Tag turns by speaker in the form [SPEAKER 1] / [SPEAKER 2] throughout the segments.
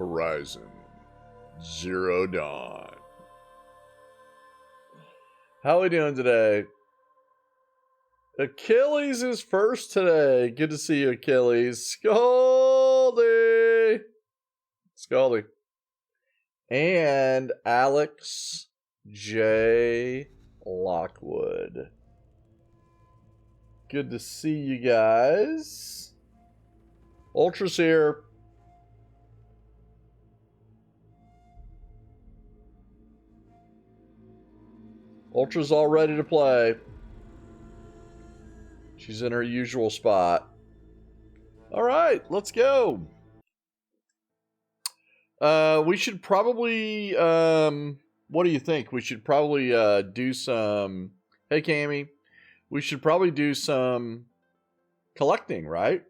[SPEAKER 1] Horizon Zero Dawn. How are we doing today? Achilles is first today. Good to see you, Achilles. Scaldy! Scaldy. And Alex J. Lockwood. Good to see you guys. Ultra's here. Ultra's all ready to play. She's in her usual spot. All right, let's go. We should probably, what do you think? We should probably do some, hey Cammy, we should probably do some collecting, right?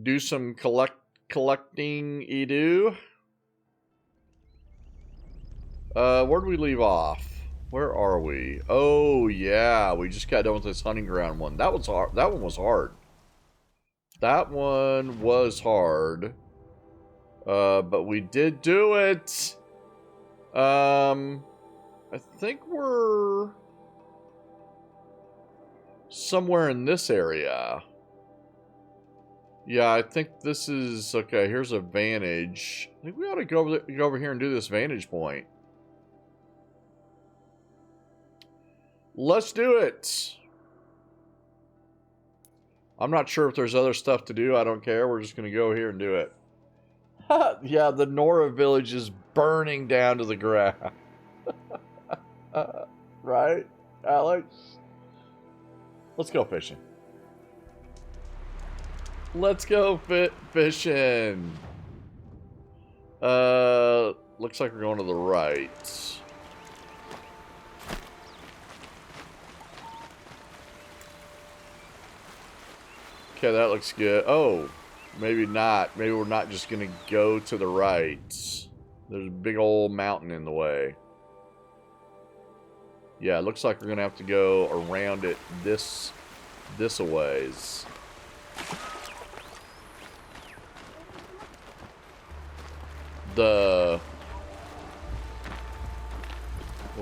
[SPEAKER 1] Do some collecting, Edu. Where do we leave off? Where are we? Oh yeah, we just got done with this hunting ground one. That was hard. That one was hard. That one was hard. But we did do it. I think we're somewhere in this area. Yeah, I think this is okay. Here's a vantage. I think we ought to go over here and do this vantage point. Let's do it. I'm not sure if there's other stuff to do. I don't care. We're just going to go here and do it. Yeah, the Nora village is burning down to the ground. Right, Alex? Let's go fishing. Let's go fishing. Looks like we're going to the right. Okay, that looks good. Oh, maybe not. Maybe we're not just going to go to the right. There's a big old mountain in the way. Yeah, it looks like we're going to have to go around it this a ways. We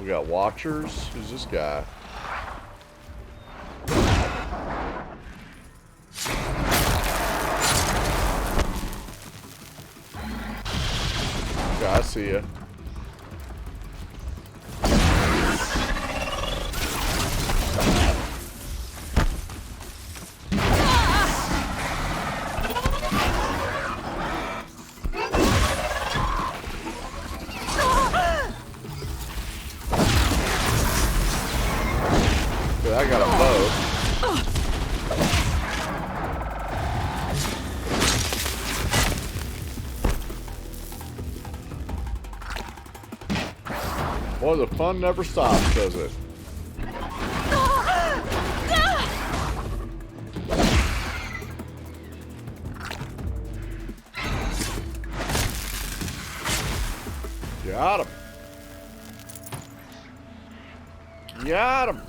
[SPEAKER 1] got watchers. Who's this guy? I see ya. Okay, I got a bow. Boy, the fun never stops, does it? Got him. Got him.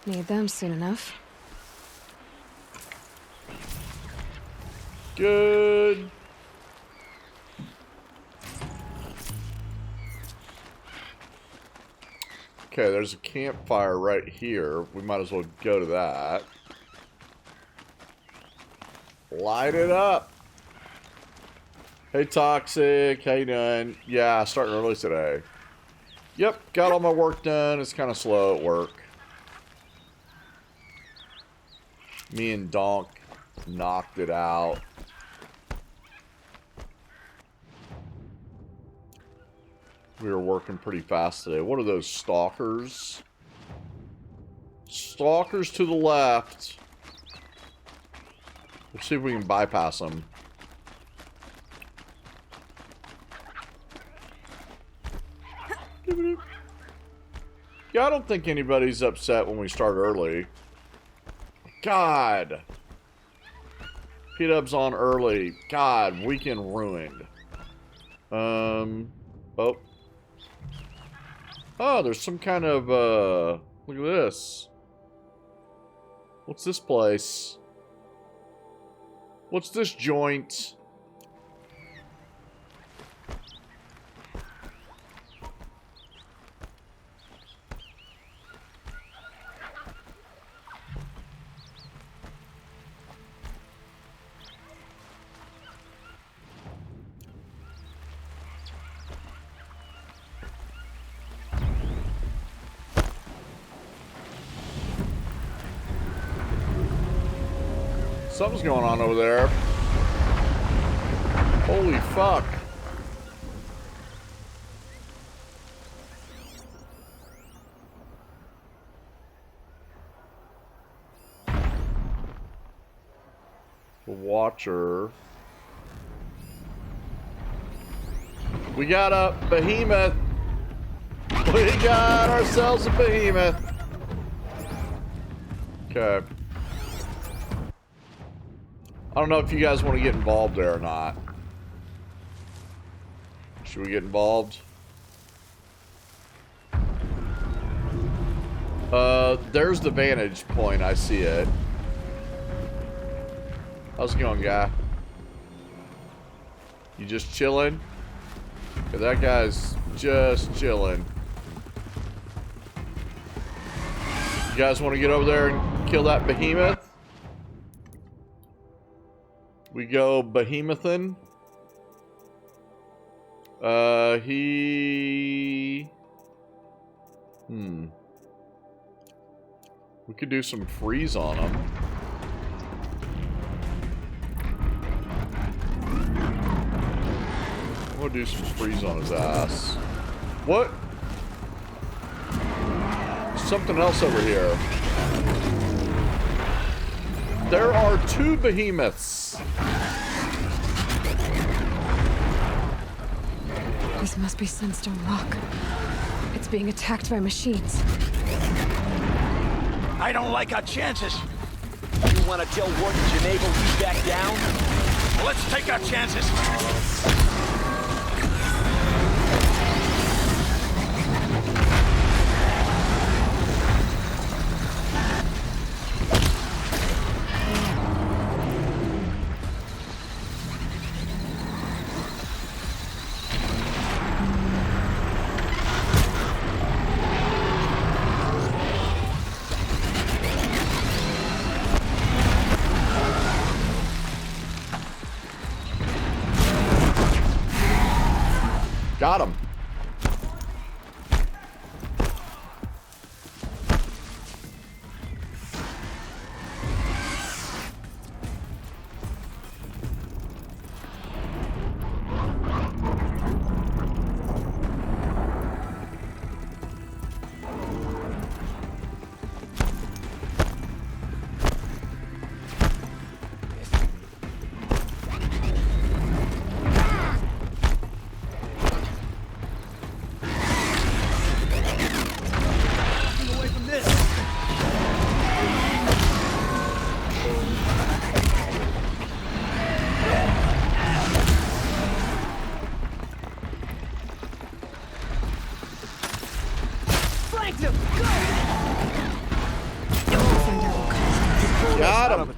[SPEAKER 2] Need them soon enough.
[SPEAKER 1] Good. Okay, there's a campfire right here. We might as well go to that. Light it up. Hey, Toxic. How you doing? Yeah, starting early today. Yep, got all my work done. It's kind of slow at work. Me and Donk knocked it out. We were working pretty fast today. What are those stalkers? Stalkers to the left. Let's see if we can bypass them. Yeah, I don't think anybody's upset when we start early. God. P-Dub's on early. God, weekend ruined. Oh. Oh, there's some kind of, look at this. What's this place? What's this joint? Something's going on over there. Holy fuck. The Watcher. We got a behemoth. We got ourselves a behemoth. Okay. I don't know if you guys want to get involved there or not. Should we get involved? There's the vantage point. I see it. How's it going, guy? You just chilling? Okay, that guy's just chilling. You guys want to get over there and kill that behemoth? We go behemothing. We could do some freeze on him. I'm gonna do some freeze on his ass. What? Something else over here. There are 2 behemoths.
[SPEAKER 2] This must be Sunstone Rock. It's being attacked by machines.
[SPEAKER 3] I don't like our chances. You want to tell Warden Geneva we back down? Well, let's take our chances.
[SPEAKER 1] Got him.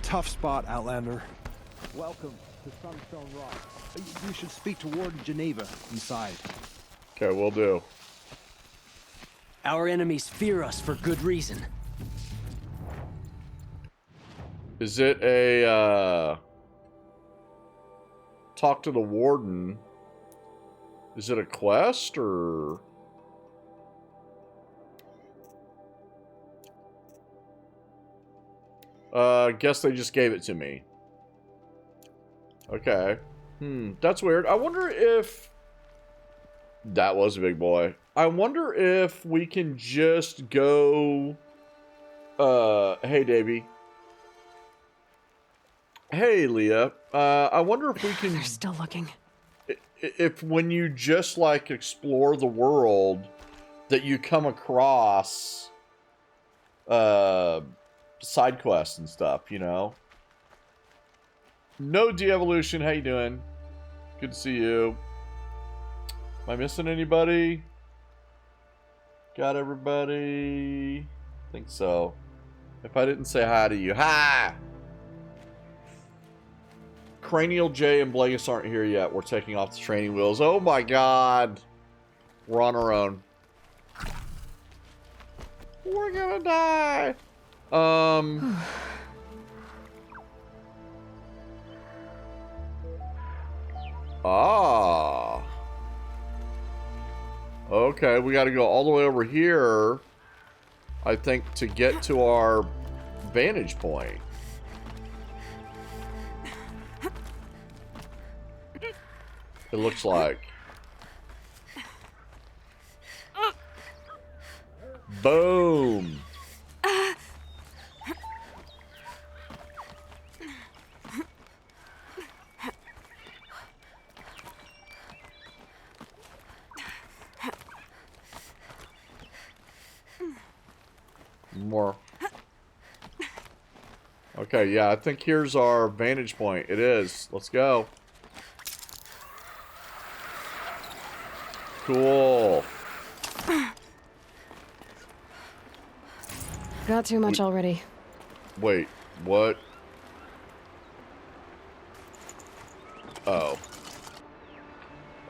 [SPEAKER 4] Tough spot, Outlander. Welcome to Sunstone Rock. You should speak to Warden Geneva inside.
[SPEAKER 1] Okay, we'll do.
[SPEAKER 5] Our enemies fear us for good reason.
[SPEAKER 1] Is it a, talk to the Warden? Is it a quest, or... guess they just gave it to me. Okay. That's weird. I wonder if... That was a big boy. I wonder if we can just go... Hey, Davey. Hey, Leah. I wonder if we can...
[SPEAKER 2] They're still looking.
[SPEAKER 1] If when you just, like, explore the world, that you come across... side quests and stuff, you know. No de-evolution, how you doing? Good to see you. Am I missing anybody? Got everybody? I think so. If I didn't say hi to you, hi! Cranial J and Blagus aren't here yet. We're taking off the training wheels. Oh my god! We're on our own. We're gonna die! Ah. Okay, we gotta go all the way over here, I think, to get to our vantage point. It looks like. Boom. More. Okay, yeah, I think here's our vantage point. It is. Let's go. Cool.
[SPEAKER 2] Got too much already.
[SPEAKER 1] Wait, what? Oh.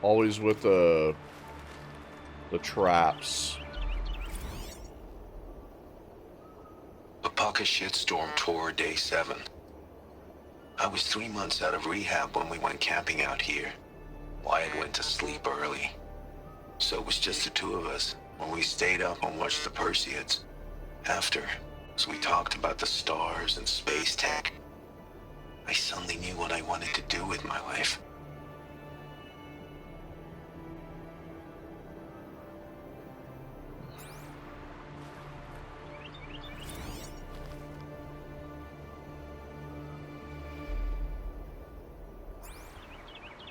[SPEAKER 1] Always with the traps.
[SPEAKER 6] Papaca shitstorm tour day 7. I was 3 months out of rehab when we went camping out here. Wyatt went to sleep early. So it was just the two of us when we stayed up and watched the Perseids. After, as we talked about the stars and space tech, I suddenly knew what I wanted to do with my life.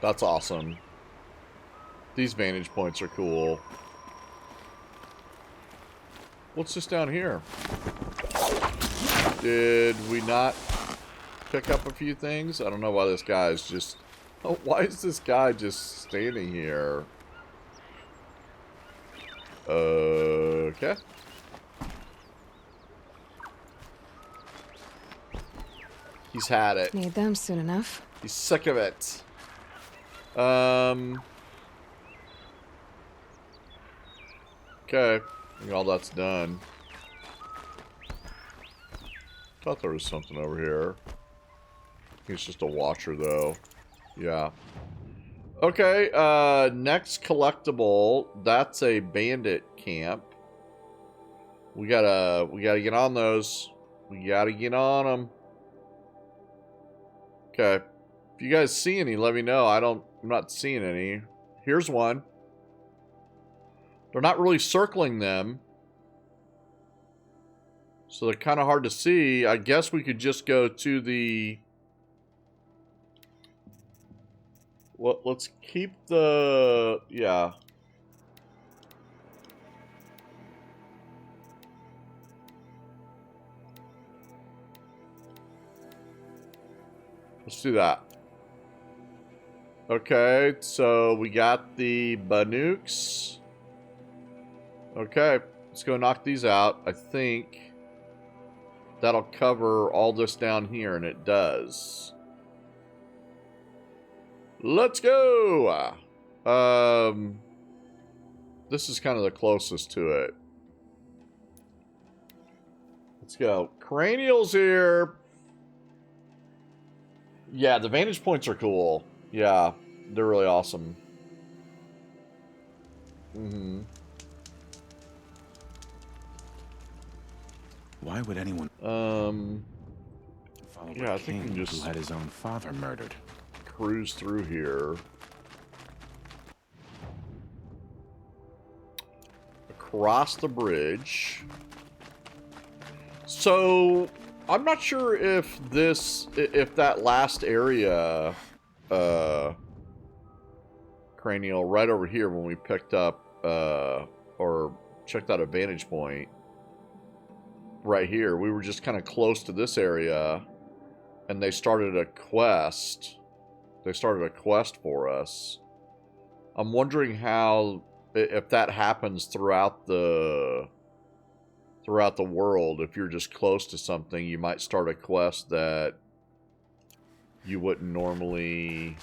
[SPEAKER 1] That's awesome. These vantage points are cool. What's this down here? Did we not pick up a few things? I don't know why this guy is just... Oh, why is this guy just standing here? Okay. He's had it.
[SPEAKER 2] Need them soon enough.
[SPEAKER 1] He's sick of it. Okay. I think all that's done. Thought there was something over here. I think it's just a watcher, though. Yeah. Okay, next collectible. That's a bandit camp. We gotta get on those. We gotta get on them. Okay. If you guys see any, let me know. I'm not seeing any. Here's one. They're not really circling them. So they're kind of hard to see. I guess we could just go to the... Well, let's keep the... Yeah. Let's do that. Okay, so we got the Banooks. Okay, let's go knock these out. I think that'll cover all this down here, and it does. Let's go! This is kind of the closest to it. Let's go. Cranial's here. Yeah, the vantage points are cool. Yeah, they're really awesome. Mm-hmm.
[SPEAKER 7] Why would anyone follow
[SPEAKER 1] yeah,
[SPEAKER 7] a
[SPEAKER 1] I think we
[SPEAKER 7] king
[SPEAKER 1] can just
[SPEAKER 7] who had his own father murdered?
[SPEAKER 1] cruise through here. Across the bridge. So, I'm not sure if that last area, Cranial, right over here when we picked up, or checked out a vantage point, right here, we were just kind of close to this area, and they started a quest. They started a quest for us. I'm wondering how, if that happens throughout the world. If you're just close to something, you might start a quest that you wouldn't normally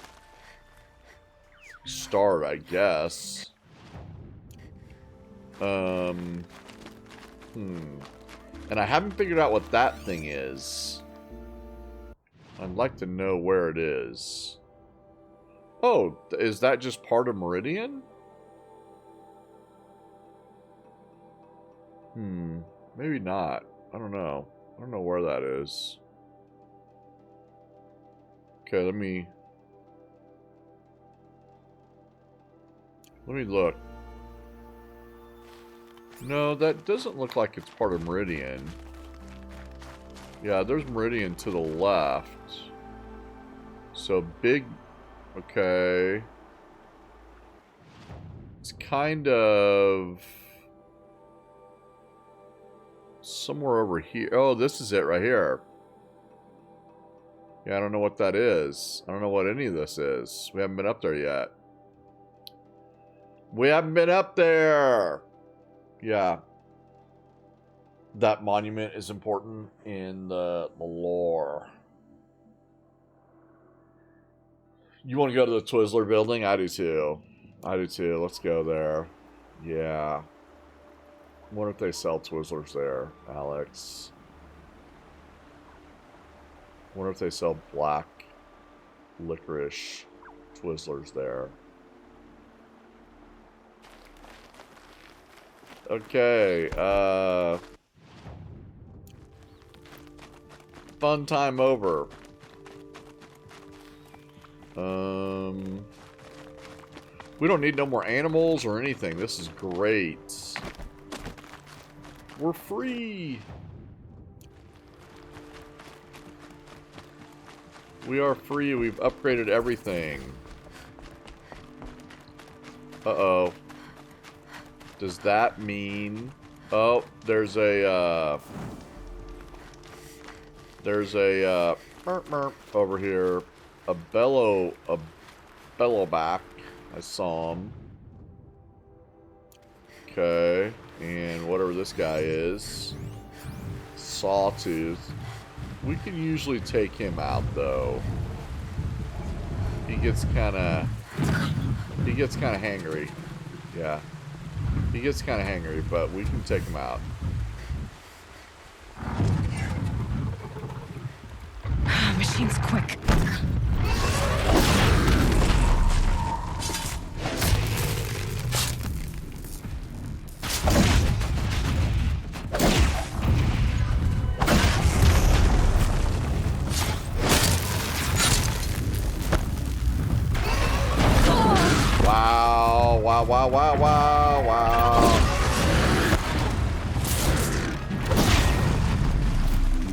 [SPEAKER 1] start, I guess. And I haven't figured out what that thing is. I'd like to know where it is. Oh, is that just part of Meridian? Maybe not. I don't know. I don't know where that is. Okay, let me look. No, that doesn't look like it's part of Meridian. Yeah, there's Meridian to the left. So big... Okay. It's kind of... somewhere over here. Oh, this is it right here. Yeah, I don't know what that is. I don't know what any of this is. We haven't been up there yet. We haven't been up there! Yeah. That monument is important in the lore. You want to go to the Twizzler building? I do too. I do too. Let's go there. Yeah. I wonder if they sell Twizzlers there, Alex. I wonder if they sell black licorice Twizzlers there. Okay, fun time over. We don't need no more animals or anything. This is great. We're free. We are free. We've upgraded everything. Uh-oh. Does that mean... Oh, there's a, merp merp over here. A bellowback. I saw him. Okay. And whatever this guy is. Sawtooth. We can usually take him out, though. He gets kind of hangry. Yeah. He gets kind of hangry, but we can take him out.
[SPEAKER 2] Machine's quick.
[SPEAKER 1] Wow.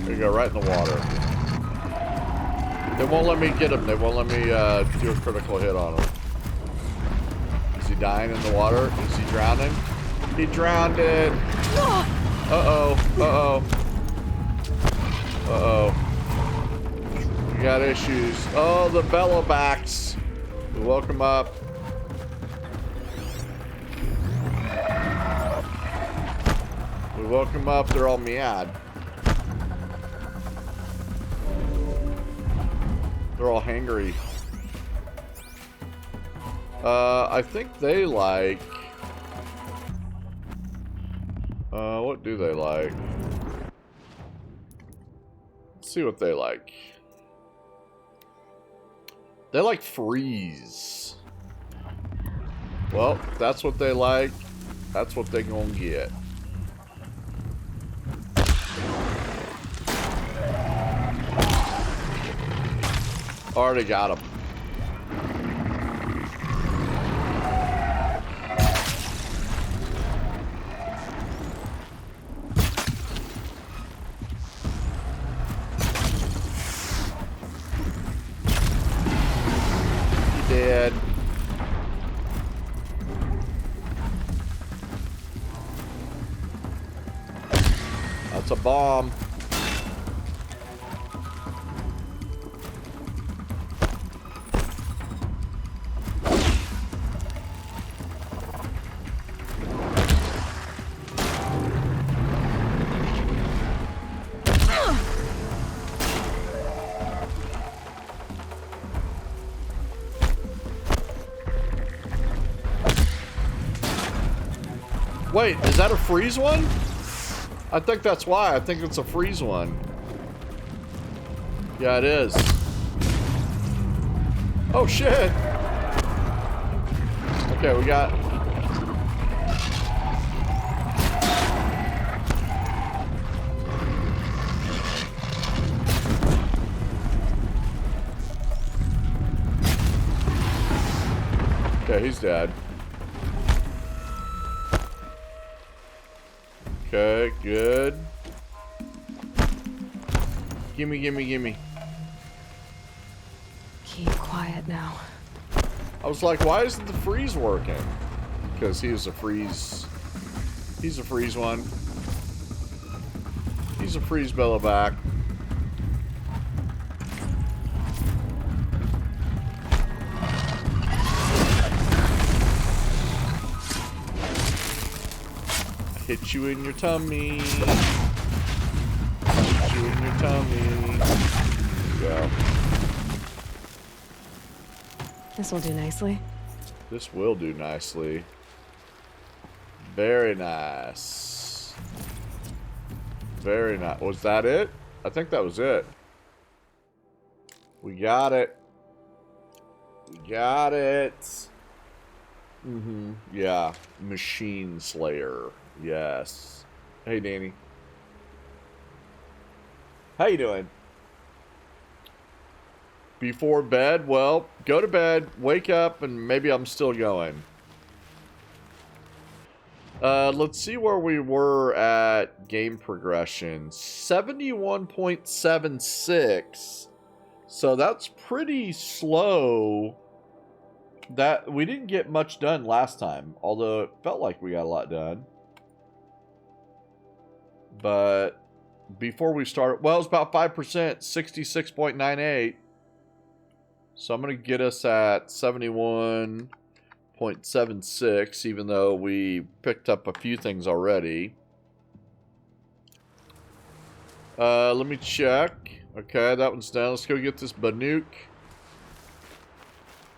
[SPEAKER 1] There you go, right in the water. They won't let me get him. They won't let me do a critical hit on him. Is he dying in the water? Is he drowning? He drowned it. Uh-oh. We got issues. Oh, the bellowbacks. We woke him up. We woke them up, they're all mad. They're all hangry. I think they like... what do they like? Let's see what they like. They like freeze. Well, if that's what they like. That's what they gonna get. Already got him. He dead. That's a bomb. Wait, is that a freeze one? I think that's why. I think it's a freeze one. Yeah, it is. Oh, shit. Okay, we got... Okay, he's dead. Okay, good. Gimme, gimme, gimme.
[SPEAKER 2] Keep quiet now.
[SPEAKER 1] I was like, why isn't the freeze working? Because he was a freeze. He's a freeze one. He's a freeze Bella back. Hit you in your tummy. Hit you in your tummy. There you go.
[SPEAKER 2] This will do nicely.
[SPEAKER 1] This will do nicely. Very nice. Very nice. Was that it? I think that was it. We got it. We got it. Mm-hmm. Yeah. Machine Slayer. Yes. Hey, Danny. How you doing? Before bed? Well, go to bed, wake up, and maybe I'm still going. Let's see where we were at game progression. 71.76. So that's pretty slow. That we didn't get much done last time, although it felt like we got a lot done. But before we start, well, it's about 5%, 66.98. So I'm going to get us at 71.76, even though we picked up a few things already. Let me check. Okay, that one's done. Let's go get this Banuk.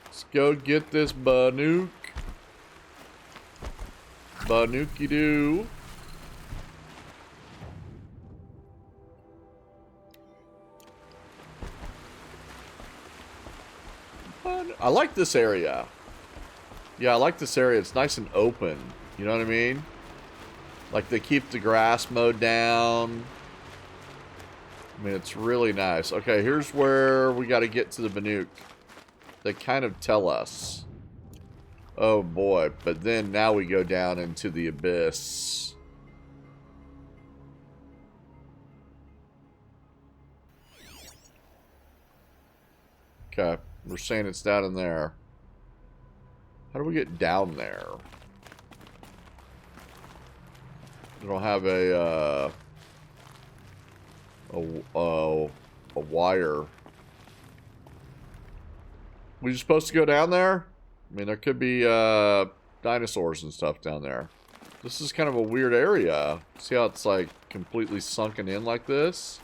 [SPEAKER 1] Let's go get this Banuk. Banooky-doo. I like this area. Yeah, I like this area. It's nice and open. You know what I mean? Like they keep the grass mowed down. I mean, it's really nice. Okay, here's where we got to get to the Banuk. They kind of tell us. Oh boy, but then now we go down into the abyss. Okay. We're saying it's down in there. How do we get down there? We don't have a wire. We supposed to go down there? I mean, there could be dinosaurs and stuff down there. This is kind of a weird area. See how it's like completely sunken in like this?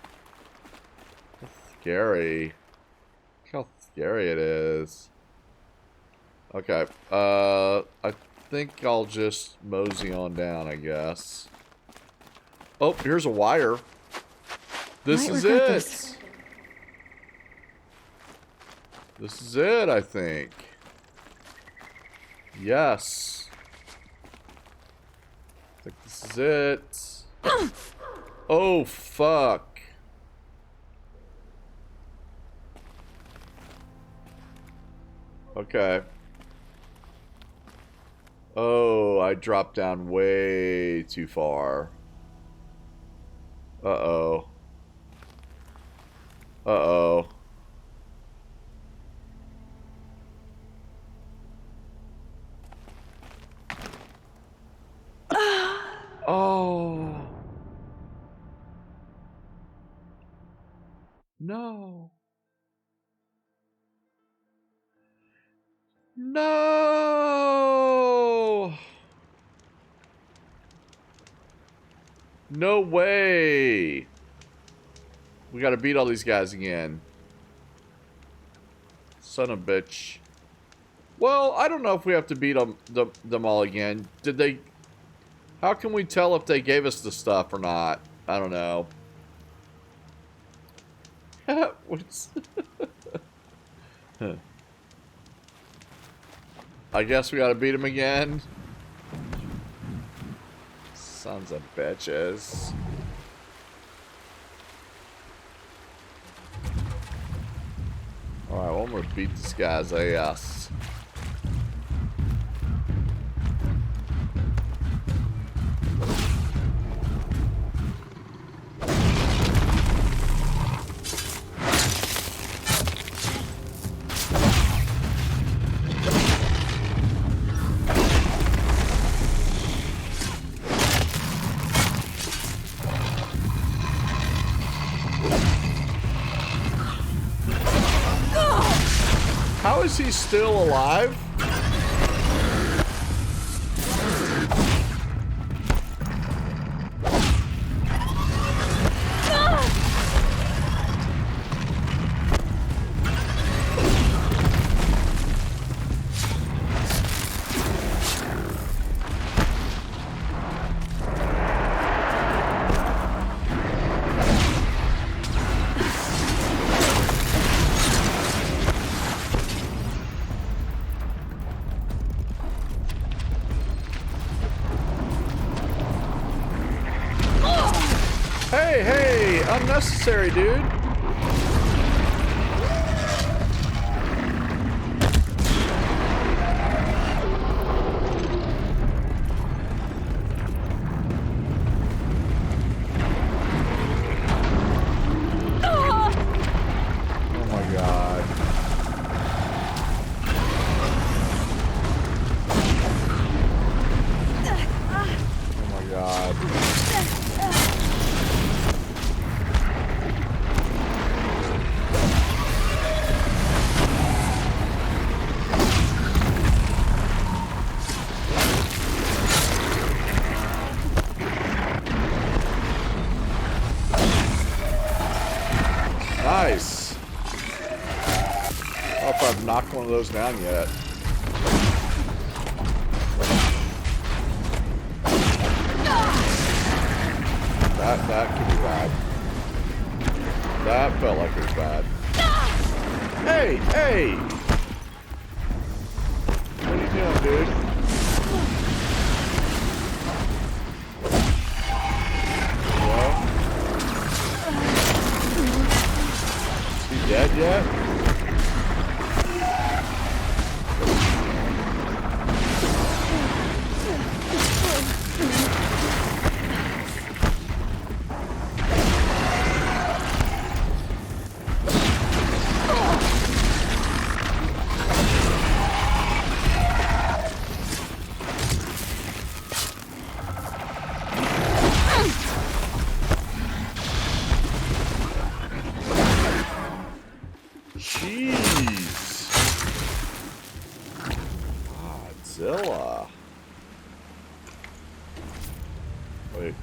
[SPEAKER 1] Scary. Look how scary it is. Okay. I think I'll just mosey on down, I guess. Oh, here's a wire. This is it. This is it, I think. Yes. I think this is it. Oh, fuck. Okay. Oh, I dropped down way too far. Uh-oh. Uh-oh. Oh. No. No. No way. We gotta beat all these guys again. Son of a bitch. Well, I don't know if we have to beat them all again. Did they... How can we tell if they gave us the stuff or not? I don't know. I guess we gotta beat him again. Sons of bitches. Alright, well, I'm gonna beat this guy's ass. How is he still alive? Hey, unnecessary, dude. Oh my god. Oh my god. Nice. I don't know if I've knocked one of those down yet. That could be bad. That felt like it was bad. Hey! What are you doing, dude? Hello? Is he dead yet? Jeez. Godzilla. Wait.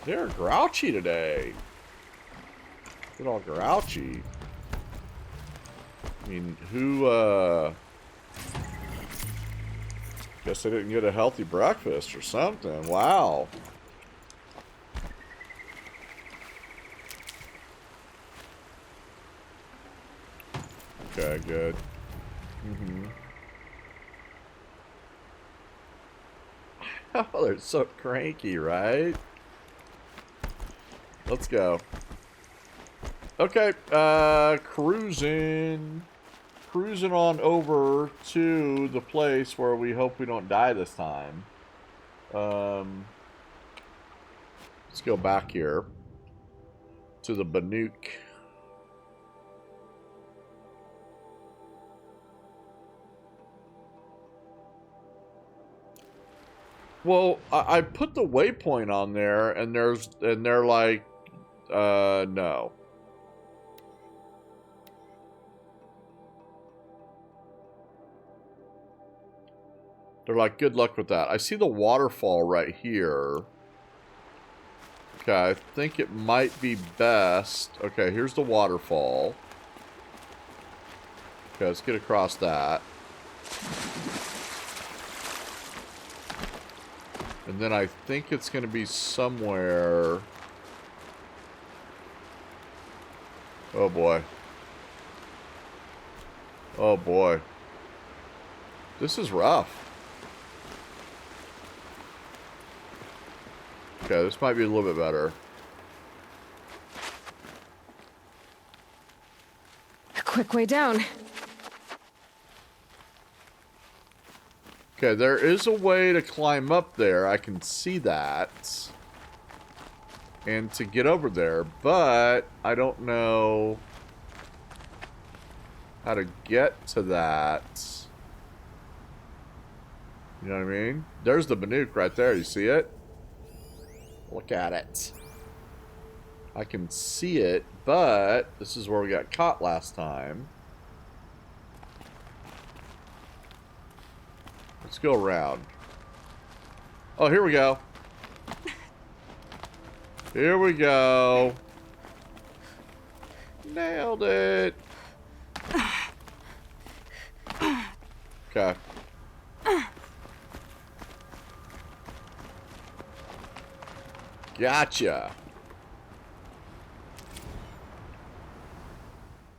[SPEAKER 1] They're grouchy today. Get all grouchy. I mean, who, guess they didn't get a healthy breakfast or something. Wow. Okay, good. Oh, they're so cranky, right? Let's go. Okay, cruising on over to the place where we hope we don't die this time. Let's go back here to the Banuk. Well, I put the waypoint on there, and they're like, no. They're like, good luck with that. I see the waterfall right here. Okay, I think it might be best. Okay, here's the waterfall. Okay, let's get across that. And then I think it's going to be somewhere... Oh boy. Oh boy. This is rough. Okay, this might be a little bit better.
[SPEAKER 2] A quick way down.
[SPEAKER 1] Okay, there is a way to climb up there. I can see that. And to get over there, but I don't know how to get to that. You know what I mean? There's the Banuk right there. You see it? Look at it. I can see it, but this is where we got caught last time. Let's go around. Oh, here we go. Here we go. Nailed it. Okay. Gotcha.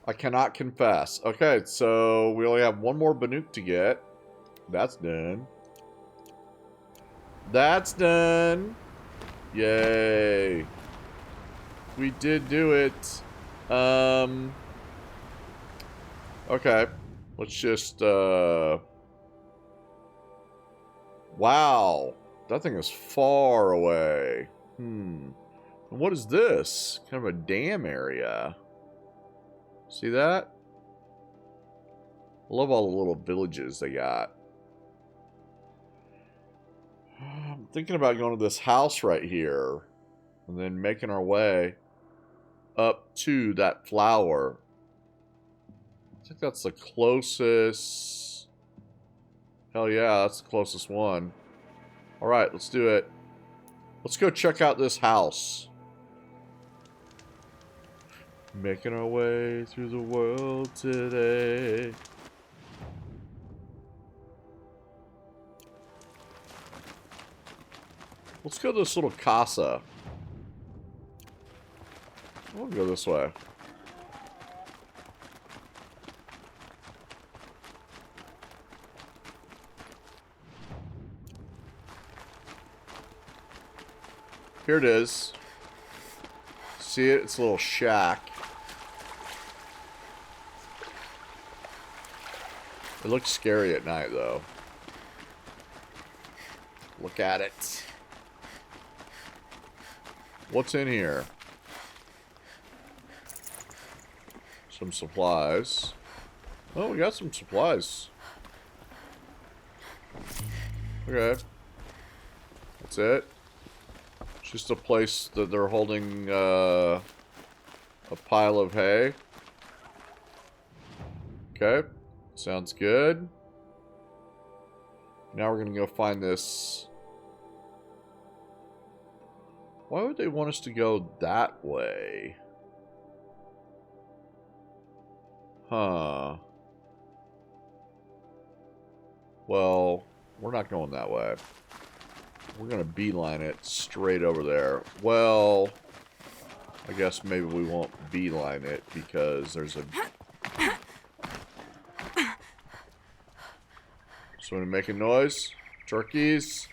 [SPEAKER 1] I cannot confess. Okay, so we only have one more Banuk to get. That's done. That's done. Yay. We did do it. Okay. Let's just, wow. That thing is far away. And what is this? Kind of a dam area. See that? I love all the little villages they got. I'm thinking about going to this house right here. And then making our way up to that flower. I think that's the closest. Hell yeah, that's the closest one. Alright, let's do it. Let's go check out this house. Making our way through the world today. Let's go to this little casa. We'll go this way. Here it is. See it? It's a little shack. It looks scary at night, though. Look at it. What's in here? Some supplies. Oh, we got some supplies. Okay. That's it. It's just a place that they're holding a pile of hay. Okay. Sounds good. Now we're gonna go find this. Why would they want us to go that way? Huh. Well, we're not going that way. We're gonna beeline it straight over there. Well, I guess maybe we won't beeline it because there's a... Somebody making noise? Turkeys?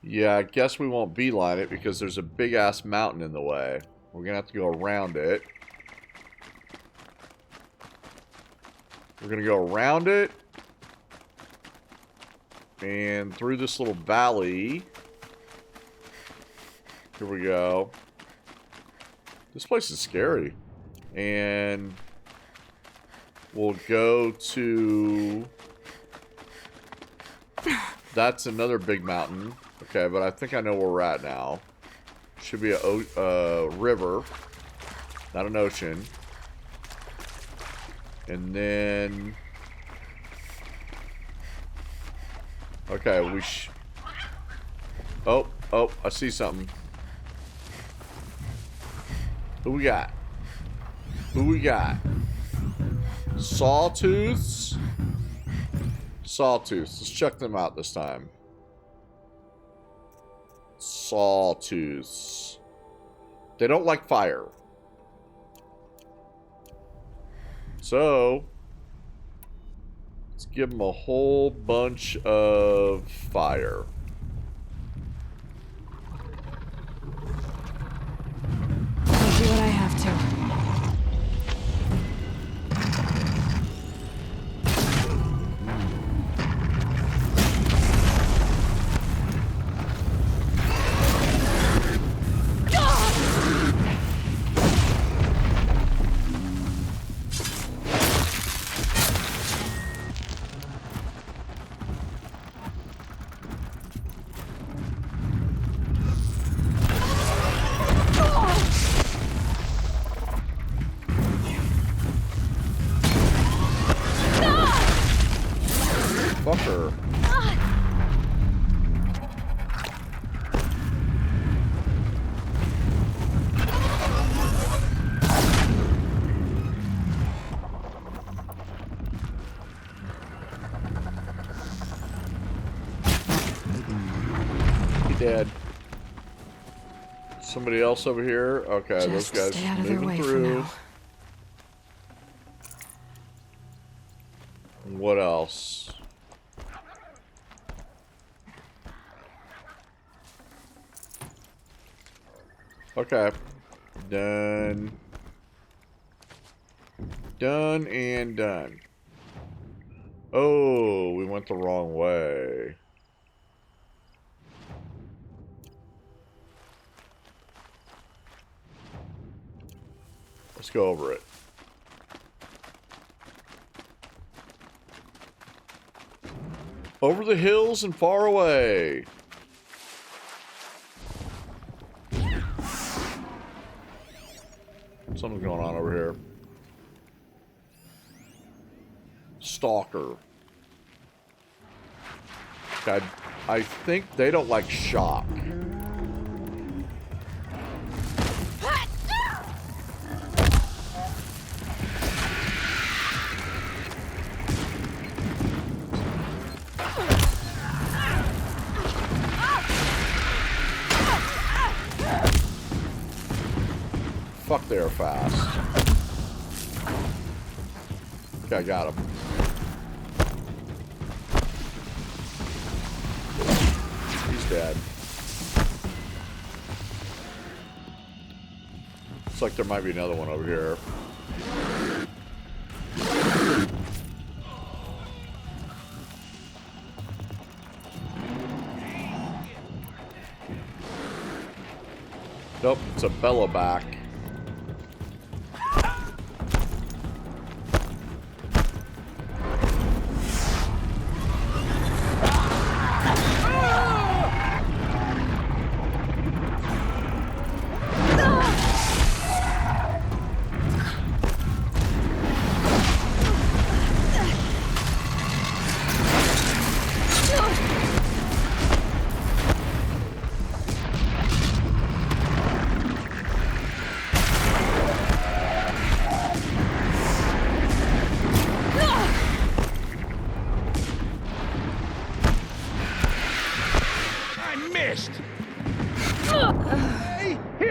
[SPEAKER 1] Yeah, I guess we won't beeline it because there's a big-ass mountain in the way. We're gonna have to go around it. We're gonna go around it. And through this little valley. Here we go. This place is scary. And we'll go to... That's another big mountain. Okay, but I think I know where we're at now. Should be a river, not an ocean. And then... Okay, we Oh, I see something. Who we got? Who we got? Sawtooths? Sawtooths. Let's check them out this time. Sawtooths. They don't like fire. So, let's give them a whole bunch of fire.
[SPEAKER 2] I'll do what I have to.
[SPEAKER 1] Fucker. He dead. Somebody else over here? Okay,
[SPEAKER 2] Just
[SPEAKER 1] those guys
[SPEAKER 2] stay out of their
[SPEAKER 1] moving
[SPEAKER 2] way for
[SPEAKER 1] through.
[SPEAKER 2] now.
[SPEAKER 1] What else? Okay. Done. Done and done. Oh, we went the wrong way. Let's go over it. Over the hills and far away. Something's going on over here. Stalker. I think they don't like shock. Fuck, they're fast. Okay, I got him. He's dead. Looks like there might be another one over here. Nope, it's a bellowback.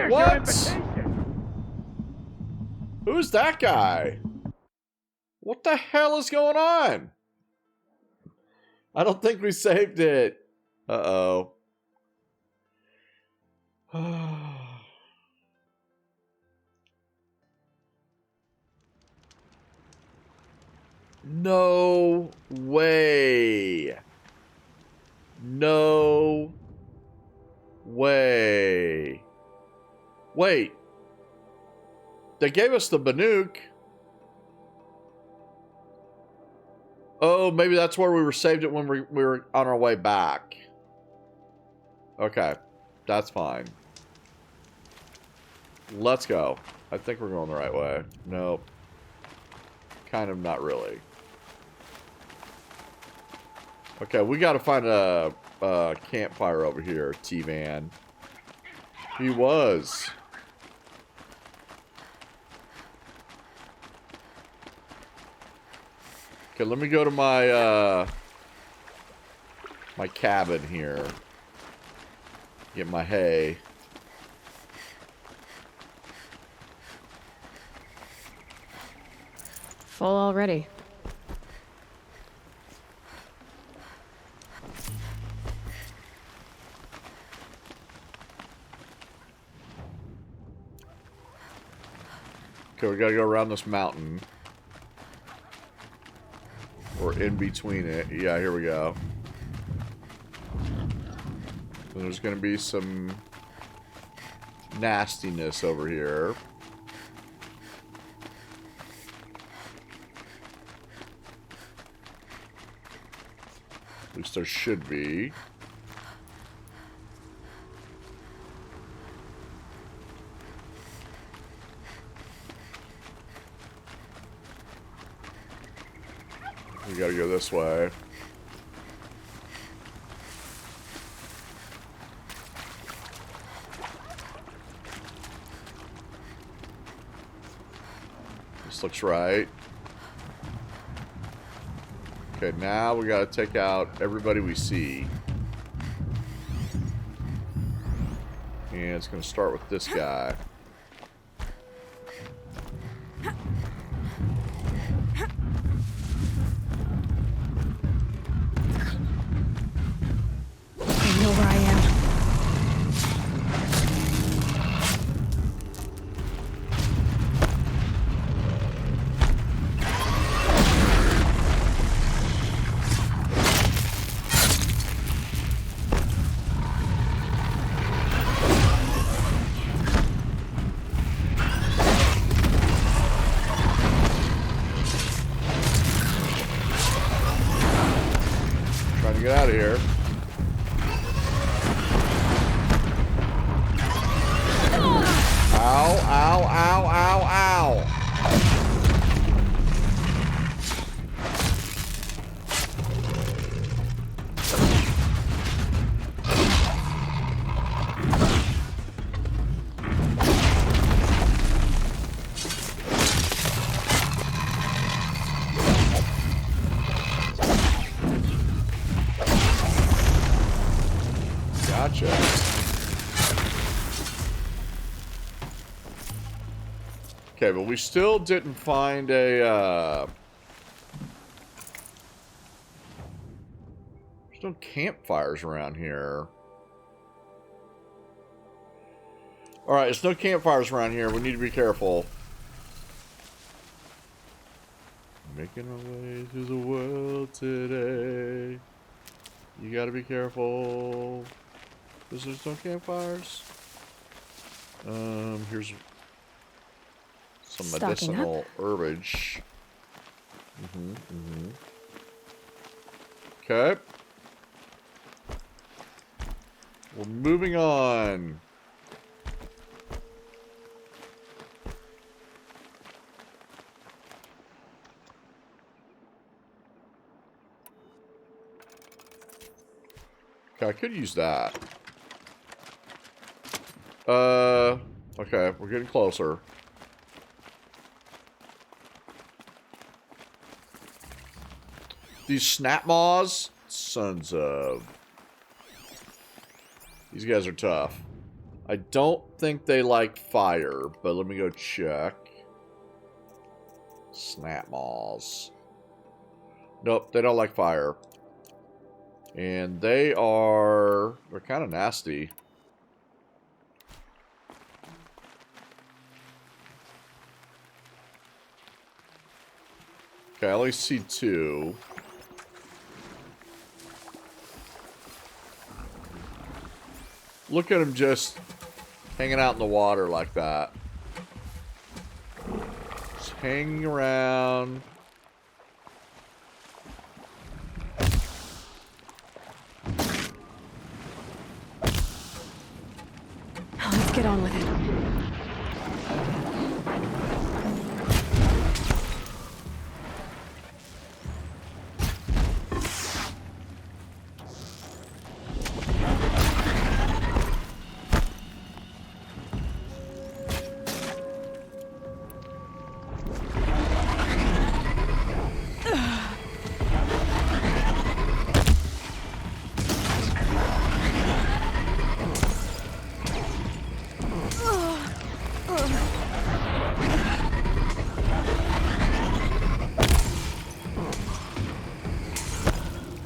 [SPEAKER 1] What? Who's that guy? What the hell is going on? I don't think we saved it. Uh-oh. No way. No way. Wait. They gave us the Banuk. Oh, maybe that's where we were saved it when we were on our way back. Okay. That's fine. Let's go. I think we're going the right way. Nope. Kind of not really. Okay, we got to find a campfire over here, T-Van. He was. Okay, let me go to my my cabin here. Get my hay.
[SPEAKER 2] Full already.
[SPEAKER 1] Okay, we gotta go around this mountain. Or in between it. Yeah, here we go. And there's gonna be some nastiness over here. At least there should be. We gotta go this way. This looks right. Okay, now we gotta take out everybody we see. And it's gonna start with this guy.
[SPEAKER 2] I know where I am.
[SPEAKER 1] Trying to get out of here. Ow, ow, ow, ow, ow. Gotcha. Okay, but we still didn't find a, there's no campfires around here. Alright, there's no campfires around here. We need to be careful. Making our way through the world today. You gotta be careful. Because there's no campfires. Here's some
[SPEAKER 2] Stocking
[SPEAKER 1] medicinal herbage. Okay. We're moving on. Okay, I could use that. Okay, we're getting closer. These snap maws, sons of. These guys are tough. I don't think they like fire, but let me go check. Snap maws. Nope, they don't like fire. And they're kind of nasty. Okay, I only see two. Look at him just hanging out in the water like that. Just hanging around.
[SPEAKER 2] Let's get on with it.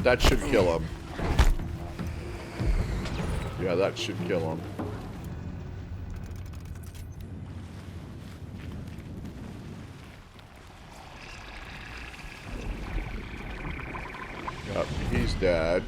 [SPEAKER 1] That should kill him. Yeah, that should kill him. Yep, he's dead.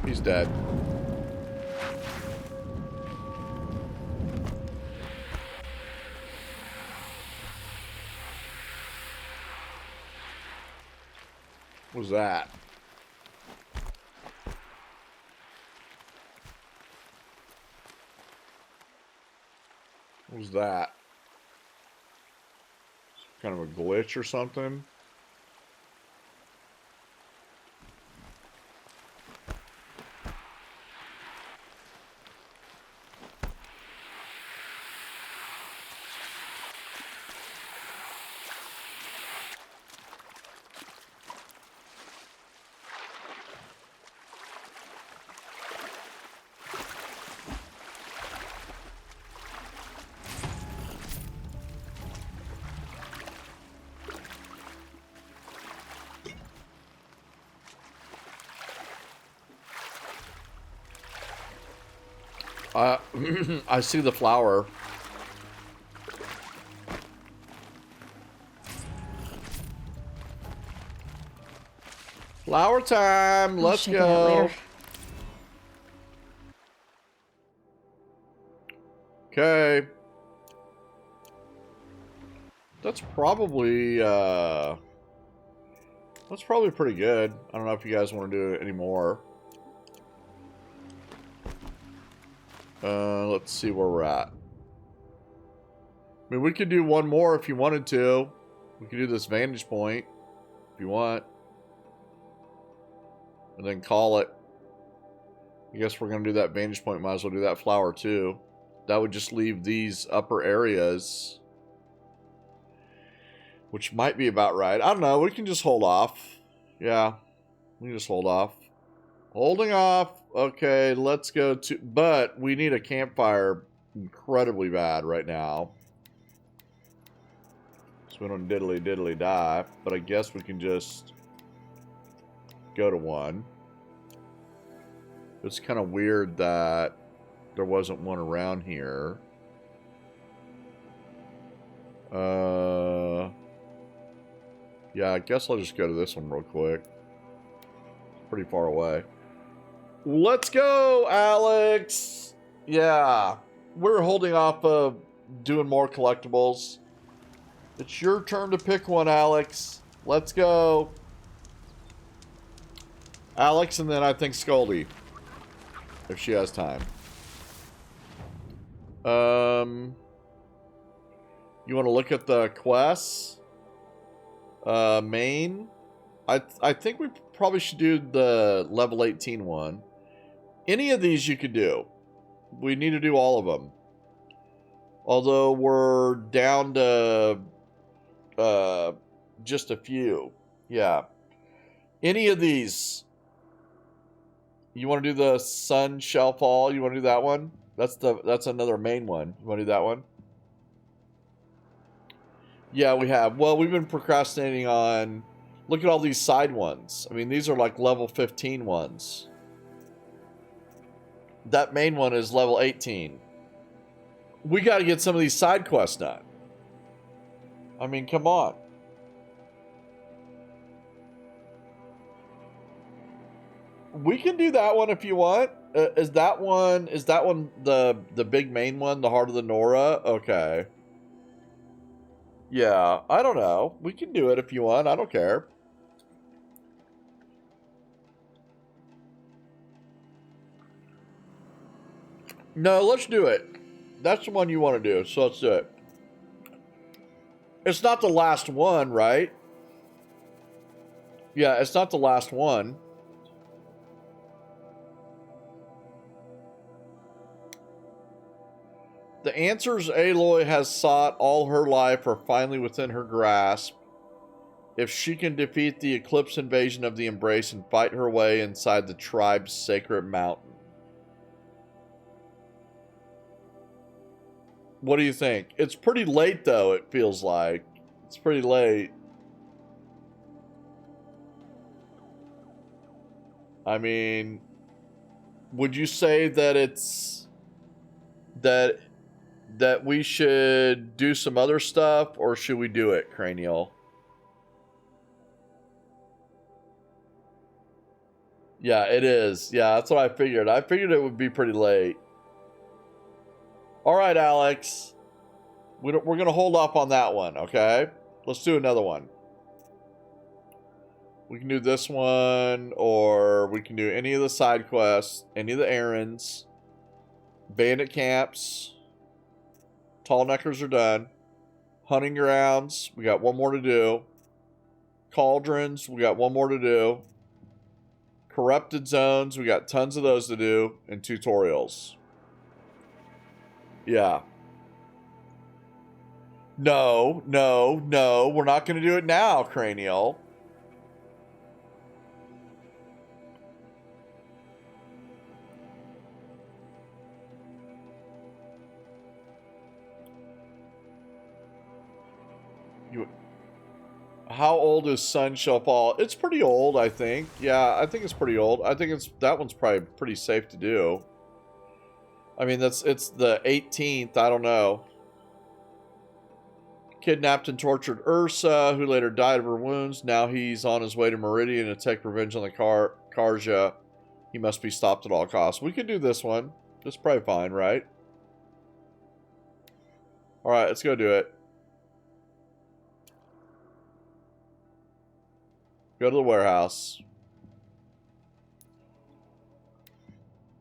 [SPEAKER 1] He's dead. What was that? What was that? Kind of a glitch or something? I see the flower. Flower time. Let's
[SPEAKER 2] check it out
[SPEAKER 1] go.
[SPEAKER 2] later.
[SPEAKER 1] Okay. That's probably pretty good. I don't know if you guys want to do it anymore. Let's see where we're at. I mean, we could do one more if you wanted to. We could do this vantage point if you want. And then call it. I guess we're going to do that vantage point. Might as well do that flower too. That would just leave these upper areas. Which might be about right. I don't know. We can just hold off. Yeah. We can just hold off. Holding off. Okay, let's go to... But we need a campfire incredibly bad right now. So we don't diddly die. But I guess we can just go to one. It's kind of weird that there wasn't one around here. Yeah, I guess I'll just go to this one real quick. It's pretty far away. Let's go, Alex! Yeah, we're holding off of doing more collectibles. It's your turn to pick one, Alex. Let's go. Alex, and then I think Scully. If she has time. You want to look at the quests? Main? I think we probably should do the level 18 one. Any of these you could do. We need to do all of them. Although we're down to just a few. Yeah. Any of these. You want to do the sun shall fall? You want to do that one? That's another main one. You want to do that one? Yeah, we have. Well, we've been procrastinating on... Look at all these side ones. I mean, these are like level 15 ones. That main one is level 18. We got to get some of these side quests done. I mean, come on. We can do that one if you want. Is that one the big main one, the Heart of the Nora? Okay. Yeah, I don't know. We can do it if you want. I don't care. No, let's do it. That's the one you want to do, so let's do it. It's not the last one, right? Yeah, it's not the last one. The answers Aloy has sought all her life are finally within her grasp. If she can defeat the Eclipse invasion of the Embrace and fight her way inside the tribe's sacred mountain. What do you think? It's pretty late, though, it feels like. It's pretty late. I mean, would you say that it's... that we should do some other stuff, or should we do it, Cranial? Yeah, it is. Yeah, that's what I figured. I figured it would be pretty late. All right, Alex. We're going to hold off on that one, okay? Let's do another one. We can do this one, or we can do any of the side quests, any of the errands, bandit camps. Tall Neckers are done. Hunting grounds, we got one more to do. Cauldrons, we got one more to do. Corrupted zones, we got tons of those to do. And tutorials. Yeah. No, we're not going to do it now, Cranial. How old is Sun Shall Fall? It's pretty old, I think. Yeah, I think it's pretty old. I think that one's probably pretty safe to do. I mean, it's the 18th. I don't know. Kidnapped and tortured Ursa, who later died of her wounds. Now he's on his way to Meridian to take revenge on the Karja. He must be stopped at all costs. We could do this one. It's probably fine, right? All right, let's go do it. Go to the warehouse.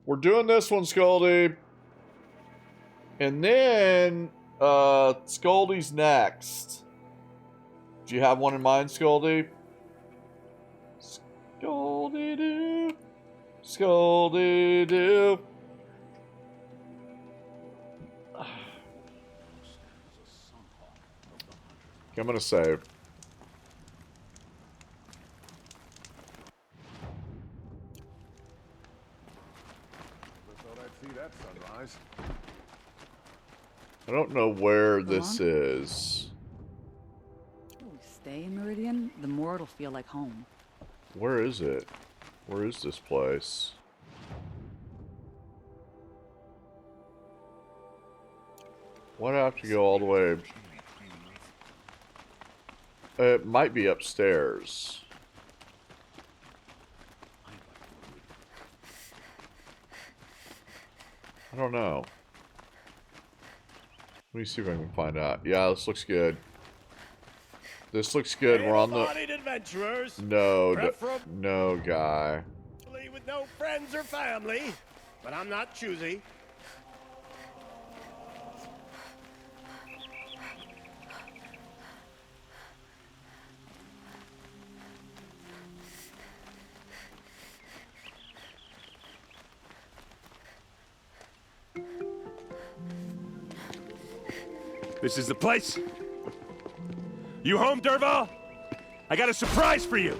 [SPEAKER 1] We're doing this one, Scoldy. And then, Scoldy's next. Do you have one in mind, Scoldy? Scoldy-doo. Scoldy-doo. I'm gonna save. I don't know where this is.
[SPEAKER 8] The we stay in Meridian, the more it'll feel like home.
[SPEAKER 1] Where is it? Where is this place? Why do I have to go all the way? It might be upstairs. I don't know. Let me see if I can find out. Yeah, this looks good. This looks good. We're on the...
[SPEAKER 3] adventurers.
[SPEAKER 1] No, no guy.
[SPEAKER 3] With no friends or family, but I'm not choosy. This is the place. You home, Dervahl? I got a surprise for you.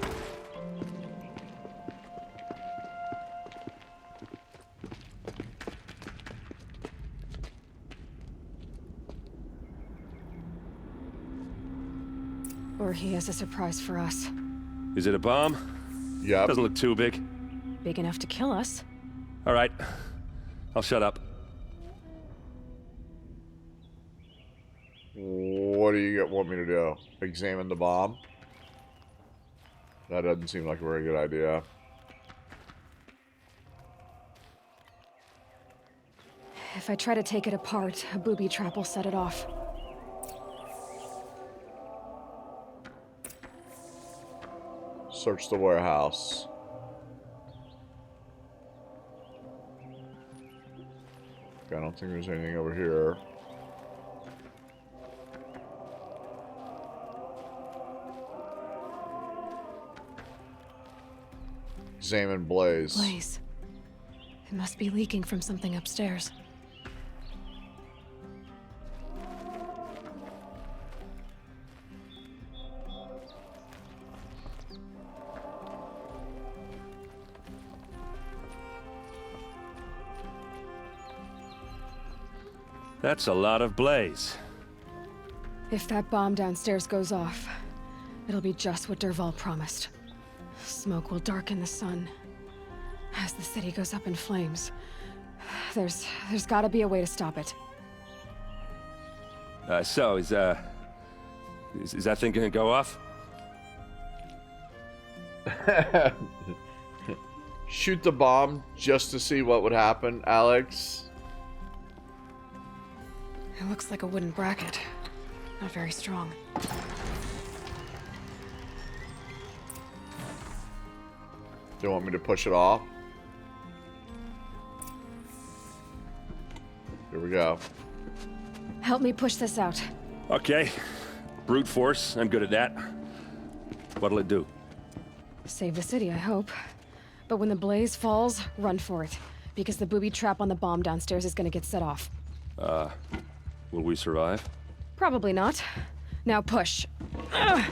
[SPEAKER 2] Or he has a surprise for us.
[SPEAKER 3] Is it a bomb?
[SPEAKER 1] Yeah.
[SPEAKER 3] Doesn't look too big.
[SPEAKER 2] Big enough to kill us.
[SPEAKER 3] All right. I'll shut up.
[SPEAKER 1] What do you want me to do? Examine the bomb? That doesn't seem like a very good idea.
[SPEAKER 2] If I try to take it apart, a booby trap will set it off.
[SPEAKER 1] Search the warehouse. Okay, I don't think there's anything over here. Examine blaze.
[SPEAKER 2] Blaze. It must be leaking from something upstairs.
[SPEAKER 9] That's a lot of blaze.
[SPEAKER 2] If that bomb downstairs goes off, it'll be just what Dervahl promised. Smoke will darken the sun. As the city goes up in flames, there's gotta be a way to stop it.
[SPEAKER 9] So is that thing gonna go off?
[SPEAKER 1] Shoot the bomb just to see what would happen, Alex.
[SPEAKER 2] It looks like a wooden bracket. Not very strong.
[SPEAKER 1] Do you want me to push it off? Here we go.
[SPEAKER 2] Help me push this out.
[SPEAKER 9] Okay. Brute force, I'm good at that. What'll it do?
[SPEAKER 2] Save the city, I hope. But when the blaze falls, run for it. Because the booby trap on the bomb downstairs is gonna get set off.
[SPEAKER 9] Will we survive?
[SPEAKER 2] Probably not. Now push. Ugh.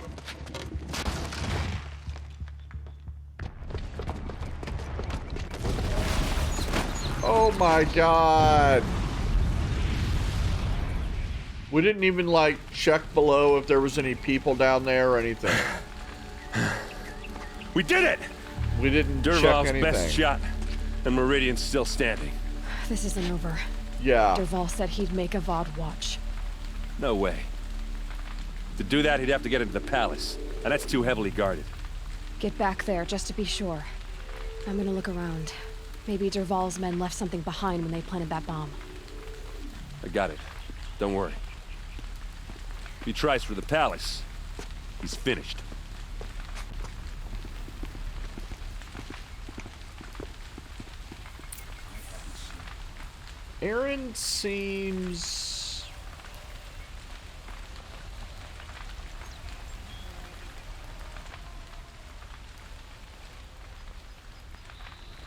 [SPEAKER 1] Oh my god! We didn't even, like, check below if there was any people down there or anything.
[SPEAKER 9] We did it!
[SPEAKER 1] We didn't check
[SPEAKER 9] Dervahl's
[SPEAKER 1] anything.
[SPEAKER 9] best shot, and Meridian's still standing.
[SPEAKER 2] This isn't over.
[SPEAKER 1] Yeah.
[SPEAKER 2] Dervahl said he'd make a VOD watch.
[SPEAKER 9] No way. To do that, he'd have to get into the palace, and that's too heavily guarded.
[SPEAKER 2] Get back there, just to be sure. I'm gonna look around. Maybe Dervahl's men left something behind when they planted that bomb.
[SPEAKER 9] I got it. Don't worry. If he tries for the palace, he's finished.
[SPEAKER 1] Aaron seems...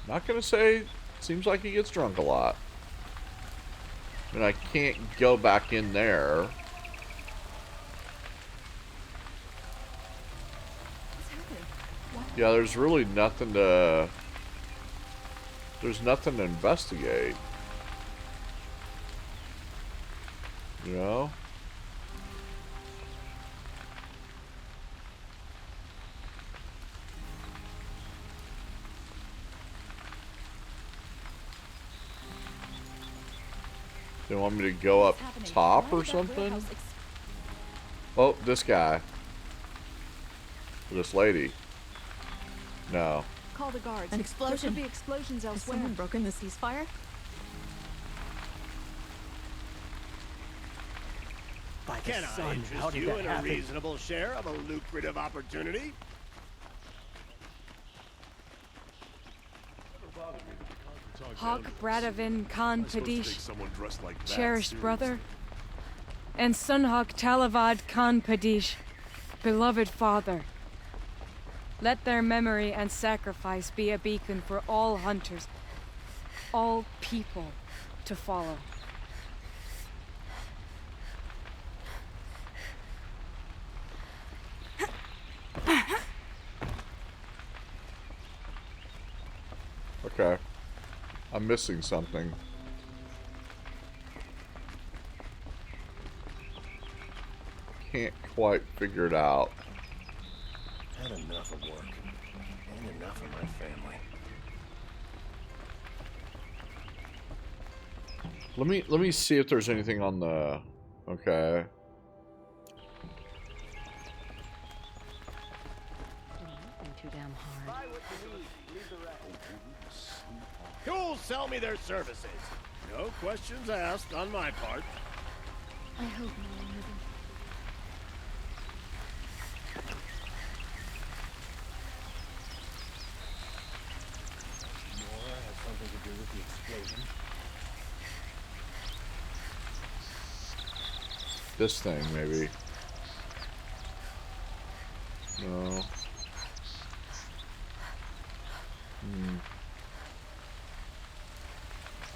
[SPEAKER 1] Not gonna say, seems like he gets drunk a lot. And I can't go back in there. Yeah, there's really nothing to... There's nothing to investigate. You know? They want me to go up top or something? Oh, this guy. This lady. No.
[SPEAKER 10] Call the guards.
[SPEAKER 11] An explosion.
[SPEAKER 10] There could be explosions
[SPEAKER 11] Has
[SPEAKER 10] elsewhere.
[SPEAKER 11] someone broken the ceasefire?
[SPEAKER 5] By the
[SPEAKER 3] Can I
[SPEAKER 5] sun, how
[SPEAKER 3] interest
[SPEAKER 5] did
[SPEAKER 3] you
[SPEAKER 5] that
[SPEAKER 3] in a
[SPEAKER 5] happen?
[SPEAKER 3] reasonable share of a lucrative opportunity?
[SPEAKER 10] Hawk Bradavin Khan Padish, cherished brother, and Sunhawk Talavad Khan Padish, beloved father. Let their memory and sacrifice be a beacon for all hunters, all people to follow.
[SPEAKER 1] Okay. I'm missing something. Can't quite figure it out.
[SPEAKER 6] Had enough of work. And enough of my family.
[SPEAKER 1] Let me see if there's anything on the... Okay.
[SPEAKER 2] Too damn hard.
[SPEAKER 3] Who'll sell me their services? No questions asked on my part.
[SPEAKER 11] I hope no one will.
[SPEAKER 1] This thing, maybe. No.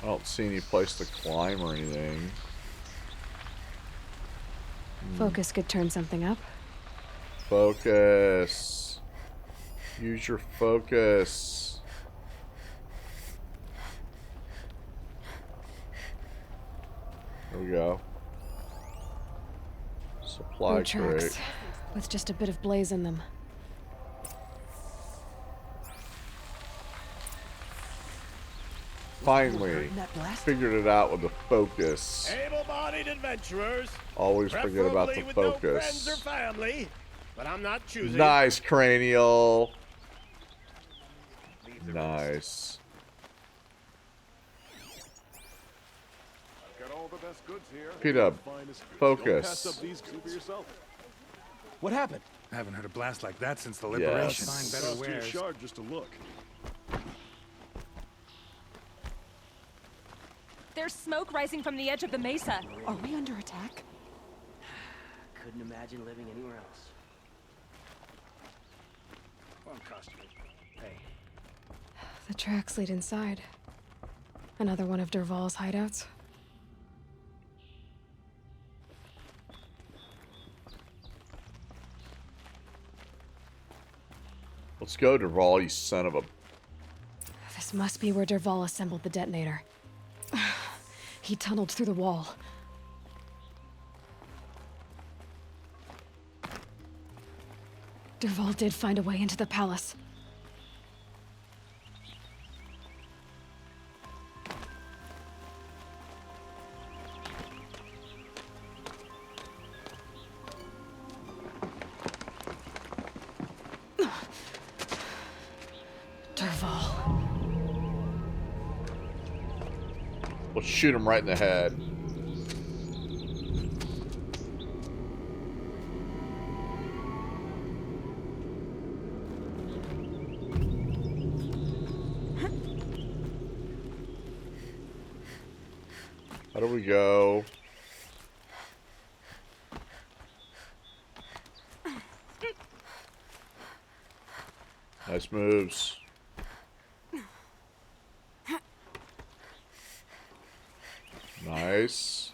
[SPEAKER 1] I don't see any place to climb or anything.
[SPEAKER 2] Focus could turn something up.
[SPEAKER 1] Focus. Use your focus. There we go. Supply
[SPEAKER 2] Blue tracks
[SPEAKER 1] crate.
[SPEAKER 2] with just a bit of blaze in them.
[SPEAKER 1] Finally, figured it out with the focus.
[SPEAKER 3] Able-bodied adventurers.
[SPEAKER 1] Always forget about the
[SPEAKER 3] with
[SPEAKER 1] focus.
[SPEAKER 3] No friends or family, but I'm not choosing.
[SPEAKER 1] Nice, Cranial. Nice.
[SPEAKER 12] Got all the best goods here.
[SPEAKER 1] P-Dub, focus.
[SPEAKER 12] Don't pass up these goods for yourself.
[SPEAKER 7] What happened? I haven't heard a blast like that since the
[SPEAKER 1] Yes.
[SPEAKER 7] liberation. Find better
[SPEAKER 12] Cost you a
[SPEAKER 7] wares.
[SPEAKER 12] shard just to look.
[SPEAKER 11] There's smoke rising from the edge of the mesa.
[SPEAKER 8] Are we under attack?
[SPEAKER 5] Couldn't imagine living anywhere else.
[SPEAKER 12] Well, cost you.
[SPEAKER 5] Hey,
[SPEAKER 2] The tracks lead inside. Another one of Dervahl's hideouts.
[SPEAKER 1] Let's go, Dervahl, you son of a...
[SPEAKER 2] This must be where Dervahl assembled the detonator. He tunneled through the wall. Dervahl did find a way into the palace. Dervahl.
[SPEAKER 1] Let's shoot him right in the head. How do we go? Nice moves. Nice.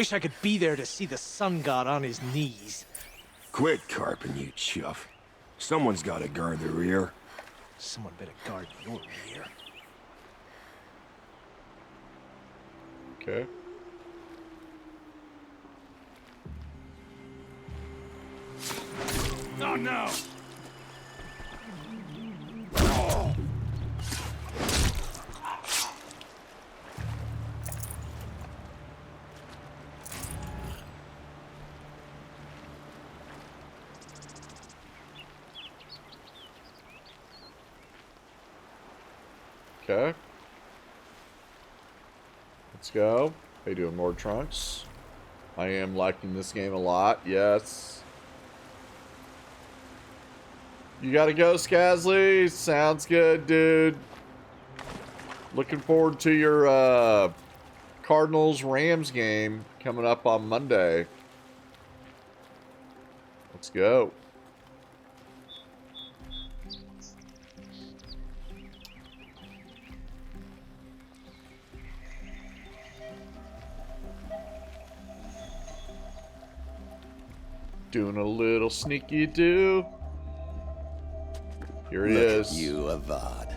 [SPEAKER 5] wish I could be there to see the sun god on his knees.
[SPEAKER 13] Quit carping, you chuff. Someone's got to guard the rear.
[SPEAKER 5] Someone better guard your rear.
[SPEAKER 1] Okay.
[SPEAKER 9] Oh no!
[SPEAKER 1] Okay. Let's go. How you doing, Lord Trunks? I am liking this game a lot, yes. You gotta go, Skazly. Sounds good, dude. Looking forward to your Cardinals-Rams game coming up on Monday. Let's go. Doing a little sneaky do. Here he
[SPEAKER 14] Look
[SPEAKER 1] is.
[SPEAKER 14] at you, Avad.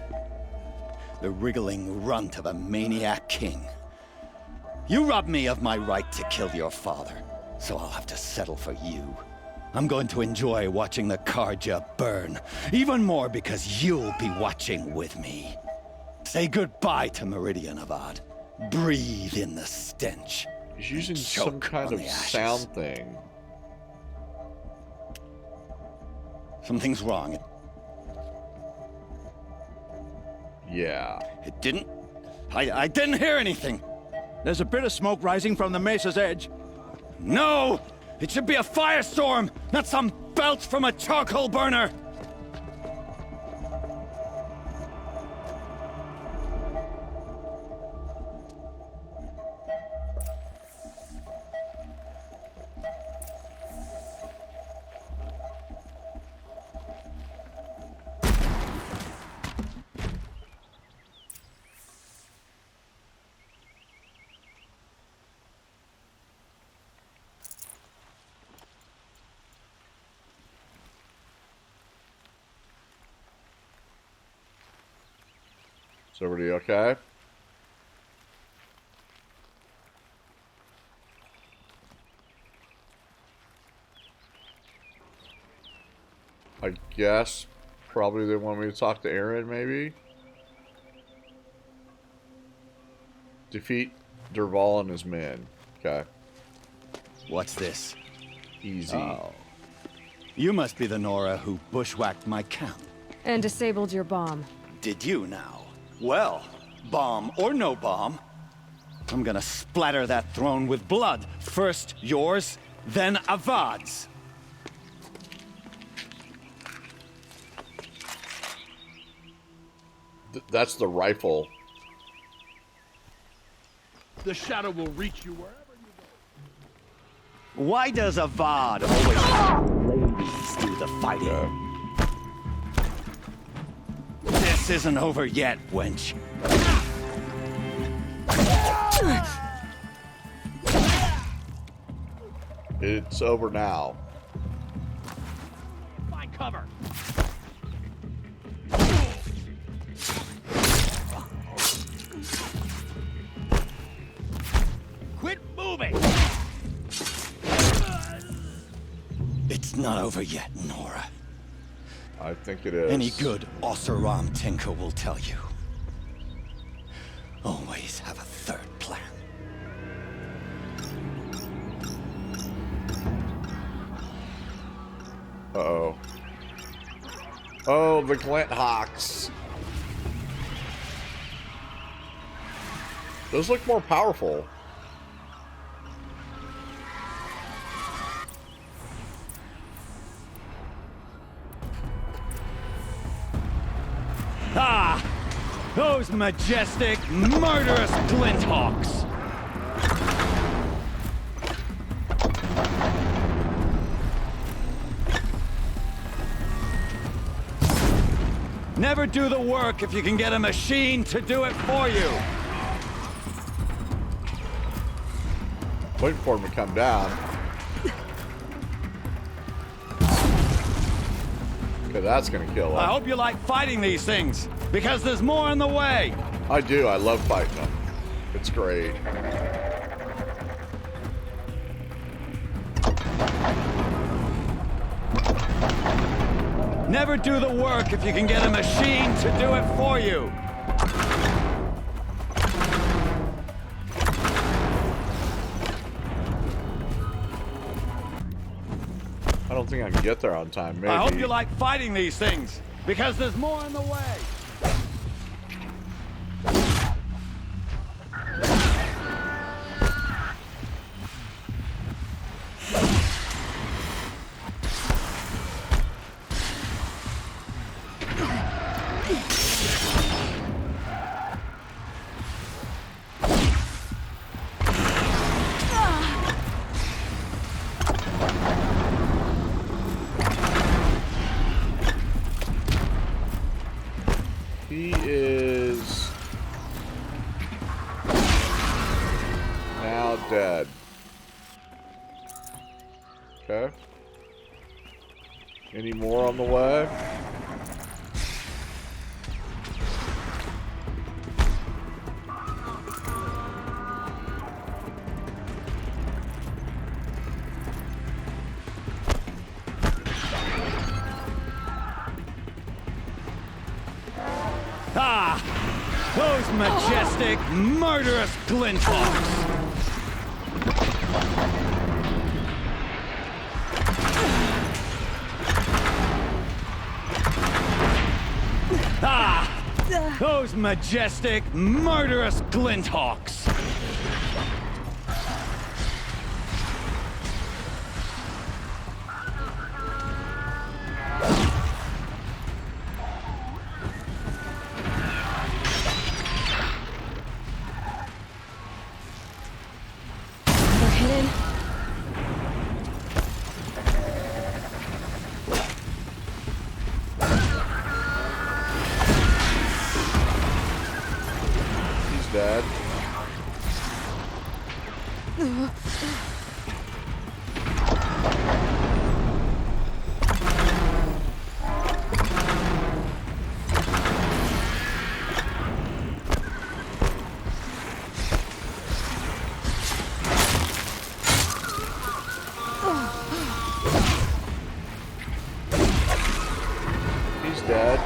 [SPEAKER 14] The wriggling runt of a maniac king. You robbed me of my right to kill your father, so I'll have to settle for you. I'm going to enjoy watching the Carja burn, even more because you'll be watching with me. Say goodbye to Meridian, Avad. Breathe in the stench.
[SPEAKER 1] He's using
[SPEAKER 14] and
[SPEAKER 1] some
[SPEAKER 14] choke
[SPEAKER 1] kind
[SPEAKER 14] on
[SPEAKER 1] of
[SPEAKER 14] the ashes.
[SPEAKER 1] sound thing.
[SPEAKER 14] Something's wrong.
[SPEAKER 1] Yeah.
[SPEAKER 14] It didn't... I didn't hear anything.
[SPEAKER 4] There's a bit of smoke rising from the mesa's edge.
[SPEAKER 14] No! It should be a firestorm, not some belch from a charcoal burner!
[SPEAKER 1] Is everybody okay? I guess probably they want me to talk to Aaron, maybe? Defeat Dervahl and his men. Okay.
[SPEAKER 14] What's this?
[SPEAKER 1] Easy.
[SPEAKER 14] Oh. You must be the Nora who bushwhacked my camp.
[SPEAKER 2] And disabled your bomb.
[SPEAKER 14] Did you now? Well, bomb or no bomb, I'm gonna splatter that throne with blood. First yours, then Avad's.
[SPEAKER 1] That's the rifle.
[SPEAKER 12] The shadow will reach you wherever you go.
[SPEAKER 14] Why does Avad always ladies do the fighting? This isn't over yet, wench.
[SPEAKER 1] It's over now.
[SPEAKER 3] Find cover. Quit moving.
[SPEAKER 14] It's not over yet, Nora.
[SPEAKER 1] I think it is.
[SPEAKER 14] Any good Oseram tinker will tell you. Always have a third plan.
[SPEAKER 1] Uh-oh. Oh, the Glint Hawks. Those look more powerful.
[SPEAKER 14] Ah! Those majestic, murderous Glinthawks! Never do the work if you can get a machine to do it for you!
[SPEAKER 1] Waiting for him to come down. Okay, that's gonna kill him.
[SPEAKER 14] I hope you like fighting these things, because there's more on the way!
[SPEAKER 1] I do, I love fighting them. It's great.
[SPEAKER 14] Never do the work if you can get a machine to do it for you!
[SPEAKER 1] I don't think I can get there on time, maybe.
[SPEAKER 14] I hope you like fighting these things, because there's more on the way!
[SPEAKER 1] He is now dead. Okay. Any more on the way?
[SPEAKER 14] Ah! Those majestic, murderous Glinthawks! those majestic, murderous Glinthawks!
[SPEAKER 2] They're hidden.
[SPEAKER 1] He's dead. He's dead.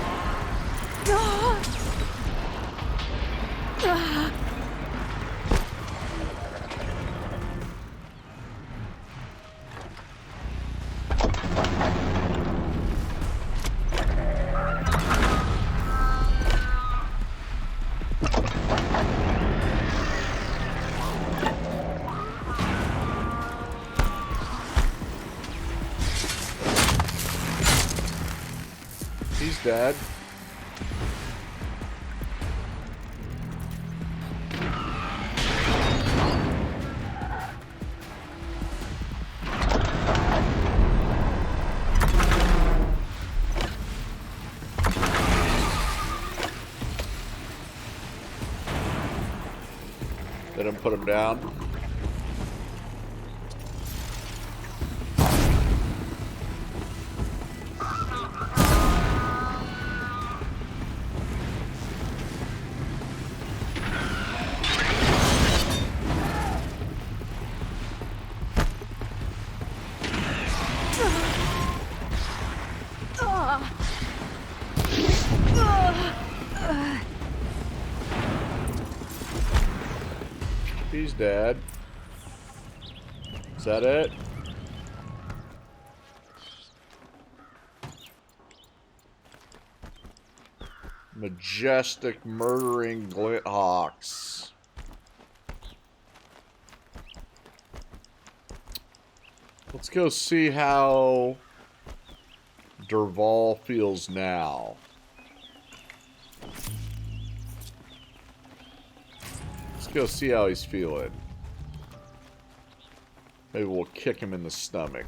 [SPEAKER 1] He's dead. Let him put him down. He's dead. Is that it? Majestic murdering Glinthawks. Let's go see how Dervahl feels now. Let's go see how he's feeling. Maybe we'll kick him in the stomach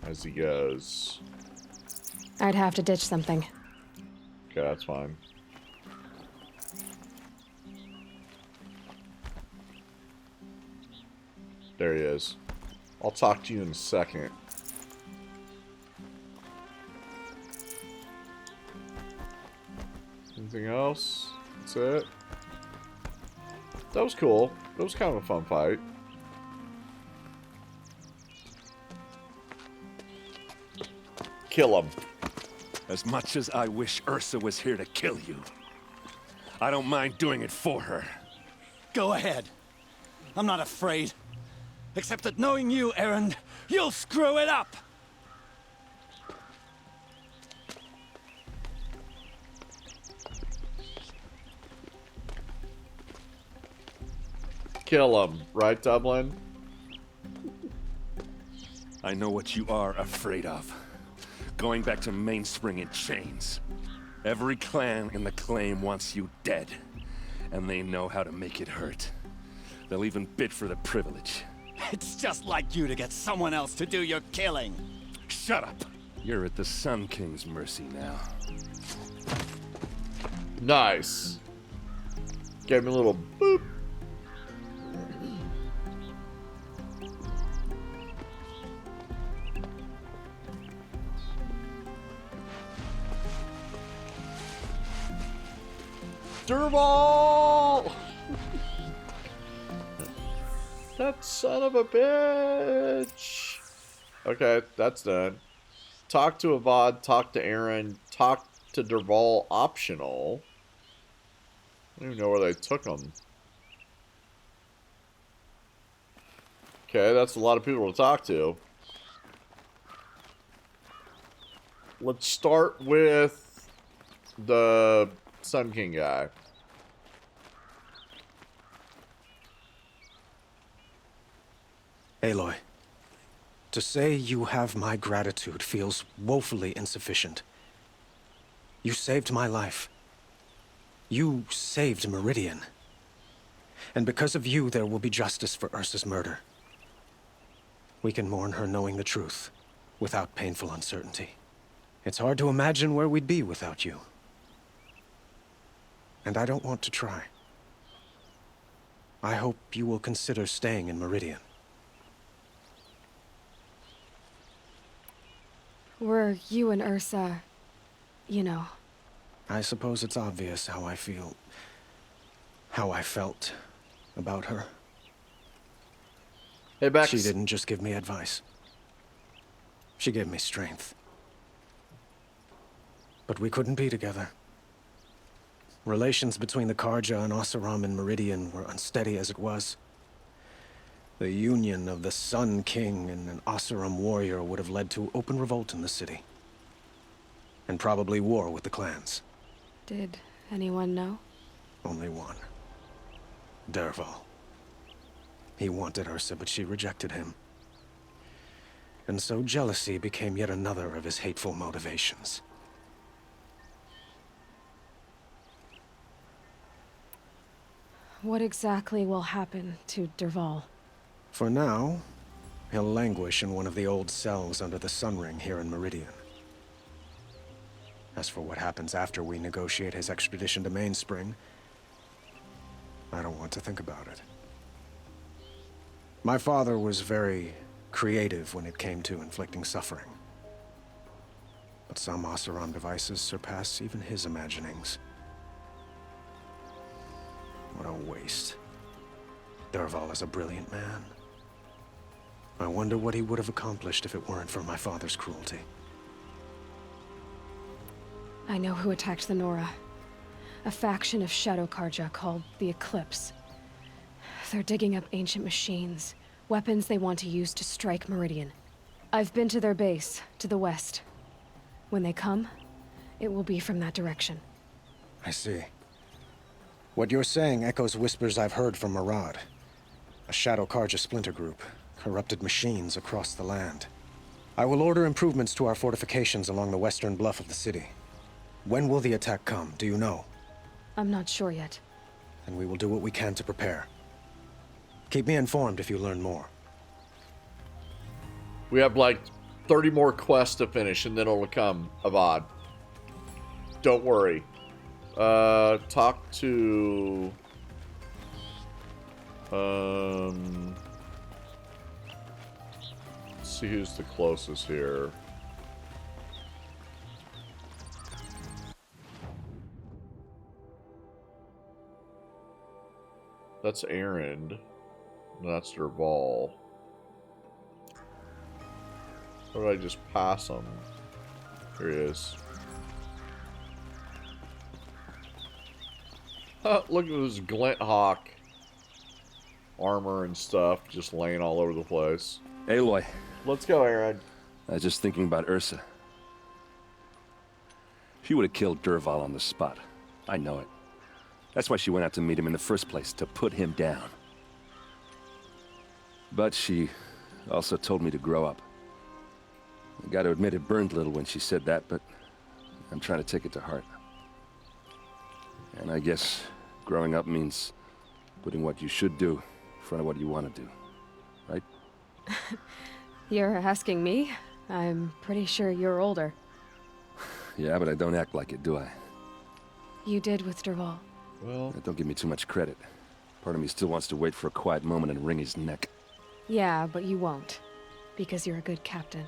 [SPEAKER 1] as he goes.
[SPEAKER 2] I'd have to ditch something.
[SPEAKER 1] Okay, that's fine. There he is. I'll talk to you in a second. Anything else? That's it. That was cool. That was kind of a fun fight. Kill him.
[SPEAKER 9] As much as I wish Ursa was here to kill you, I don't mind doing it for her.
[SPEAKER 14] Go ahead. I'm not afraid. Except that knowing you, Erend, you'll screw it up!
[SPEAKER 1] Kill him, right, Dublin?
[SPEAKER 9] I know what you are afraid of. Going back to Mainspring in chains. Every clan in the claim wants you dead. And they know how to make it hurt. They'll even bid for the privilege.
[SPEAKER 14] It's just like you to get someone else to do your killing.
[SPEAKER 9] Shut up! You're at the Sun King's mercy now.
[SPEAKER 1] Nice. Gave me a little boop. Dervahl! That son of a bitch! Okay, that's done. Talk to Avad, talk to Aaron, talk to Dervahl optional. I don't even know where they took them. Okay, that's a lot of people to talk to. Let's start with the Sun King guy.
[SPEAKER 4] Aloy, to say you have my gratitude feels woefully insufficient. You saved my life. You saved Meridian. And because of you, there will be justice for Ursa's murder. We can mourn her knowing the truth, without painful uncertainty. It's hard to imagine where we'd be without you. And I don't want to try. I hope you will consider staying in Meridian.
[SPEAKER 2] Were you and Ursa, you know?
[SPEAKER 4] I suppose it's obvious how I feel... how I felt about her.
[SPEAKER 1] Hey, Bex.
[SPEAKER 4] She didn't just give me advice. She gave me strength. But we couldn't be together. Relations between the Carja and Oseram and Meridian were unsteady as it was. The union of the Sun King and an Oseram warrior would have led to open revolt in the city. And probably war with the clans.
[SPEAKER 2] Did anyone know?
[SPEAKER 4] Only one. Dervahl. He wanted Ursa, but she rejected him. And so jealousy became yet another of his hateful motivations.
[SPEAKER 2] What exactly will happen to Dervahl?
[SPEAKER 4] For now, he'll languish in one of the old cells under the Sun Ring here in Meridian. As for what happens after we negotiate his extradition to Mainspring, I don't want to think about it. My father was very creative when it came to inflicting suffering. But some Oseram devices surpass even his imaginings. What a waste. Dervahl is a brilliant man. I wonder what he would have accomplished if it weren't for my father's cruelty.
[SPEAKER 2] I know who attacked the Nora. A faction of Shadow Carja called the Eclipse. They're digging up ancient machines, weapons they want to use to strike Meridian. I've been to their base, to the west. When they come, it will be from that direction.
[SPEAKER 4] I see. What you're saying echoes whispers I've heard from Murad. A Shadow Carja splinter group, corrupted machines across the land. I will order improvements to our fortifications along the western bluff of the city. When will the attack come, do you know?
[SPEAKER 2] I'm not sure yet.
[SPEAKER 4] And we will do what we can to prepare. Keep me informed if you learn more.
[SPEAKER 1] We have like 30 more quests to finish and then it'll come, Avad. Don't worry. Talk to... let's see who's the closest here. That's Erend. That's Dervahl. Or did I just pass him? Here he is. Look at this Glint Hawk armor and stuff just laying all over the place.
[SPEAKER 9] Aloy.
[SPEAKER 1] Let's go, Erend.
[SPEAKER 9] I was just thinking about Ursa. She would have killed Dervahl on the spot. I know it. That's why she went out to meet him in the first place, to put him down. But she also told me to grow up. I gotta admit it burned a little when she said that, but I'm trying to take it to heart. And I guess growing up means putting what you should do in front of what you want to do, right?
[SPEAKER 2] You're asking me? I'm pretty sure you're older.
[SPEAKER 9] Yeah, but I don't act like it, do I?
[SPEAKER 2] You did with Dervahl.
[SPEAKER 1] Well...
[SPEAKER 9] Don't give me too much credit. Part of me still wants to wait for a quiet moment and wring his neck.
[SPEAKER 2] Yeah, but you won't. Because you're a good captain.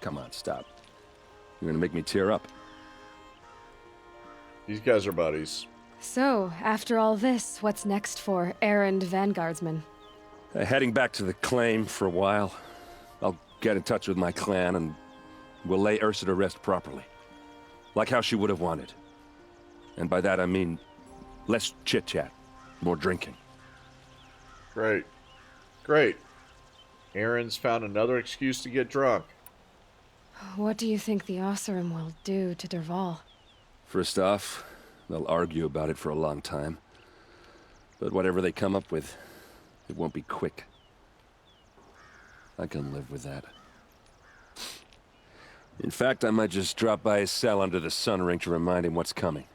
[SPEAKER 9] Come on, stop. You're gonna make me tear up.
[SPEAKER 1] These guys are buddies.
[SPEAKER 2] So, after all this, what's next for Erend Vanguardsman?
[SPEAKER 9] Heading back to the claim for a while. I'll get in touch with my clan and we'll lay Ursa to rest properly. Like how she would have wanted. And by that I mean less chit-chat, more drinking.
[SPEAKER 1] Great. Great. Erend's found another excuse to get drunk.
[SPEAKER 2] What do you think the Oseram will do to Dervahl?
[SPEAKER 9] First off, They'll argue about it for a long time. But whatever they come up with, it won't be quick. I can live with that. In fact, I might just drop by his cell under the sun ring to remind him what's coming.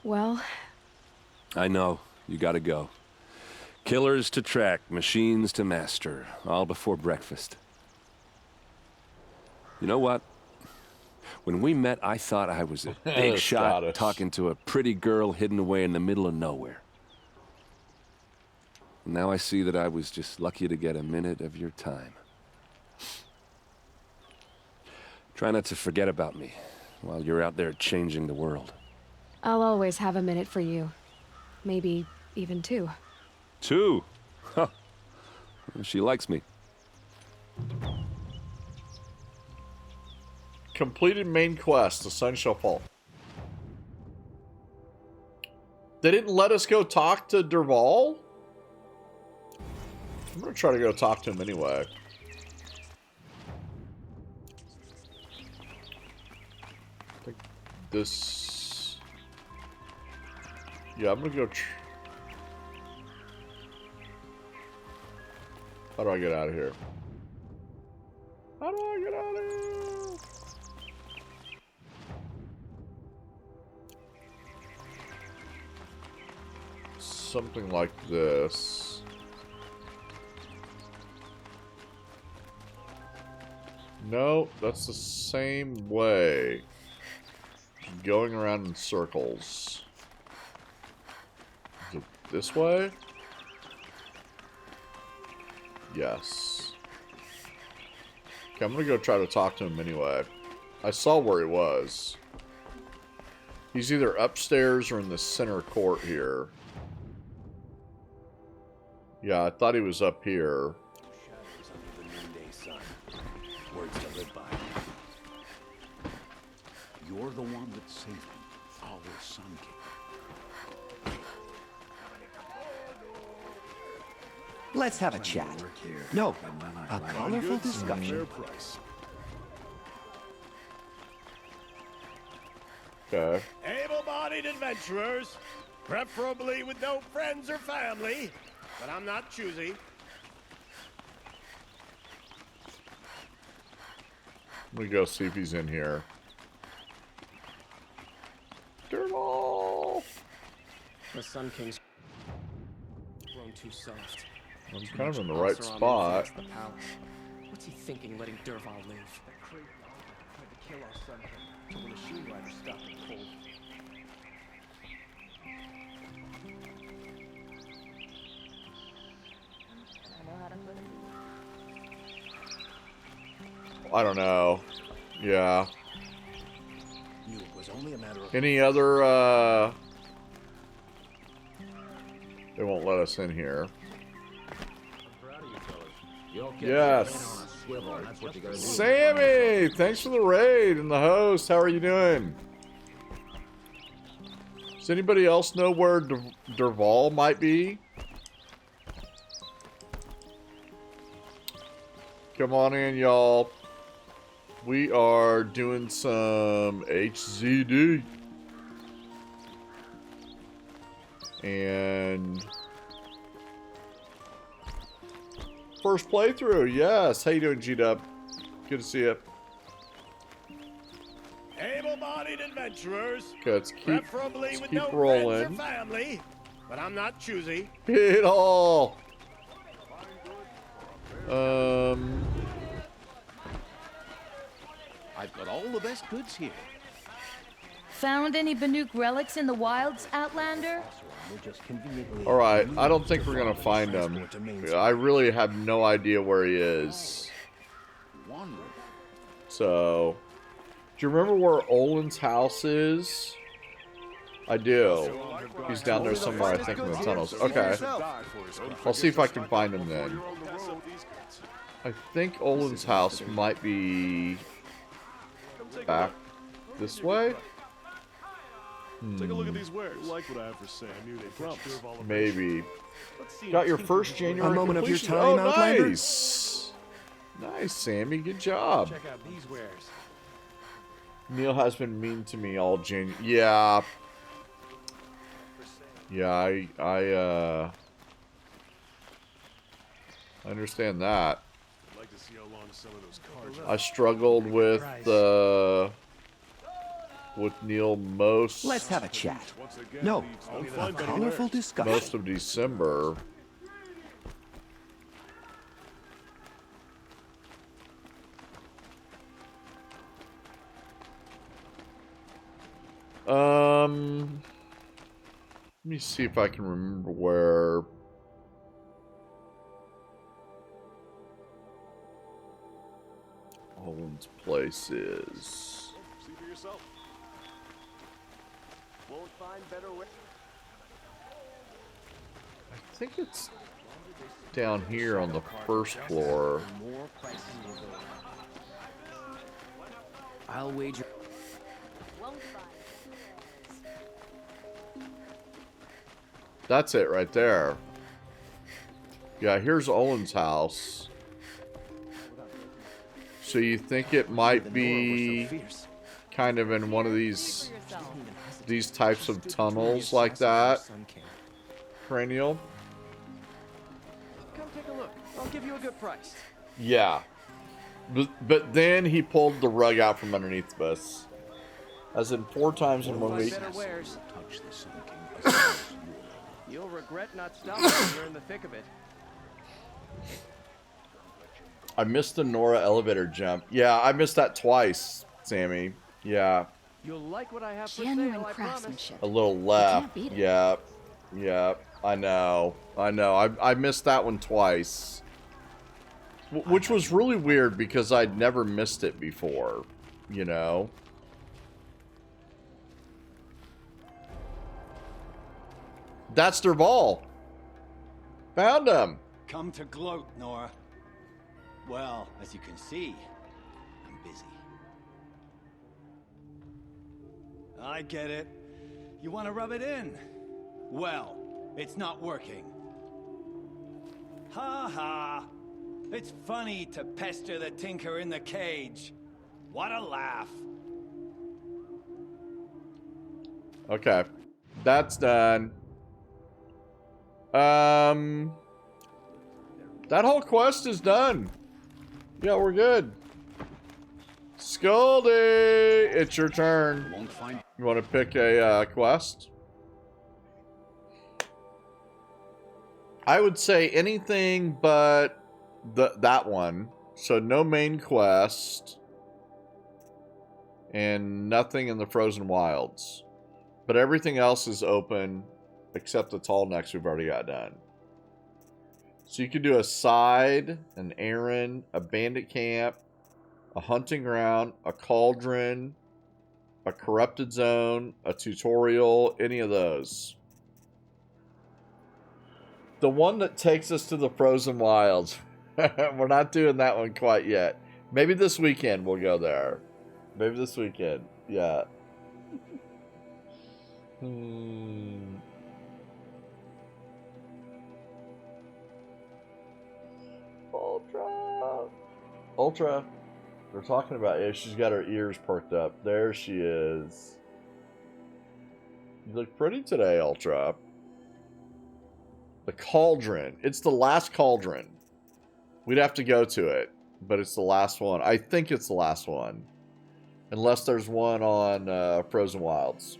[SPEAKER 2] Well...
[SPEAKER 9] I know. You gotta go. Killers to track, machines to master, all before breakfast. You know what? When we met, I thought I was a big shot talking to a pretty girl hidden away in the middle of nowhere. Now I see that I was just lucky to get a minute of your time. Try not to forget about me while you're out there changing the world.
[SPEAKER 2] I'll always have a minute for you. Maybe even 2.
[SPEAKER 9] 2? Huh. She likes me.
[SPEAKER 1] Completed main quest. The sun shall fall. They didn't let us go talk to Dervahl? I'm gonna try to go talk to him anyway. I think this... Yeah, I'm gonna go... How do I get out of here? How do I get out of here? Something like this. No, that's the same way. Going around in circles. Is it this way? Yes. Okay, I'm gonna go try to talk to him anyway. I saw where he was. He's either upstairs or in the center court here. Yeah, I thought he was up here.
[SPEAKER 13] Shadows under the noonday sun. Words to live by. You're the one that saved him, our Sun King.
[SPEAKER 15] Let's have a chat. No, a colorful discussion.
[SPEAKER 1] Okay.
[SPEAKER 12] Able-bodied adventurers, preferably with no friends or family, but I'm not choosy.
[SPEAKER 1] Let me go see if he's in here. Dervahl!
[SPEAKER 5] The Sun King's grown too soft.
[SPEAKER 1] I'm kind of in the right spot.
[SPEAKER 5] The palace. What's he thinking, letting Dervahl live? That crazy tried to kill our Sun King until the machine rider stopped him cold.
[SPEAKER 1] I don't know. Yeah.
[SPEAKER 13] Knew it was only a matter of
[SPEAKER 1] Any other, They won't let us in here. Yes. Sammy! Thanks for the raid and the host. How are you doing? Does anybody else know where Dervahl might be? Come on in, y'all. We are doing some HZD. And first playthrough, yes. How you doing, G-Dub? Good to see you.
[SPEAKER 12] Able-bodied adventurers,
[SPEAKER 1] Okay, let's
[SPEAKER 12] preferably with no
[SPEAKER 1] rolling.
[SPEAKER 12] friends or family, but I'm not choosy.
[SPEAKER 1] Hit it all.
[SPEAKER 13] I've got all the best goods here.
[SPEAKER 16] Found any Banuk relics in the wilds, Outlander?
[SPEAKER 1] Alright, I don't think we're gonna find him. I really have no idea where he is. So, do you remember where Olin's house is? I do. He's down there somewhere, I think, in the tunnels. Okay. I'll see if I can find him then. I think Olin's house might be back this way?
[SPEAKER 17] Take a look at these wares. You like what I have for say. I knew they promised.
[SPEAKER 1] Maybe. Got your first January
[SPEAKER 4] A moment of your
[SPEAKER 1] completion.
[SPEAKER 4] time,
[SPEAKER 1] Oh,
[SPEAKER 4] Outlander?
[SPEAKER 1] nice. Nice, Sammy. Good job.
[SPEAKER 5] Check out these wares.
[SPEAKER 1] Neil has been mean to me all January. Yeah. Yeah, I understand that.
[SPEAKER 17] I'd like to see how long some of those cards
[SPEAKER 1] I struggled with Neil most.
[SPEAKER 15] Let's have a chat. No, a colorful discussion.
[SPEAKER 1] Most of December. Let me see if I can remember where. Owen's place is.
[SPEAKER 17] See for yourself. Won't find better way.
[SPEAKER 1] I think it's down here on the first floor.
[SPEAKER 5] I'll wager.
[SPEAKER 1] That's it right there. Yeah, here's Owen's house. So you think it might be kind of in one of these types of tunnels like that? Cranial?
[SPEAKER 5] Come take a look. I'll give you a good price.
[SPEAKER 1] Yeah. But then he pulled the rug out from underneath us. As in 4 times in 1 week.
[SPEAKER 5] You'll regret not stopping when you're in the thick of it.
[SPEAKER 1] I missed the Nora elevator jump. Yeah, I missed that twice, Sammy. Yeah.
[SPEAKER 5] You'll like what I have for
[SPEAKER 18] Genuine
[SPEAKER 5] sale, I promise.
[SPEAKER 18] craftsmanship.
[SPEAKER 1] A little left. Yeah. Yeah. I know. I missed that one twice. Which was really weird because I'd never missed it before. You know? That's Dervahl. Found him.
[SPEAKER 14] Come to gloat, Nora. Well, as you can see, I'm busy. I get it. You want to rub it in? Well, it's not working. Ha ha. It's funny to pester the tinker in the cage. What a laugh.
[SPEAKER 1] Okay. That's done. That whole quest is done. Yeah, we're good. Scully, it's your turn. You want to pick a quest? I would say anything but that one. So no main quest. And nothing in the Frozen Wilds. But everything else is open except the Tall Necks we've already got done. So you could do a side, an errand, a bandit camp, a hunting ground, a cauldron, a corrupted zone, a tutorial, any of those. The one that takes us to the Frozen Wilds. We're not doing that one quite yet. Maybe this weekend we'll go there. Maybe this weekend. Yeah. Ultra. They're talking about it. She's got her ears perked up. There she is. You look pretty today, Ultra. The cauldron. It's the last cauldron. We'd have to go to it, but it's the last one. I think it's the last one. Unless there's one on Frozen Wilds.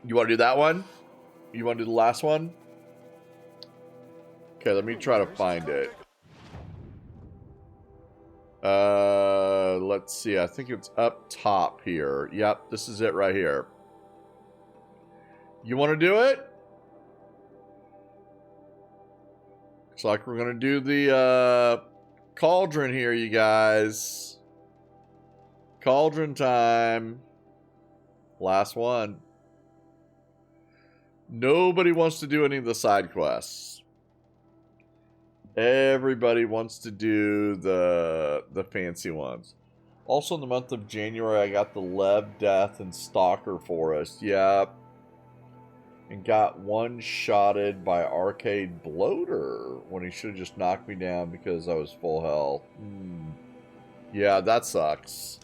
[SPEAKER 1] You want to do that one? You want to do the last one? Okay, let me try to find it. Let's see. I think it's up top here. Yep, this is it right here. You want to do it? Looks like we're going to do the cauldron here, you guys. Cauldron time. Last one. Nobody wants to do any of the side quests. Everybody wants to do the fancy ones. Also in the month of January, I got the Lev, Death, and Stalker Forest. Yep. And got one-shotted by Arcade Bloater when he should have just knocked me down because I was full health. Yeah, that sucks.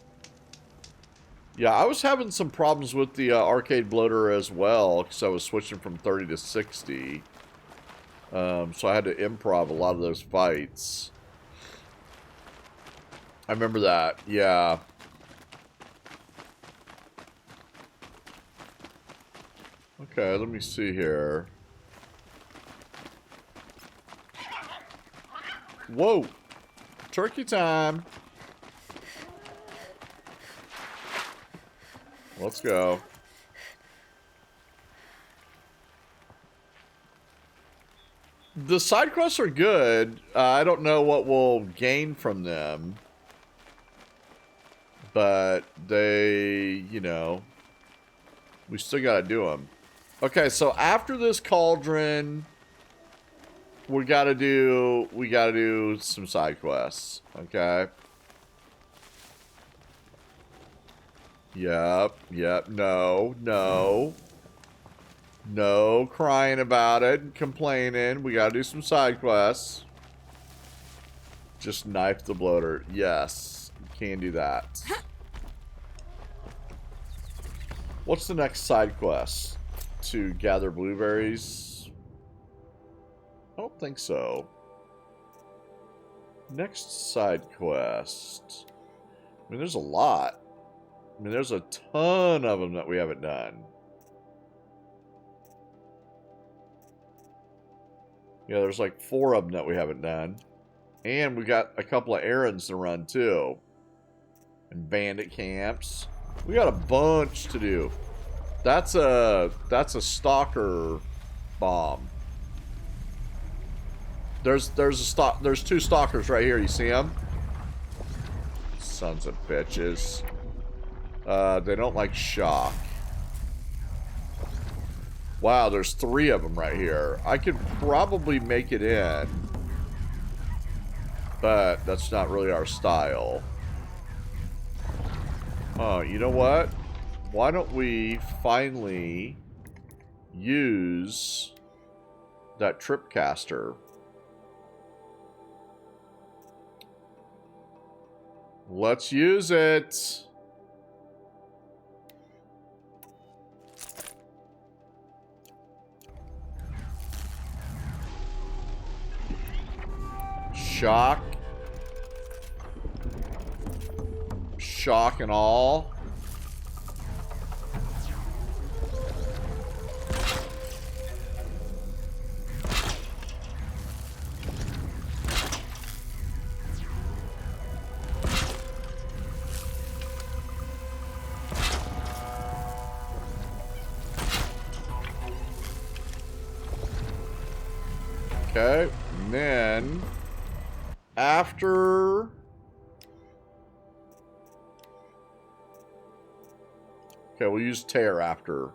[SPEAKER 1] Yeah, I was having some problems with the arcade bloater as well, because I was switching from 30 to 60. So I had to improv a lot of those fights. I remember that, yeah. Okay, let me see here. Whoa! Turkey time! Let's go. The side quests are good. I don't know what we'll gain from them. But they, you know, we still gotta do them. Okay, so after this cauldron, we gotta do some side quests. Okay. Yep, no crying about it and complaining. We gotta do some side quests. Just knife the bloater. Yes, can do that. What's the next side quest? To gather blueberries? I don't think so. Next side quest. I mean, there's a lot. I mean, there's a ton of them that we haven't done. Yeah, there's like 4 of them that we haven't done. And we got a couple of errands to run, too. And bandit camps. We got a bunch to do. That's a stalker bomb. There's 2 stalkers right here. You see them? Sons of bitches. They don't like shock. Wow, there's 3 of them right here. I could probably make it in. But that's not really our style. Oh, you know what? Why don't we finally use that tripcaster? Let's use it. Shock. Shock and all. Okay, and then after okay, we'll use tear after.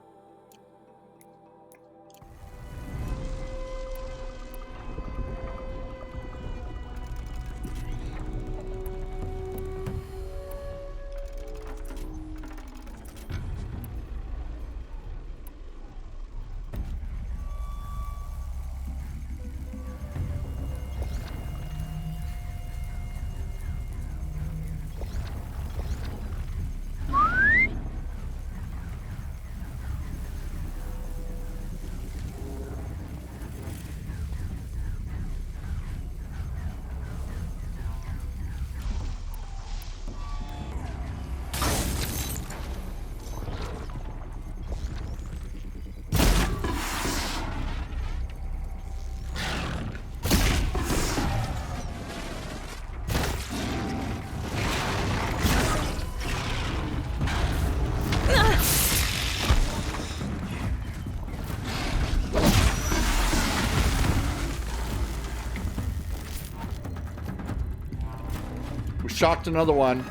[SPEAKER 1] Shocked another one.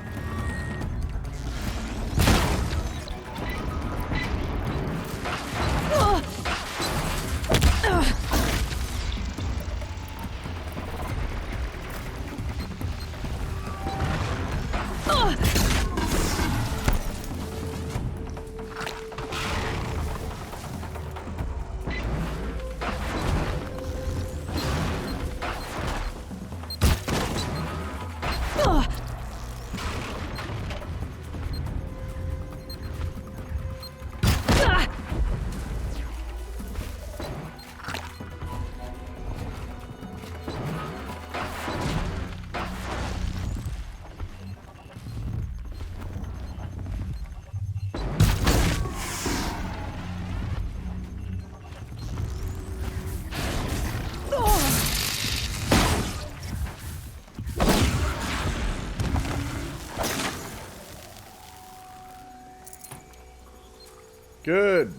[SPEAKER 1] Good.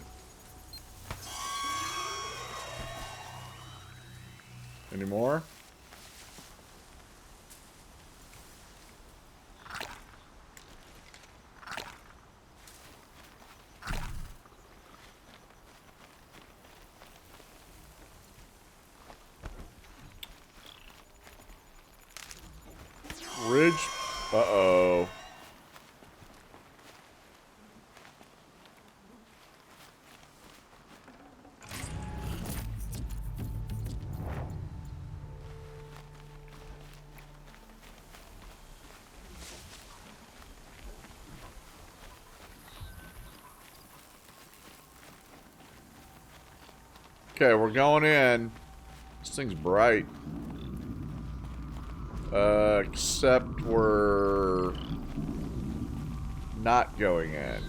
[SPEAKER 1] Any more? Ridge. Uh-oh. Okay, we're going in. This thing's bright. Except we're not going in.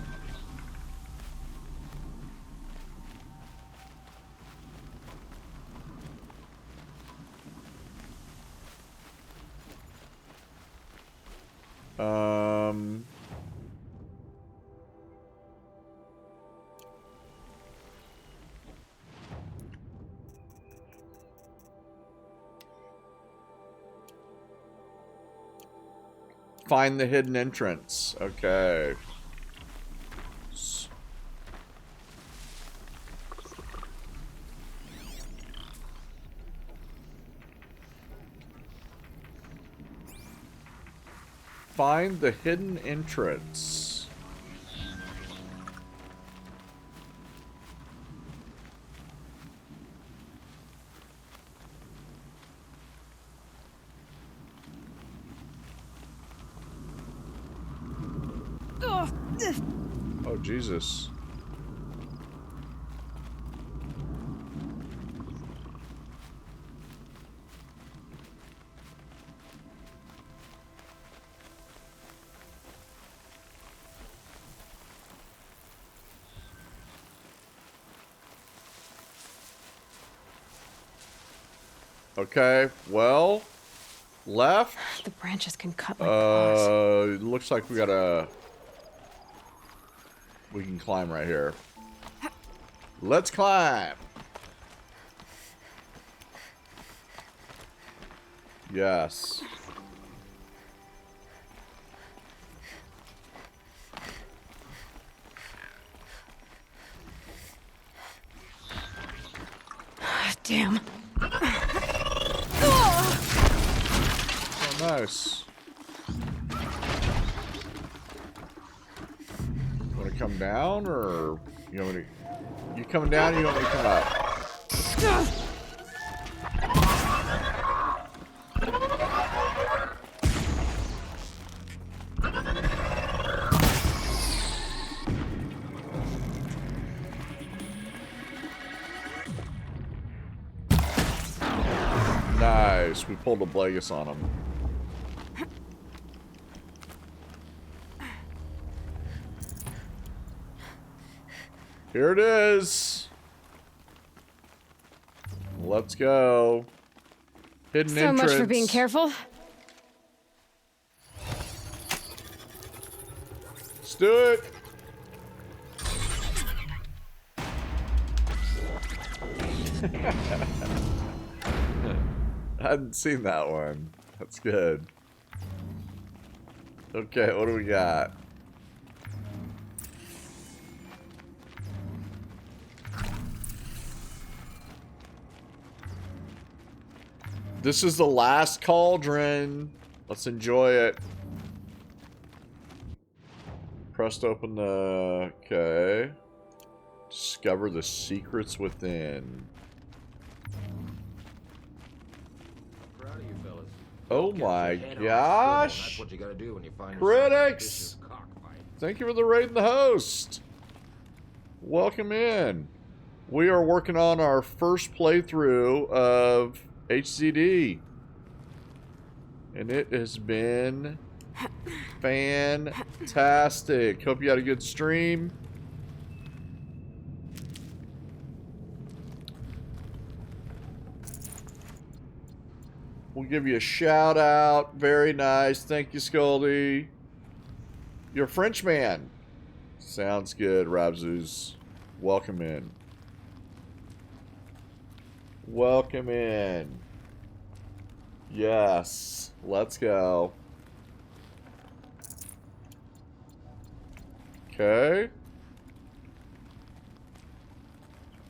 [SPEAKER 1] Find the hidden entrance. Okay. Find the hidden entrance. Oh, Jesus. Okay, well, left.
[SPEAKER 2] The branches can cut like claws.
[SPEAKER 1] It looks like we can climb right here. Let's climb. Yes.
[SPEAKER 2] Damn.
[SPEAKER 1] Oh, nice. Want to come down, or you want me to? You coming down, or you want me to come up? Nice. We pulled a Blagus on him. Here it is. Let's go. Hidden entrance.
[SPEAKER 2] So much for being careful.
[SPEAKER 1] Let's do it. I hadn't seen that one. That's good. Okay, what do we got? This is the last cauldron. Let's enjoy it. Pressed open the... Okay. Discover the secrets within. Oh my gosh!
[SPEAKER 18] That's what you gotta do when you find
[SPEAKER 1] Critics! Thank you for the raid and the host. Welcome in. We are working on our first playthrough of HCD. And it has been fantastic. Hope you had a good stream. We'll give you a shout out. Very nice. Thank you, Scully. You're a French man. Sounds good, Rabzus. Welcome in. Welcome in. Yes. Let's go. Okay.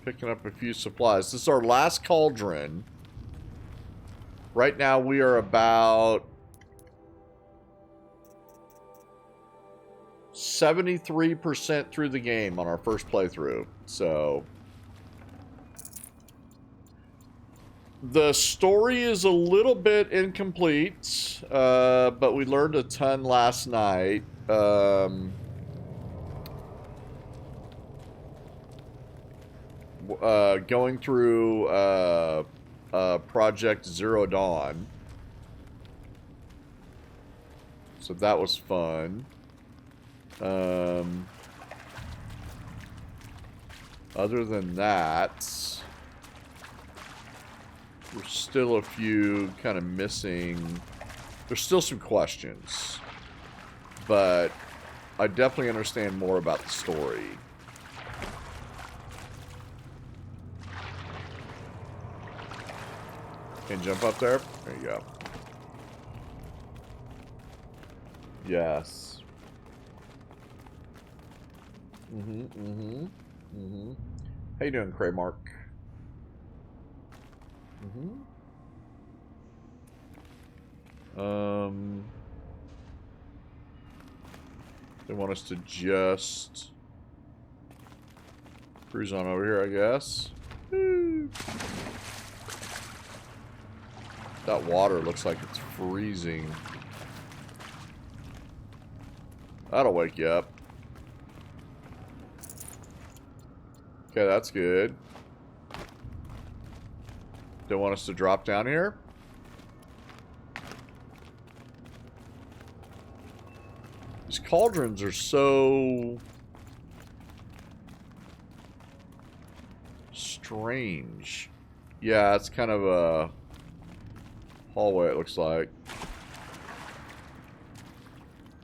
[SPEAKER 1] Picking up a few supplies. This is our last cauldron. Right now we are about 73% through the game on our first playthrough. So the story is a little bit incomplete, but we learned a ton last night. Going through Project Zero Dawn. So that was fun. Other than that, there's still a few kind of missing. There's still some questions, but I definitely understand more about the story. Can you jump up there? There you go. Yes. How you doing, Craymark? They want us to just cruise on over here, I guess. Woo. That water looks like it's freezing. That'll wake you up. Okay, that's good. They want us to drop down here? These cauldrons are so strange. Yeah, it's kind of a hallway, it looks like.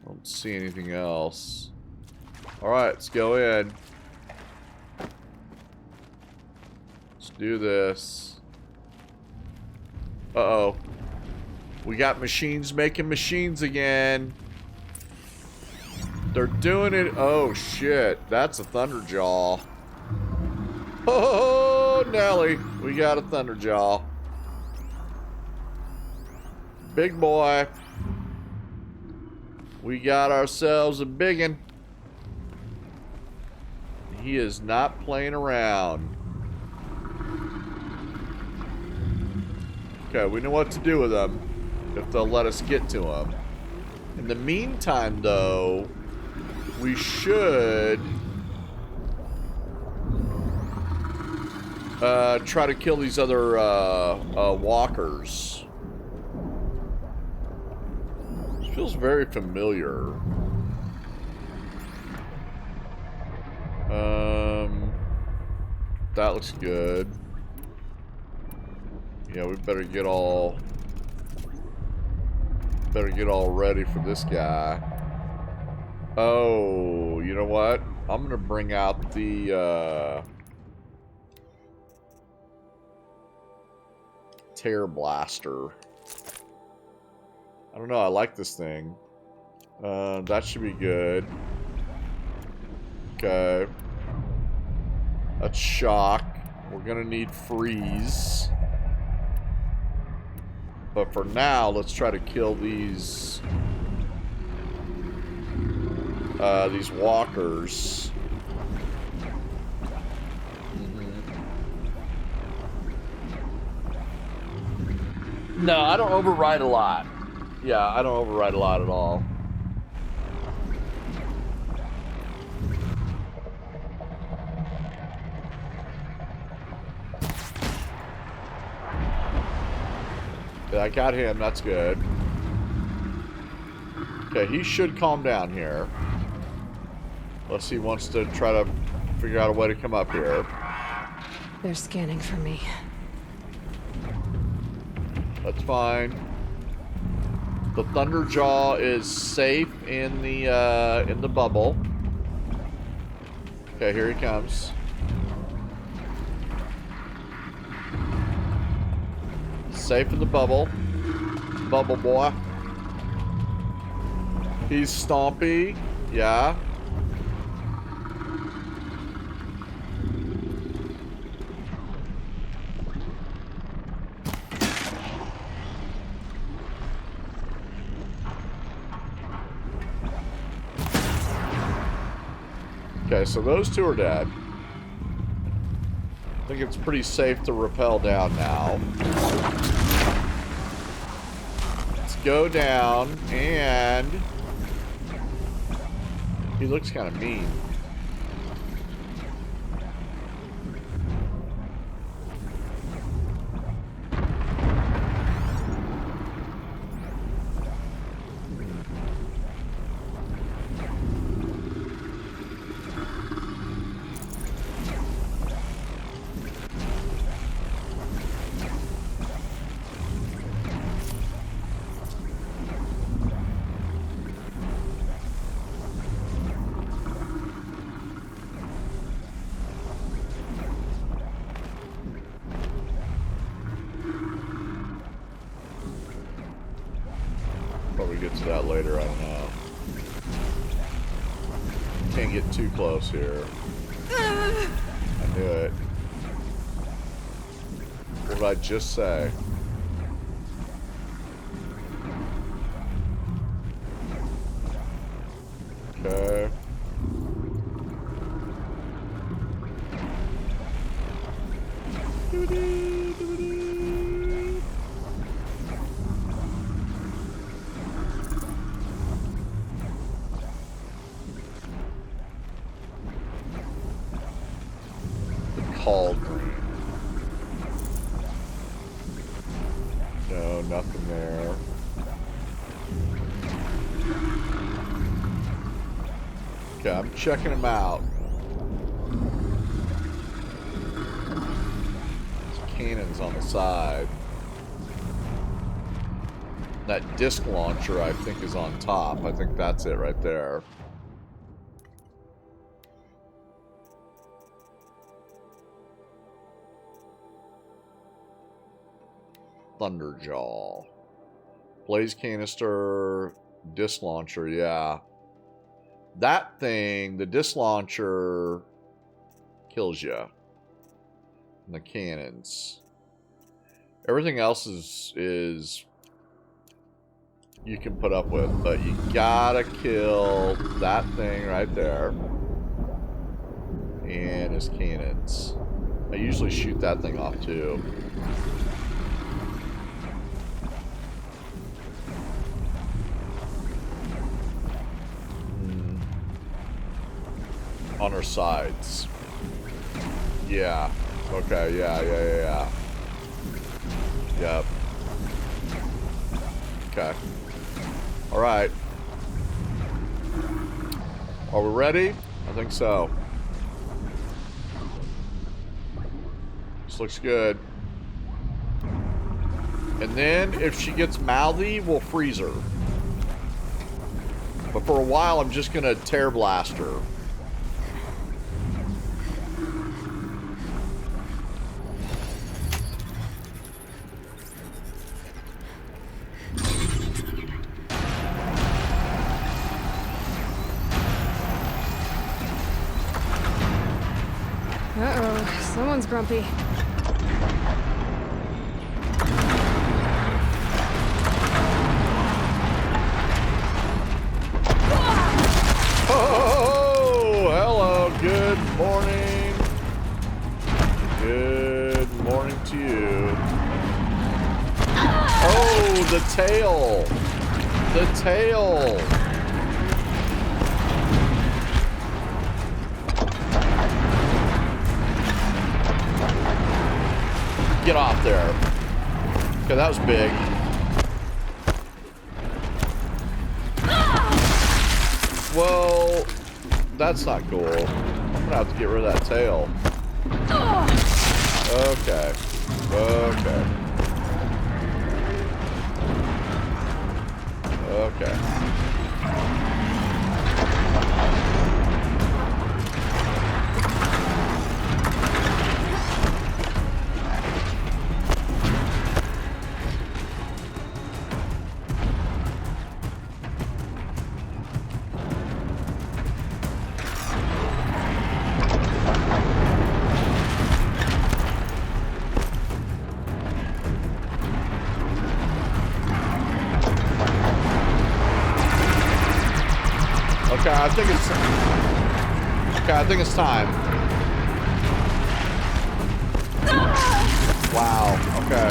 [SPEAKER 1] I don't see anything else. Alright, let's go in. Let's do this. Uh-oh. We got machines making machines again. They're doing it. Oh, shit. That's a Thunderjaw. Oh, Nelly. We got a Thunderjaw. Big boy. We got ourselves a biggin. He is not playing around. Okay, we know what to do with them if they'll let us get to them. In the meantime, though, we should try to kill these other walkers. This feels very familiar. That looks good. Yeah, we better get all ready for this guy. Oh, you know what? I'm gonna bring out the Tear Blaster. I don't know, I like this thing. That should be good. Okay. That's shock. We're gonna need freeze. But for now, let's try to kill these walkers. No, I don't override a lot. Yeah, I don't override a lot at all. Yeah, I got him. That's good. Okay, he should calm down here. Unless he wants to try to figure out a way to come up here.
[SPEAKER 2] They're scanning for me.
[SPEAKER 1] That's fine. The Thunderjaw is safe in the bubble. Okay, here he comes. Safe in the bubble. Bubble boy. He's stompy. Yeah. Okay, so those two are dead. I think it's pretty safe to rappel down now. Let's go down, and he looks kind of mean. Probably get to that later, I don't know. Can't get too close here. I knew it. What did I just say? Okay. Cauldron. No, nothing there. Okay, I'm checking them out. There's cannons on the side. That disc launcher, I think, is on top. I think that's it right there. Thunderjaw. Blaze canister, disc launcher, yeah. That thing, the disc launcher kills you. And the cannons. Everything else is you can put up with, but you gotta kill that thing right there. And his cannons. I usually shoot that thing off too. On her sides. Yeah. Okay, yeah. Yep. Okay. Alright. Are we ready? I think so. This looks good. And then, if she gets mouthy, we'll freeze her. But for a while, I'm just gonna tear blast her.
[SPEAKER 2] Uh-oh, someone's grumpy.
[SPEAKER 1] Oh, hello, good morning. Good morning to you. Oh, the tail. The tail. Get off there. Okay, that was big. Well, that's not cool. I'm gonna have to get rid of that tail. Okay. Okay. Okay. Okay, I think it's... Okay, I think it's time. Wow, okay.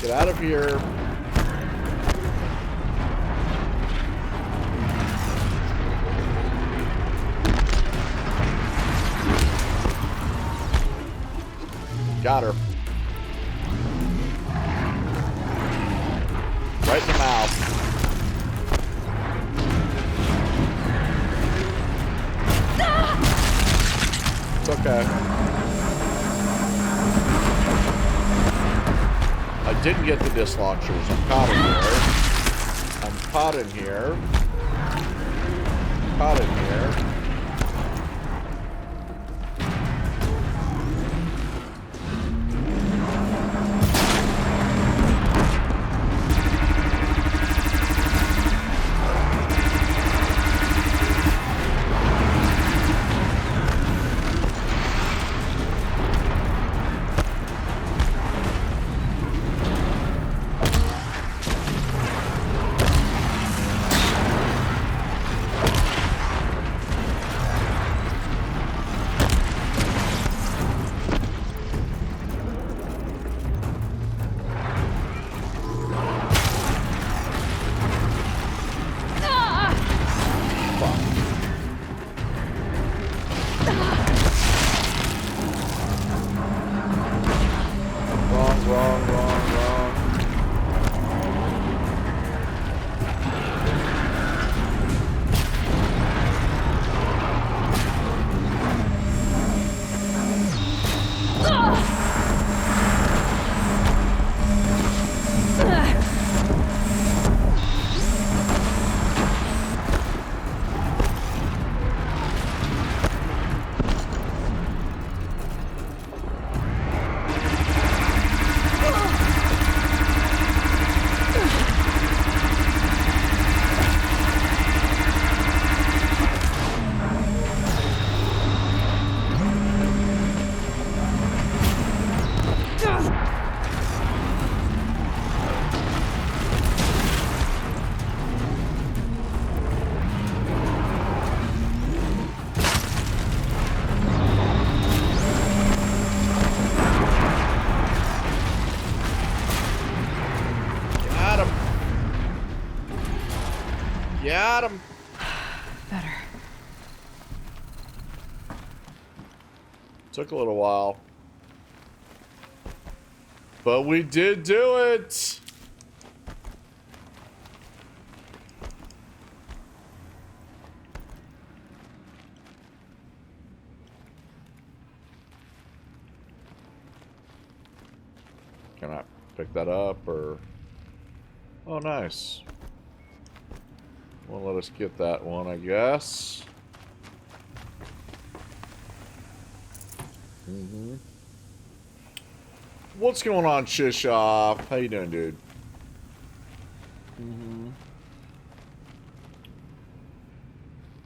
[SPEAKER 1] Get out of here. Got her. Right in the mouth. It's okay. I didn't get the disc launchers. I'm caught in here. I'm caught in here. Caught in here. Got him.
[SPEAKER 2] Better.
[SPEAKER 1] Took a little while. But we did do it. Can I pick that up or... Oh, nice. Well, let us get that one, I guess. What's going on, Shishoff? How you doing, dude?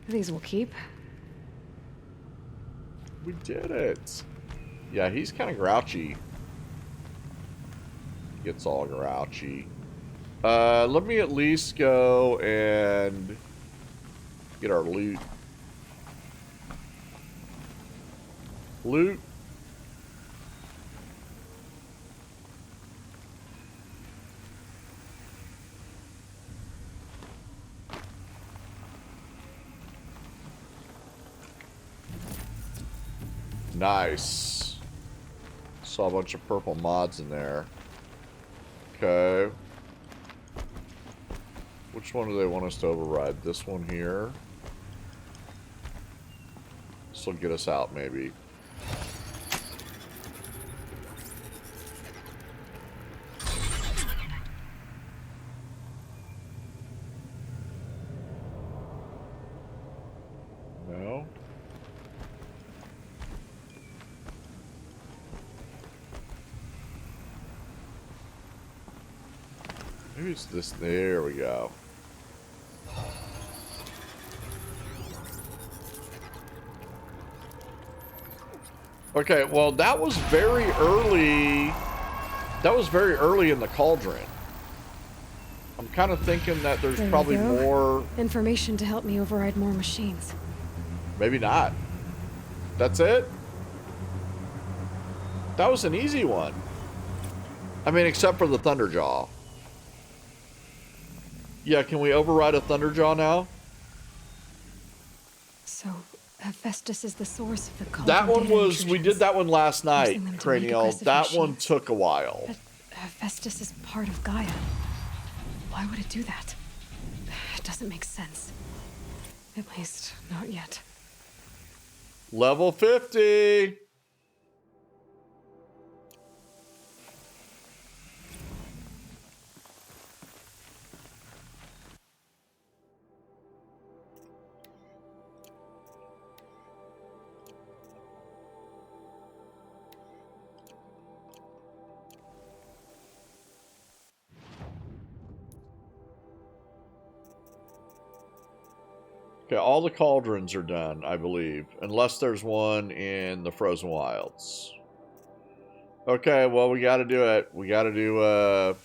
[SPEAKER 2] These will keep.
[SPEAKER 1] We did it. Yeah, he's kind of grouchy. Gets all grouchy. Let me at least go and get our loot. Loot. Nice. Saw a bunch of purple mods in there. Okay. Which one do they want us to override? This one here? This will get us out, maybe. No? Maybe it's this. There we go. Okay, well, that was very early That was very early in the cauldron. I'm kind of thinking that there's
[SPEAKER 2] There
[SPEAKER 1] probably
[SPEAKER 2] you go.
[SPEAKER 1] more...
[SPEAKER 2] Information to help me override more machines.
[SPEAKER 1] Maybe not. That's it? That was an easy one. I mean, except for the Thunderjaw. Yeah, can we override a Thunderjaw now?
[SPEAKER 2] So, Hephaestus is the source of the cauldron
[SPEAKER 1] That one
[SPEAKER 2] data
[SPEAKER 1] was... We did that one last night,
[SPEAKER 2] Forcing them to make
[SPEAKER 1] Cranial.
[SPEAKER 2] aggressive
[SPEAKER 1] That one
[SPEAKER 2] machines.
[SPEAKER 1] took a while.
[SPEAKER 2] But Hephaestus is part of Gaia. Why would it do that? It doesn't make sense. At least, not yet.
[SPEAKER 1] Level 50! Okay, all the cauldrons are done, I believe. Unless there's one in the Frozen Wilds. Okay, well, we gotta do it. We gotta do a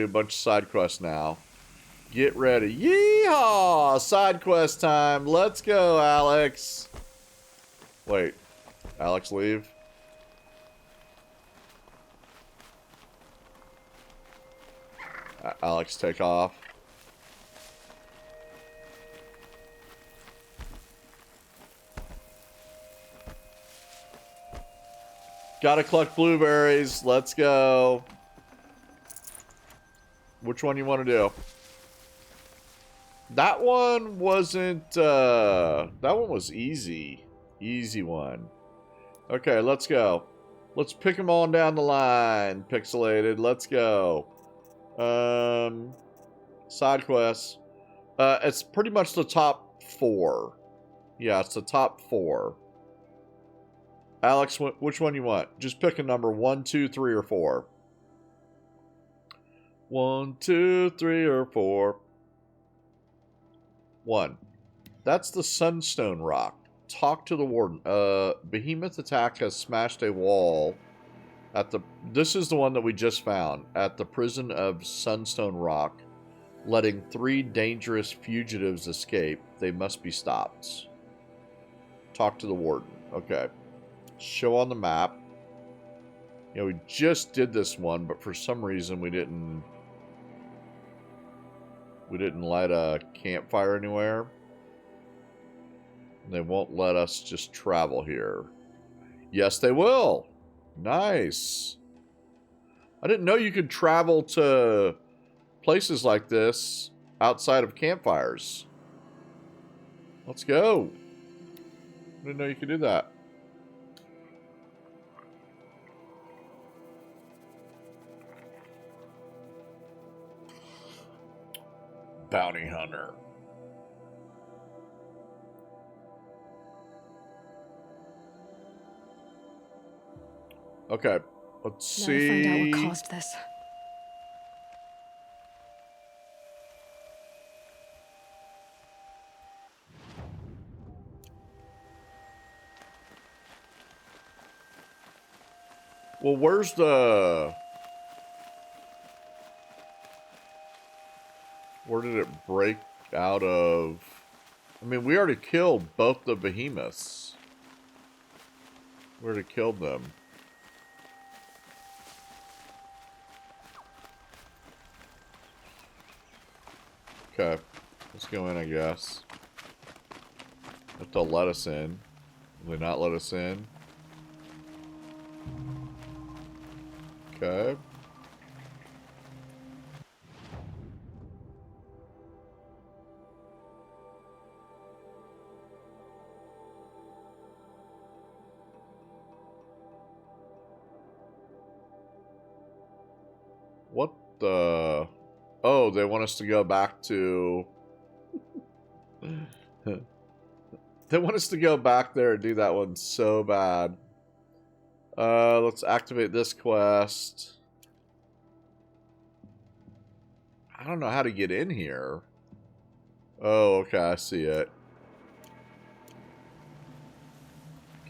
[SPEAKER 1] bunch of side quests now. Get ready. Yeehaw! Side quest time. Let's go, Alex. Wait. Alex, leave. Alex, take off. Gotta collect blueberries. Let's go. Which one you want to do? That one wasn't, that one was easy. Easy one. Okay, let's go. Let's pick them all down the line, Pixelated. Let's go. Side quests. It's pretty much the top 4. Yeah, it's the top 4. Alex, which one you want? Just pick a number. 1, 2, 3, or 4. 1, 2, 3, or 4. 1. That's the Sunstone Rock. Talk to the Warden. Behemoth attack has smashed a wall at the... This is the one that we just found. At the prison of Sunstone Rock, letting 3 dangerous fugitives escape. They must be stopped. Talk to the Warden. Okay. Show on the map. You know, we just did this one, but for some reason we didn't light a campfire anywhere. They won't let us just travel here. Yes, they will. Nice. I didn't know you could travel to places like this outside of campfires. Let's go. I didn't know you could do that. Bounty hunter. Okay, let's see.
[SPEAKER 2] Now to find out what caused this.
[SPEAKER 1] Well, where's the... Where did it break out of? I mean, we already killed both the behemoths. We already killed them. Okay. Let's go in, I guess. If they'll let us in. Will they not let us in? Okay. What the... Oh, they want us to go back to... They want us to go back there and do that one so bad. Let's activate this quest. I don't know how to get in here. Oh, okay, I see it.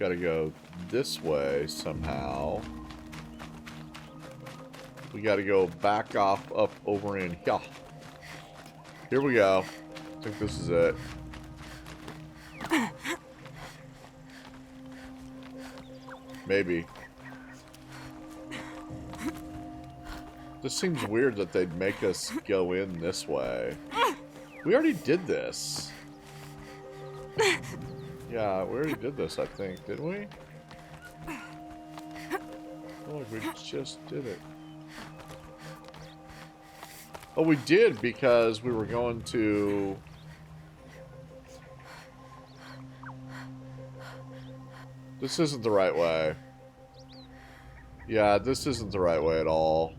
[SPEAKER 1] Gotta go this way somehow. We gotta go back off up over in here. Here we go. I think this is it. Maybe. This seems weird that they'd make us go in this way. We already did this. Yeah, we already did this, I think, didn't we? Oh, we just did it. Oh, we did because we were going to... This isn't the right way. Yeah, this isn't the right way at all.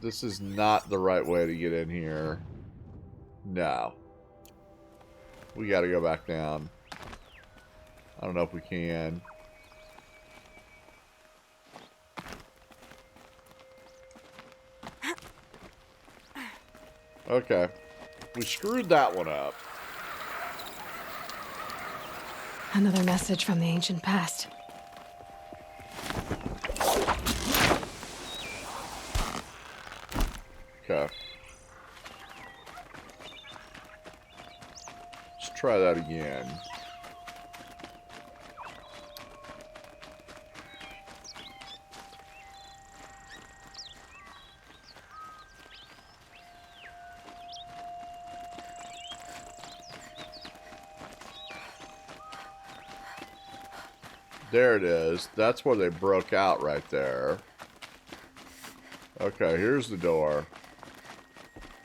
[SPEAKER 1] This is not the right way to get in here. No. We gotta go back down. I don't know if we can. Okay. We screwed that one up.
[SPEAKER 2] Another message from the ancient past.
[SPEAKER 1] Okay. Let's try that again. There it is. That's where they broke out right there. Okay, here's the door.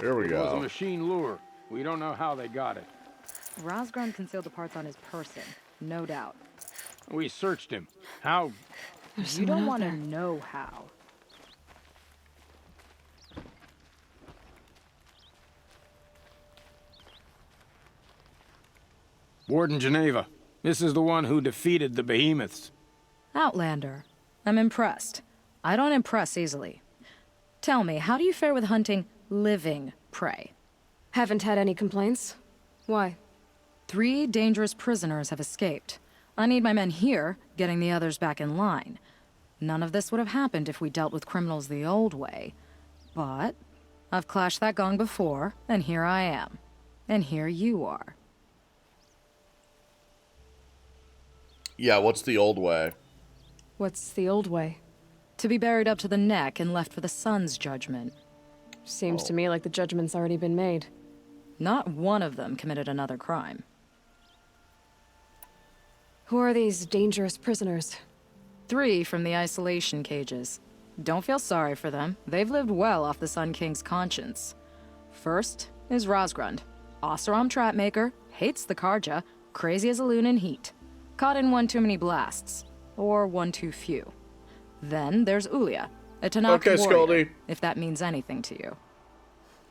[SPEAKER 1] Here we
[SPEAKER 18] It was a
[SPEAKER 1] go.
[SPEAKER 18] machine lure. We don't know how they got it.
[SPEAKER 8] Rosgron concealed the parts on his person, no doubt.
[SPEAKER 18] We searched him. How?
[SPEAKER 8] You don't want to know how.
[SPEAKER 18] Warden Geneva. This is the one who defeated the behemoths.
[SPEAKER 19] Outlander. I'm impressed. I don't impress easily. Tell me, how do you fare with hunting living prey?
[SPEAKER 2] Haven't had any complaints. Why?
[SPEAKER 19] 3 dangerous prisoners have escaped. I need my men here, getting the others back in line. None of this would have happened if we dealt with criminals the old way. But I've clashed that gong before, and here I am. And here you are.
[SPEAKER 1] Yeah, what's the old way?
[SPEAKER 2] What's the old way?
[SPEAKER 19] To be buried up to the neck and left for the sun's judgment.
[SPEAKER 2] Seems to me like the judgment's already been made.
[SPEAKER 19] Not one of them committed another crime.
[SPEAKER 2] Who are these dangerous prisoners?
[SPEAKER 19] 3 from the isolation cages. Don't feel sorry for them. They've lived well off the Sun King's conscience. First is Rosgrund. Oseram trapmaker, hates the Karja, crazy as a loon in heat. Caught in one too many blasts. Or one too few. Then there's Ulia, a Tanakh
[SPEAKER 1] Okay,
[SPEAKER 19] warrior,
[SPEAKER 1] Scully.
[SPEAKER 19] if that means anything to you.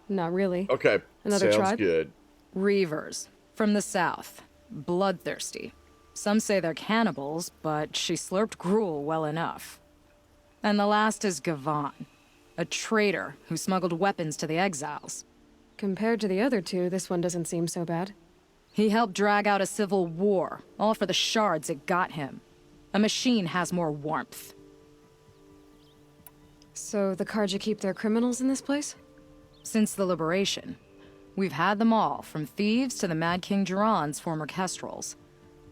[SPEAKER 2] Not really.
[SPEAKER 1] Okay,
[SPEAKER 2] Another
[SPEAKER 1] sounds
[SPEAKER 2] tribe?
[SPEAKER 1] good.
[SPEAKER 19] Reavers, from the south. Bloodthirsty. Some say they're cannibals, but she slurped gruel well enough. And the last is Gavan, a traitor who smuggled weapons to the exiles.
[SPEAKER 2] Compared to the other 2, this one doesn't seem so bad.
[SPEAKER 19] He helped drag out a civil war, all for the shards it got him. A machine has more warmth.
[SPEAKER 2] So the Karja keep their criminals in this place?
[SPEAKER 19] Since the liberation. We've had them all, from thieves to the Mad King Duran's former kestrels.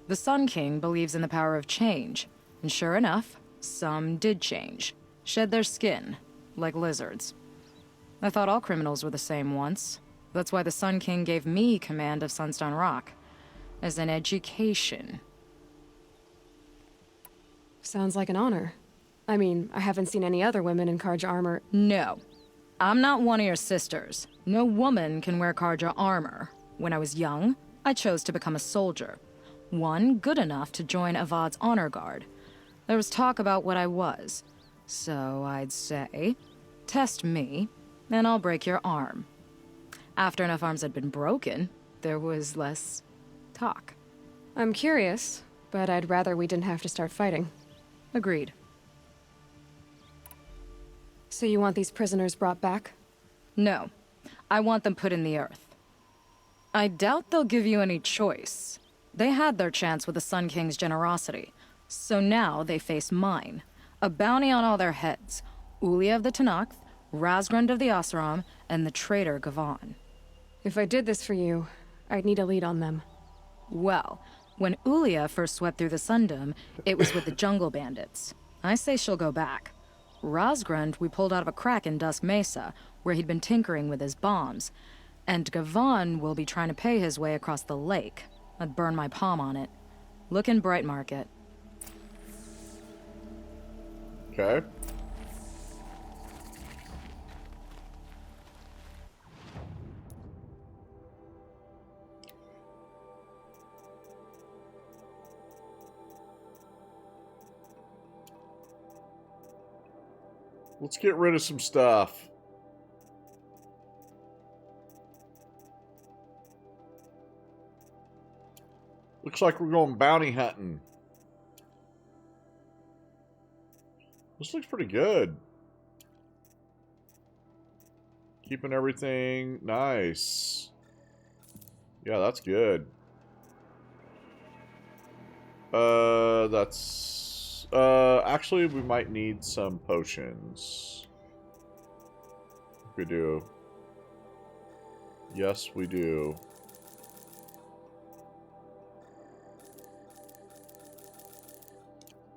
[SPEAKER 19] The Sun King believes in the power of change, and sure enough, some did change. Shed their skin, like lizards. I thought all criminals were the same once. That's why the Sun King gave me command of Sunstone Rock. As an education.
[SPEAKER 2] Sounds like an honor. I mean, I haven't seen any other women in Karja armor.
[SPEAKER 19] No. I'm not one of your sisters. No woman can wear Karja armor. When I was young, I chose to become a soldier. One good enough to join Avad's honor guard. There was talk about what I was. So I'd say, test me, and I'll break your arm. After enough arms had been broken, there was less talk.
[SPEAKER 2] I'm curious, but I'd rather we didn't have to start fighting.
[SPEAKER 19] Agreed.
[SPEAKER 2] So you want these prisoners brought back?
[SPEAKER 19] No. I want them put in the earth. I doubt they'll give you any choice. They had their chance with the Sun King's generosity, so now they face mine. A bounty on all their heads. Ulia of the Tenakth, Razgrund of the Oseram, and the traitor Gavan.
[SPEAKER 2] If I did this for you, I'd need a lead on them.
[SPEAKER 19] Well, when Ulia first swept through the Sundom, it was with the jungle bandits. I say she'll go back. Razgrund we pulled out of a crack in Dusk Mesa, where he'd been tinkering with his bombs. And Gavan will be trying to pay his way across the lake. I'd burn my palm on it. Look in Bright Market.
[SPEAKER 1] Okay. Let's get rid of some stuff. Looks like we're going bounty hunting. This looks pretty good. Keeping everything nice. Yeah, that's good. Actually, we might need some potions. We do. Yes, we do.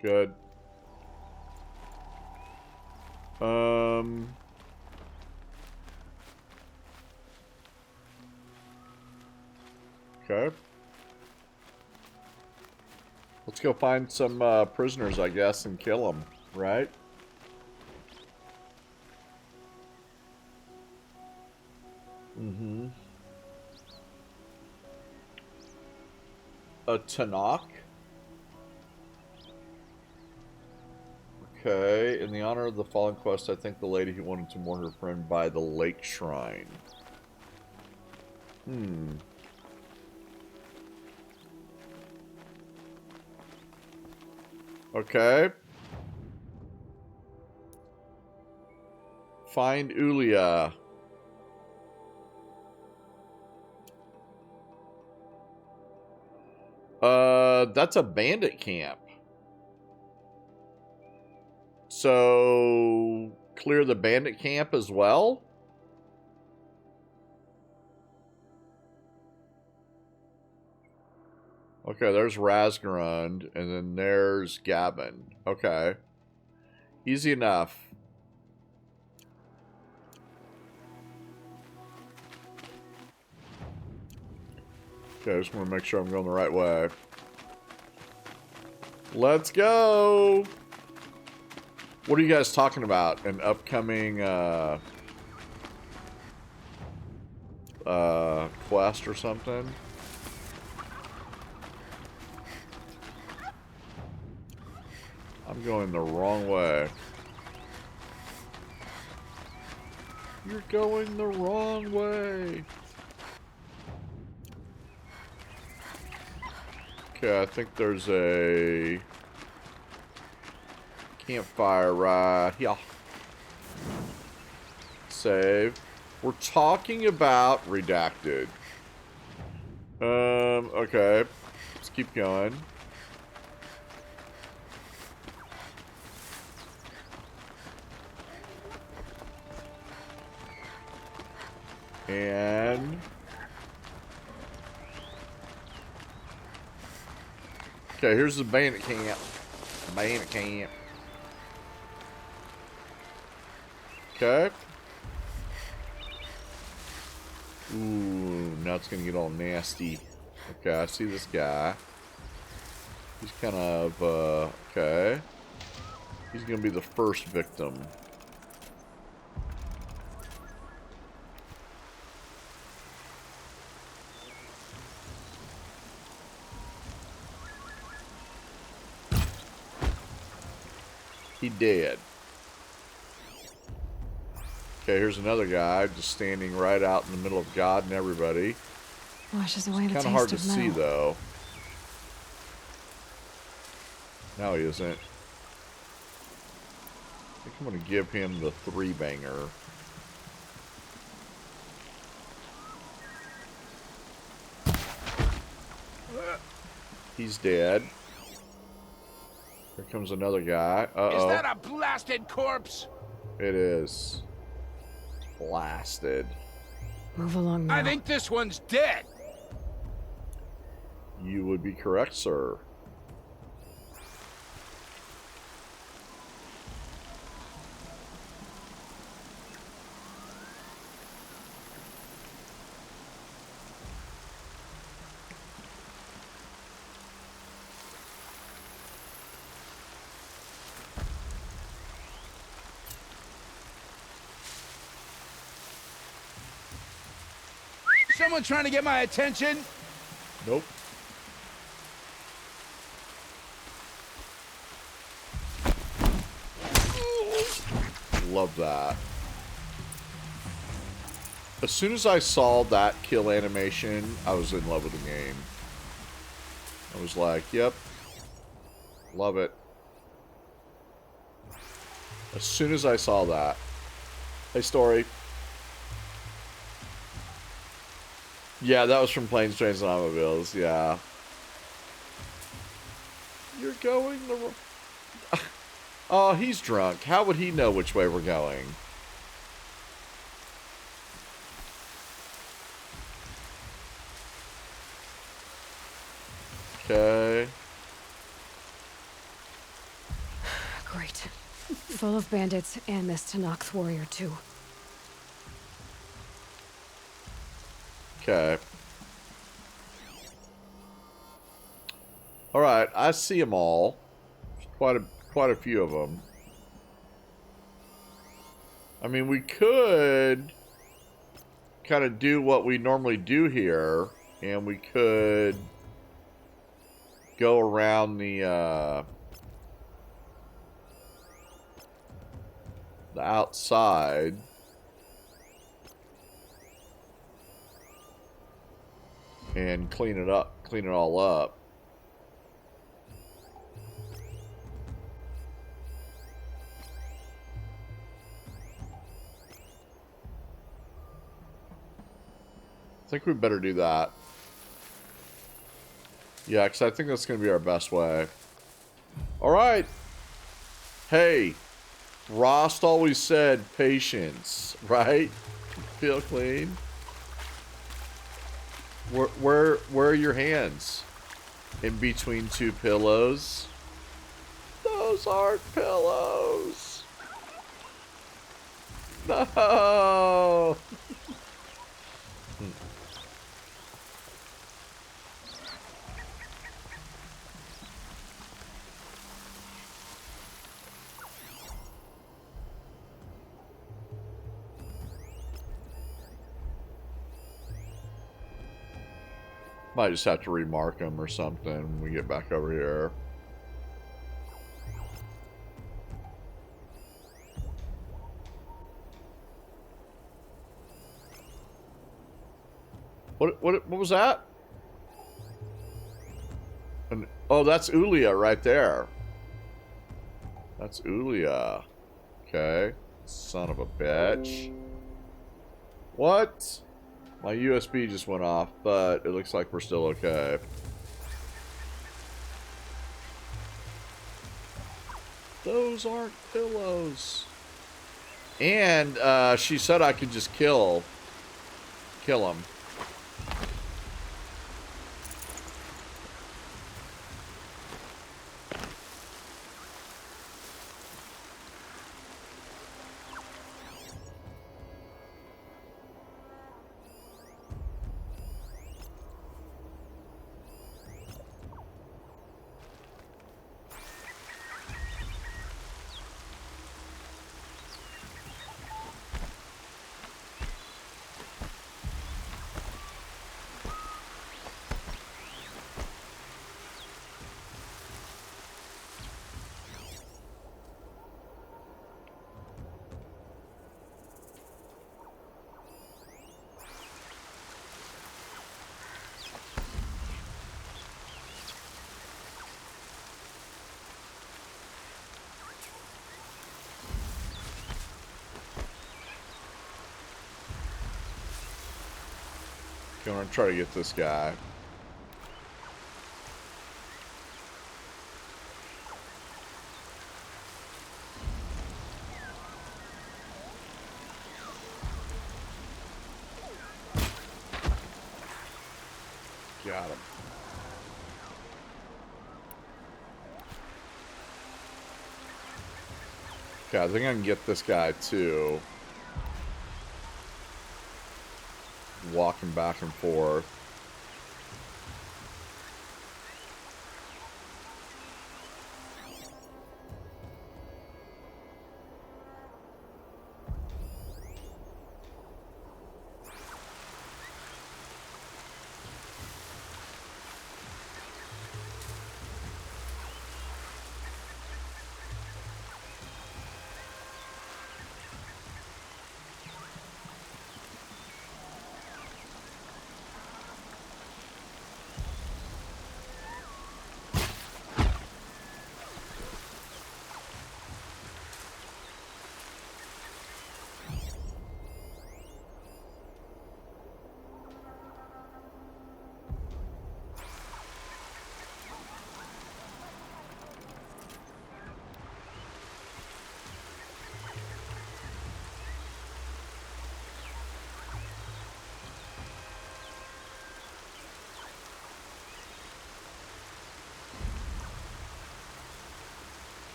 [SPEAKER 1] Good. Okay. Let's go find some prisoners, I guess, and kill them, right? Mm-hmm. A Tenakth? Okay, in the honor of the fallen quest, I think the lady who wanted to mourn her friend by the lake shrine. Okay. Find Ulia. That's a bandit camp. So, clear the bandit camp as well? Okay, there's Razgrund, and then there's Gavin. Okay. Easy enough. Okay, I just want to make sure I'm going the right way. Let's go! What are you guys talking about? An upcoming, quest or something? I'm going the wrong way. You're going the wrong way. Okay, I think there's a campfire right here. Save. We're talking about Redacted. Okay. Let's keep going. And okay, here's the bandit camp. Bandit camp. Okay. Ooh, now it's gonna get all nasty. Okay, I see this guy. He's kind of okay. He's gonna be the first victim. He dead. Okay, here's another guy just standing right out in the middle of God and everybody.
[SPEAKER 2] Washes away the taste
[SPEAKER 1] Kind of hard to
[SPEAKER 2] of
[SPEAKER 1] see,
[SPEAKER 2] metal.
[SPEAKER 1] though. No, he isn't. I think I'm going to give him the 3-banger. He's dead. Here comes another guy. Uh-oh.
[SPEAKER 3] Is that a blasted corpse?
[SPEAKER 1] It is. Blasted.
[SPEAKER 2] Move along now.
[SPEAKER 3] I think this one's dead.
[SPEAKER 1] You would be correct, sir.
[SPEAKER 3] Someone trying to get my attention?
[SPEAKER 1] Nope. Love that. As soon as I saw that kill animation, I was in love with the game. I was like, yep. Love it. As soon as I saw that. Hey, Story. Yeah, that was from Planes, Trains, and Automobiles. Yeah. You're going the wrong... Oh, he's drunk. How would he know which way we're going? Okay.
[SPEAKER 2] Great. Full of bandits and this Tenakth warrior, too.
[SPEAKER 1] Okay. Alright, I see them all. Quite a few of them. I mean, we could kind of do what we normally do here, and we could go around the outside. And clean it all up. I think we better do that. Yeah, because I think that's going to be our best way. Alright. Hey. Rost always said patience, right? Feel clean. Where are your hands? In between two pillows? Those aren't pillows. No. Might just have to remark them or something when we get back over here. What was that? Oh, that's Ulia right there. That's Ulia. Okay. Son of a bitch. What? My USB just went off, but it looks like we're still okay. Those aren't pillows. And she said I could just kill him. I'm gonna try to get this guy. Got him. Okay, I think I can get this guy too. Walking back and forth.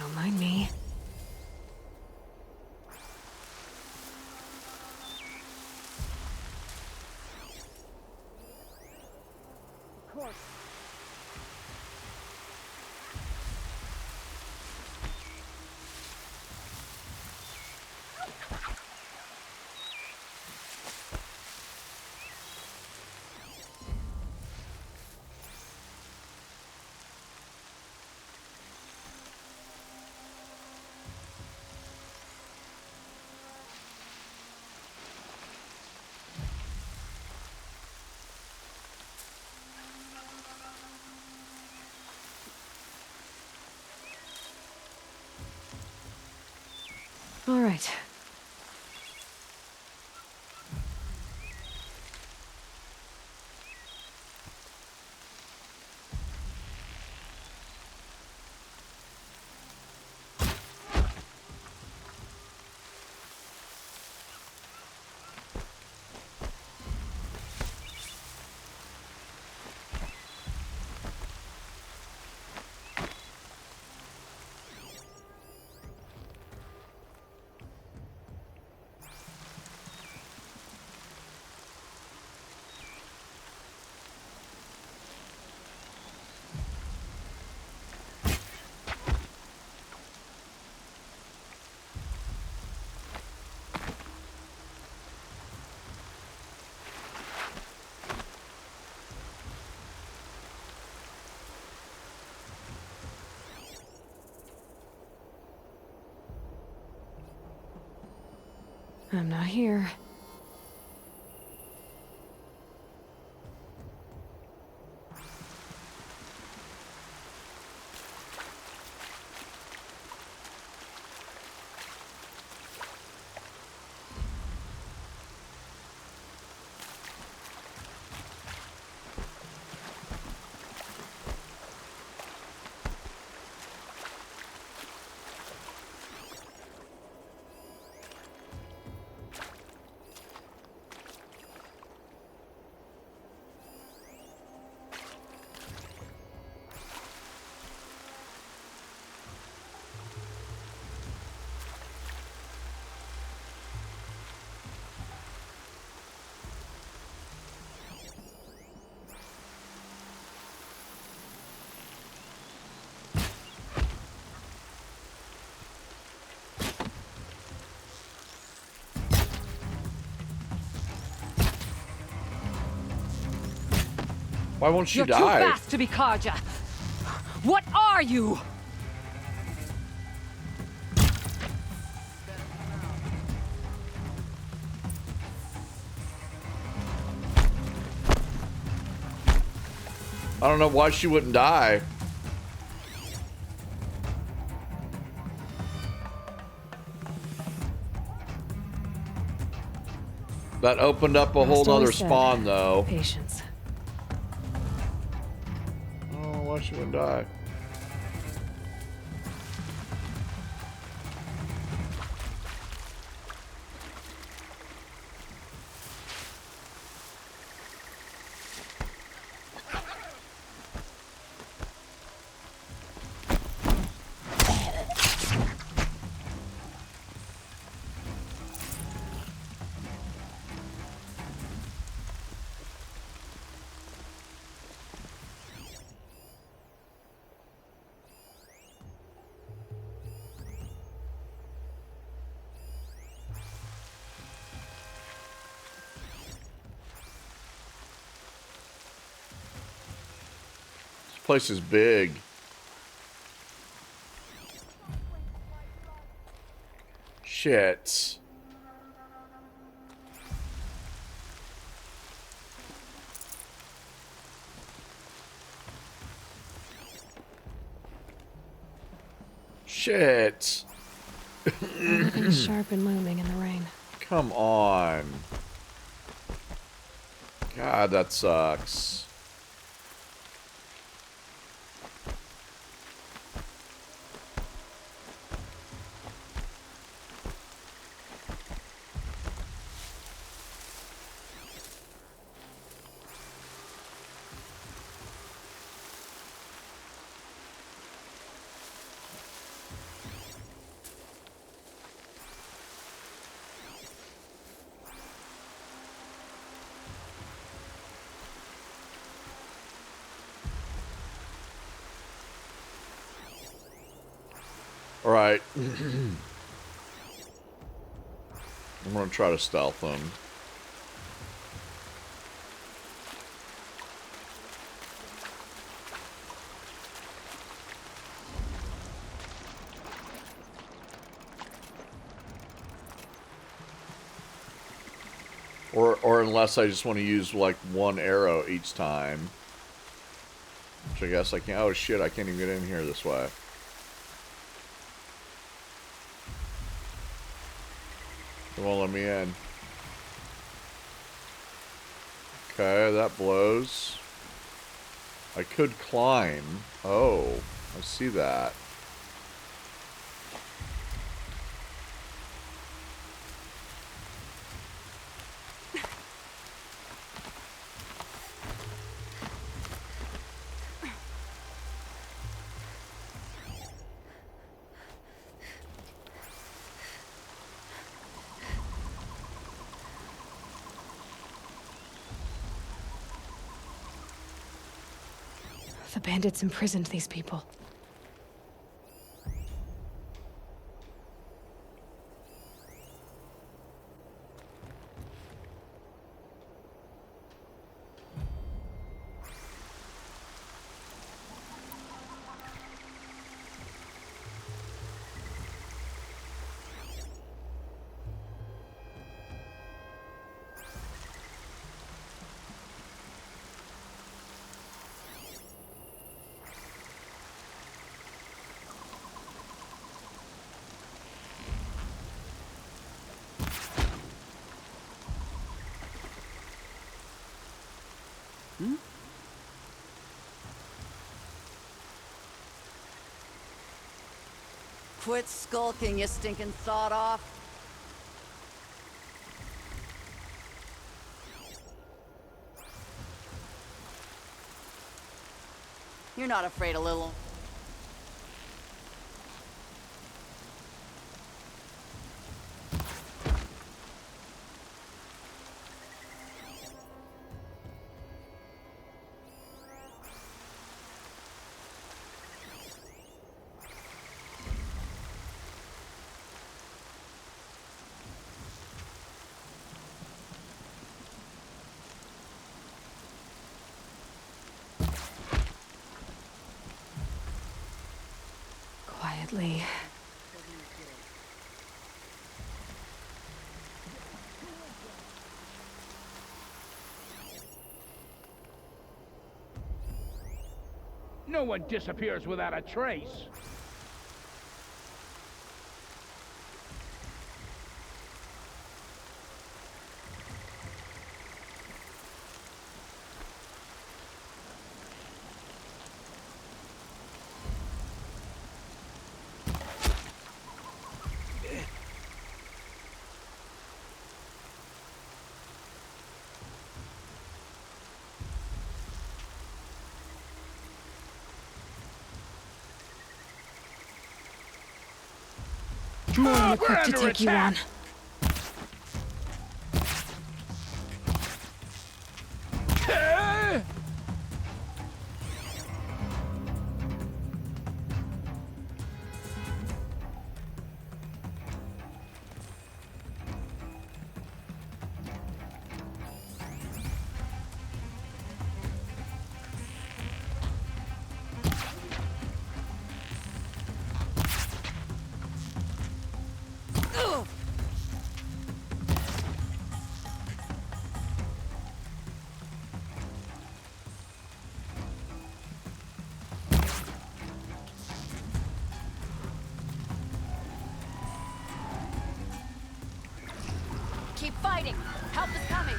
[SPEAKER 2] Don't mind me.
[SPEAKER 10] Of course.
[SPEAKER 2] All right. I'm not here.
[SPEAKER 1] Why won't she
[SPEAKER 8] You're
[SPEAKER 1] die?
[SPEAKER 8] too fast to be Karja. What are you?
[SPEAKER 1] I don't know why she wouldn't die. That opened up a whole nother spawn, though.
[SPEAKER 2] Patience.
[SPEAKER 1] I don't know why she wouldn't die. This place is big. Shit. Shit.
[SPEAKER 2] Nothing sharp and looming in the rain.
[SPEAKER 1] Come on. God, that sucks. All right. I'm gonna try to stealth him. Or unless I just want to use like one arrow each time. Which I guess I can't. Oh shit, I can't even get in here this way. They won't let me in. Okay, that blows. I could climb. Oh, I see that.
[SPEAKER 2] The bandits imprisoned these people.
[SPEAKER 8] Quit skulking, you stinking sawed off. You're not afraid of little.
[SPEAKER 2] quietly.
[SPEAKER 20] No one disappears without a trace.
[SPEAKER 2] More than equipped to take you on.
[SPEAKER 11] Keep fighting. Help is coming.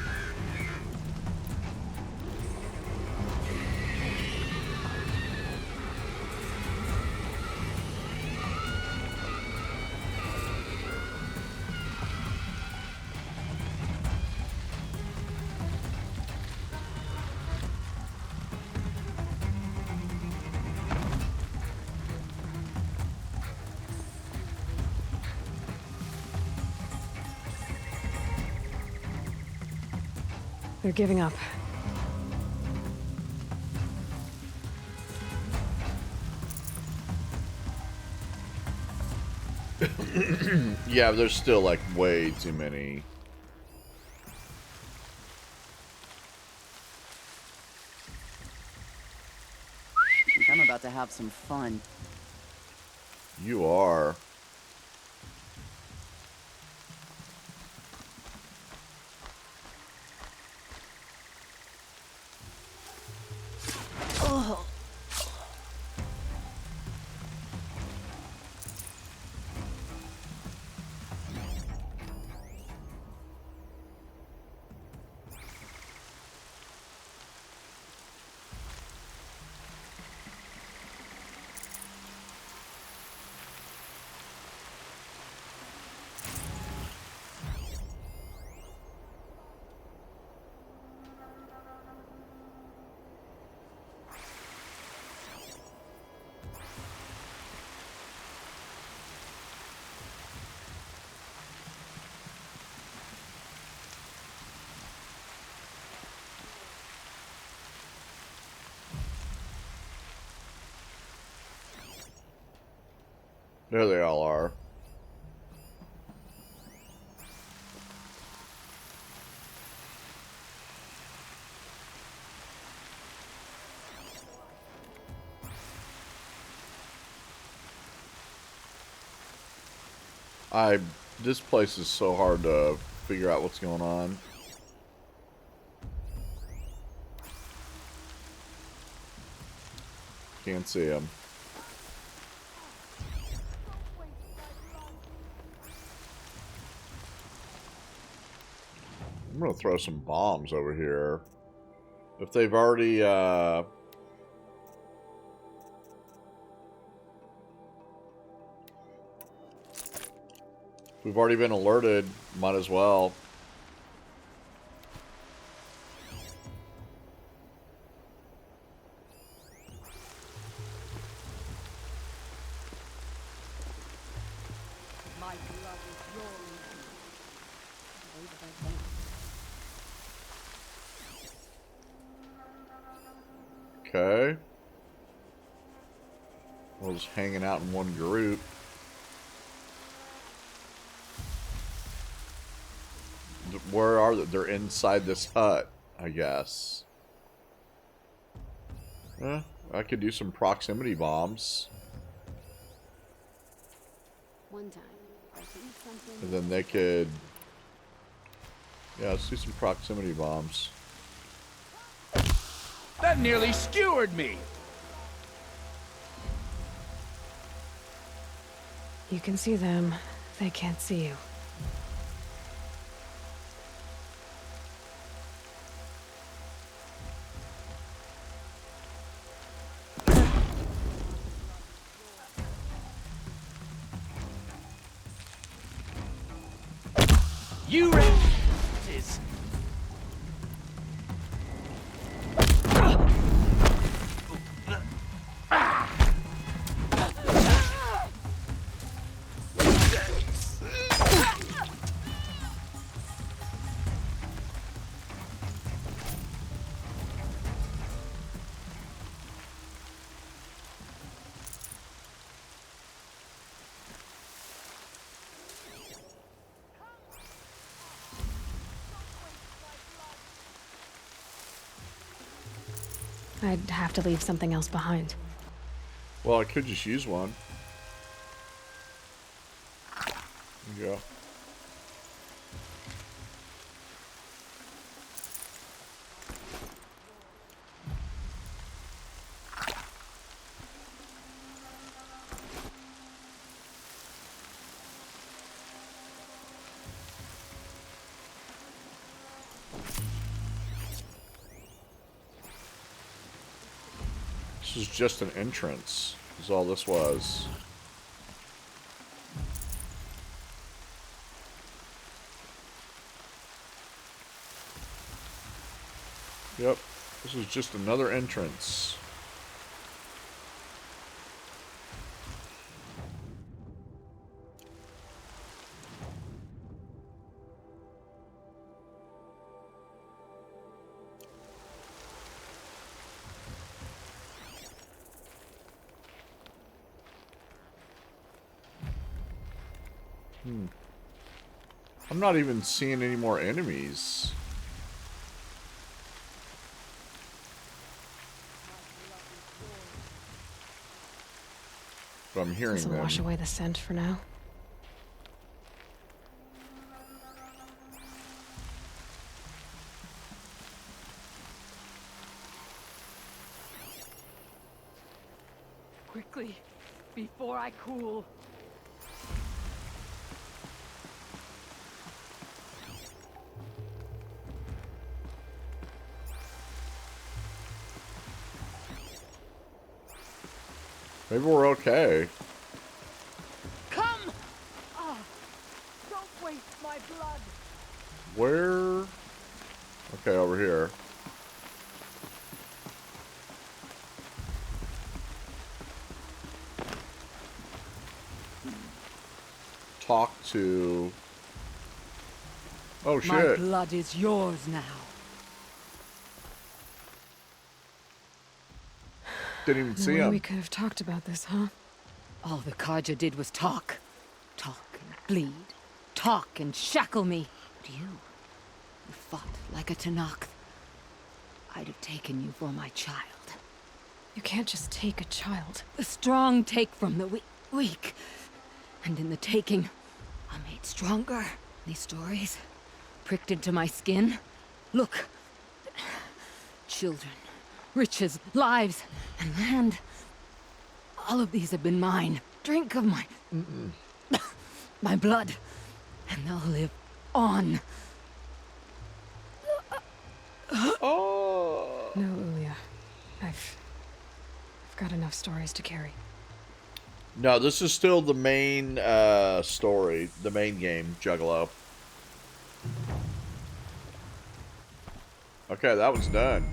[SPEAKER 2] They're giving up.
[SPEAKER 1] Yeah, but there's still like way too many.
[SPEAKER 8] I think I'm about to have some fun.
[SPEAKER 1] You are.
[SPEAKER 8] Oh.
[SPEAKER 1] There they all are. This place is so hard to figure out what's going on. Can't see him. I'm gonna throw some bombs over here. If they've already, we've already been alerted, might as well.
[SPEAKER 10] My blood is yours.
[SPEAKER 1] Okay. We're just hanging out in one group. Where are they? They're inside this hut, I guess. I could do some proximity bombs.
[SPEAKER 2] One time, I think something.
[SPEAKER 1] And then they could... Yeah, let's do some proximity bombs.
[SPEAKER 20] That nearly skewered me.
[SPEAKER 2] You can see them. They can't see you.
[SPEAKER 3] You is.
[SPEAKER 2] I'd have to leave something else behind.
[SPEAKER 1] Well, I could just use one. There you go. This is just an entrance, is all this was. Yep, this is just another entrance. I'm not even seeing any more enemies. But I'm hearing
[SPEAKER 2] This'll
[SPEAKER 1] them.
[SPEAKER 2] wash away the scent for now.
[SPEAKER 10] Quickly, before I cool.
[SPEAKER 1] Maybe we're okay.
[SPEAKER 10] Come! Ah, don't waste my blood.
[SPEAKER 1] Where? Okay, over here. Talk to... Oh, shit.
[SPEAKER 8] My blood is yours now.
[SPEAKER 1] Didn't even see
[SPEAKER 2] No way
[SPEAKER 1] him.
[SPEAKER 2] we could have talked about this, huh?
[SPEAKER 8] All the Carja did was talk. Talk and bleed. Talk and shackle me. But you fought like a Tanakh. I'd have taken you for my child.
[SPEAKER 2] You can't just take a child.
[SPEAKER 8] The strong take from the weak. And in the taking, I'm made stronger. These stories, pricked into my skin. Look. Children, riches, lives, and land. All of these have been mine. Drink of my... my blood. And they'll live on.
[SPEAKER 1] Oh.
[SPEAKER 2] No, Ulia. I've got enough stories to carry.
[SPEAKER 1] No, this is still the main story, the main game, Juggalo. Okay, that was done.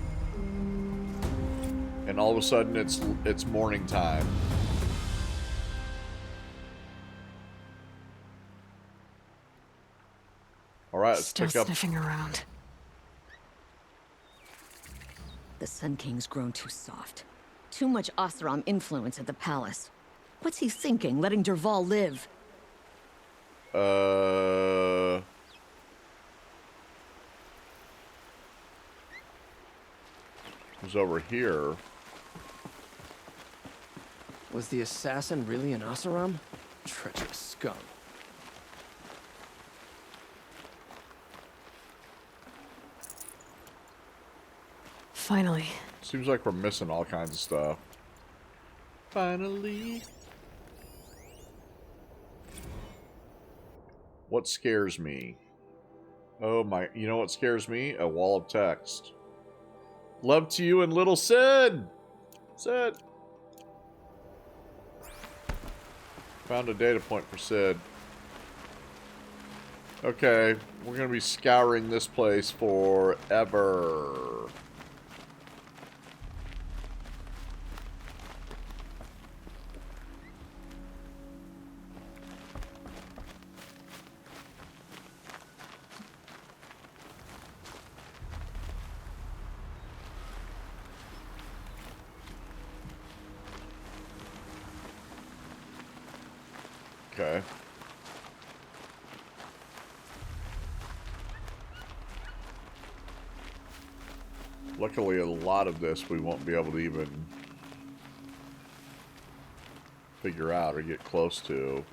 [SPEAKER 1] And all of a sudden, it's morning time. All right, let's
[SPEAKER 2] Still
[SPEAKER 1] pick up.
[SPEAKER 2] sniffing around.
[SPEAKER 21] The Sun King's grown too soft. Too much Oseram influence at the palace. What's he thinking, letting Dervahl live?
[SPEAKER 1] Who's over here?
[SPEAKER 5] Was the assassin really an Oseram? Treacherous scum.
[SPEAKER 2] Finally.
[SPEAKER 1] Seems like we're missing all kinds of stuff. Finally. What scares me? Oh my, you know what scares me? A wall of text. Love to you and little Sid! Sid! Found a data point for Sid. Okay, we're gonna be scouring this place forever. Okay. Luckily, a lot of this we won't be able to even figure out or get close to.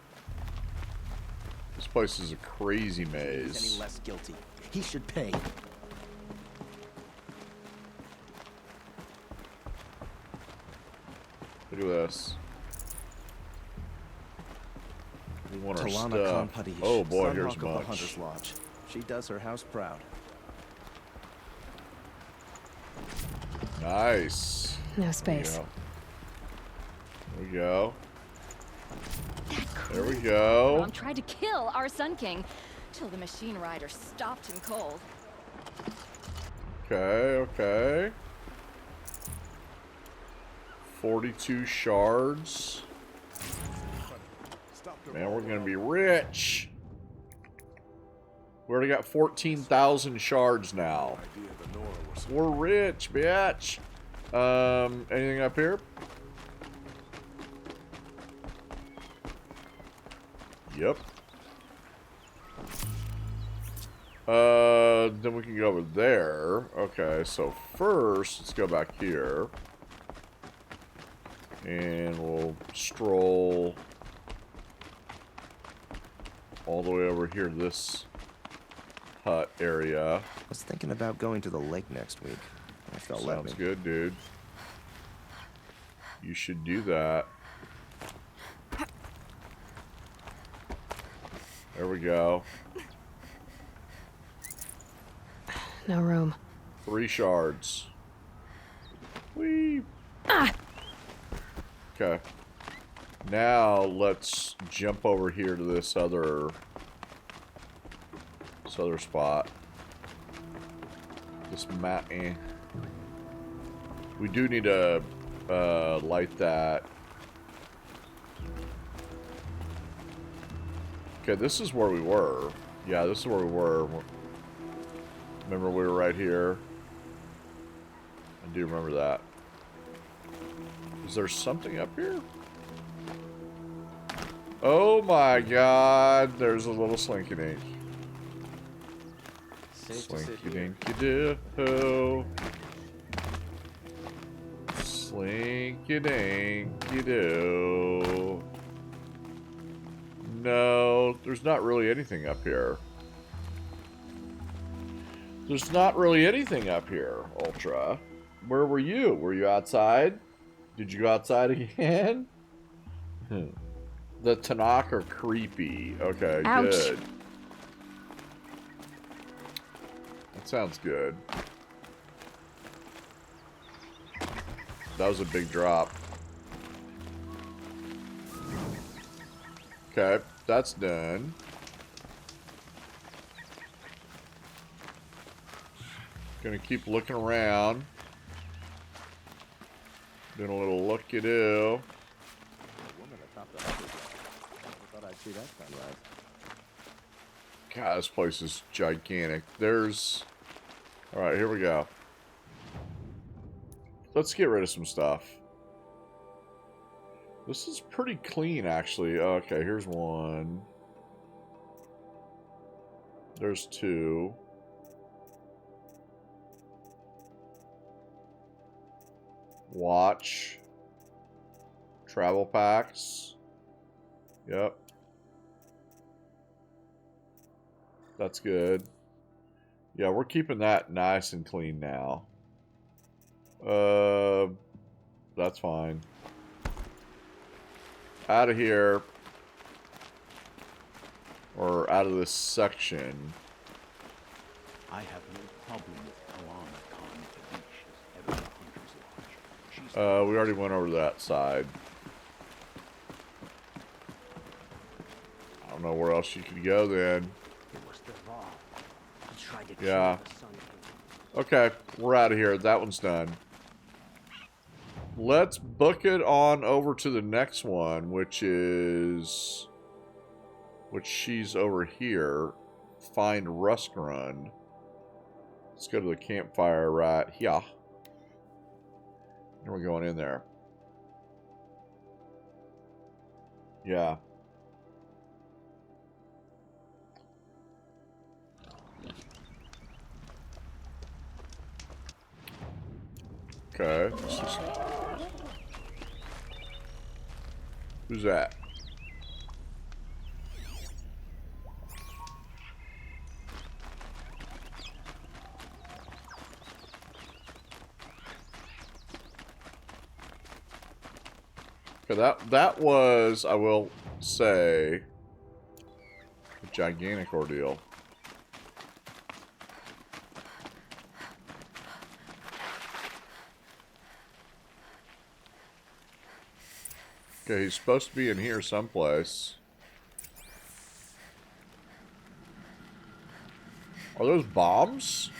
[SPEAKER 1] This place is a crazy maze.
[SPEAKER 15] Any less guilty? He should pay.
[SPEAKER 1] Look at this. We want our
[SPEAKER 15] Talana
[SPEAKER 1] stuff.
[SPEAKER 15] Khan Padish,
[SPEAKER 1] Oh boy,
[SPEAKER 15] Sunhawk
[SPEAKER 1] here's
[SPEAKER 15] of the
[SPEAKER 1] much.
[SPEAKER 15] Hunter's Lodge. She does her house proud.
[SPEAKER 1] Nice.
[SPEAKER 2] No space.
[SPEAKER 1] There we go. There we go.
[SPEAKER 11] Mom tried to kill our Sun King till the machine rider stopped him cold.
[SPEAKER 1] Okay, okay. 42 shards. Man, we're gonna be rich. We already got 14,000 shards now. We're rich, bitch. Anything up here? Yep. Then we can go over there. Okay, so first, let's go back here. And we'll stroll all the way over here to this hut area.
[SPEAKER 15] I was thinking about going to the lake next week. If they'll let me.
[SPEAKER 1] Sounds good, dude. You should do that. There we go.
[SPEAKER 2] No room.
[SPEAKER 1] 3 shards. Whee! Okay. Now let's jump over here to this other spot. This mat. We do need to light that. Okay, this is where we were. Yeah, this is where we were. Remember we were right here? I do remember that. Is there something up here? Oh my god, there's a little slinky dink. Slinky dinky doo. Slinky dinky doo. No, there's not really anything up here. There's not really anything up here, Ultra. Where were you? Were you outside? Did you go outside again? The Tanakh are creepy. Okay,
[SPEAKER 2] ouch.
[SPEAKER 1] Good. That sounds good. That was a big drop. Okay, that's done. Gonna keep looking around. Doing a little looky-doo. God, this place is gigantic. There's... Alright, here we go. Let's get rid of some stuff. This is pretty clean, actually. Okay, here's one. There's 2. Watch. Travel packs. Yep. That's good. Yeah, we're keeping that nice and clean now. That's fine. Out of here. Or out of this section.
[SPEAKER 20] I have no problem with Kalana Khan Kadish as head of the Hunter's Lodge.
[SPEAKER 1] We already went over that side. I don't know where else you could go then.
[SPEAKER 15] It was Dervahl. He tried to
[SPEAKER 1] Yeah.
[SPEAKER 15] kill the Sun King.
[SPEAKER 1] Okay, we're out of here. That one's done. Let's book it on over to the next one, which is... Which she's over here. Find Ruskrun. Let's go to the campfire right here. And we're going in there. Yeah. Okay. Who's that? Okay, that was, I will say, a gigantic ordeal. Okay, he's supposed to be in here someplace. Are those bombs?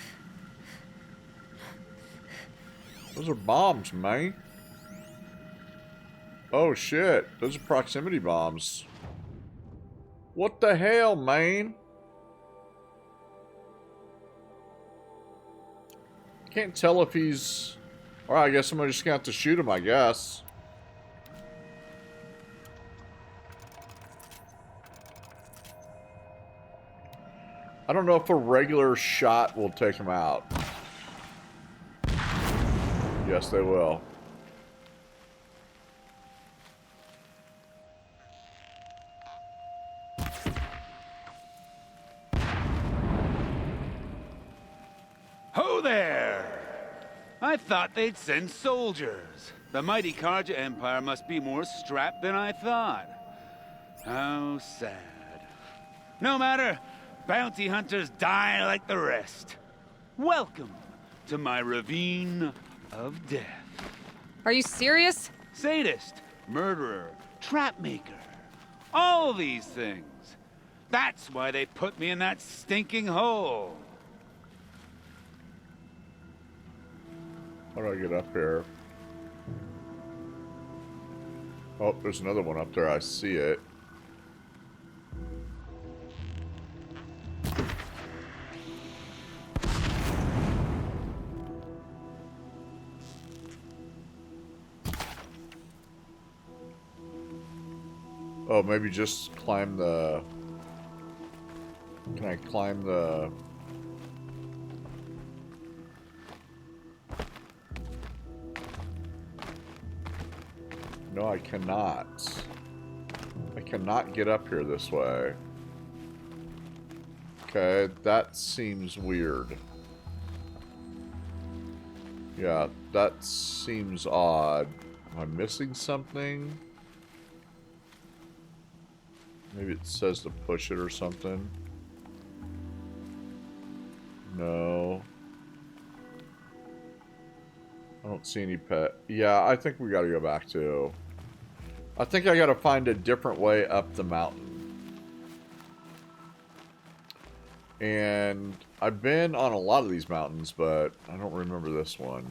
[SPEAKER 1] Those are bombs, man. Oh shit, those are proximity bombs. What the hell, man? Can't tell if he's... Alright, I guess I'm just gonna have to shoot him, I guess. I don't know if a regular shot will take him out. Yes, they will.
[SPEAKER 6] Ho there! I thought they'd send soldiers. The mighty Karja Empire must be more strapped than I thought. How sad. No matter, bounty hunters die like the rest. Welcome to my ravine of death.
[SPEAKER 2] Are you serious?
[SPEAKER 6] Sadist, murderer, trap maker. All these things. That's why they put me in that stinking hole.
[SPEAKER 1] How do I get up here? Oh, there's another one up there. I see it. Oh, maybe just climb the... Can I climb the... No, I cannot. I cannot get up here this way. Okay, that seems weird. Yeah, that seems odd. Am I missing something? Maybe it says to push it or something. No. I don't see any pet. Yeah, I think we gotta go back to... I think I gotta find a different way up the mountain. And I've been on a lot of these mountains, but I don't remember this one.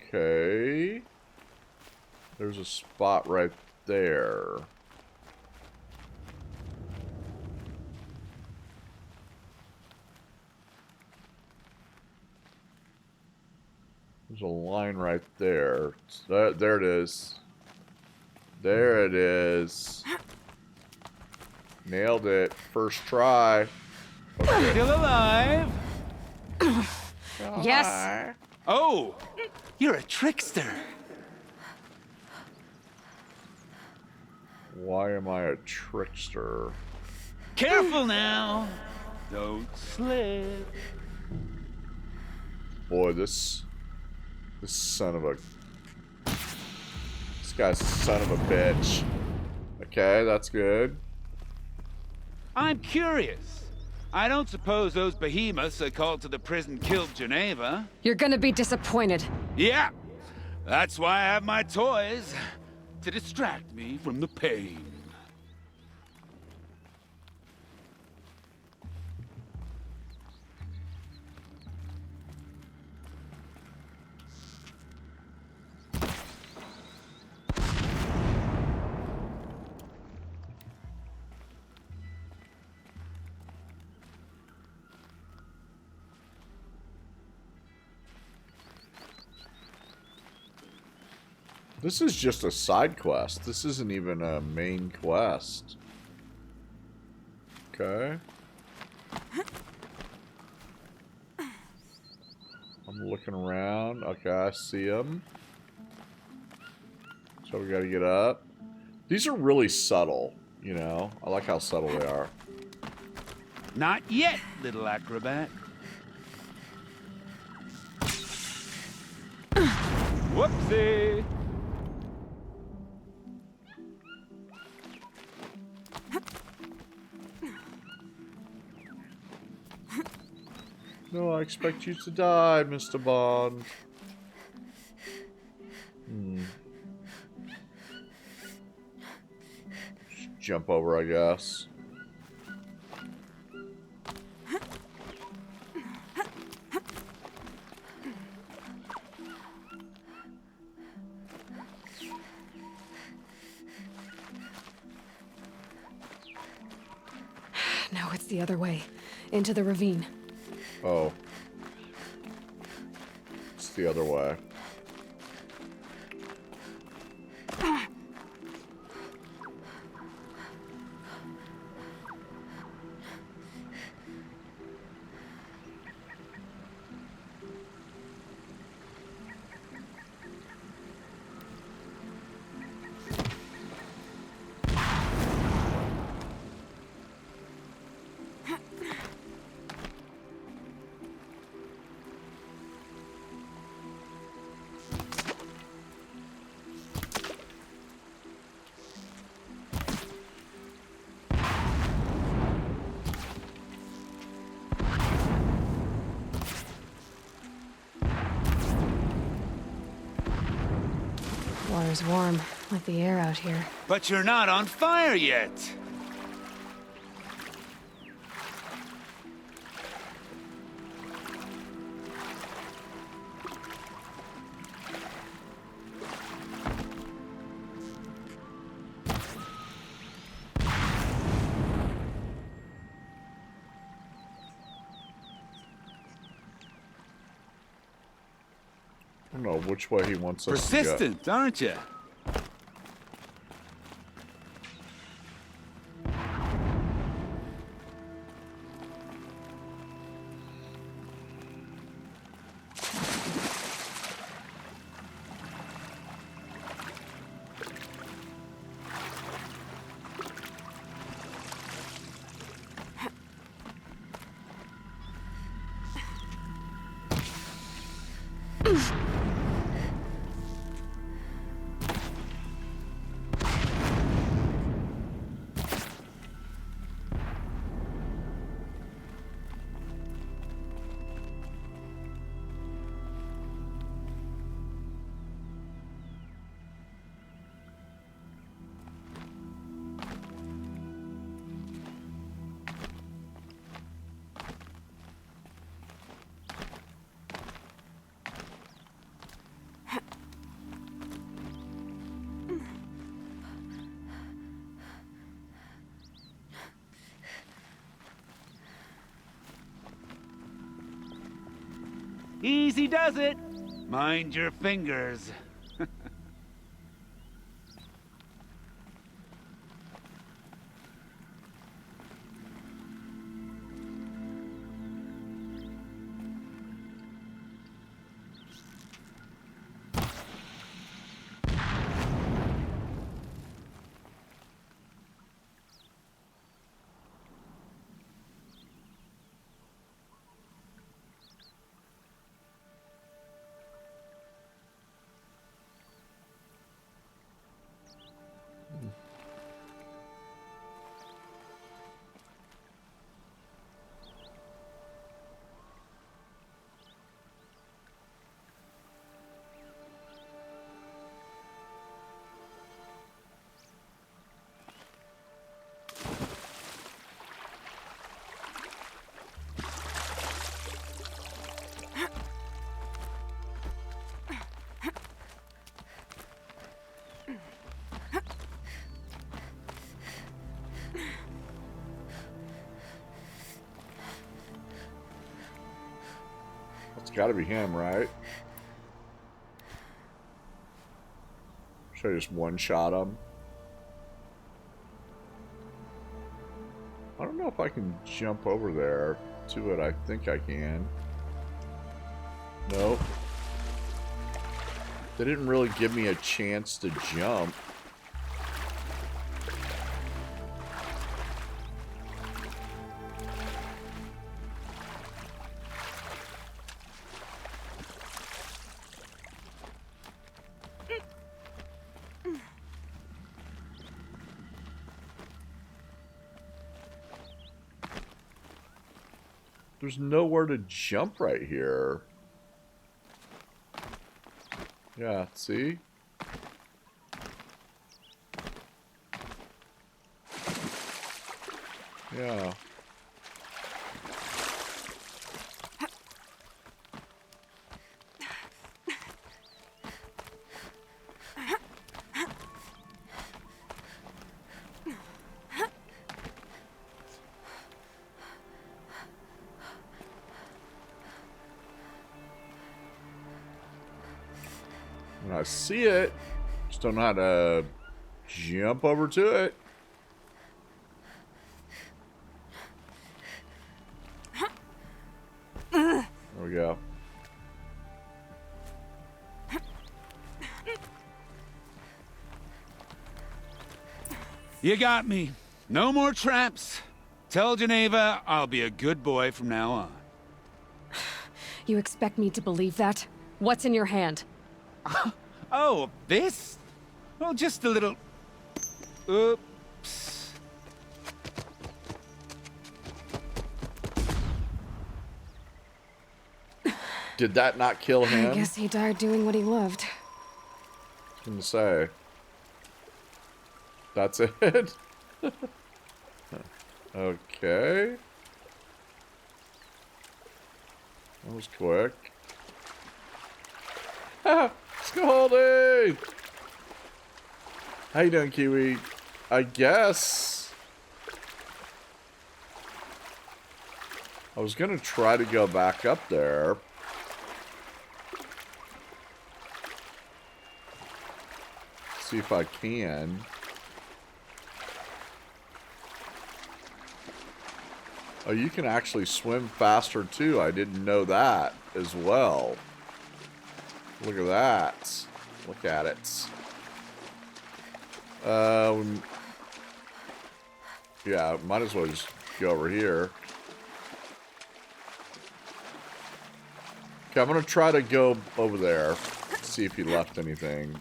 [SPEAKER 1] Okay. There's a spot right there. There's a line right there. There it is. There it is. Nailed it. First try. Okay.
[SPEAKER 6] Still alive?
[SPEAKER 2] Yes.
[SPEAKER 6] Oh, you're a trickster.
[SPEAKER 1] Why am I a trickster?
[SPEAKER 6] Careful now. Don't slip.
[SPEAKER 1] Boy, this son of a... This guy's a son of a bitch. Okay, that's good.
[SPEAKER 6] I'm curious. I don't suppose those behemoths that called to the prison killed Geneva.
[SPEAKER 2] You're gonna be disappointed.
[SPEAKER 6] Yeah, that's why I have my toys. To distract me from the pain.
[SPEAKER 1] This is just a side quest. This isn't even a main quest. Okay. I'm looking around. Okay, I see them. So we gotta get up. These are really subtle, you know? I like how subtle they are.
[SPEAKER 6] Not yet, little acrobat. Whoopsie!
[SPEAKER 1] No, I expect you to die, Mr. Bond. Just jump over, I guess.
[SPEAKER 2] No, it's the other way. Into the ravine.
[SPEAKER 1] Oh. It's the other way.
[SPEAKER 2] Water's warm, like the air out here.
[SPEAKER 6] But you're not on fire yet.
[SPEAKER 1] I don't know which way he wants us to go.
[SPEAKER 6] Persistent, aren't you? Easy does it. Mind your fingers.
[SPEAKER 1] gotta be him, right? Should I just one-shot him? I don't know if I can jump over there to it. I think I can. Nope. They didn't really give me a chance to jump. There's nowhere to jump right here. Yeah, see? Yeah. I see it. Just don't know how to jump over to it. There we go.
[SPEAKER 6] You got me. No more traps. Tell Geneva I'll be a good boy from now on.
[SPEAKER 2] You expect me to believe that? What's in your hand?
[SPEAKER 6] Oh, this? Well, just a little... Oops.
[SPEAKER 1] Did that not kill him?
[SPEAKER 2] I guess he died doing what he loved.
[SPEAKER 1] I was gonna say. That's it? Okay. That was quick. Ah, Scaldy! How you doing, Kiwi? I guess I was gonna try to go back up there. See if I can. Oh, you can actually swim faster too. I didn't know that as well. Look at that. Look at it. Yeah, might as well just go over here. Okay, I'm gonna try to go over there. See if he left anything.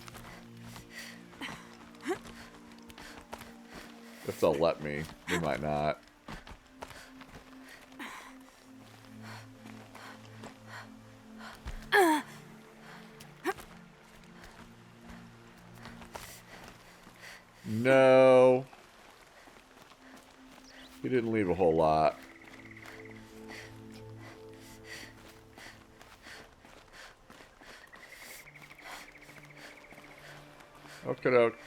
[SPEAKER 1] If they'll let me. They might not. No. He didn't leave a whole lot. Okay, doke.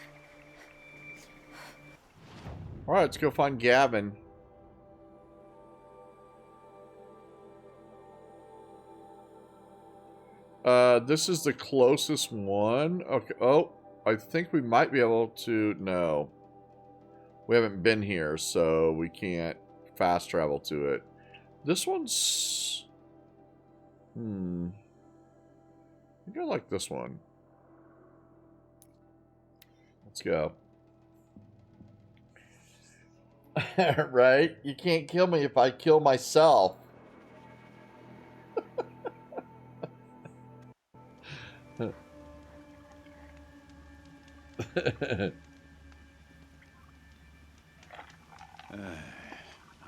[SPEAKER 1] Alright, let's go find Gavin. This is the closest one. Okay. Oh, I think we might be able to... No. We haven't been here, so we can't fast travel to it. This one's... I think I like this one. Let's go. Right? You can't kill me if I kill myself.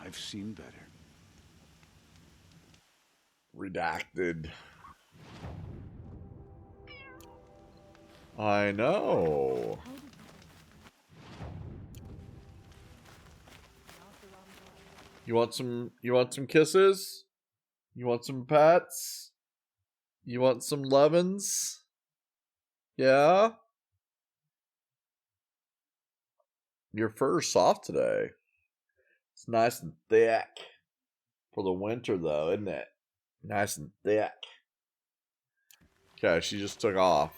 [SPEAKER 6] I've seen better.
[SPEAKER 1] Redacted. I know. You want some kisses? You want some pets? You want some lovin's? Yeah? Your fur's soft today. It's nice and thick. For the winter though, isn't it? Nice and thick. Okay, she just took off.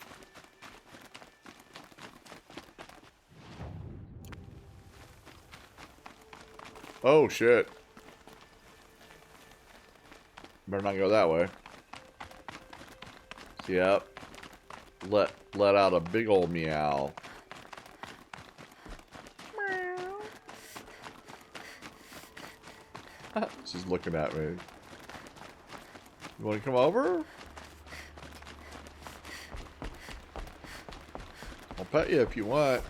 [SPEAKER 1] Oh, shit. Better not go that way. Yep. Let out a big old meow. She's looking at me. You want to come over? I'll pet you if you want.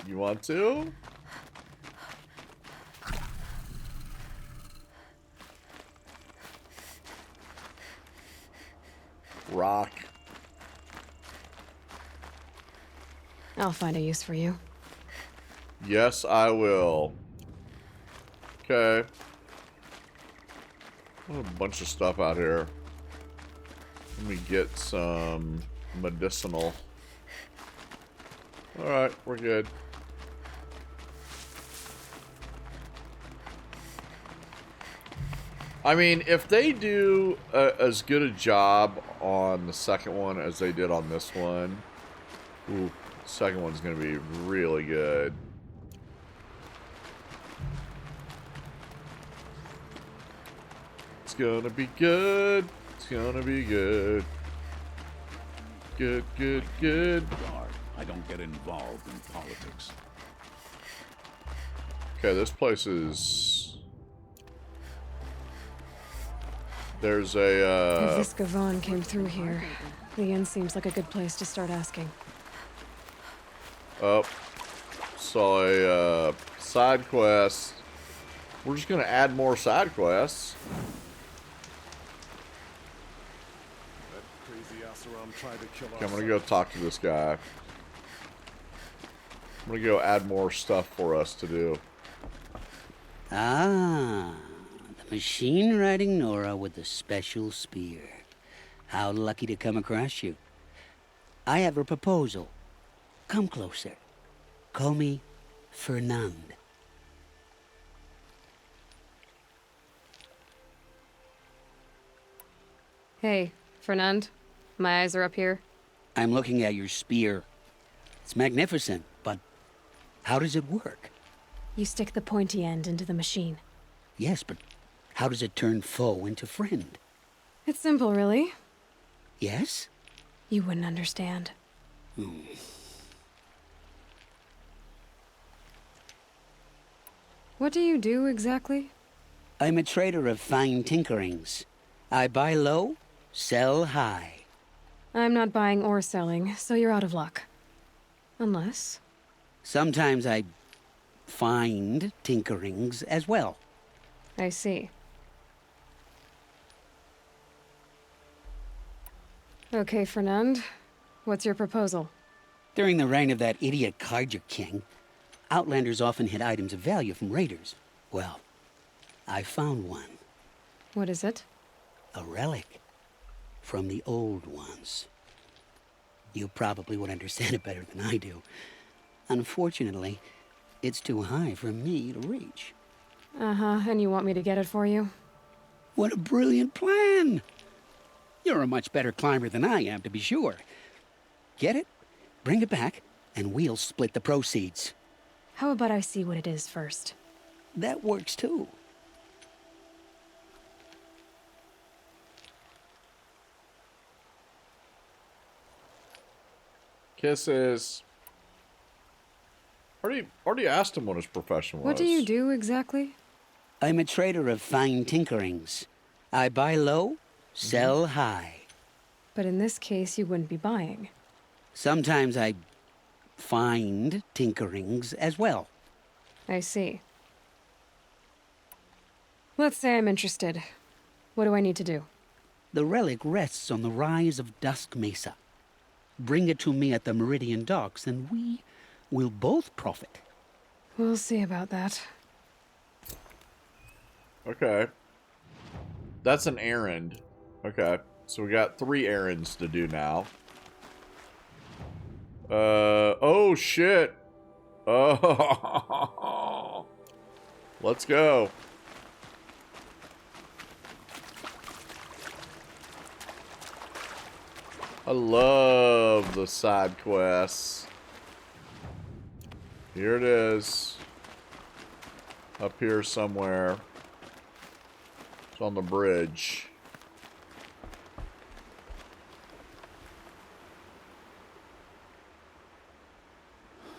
[SPEAKER 1] You want to? Rock.
[SPEAKER 2] I'll find a use for you.
[SPEAKER 1] Yes, I will. Okay. A bunch of stuff out here. Let me get some medicinal. Alright, we're good. I mean, if they do as good a job on the second one as they did on this one, ooh, the second one's going to be really good. It's going to be good. It's going to be good. Good, good, good.
[SPEAKER 20] I don't get involved in politics.
[SPEAKER 1] Okay, this place is... There's a,
[SPEAKER 2] If Visca Vaughn came through here, the inn seems like a good place to start asking.
[SPEAKER 1] Oh. Saw a, side quest. We're just gonna add more side quests.
[SPEAKER 17] That crazy Asaram tried to kill
[SPEAKER 1] Okay, I'm gonna go talk to this guy. I'm gonna go add more stuff for us to do.
[SPEAKER 7] Ah, the machine-riding Nora with the special spear. How lucky to come across you. I have a proposal. Come closer. Call me Fernand.
[SPEAKER 2] Hey, Fernand. My eyes are up here.
[SPEAKER 7] I'm looking at your spear. It's magnificent, but how does it work?
[SPEAKER 2] You stick the pointy end into the machine.
[SPEAKER 7] Yes, but how does it turn foe into friend?
[SPEAKER 2] It's simple, really.
[SPEAKER 7] Yes?
[SPEAKER 2] You wouldn't understand. What do you do exactly?
[SPEAKER 7] I'm a trader of fine tinkerings. I buy low, sell high.
[SPEAKER 2] I'm not buying or selling, so you're out of luck. Unless...
[SPEAKER 7] Sometimes I find tinkerings as well.
[SPEAKER 2] I see. Okay, Fernand. What's your proposal?
[SPEAKER 7] During the reign of that idiot Carja king, Outlanders often hid items of value from raiders. Well, I found one.
[SPEAKER 2] What is it?
[SPEAKER 7] A relic. From the old ones. You probably would understand it better than I do. Unfortunately, it's too high for me to reach.
[SPEAKER 2] Uh-huh, and you want me to get it for you?
[SPEAKER 7] What a brilliant plan! You're a much better climber than I am, to be sure. Get it, bring it back, and we'll split the proceeds.
[SPEAKER 2] How about I see what it is first?
[SPEAKER 7] That works too.
[SPEAKER 1] Kisses. Already asked him what his profession was.
[SPEAKER 2] What do you do exactly?
[SPEAKER 7] I'm a trader of fine tinkerings. I buy low, sell high.
[SPEAKER 2] But in this case, you wouldn't be buying.
[SPEAKER 7] Sometimes I find tinkerings as well.
[SPEAKER 2] I see. Let's say I'm interested. What do I need to do?
[SPEAKER 7] The relic rests on the rise of Dusk Mesa. Bring it to me at the Meridian docks, and we will both profit.
[SPEAKER 2] We'll see about that.
[SPEAKER 1] Okay. That's an errand. Okay. So we got 3 errands to do now. Oh shit. Oh. Let's go. I love the side quests. Here it is. Up here somewhere. It's on the bridge.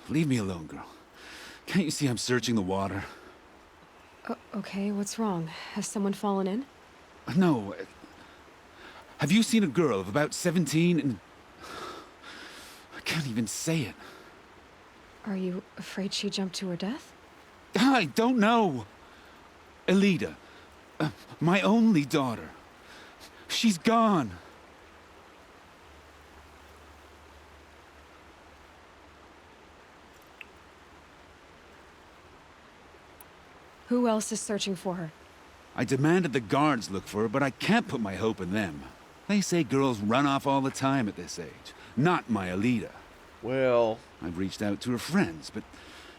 [SPEAKER 6] Leave me alone, girl. Can't you see I'm searching the water?
[SPEAKER 2] Okay, what's wrong? Has someone fallen in?
[SPEAKER 6] No. Have you seen a girl of about 17 and... I can't even say it.
[SPEAKER 2] Are you afraid she jumped to her death?
[SPEAKER 6] I don't know. Elida. My only daughter. She's gone.
[SPEAKER 2] Who else is searching for her?
[SPEAKER 6] I demanded the guards look for her, but I can't put my hope in them. They say girls run off all the time at this age. Not my Elida.
[SPEAKER 1] Well...
[SPEAKER 6] I've reached out to her friends, but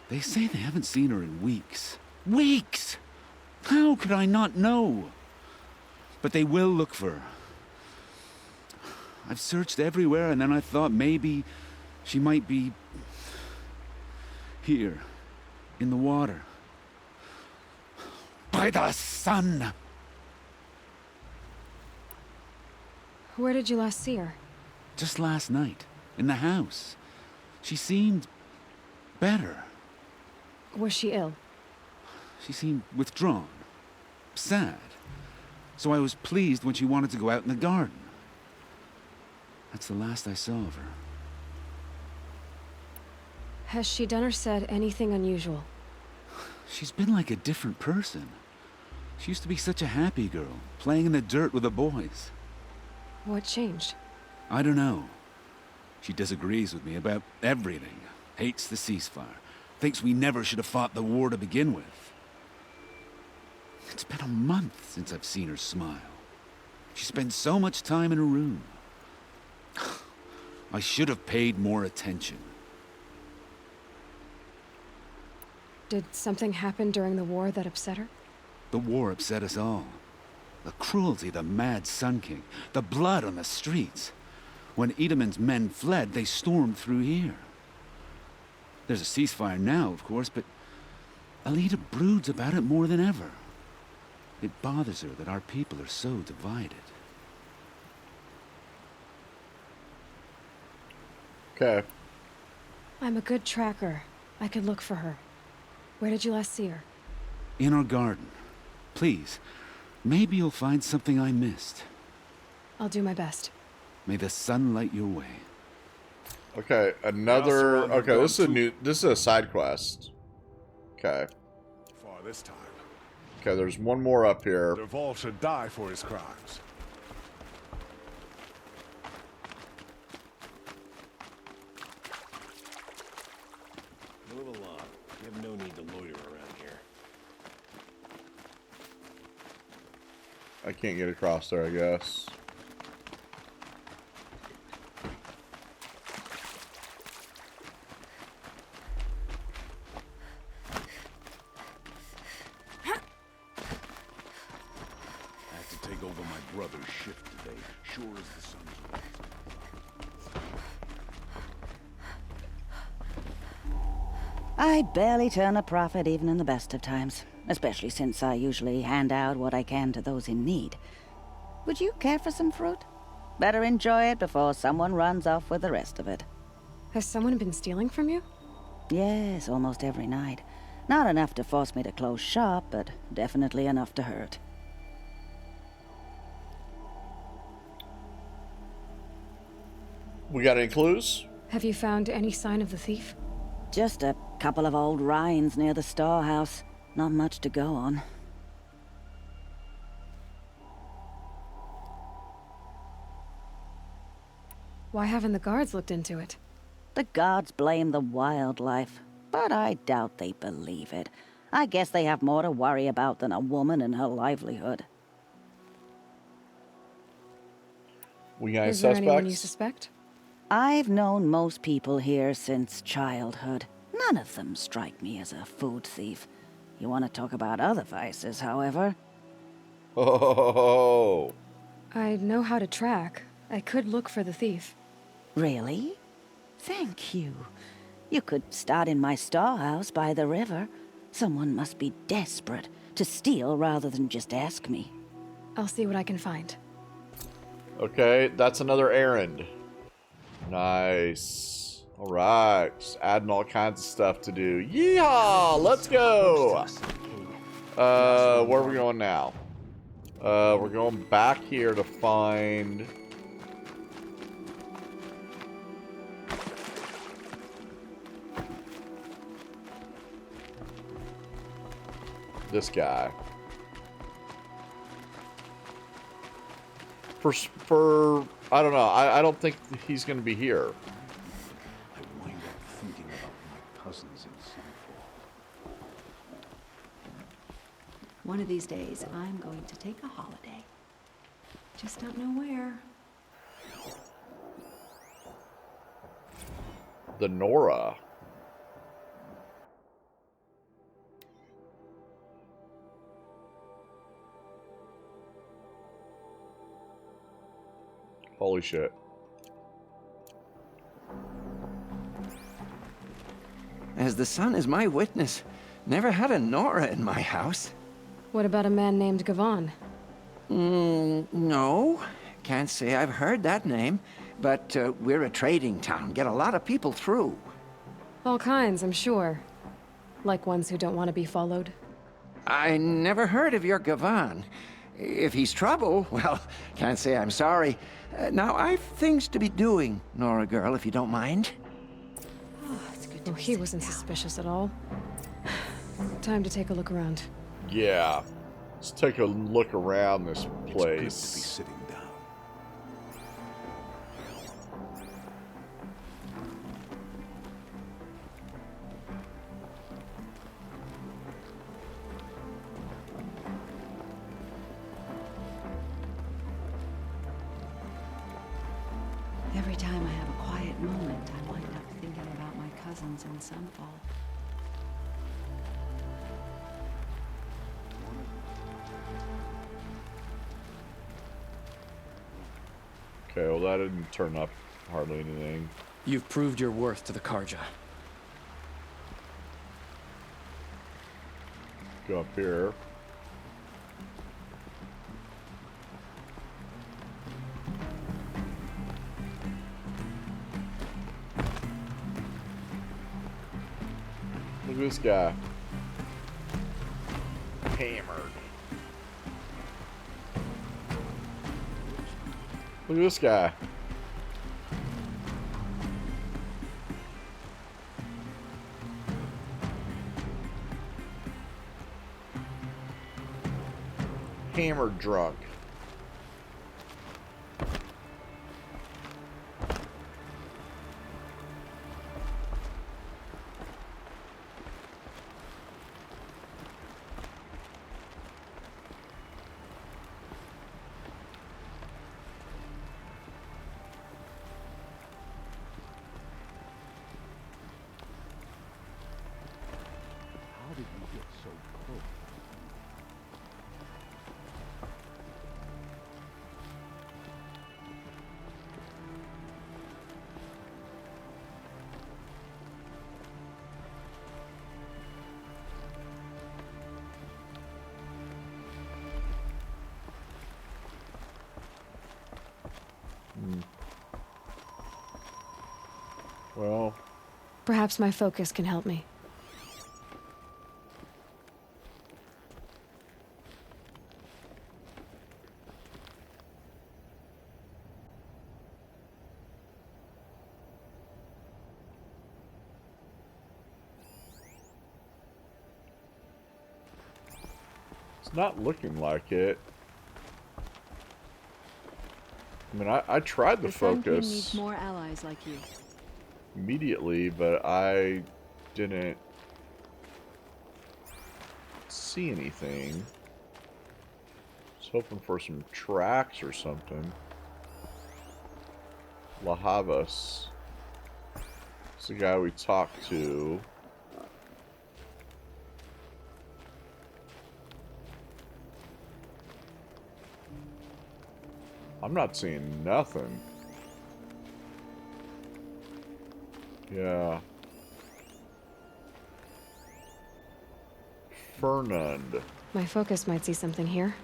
[SPEAKER 6] they say they haven't seen her in weeks. Weeks! How could I not know? But they will look for her. I've searched everywhere, and then I thought maybe she might be... here, in the water. By the sun!
[SPEAKER 2] Where did you last see her?
[SPEAKER 6] Just last night, in the house. She seemed... better.
[SPEAKER 2] Was she ill?
[SPEAKER 6] She seemed withdrawn. Sad. So I was pleased when she wanted to go out in the garden. That's the last I saw of her.
[SPEAKER 2] Has she done or said anything unusual?
[SPEAKER 6] She's been like a different person. She used to be such a happy girl, playing in the dirt with the boys.
[SPEAKER 2] What changed?
[SPEAKER 6] I don't know. She disagrees with me about everything. Hates the ceasefire. Thinks we never should have fought the war to begin with. It's been a month since I've seen her smile. She spends so much time in her room. I should have paid more attention.
[SPEAKER 2] Did something happen during the war that upset her?
[SPEAKER 6] The war upset us all. The cruelty of the mad Sun King. The blood on the streets. When Edamon's men fled, they stormed through here. There's a ceasefire now, of course, but Elida broods about it more than ever. It bothers her that our people are so divided.
[SPEAKER 1] Okay.
[SPEAKER 2] I'm a good tracker. I could look for her. Where did you last see her?
[SPEAKER 6] In our garden. Please, maybe you'll find something I missed.
[SPEAKER 2] I'll do my best.
[SPEAKER 6] May the sun light your way.
[SPEAKER 1] Okay, another... Okay, this is a side quest. Okay.
[SPEAKER 17] For this time.
[SPEAKER 1] Okay, there's one more up here.
[SPEAKER 17] Dervahl should die for his crimes. Move along. You have no need to loiter around here.
[SPEAKER 1] I can't get across there, I guess.
[SPEAKER 20] Brother's shift today, sure as the sun's rising.
[SPEAKER 9] I barely turn a profit even in the best of times, especially since I usually hand out what I can to those in need. Would you care for some fruit? Better enjoy it before someone runs off with the rest of it.
[SPEAKER 2] Has someone been stealing from you?
[SPEAKER 9] Yes, almost every night. Not enough to force me to close shop, but definitely enough to hurt.
[SPEAKER 1] We got any clues?
[SPEAKER 2] Have you found any sign of the thief?
[SPEAKER 9] Just a couple of old rinds near the storehouse. Not much to go on.
[SPEAKER 2] Why haven't the guards looked into it?
[SPEAKER 9] The guards blame the wildlife, but I doubt they believe it. I guess they have more to worry about than a woman and her livelihood.
[SPEAKER 1] We got any
[SPEAKER 2] Is there anyone you
[SPEAKER 1] suspects?
[SPEAKER 2] suspect?
[SPEAKER 9] I've known most people here since childhood. None of them strike me as a food thief. You want to talk about other vices, however?
[SPEAKER 1] Oh.
[SPEAKER 2] I know how to track. I could look for the thief.
[SPEAKER 9] Really? Thank you. You could start in my storehouse by the river. Someone must be desperate to steal rather than just ask me.
[SPEAKER 2] I'll see what I can find.
[SPEAKER 1] Okay, that's another errand. Nice. Alright, just adding all kinds of stuff to do. Yeehaw! Let's go! Where are we going now? We're going back here to find... this guy. For I don't know. I don't think he's going to be here.
[SPEAKER 20] I wind up thinking about my cousins in Sunfall.
[SPEAKER 12] One of these days, I'm going to take a holiday. Just don't know where.
[SPEAKER 1] The Nora. Holy shit.
[SPEAKER 15] As the sun is my witness, never had a Nora in my house.
[SPEAKER 2] What about a man named Gavan?
[SPEAKER 15] No. Can't say I've heard that name, but we're a trading town. Get a lot of people through.
[SPEAKER 2] All kinds, I'm sure. Like ones who don't want to be followed.
[SPEAKER 15] I never heard of your Gavan. If he's trouble, well, can't say I'm sorry. Now, I've things to be doing, Nora girl, if you don't mind.
[SPEAKER 2] Oh, he wasn't suspicious at all. Time to take a look around.
[SPEAKER 1] Yeah. Let's take a look around this place.
[SPEAKER 20] It's good to be sitting down.
[SPEAKER 12] Every time I have a quiet moment, I wind up thinking about my cousins in Sunfall.
[SPEAKER 1] Okay, well that didn't turn up hardly anything.
[SPEAKER 5] You've proved your worth to the Karja.
[SPEAKER 1] Go up here. Look at this guy. Hammered. Look at this guy. Hammered drunk.
[SPEAKER 20] How did you get so close?
[SPEAKER 1] Well,
[SPEAKER 2] Perhaps my focus can help me.
[SPEAKER 1] it's not looking like it. I mean, I tried the
[SPEAKER 12] Sun King
[SPEAKER 1] focus
[SPEAKER 12] needs more allies like you.
[SPEAKER 1] immediately, but I didn't see anything. I was hoping for some tracks or something. La Havas. It's the guy we talked to. I'm not seeing nothing. Yeah. Fernand.
[SPEAKER 2] My focus might see something here.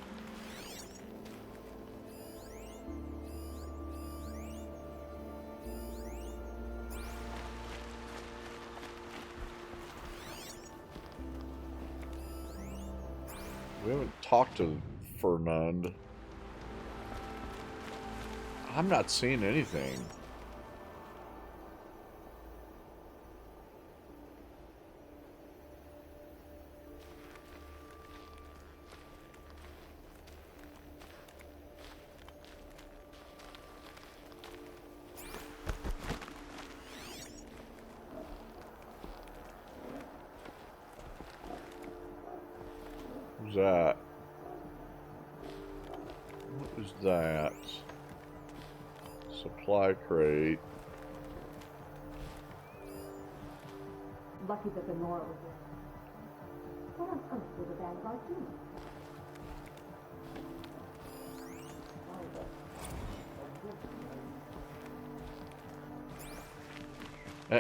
[SPEAKER 1] We haven't talked to Fernand. I'm not seeing anything. Who's that? What is that? Supply crate.
[SPEAKER 13] Lucky that the Nora was there. What on earth would a bad guy do?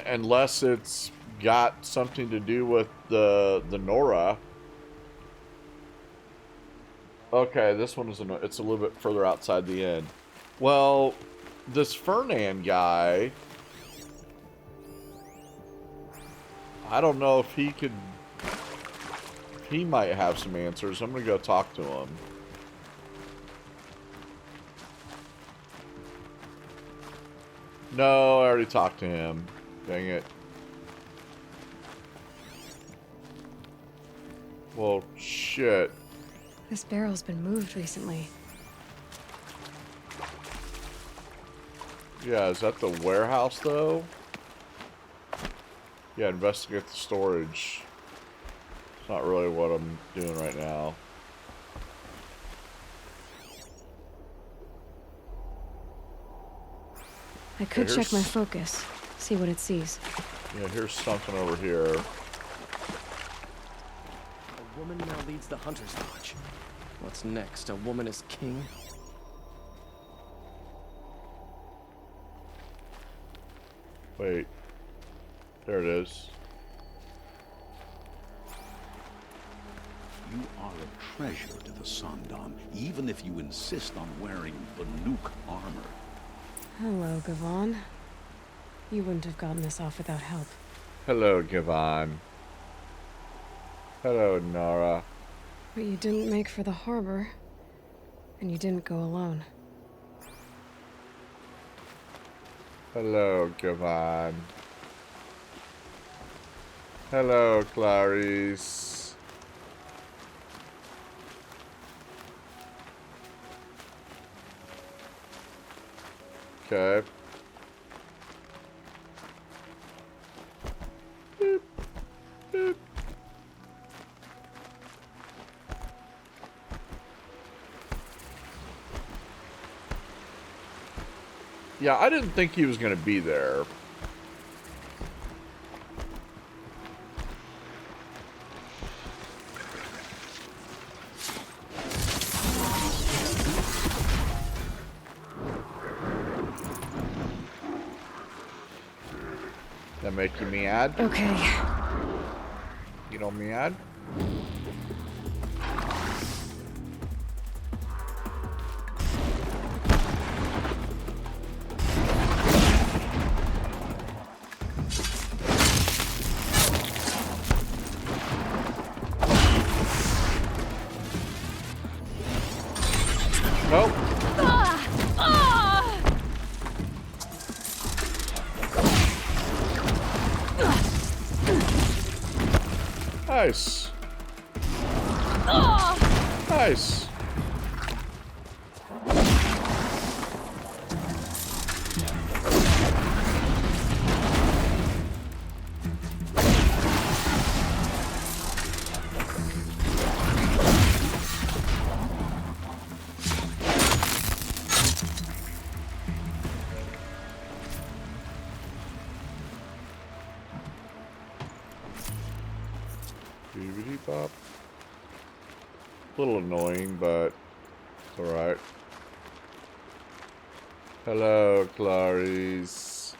[SPEAKER 1] Unless it's got something to do with the Nora. Okay, this one is it's a little bit further outside the end. Well, this Fernand guy, I don't know if he could. He might have some answers. I'm gonna go talk to him. No, I already talked to him. Dang it. Well, shit.
[SPEAKER 2] This barrel's been moved recently.
[SPEAKER 1] Yeah, is that the warehouse, though? Yeah, investigate the storage. It's not really what I'm doing right now.
[SPEAKER 2] I could check my focus, see what it sees.
[SPEAKER 1] Yeah, here's something over here.
[SPEAKER 5] A woman now leads the Hunter's Lodge. What's next? A woman as king?
[SPEAKER 1] Wait. There it is.
[SPEAKER 20] You are a treasure to the Sundom, even if you insist on wearing Banuk armor.
[SPEAKER 2] Hello, Gavon. You wouldn't have gotten this off without help.
[SPEAKER 1] Hello, Gavon. Hello, Nora.
[SPEAKER 2] But you didn't make for the harbor, and you didn't go alone.
[SPEAKER 1] Hello, Gavon. Hello, Clarice. Okay. Boop. Boop. Yeah, I didn't think he was going to be there. That make you mad?
[SPEAKER 2] Okay.
[SPEAKER 1] You know mad? Nope. Nice. Nice. Bop. A little annoying, but it's alright. Hello, Clarice.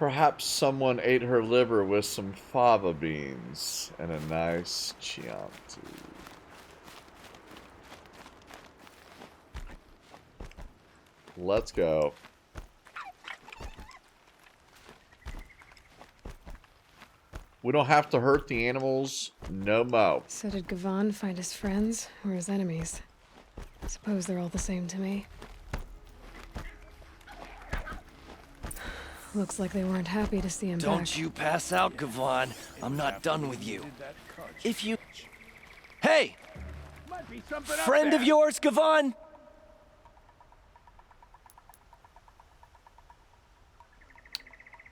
[SPEAKER 1] Perhaps someone ate her liver with some fava beans and a nice Chianti. Let's go. We don't have to hurt the animals no more.
[SPEAKER 2] So did Gavan find his friends or his enemies? I suppose they're all the same to me. Looks like they weren't happy to see him back.
[SPEAKER 3] Don't you pass out, Gavan. I'm not done with you. If you... Hey! Friend of yours, Gavan?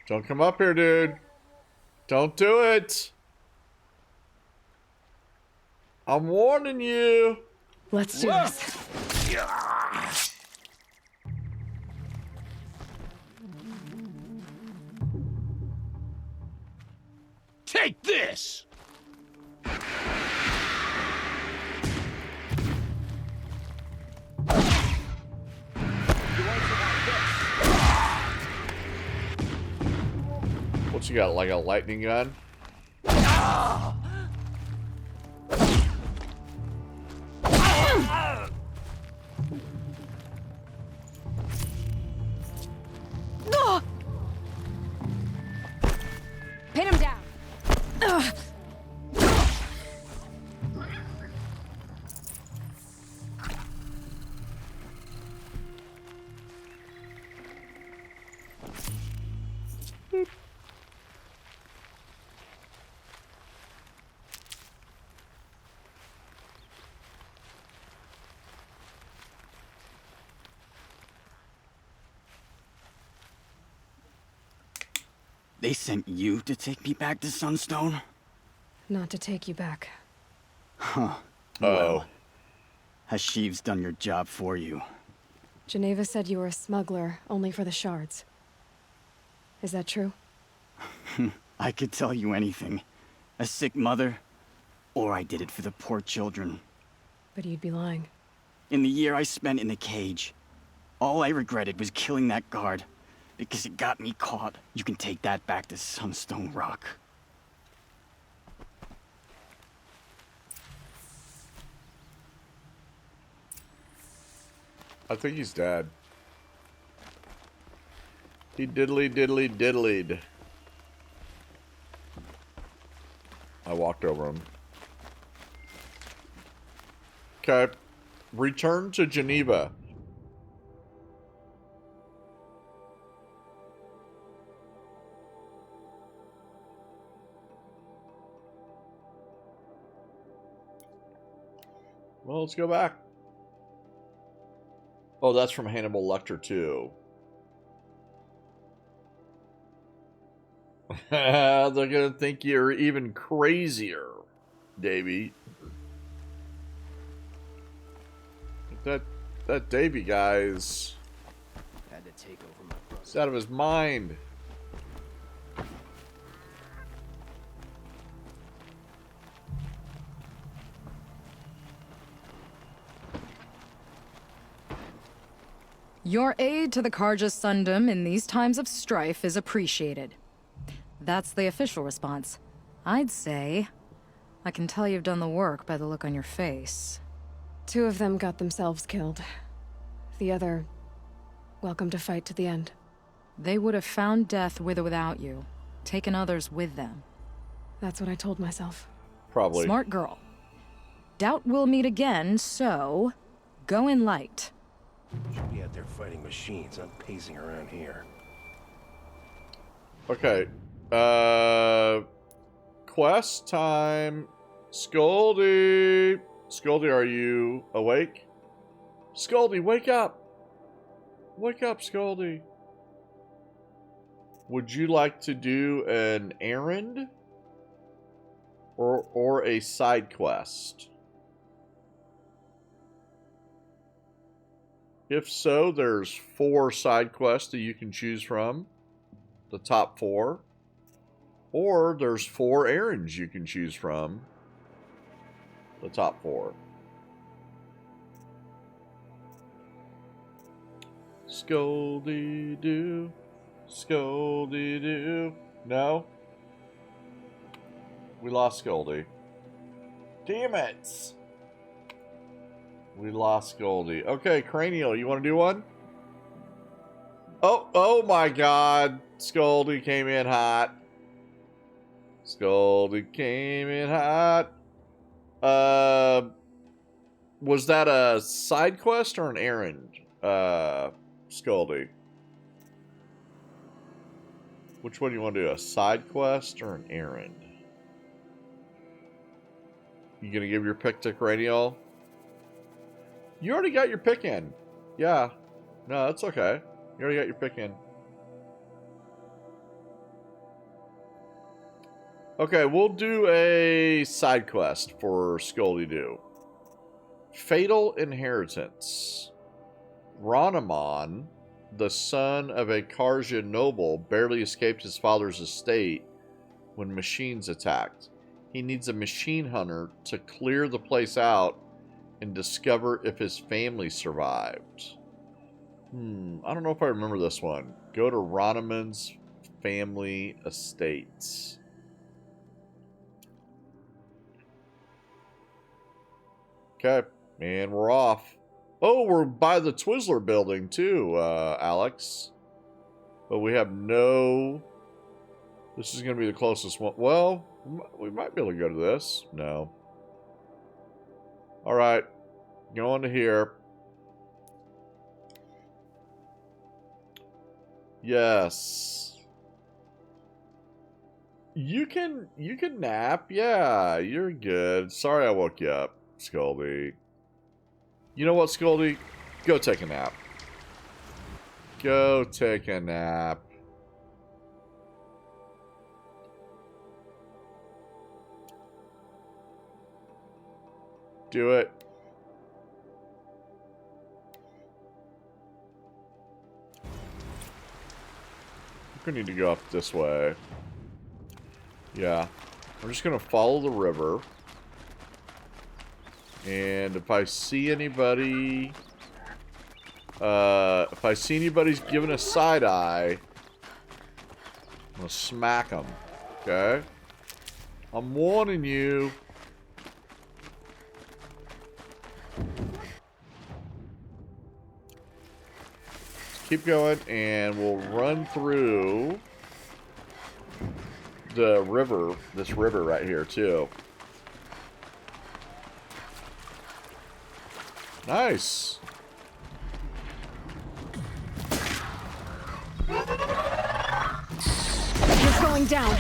[SPEAKER 1] Don't come up here, dude. Don't do it. I'm warning you.
[SPEAKER 2] Let's do this.
[SPEAKER 3] Take this!
[SPEAKER 1] What you got, like a lightning gun?
[SPEAKER 2] Pin him down.
[SPEAKER 16] They sent you to take me back to Sunstone?
[SPEAKER 2] Not to take you back.
[SPEAKER 16] Huh. Well, has Sheeves done your job for you?
[SPEAKER 2] Geneva said you were a smuggler, only for the shards. Is that true?
[SPEAKER 16] I could tell you anything. A sick mother, or I did it for the poor children.
[SPEAKER 2] But you'd be lying.
[SPEAKER 16] In the year I spent in the cage, all I regretted was killing that guard. Because it got me caught. You can take that back to Sunstone Rock.
[SPEAKER 1] I think he's dead. He diddlied. I walked over him. Okay. Return to Geneva. Well, let's go back. Oh, that's from Hannibal Lecter, too. They're gonna think you're even crazier, Davey. That Davey guy's...
[SPEAKER 5] Had to take over my brother.
[SPEAKER 1] He's out of his mind.
[SPEAKER 19] Your aid to the Carja Sundom in these times of strife is appreciated. That's the official response. I'd say... I can tell you've done the work by the look on your face.
[SPEAKER 2] 2 of them got themselves killed. The other... welcome to fight to the end.
[SPEAKER 19] They would have found death with or without you. Taken others with them.
[SPEAKER 2] That's what I told myself.
[SPEAKER 1] Probably.
[SPEAKER 19] Smart girl. Doubt we'll meet again, so... go in light.
[SPEAKER 17] Should be out there fighting machines, not pacing around here.
[SPEAKER 1] Okay. Quest time. Scoldy. Scoldy, are you awake? Scoldy, wake up. Wake up, Scoldy. Would you like to do an errand? Or a side quest? If so, there's 4 side quests that you can choose from. The top 4. Or there's 4 errands you can choose from. The top 4. Scoldy-doo. Scoldy-doo. No? We lost Scoldy. Damn it! We lost Scoldy. Okay, Cranial, you want to do one? Oh my god. Scoldy came in hot. Scoldy came in hot. Was that a side quest or an errand? Scoldy. Which one do you want to do? A side quest or an errand? You gonna give your pick to Cranial? You already got your pick in. Yeah. No, that's okay. You already got your pick in. Okay, we'll do a side quest for Scoldy-Doo. Fatal Inheritance. Ronamon, the son of a Karja noble, barely escaped his father's estate when machines attacked. He needs a machine hunter to clear the place out and discover if his family survived. I don't know if I remember this one. Go to Ronamon's family estates. Okay, and we're off. Oh, we're by the Twizzler building too, Alex. But we have no... This is going to be the closest one. Well, we might be able to go to this. No. Alright. Going to here. Yes. You can nap. Yeah, you're good. Sorry I woke you up, Scoldy. You know what, Scoldy? Go take a nap. Go take a nap. Do it. We need to go up this way. Yeah. I'm just going to follow the river. And if I see anybody... if I see anybody's giving a side eye, I'm going to smack them. Okay? I'm warning you. Keep going, and we'll run through the river, this river right here, too. Nice.
[SPEAKER 2] He's going down.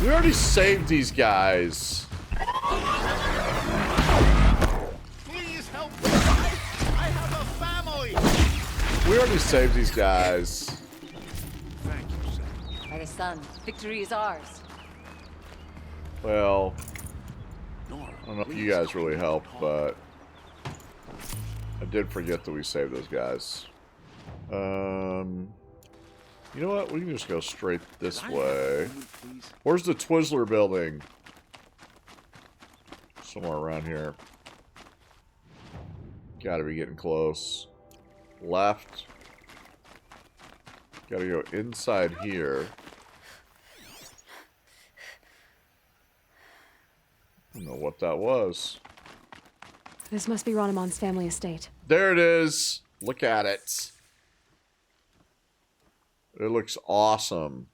[SPEAKER 1] We already saved these guys.
[SPEAKER 17] Please help me. I have a family.
[SPEAKER 1] We already saved these guys.
[SPEAKER 17] Thank you, sir.
[SPEAKER 21] Right, son. Victory is ours.
[SPEAKER 1] Well, I don't know if you guys really helped, but I did forget that we saved those guys. You know what? We can just go straight this way. Where's the Twizzler building? Somewhere around here. Gotta be getting close. Left. Gotta go inside here. I don't know what that was.
[SPEAKER 2] This must be Ronamon's family estate.
[SPEAKER 1] There it is. Look at it. It looks awesome.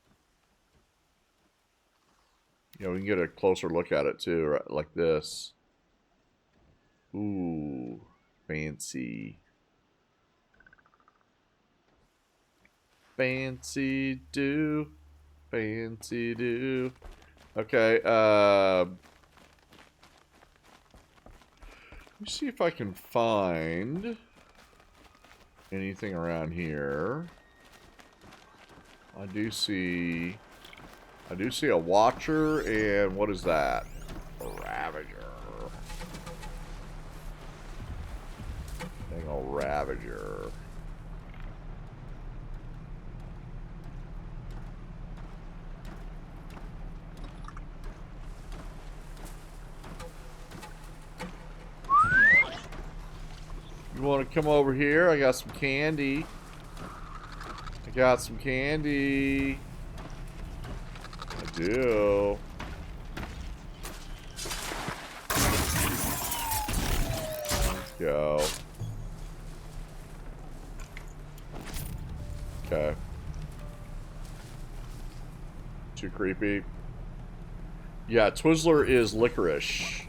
[SPEAKER 1] Yeah, we can get a closer look at it too, right? Like this. Ooh, fancy. Fancy do. Fancy do. Okay, let me see if I can find anything around here. I do see a Watcher, and what is that? A Ravager. Dang old Ravager. You want to come over here? I got some candy. I got some candy. I do. Let's go. Okay. Too creepy. Yeah, Twizzler is licorice.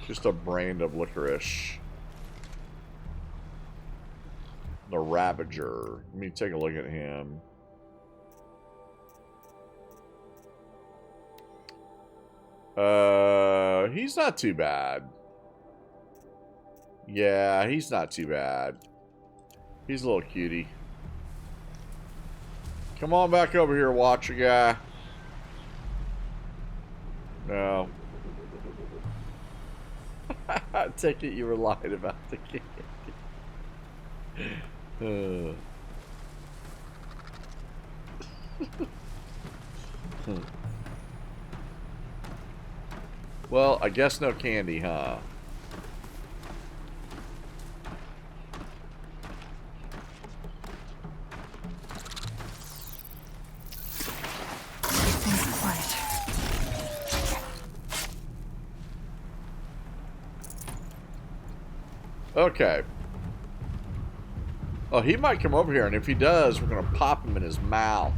[SPEAKER 1] Just a brand of licorice. The Ravager. Let me take a look at him. He's not too bad. Yeah, he's not too bad. He's a little cutie. Come on back over here, Watcher guy. No. I take it you were lying about the candy. Well, I guess no candy, huh? Okay. Oh, he might come over here, and if he does, we're gonna pop him in his mouth.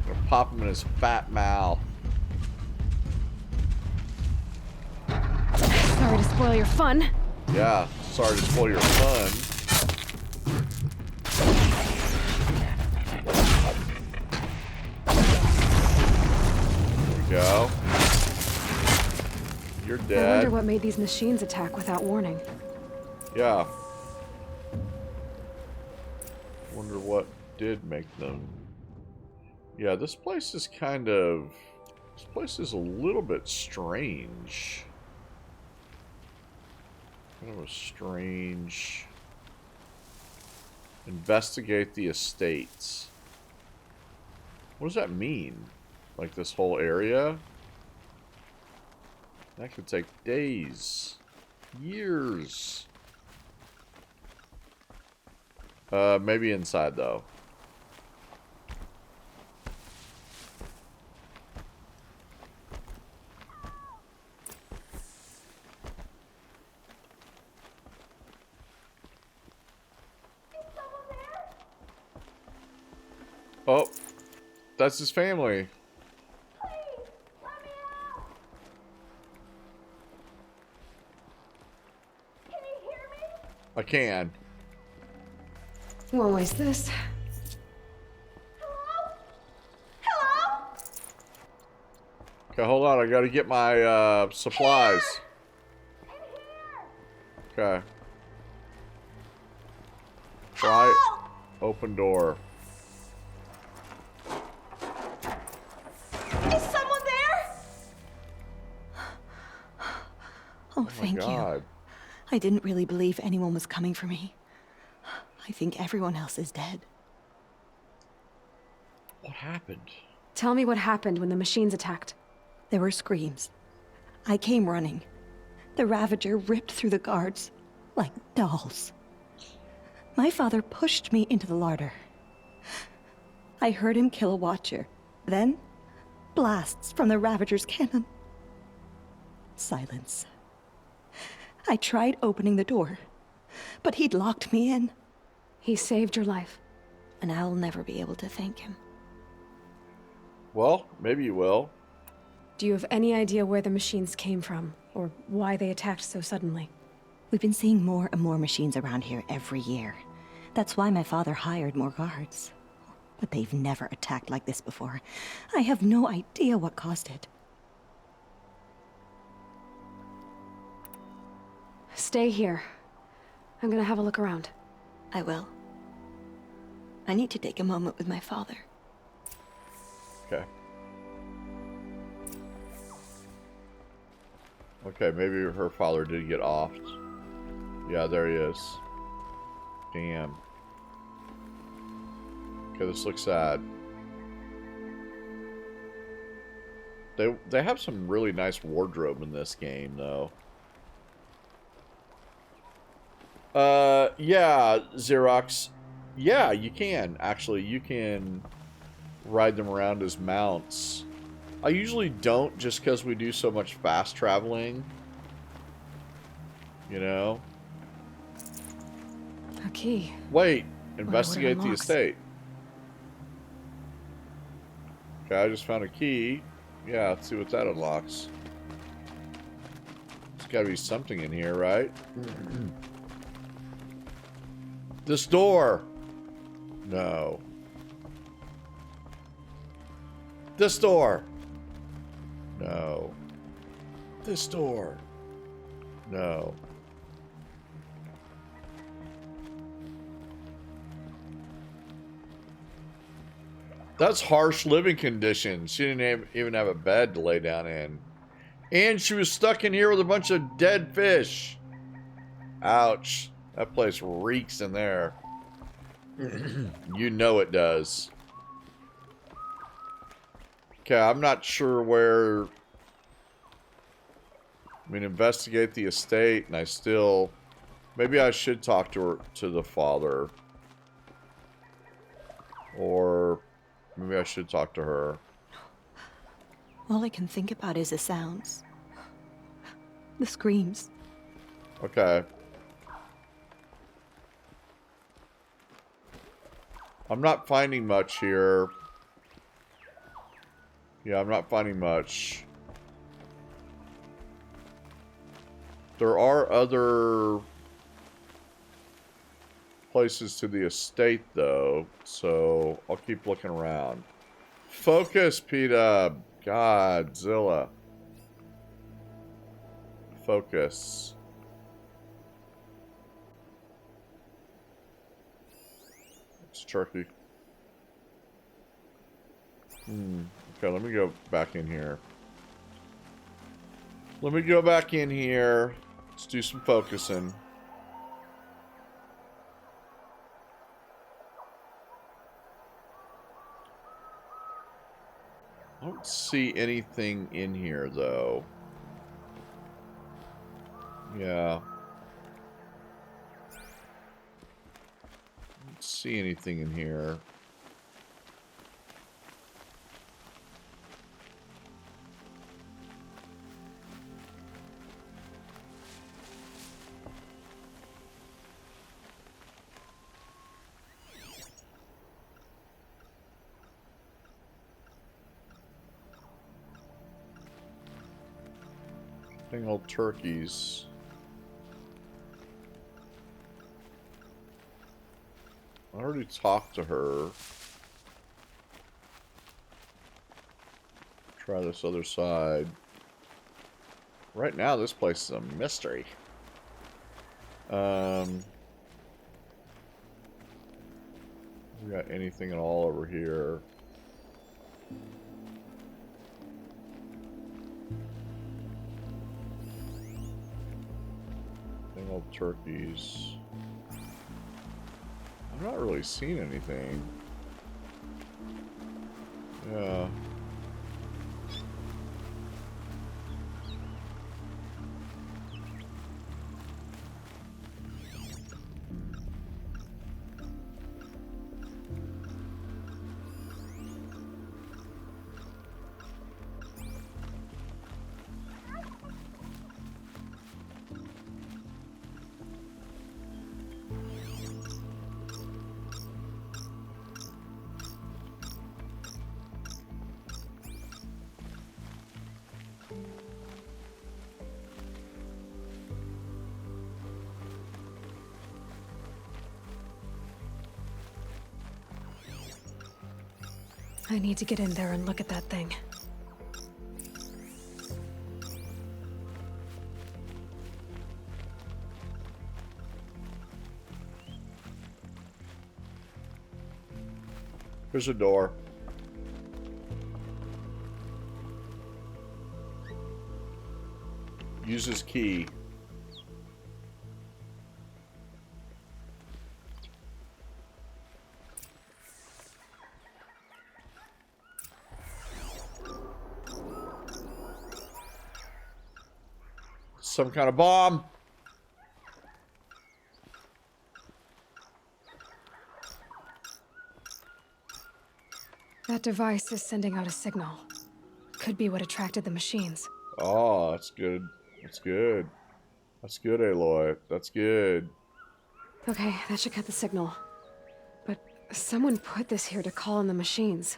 [SPEAKER 1] We're gonna pop him in his fat mouth.
[SPEAKER 2] Sorry to spoil your fun.
[SPEAKER 1] Yeah, sorry to spoil your fun. There we go. You're dead.
[SPEAKER 2] I wonder what made these machines attack without warning.
[SPEAKER 1] Yeah. Wonder what did make them. Yeah, this place is kind of... This place is a little bit strange. Kind of a strange... Investigate the estates. What does that mean? Like this whole area? That could take days. Years. Maybe inside though. Oh, that's his family. I can.
[SPEAKER 2] Won't waste this.
[SPEAKER 1] Okay, hold on. I gotta get my supplies. Okay. Try open door.
[SPEAKER 10] Is someone there?
[SPEAKER 4] Oh, thank you. I didn't really believe anyone was coming for me. I think everyone else is dead.
[SPEAKER 1] What happened?
[SPEAKER 2] Tell me what happened when the machines attacked.
[SPEAKER 4] There were screams. I came running. The Ravager ripped through the guards like dolls. My father pushed me into the larder. I heard him kill a Watcher. Then, blasts from the Ravager's cannon. Silence. I tried opening the door, but he'd locked me in.
[SPEAKER 2] He saved your life.
[SPEAKER 4] And I'll never be able to thank him.
[SPEAKER 1] Well, maybe you will.
[SPEAKER 2] Do you have any idea where the machines came from, or why they attacked so suddenly?
[SPEAKER 4] We've been seeing more and more machines around here every year. That's why my father hired more guards. But they've never attacked like this before. I have no idea what caused it.
[SPEAKER 2] Stay here. I'm gonna have a look around.
[SPEAKER 4] I will. I need to take a moment with my father.
[SPEAKER 1] Okay. Okay, maybe her father did get offed. Yeah, there he is. Damn. Okay, this looks sad. They have some really nice wardrobe in this game, though. Yeah, Xerox. Yeah, you can. Actually, you can ride them around as mounts. I usually don't just because we do so much fast traveling. You know?
[SPEAKER 2] A key.
[SPEAKER 1] Wait.
[SPEAKER 2] Wonder what it
[SPEAKER 1] Investigate the
[SPEAKER 2] unlocks.
[SPEAKER 1] estate. Okay, I just found a key. Yeah, let's see what that unlocks. There's gotta be something in here, right? This door! No. This door! No. This door! No. That's harsh living conditions. She didn't even have a bed to lay down in. And she was stuck in here with a bunch of dead fish. Ouch. That place reeks in there. You know it does. Okay, I'm not sure where... I mean, investigate the estate, and I still... Maybe I should talk to her, to the father. Or... Maybe I should talk to her.
[SPEAKER 4] All I can think about is the sounds. The screams.
[SPEAKER 1] Okay. I'm not finding much here. Yeah, I'm not finding much. There are other places to the estate, though, so I'll keep looking around. Focus, P-Dub. Godzilla. Focus. It's turkey. Okay, let me go back in here. Let me go back in here. Let's do some focusing. I don't see anything in here, though. Yeah. I don't see anything in here. Dang old turkeys. I already talked to her. Try this other side. Right now, this place is a mystery. We got anything at all over here? Old turkeys. I'm not really seeing anything. Yeah.
[SPEAKER 2] I need to get in there and look at that thing.
[SPEAKER 1] There's a door. Use his key. Some kind of bomb.
[SPEAKER 2] That device is sending out a signal. Could be what attracted the machines.
[SPEAKER 1] Oh, that's good. That's good. That's good, Aloy. That's good.
[SPEAKER 2] Okay, that should cut the signal. But someone put this here to call in the machines.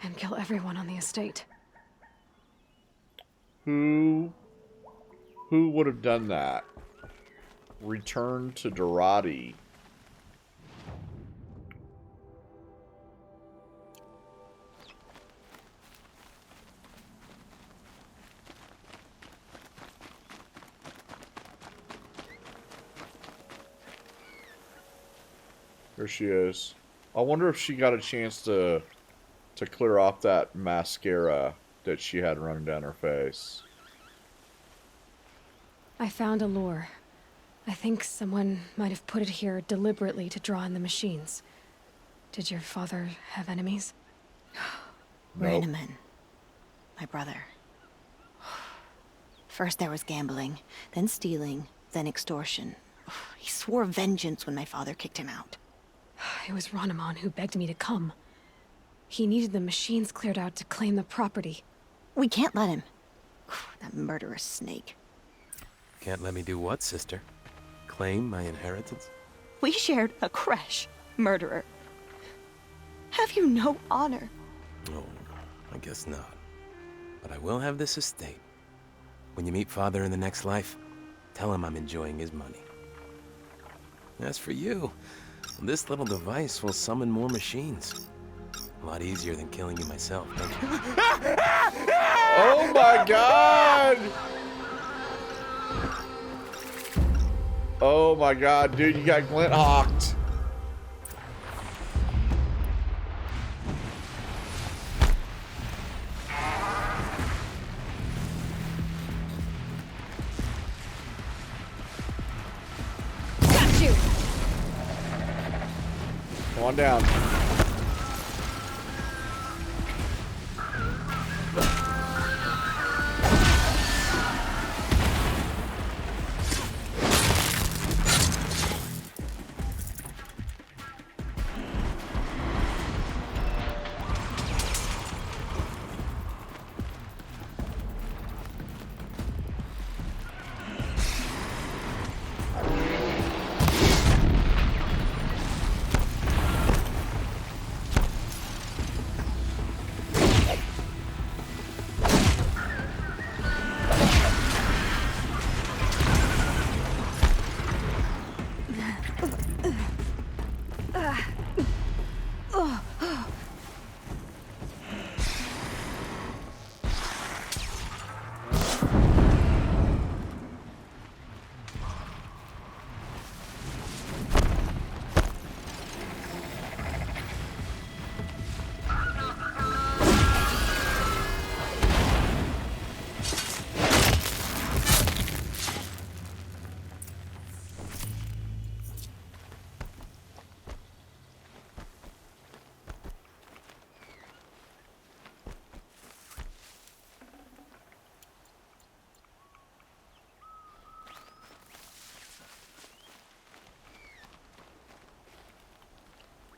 [SPEAKER 2] And kill everyone on the estate.
[SPEAKER 1] Who would have done that? Return to Dorati. There she is. I wonder if she got a chance to clear off that mascara that she had running down her face.
[SPEAKER 2] I found a lure. I think someone might have put it here deliberately to draw in the machines. Did your father have enemies?
[SPEAKER 14] Nope. Rainaman. My brother. First there was gambling, then stealing, then extortion. He swore vengeance when my father kicked him out.
[SPEAKER 2] It was Rainaman who begged me to come. He needed the machines cleared out to claim the property.
[SPEAKER 14] We can't let him. That murderous snake.
[SPEAKER 22] Can't let me do what, sister? Claim my inheritance?
[SPEAKER 14] We shared a creche, murderer. Have you no honor?
[SPEAKER 22] Oh, I guess not. But I will have this estate. When you meet Father in the next life, tell him I'm enjoying his money. As for you, this little device will summon more machines. A lot easier than killing you myself, don't you?
[SPEAKER 1] Oh my god! Oh my god, dude, you got Glint hawked.
[SPEAKER 2] Got you!
[SPEAKER 1] Come on down.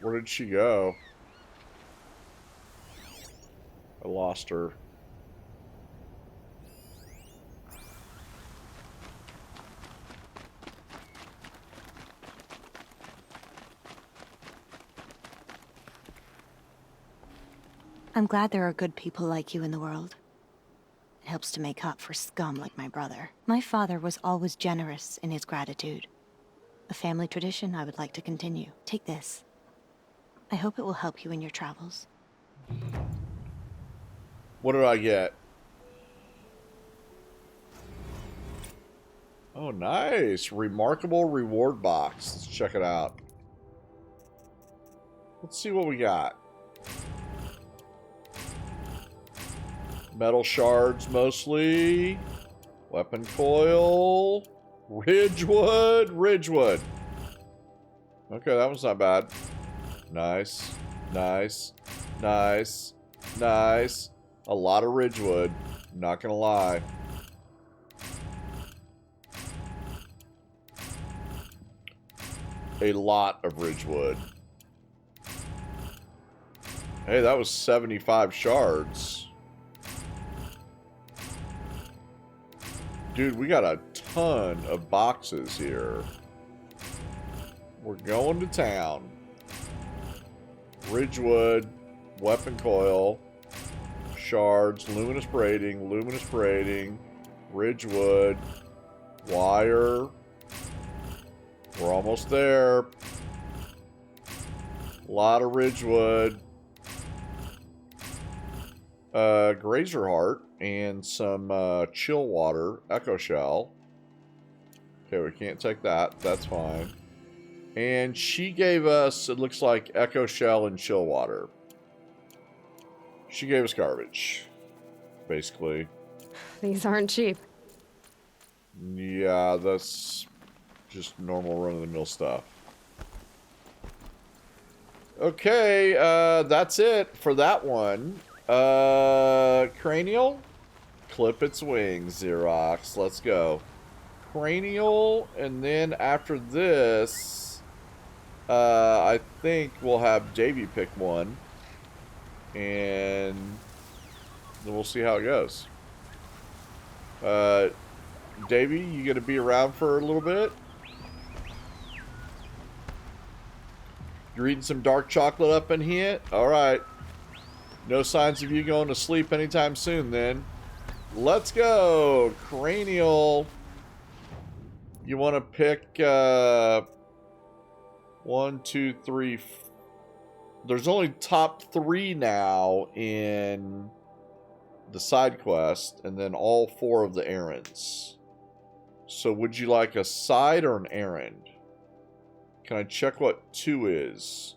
[SPEAKER 1] Where did she go? I lost her.
[SPEAKER 14] I'm glad there are good people like you in the world. It helps to make up for scum like my brother. My father was always generous in his gratitude. A family tradition I would like to continue. Take this. I hope it will help you in your travels.
[SPEAKER 1] What did I get? Oh, nice. Remarkable reward box. Let's check it out. Let's see what we got. Metal shards mostly. Weapon coil. Ridgewood. Ridgewood. Okay, that one's not bad. Nice. Nice. Nice. Nice. A lot of Ridgewood. Not gonna lie. A lot of Ridgewood. Hey, that was 75 shards. Dude, we got a ton of boxes here. We're going to town. Ridgewood, weapon coil, shards, luminous braiding, Ridgewood, wire. We're almost there. A lot of Ridgewood. Grazer Heart and some chill water, Echo Shell. Okay, we can't take that. That's fine. And she gave us, it looks like, Echo Shell and chill water. She gave us garbage, basically.
[SPEAKER 2] These aren't cheap.
[SPEAKER 1] Yeah, that's just normal run-of-the-mill stuff. Okay, that's it for that one. Cranial? Clip its wings, Xerox. Let's go. Cranial, and then after this, I think we'll have Davey pick one. And then we'll see how it goes. Davey, you gonna be around for a little bit? You're eating some dark chocolate up in here? Alright. No signs of you going to sleep anytime soon then. Let's go! Cranial. You want to pick, 1, 2, 3... There's only top 3 now in the side quest, and then all 4 of the errands. So would you like a side or an errand? Can I check what 2 is?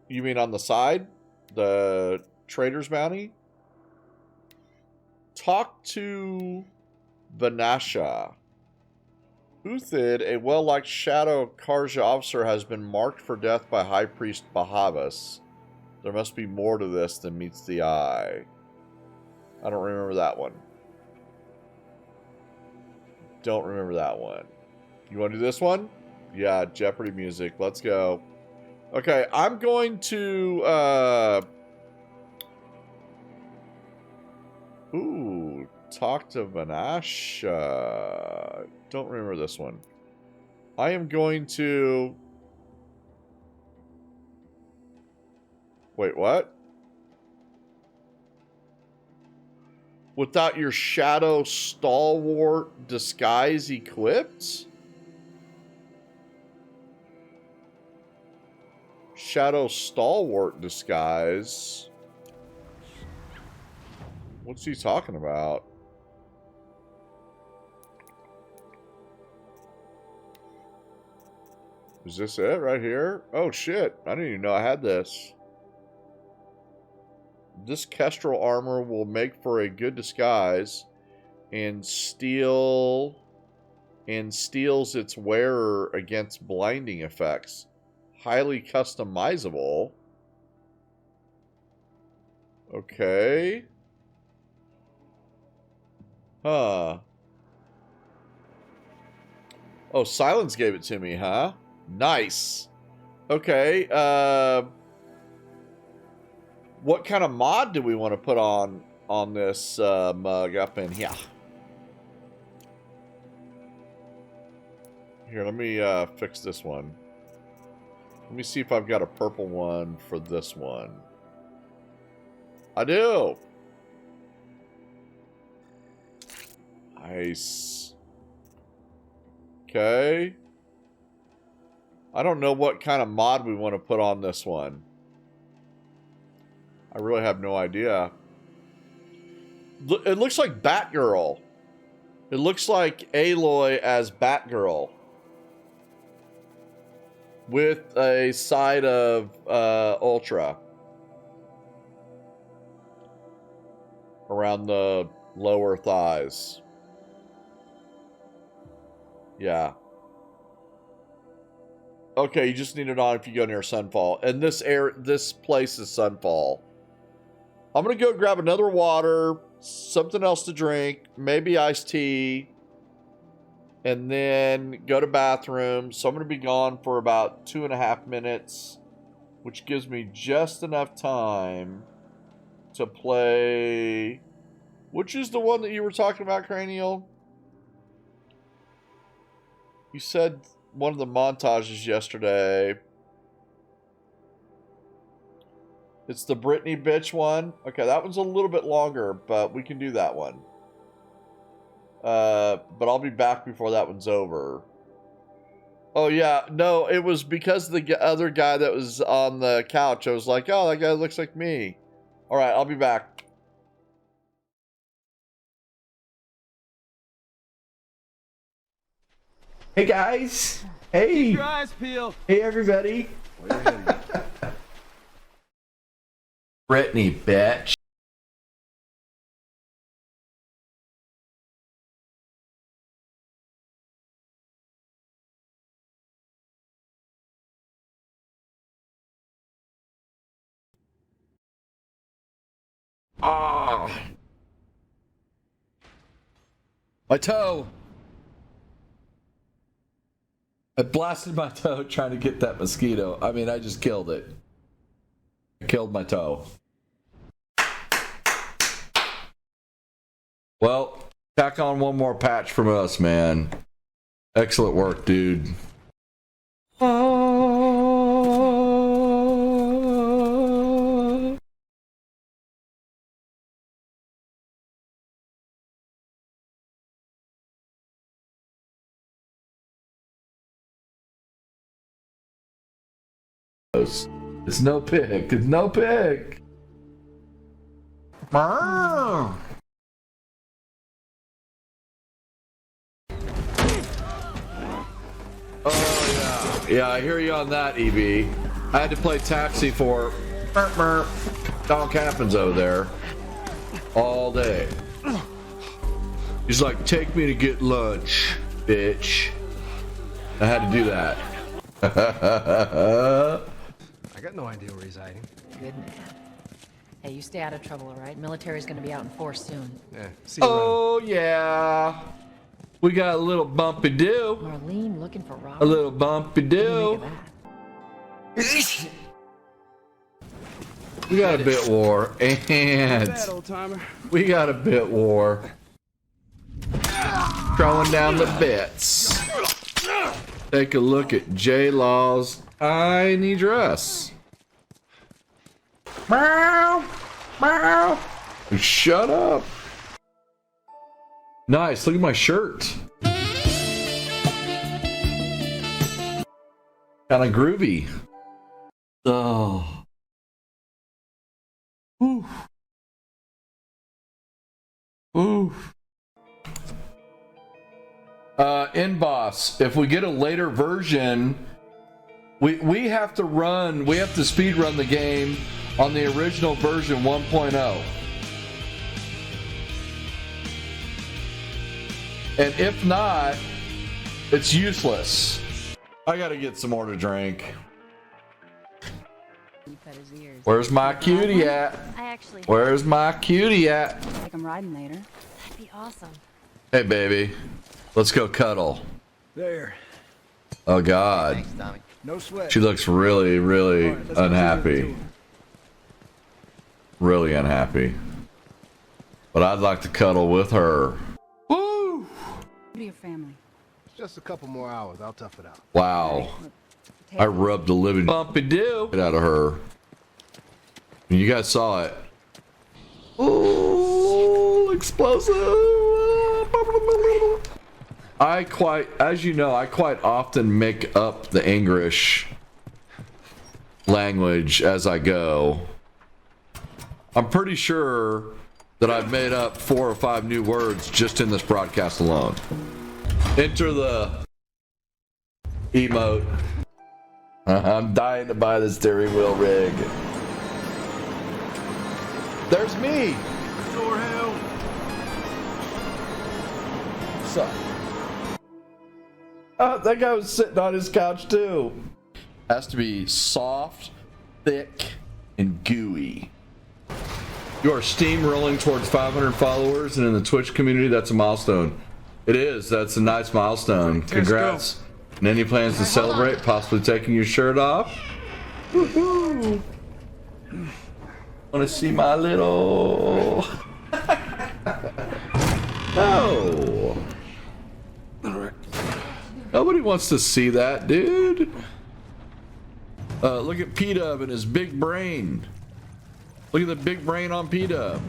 [SPEAKER 1] You mean on the side? The trader's bounty? Talk to Vanasha. Uthid, a well-liked Shadow Karja officer, has been marked for death by High Priest Bahavas. There must be more to this than meets the eye. I don't remember that one. Don't remember that one. You want to do this one? Yeah, Jeopardy music. Let's go. Okay, I'm going to, Ooh, talk to Vanasha. Don't remember this one. I am going to... Wait, what? Without your Shadow Stalwart disguise equipped? Shadow Stalwart disguise? What's he talking about? Is this it right here? Oh shit, I didn't even know I had this. This Kestrel armor will make for a good disguise and steals its wearer against blinding effects. Highly customizable. Okay. Huh. Oh, Silence gave it to me, huh? Nice. Okay, what kind of mod do we want to put on this mug up in here? Here, let me fix this one. Let me see if I've got a purple one for this one. I do. Nice. Okay. I don't know what kind of mod we want to put on this one. I really have no idea. It looks like Batgirl. It looks like Aloy as Batgirl. With a side of Ultra. Around the lower thighs. Yeah. Okay, you just need it on if you go near Sunfall. And this place is Sunfall. I'm gonna go grab another water, something else to drink, maybe iced tea, and then go to bathroom. So I'm gonna be gone for about 2.5 minutes. which gives me just enough time to play... Which is the one that you were talking about, Cranial? You said one of the montages yesterday. It's the Britney bitch one. Okay, that one's a little bit longer, but we can do that one. But I'll be back before that one's over. Oh yeah, no, it was because the other guy that was on the couch. I was like, oh, that guy looks like me. All right, I'll be back.
[SPEAKER 8] Hey guys. Hey.
[SPEAKER 5] Keep your eyes peeled.
[SPEAKER 8] Hey everybody. Brittany, bitch.
[SPEAKER 18] Ah. My toe. I blasted my toe trying to get that mosquito. I mean, I just killed it. I killed my toe.
[SPEAKER 1] Well, tack on one more patch from us, man. Excellent work, dude.
[SPEAKER 18] It's no pick. It's no pick.
[SPEAKER 1] Oh yeah. Yeah, I hear you on that, EB. I had to play taxi for Don Cappins over there all day. He's like, take me to get lunch, bitch. I had to do that.
[SPEAKER 23] I got no idea where he's hiding.
[SPEAKER 24] Good man. Hey, you stay out of trouble, all right? Military's gonna be out in force soon.
[SPEAKER 23] Yeah, see you
[SPEAKER 18] Oh yeah. We got a little bumpy do.
[SPEAKER 24] Marlene looking for Robert.
[SPEAKER 18] A little bumpy do.
[SPEAKER 1] We got a bit war, and we got a bit war. Throwing down the bits. Take a look at J-Law's tiny dress. Meow, meow. Shut up. Nice, look at my shirt. Kinda groovy. Oh. Ooh. Ooh. In boss, if we get a later version, we have to speed run the game on the original version 1.0. And if not, it's useless. I gotta get some more to drink. Where's my cutie at? Where's my cutie at?
[SPEAKER 12] Take him riding later.
[SPEAKER 11] That'd be awesome.
[SPEAKER 1] Hey, baby. Let's go cuddle.
[SPEAKER 23] There.
[SPEAKER 1] Oh, God.
[SPEAKER 23] Thanks, Tommy. No sweat.
[SPEAKER 1] She looks really, really unhappy. Really unhappy. But I'd like to cuddle with her.
[SPEAKER 12] Woo! To your family.
[SPEAKER 23] Just a couple more hours. I'll tough it out.
[SPEAKER 1] Wow. I rubbed the living bumpy do out of her. And you guys saw it. Oh, explosive. As you know, I quite often make up the English language as I go. I'm pretty sure that I've made up 4 or 5 new words just in this broadcast alone. Enter the emote. I'm dying to buy the steering wheel rig. There's me. What's up? Oh, that guy was sitting on his couch too. Has to be soft, thick, and gooey. You are steamrolling towards 500 followers, and in the Twitch community, that's a milestone. It is. That's a nice milestone. Congrats. And any plans to celebrate, possibly taking your shirt off?
[SPEAKER 18] Want to see my little? No. Nobody wants to see that, dude. Look at P-Dub and his big brain. Look at the big brain on P-Dub.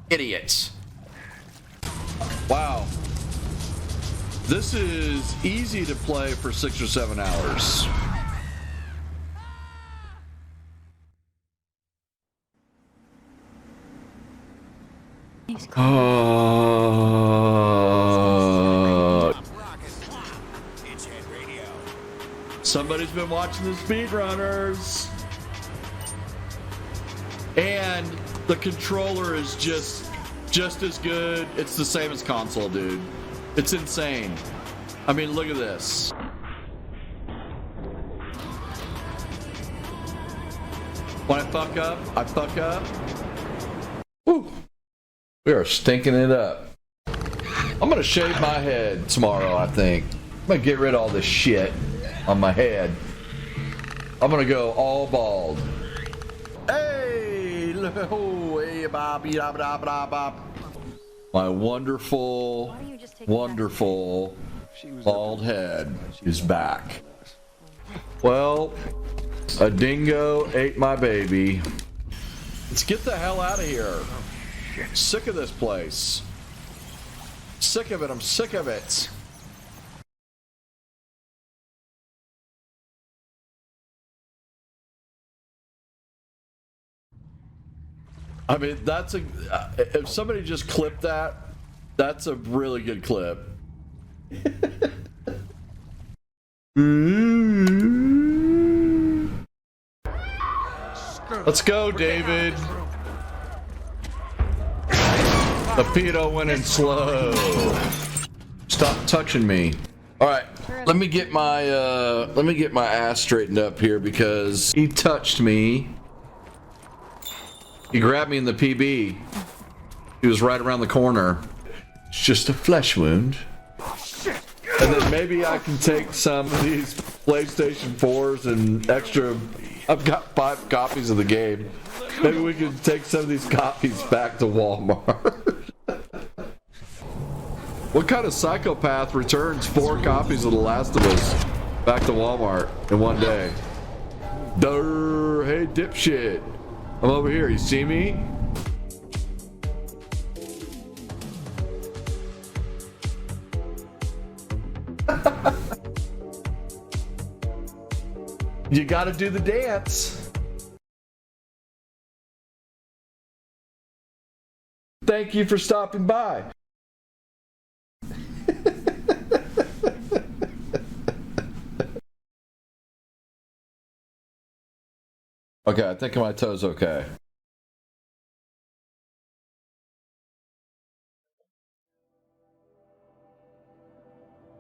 [SPEAKER 18] Idiots. Wow. This is easy to play for 6 or 7 hours. Somebody's been watching the speedrunners. And the controller is just as good. It's the same as console, dude. It's insane. I mean, look at this. When I fuck up, I fuck up. Woo. We are stinking it up. I'm gonna shave my head tomorrow, I think. I'm gonna get rid of all this shit on my head. I'm gonna go all bald. Hey, oh, hey, bop, bop, bop, bop, bop. My wonderful, wonderful bald head is back. Well, a dingo ate my baby. Let's get the hell out of here. Sick of this place. Sick of it. I'm sick of it. I mean, that's a. If somebody just clipped that, that's a really good clip. Let's go, David. The pedo went in slow. Stop touching me. All right, let me get my ass straightened up here because he touched me. He grabbed me in the PB. He was right around the corner. It's just a flesh wound. And then maybe I can take some of these PlayStation 4s and extra. I've got 5 copies of the game. Maybe we can take some of these copies back to Walmart. What kind of psychopath returns 4 copies of The Last of Us back to Walmart in one day? Durr, hey dipshit. I'm over here, you see me? You gotta do the dance. Thank you for stopping by. Okay, I think my toe's okay.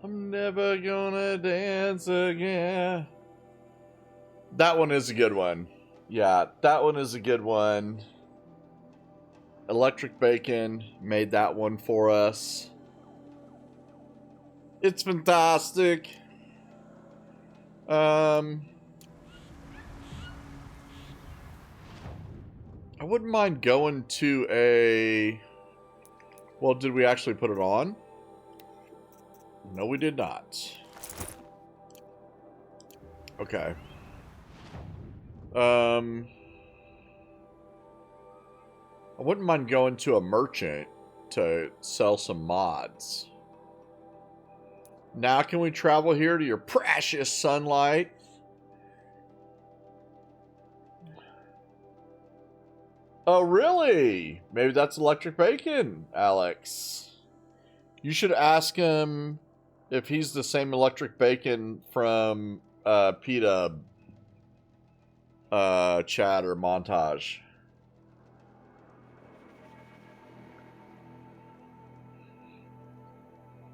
[SPEAKER 18] I'm never gonna dance again. That one is a good one. Yeah, that one is a good one. Electric Bacon made that one for us. It's fantastic. I wouldn't mind going to a... Well, did we actually put it on? No, we did not. Okay. I wouldn't mind going to a merchant to sell some mods. Now can we travel here to your precious sunlight? Oh, really? Maybe that's Electric Bacon, Alex. You should ask him if he's the same Electric Bacon from P-Dub chat or montage.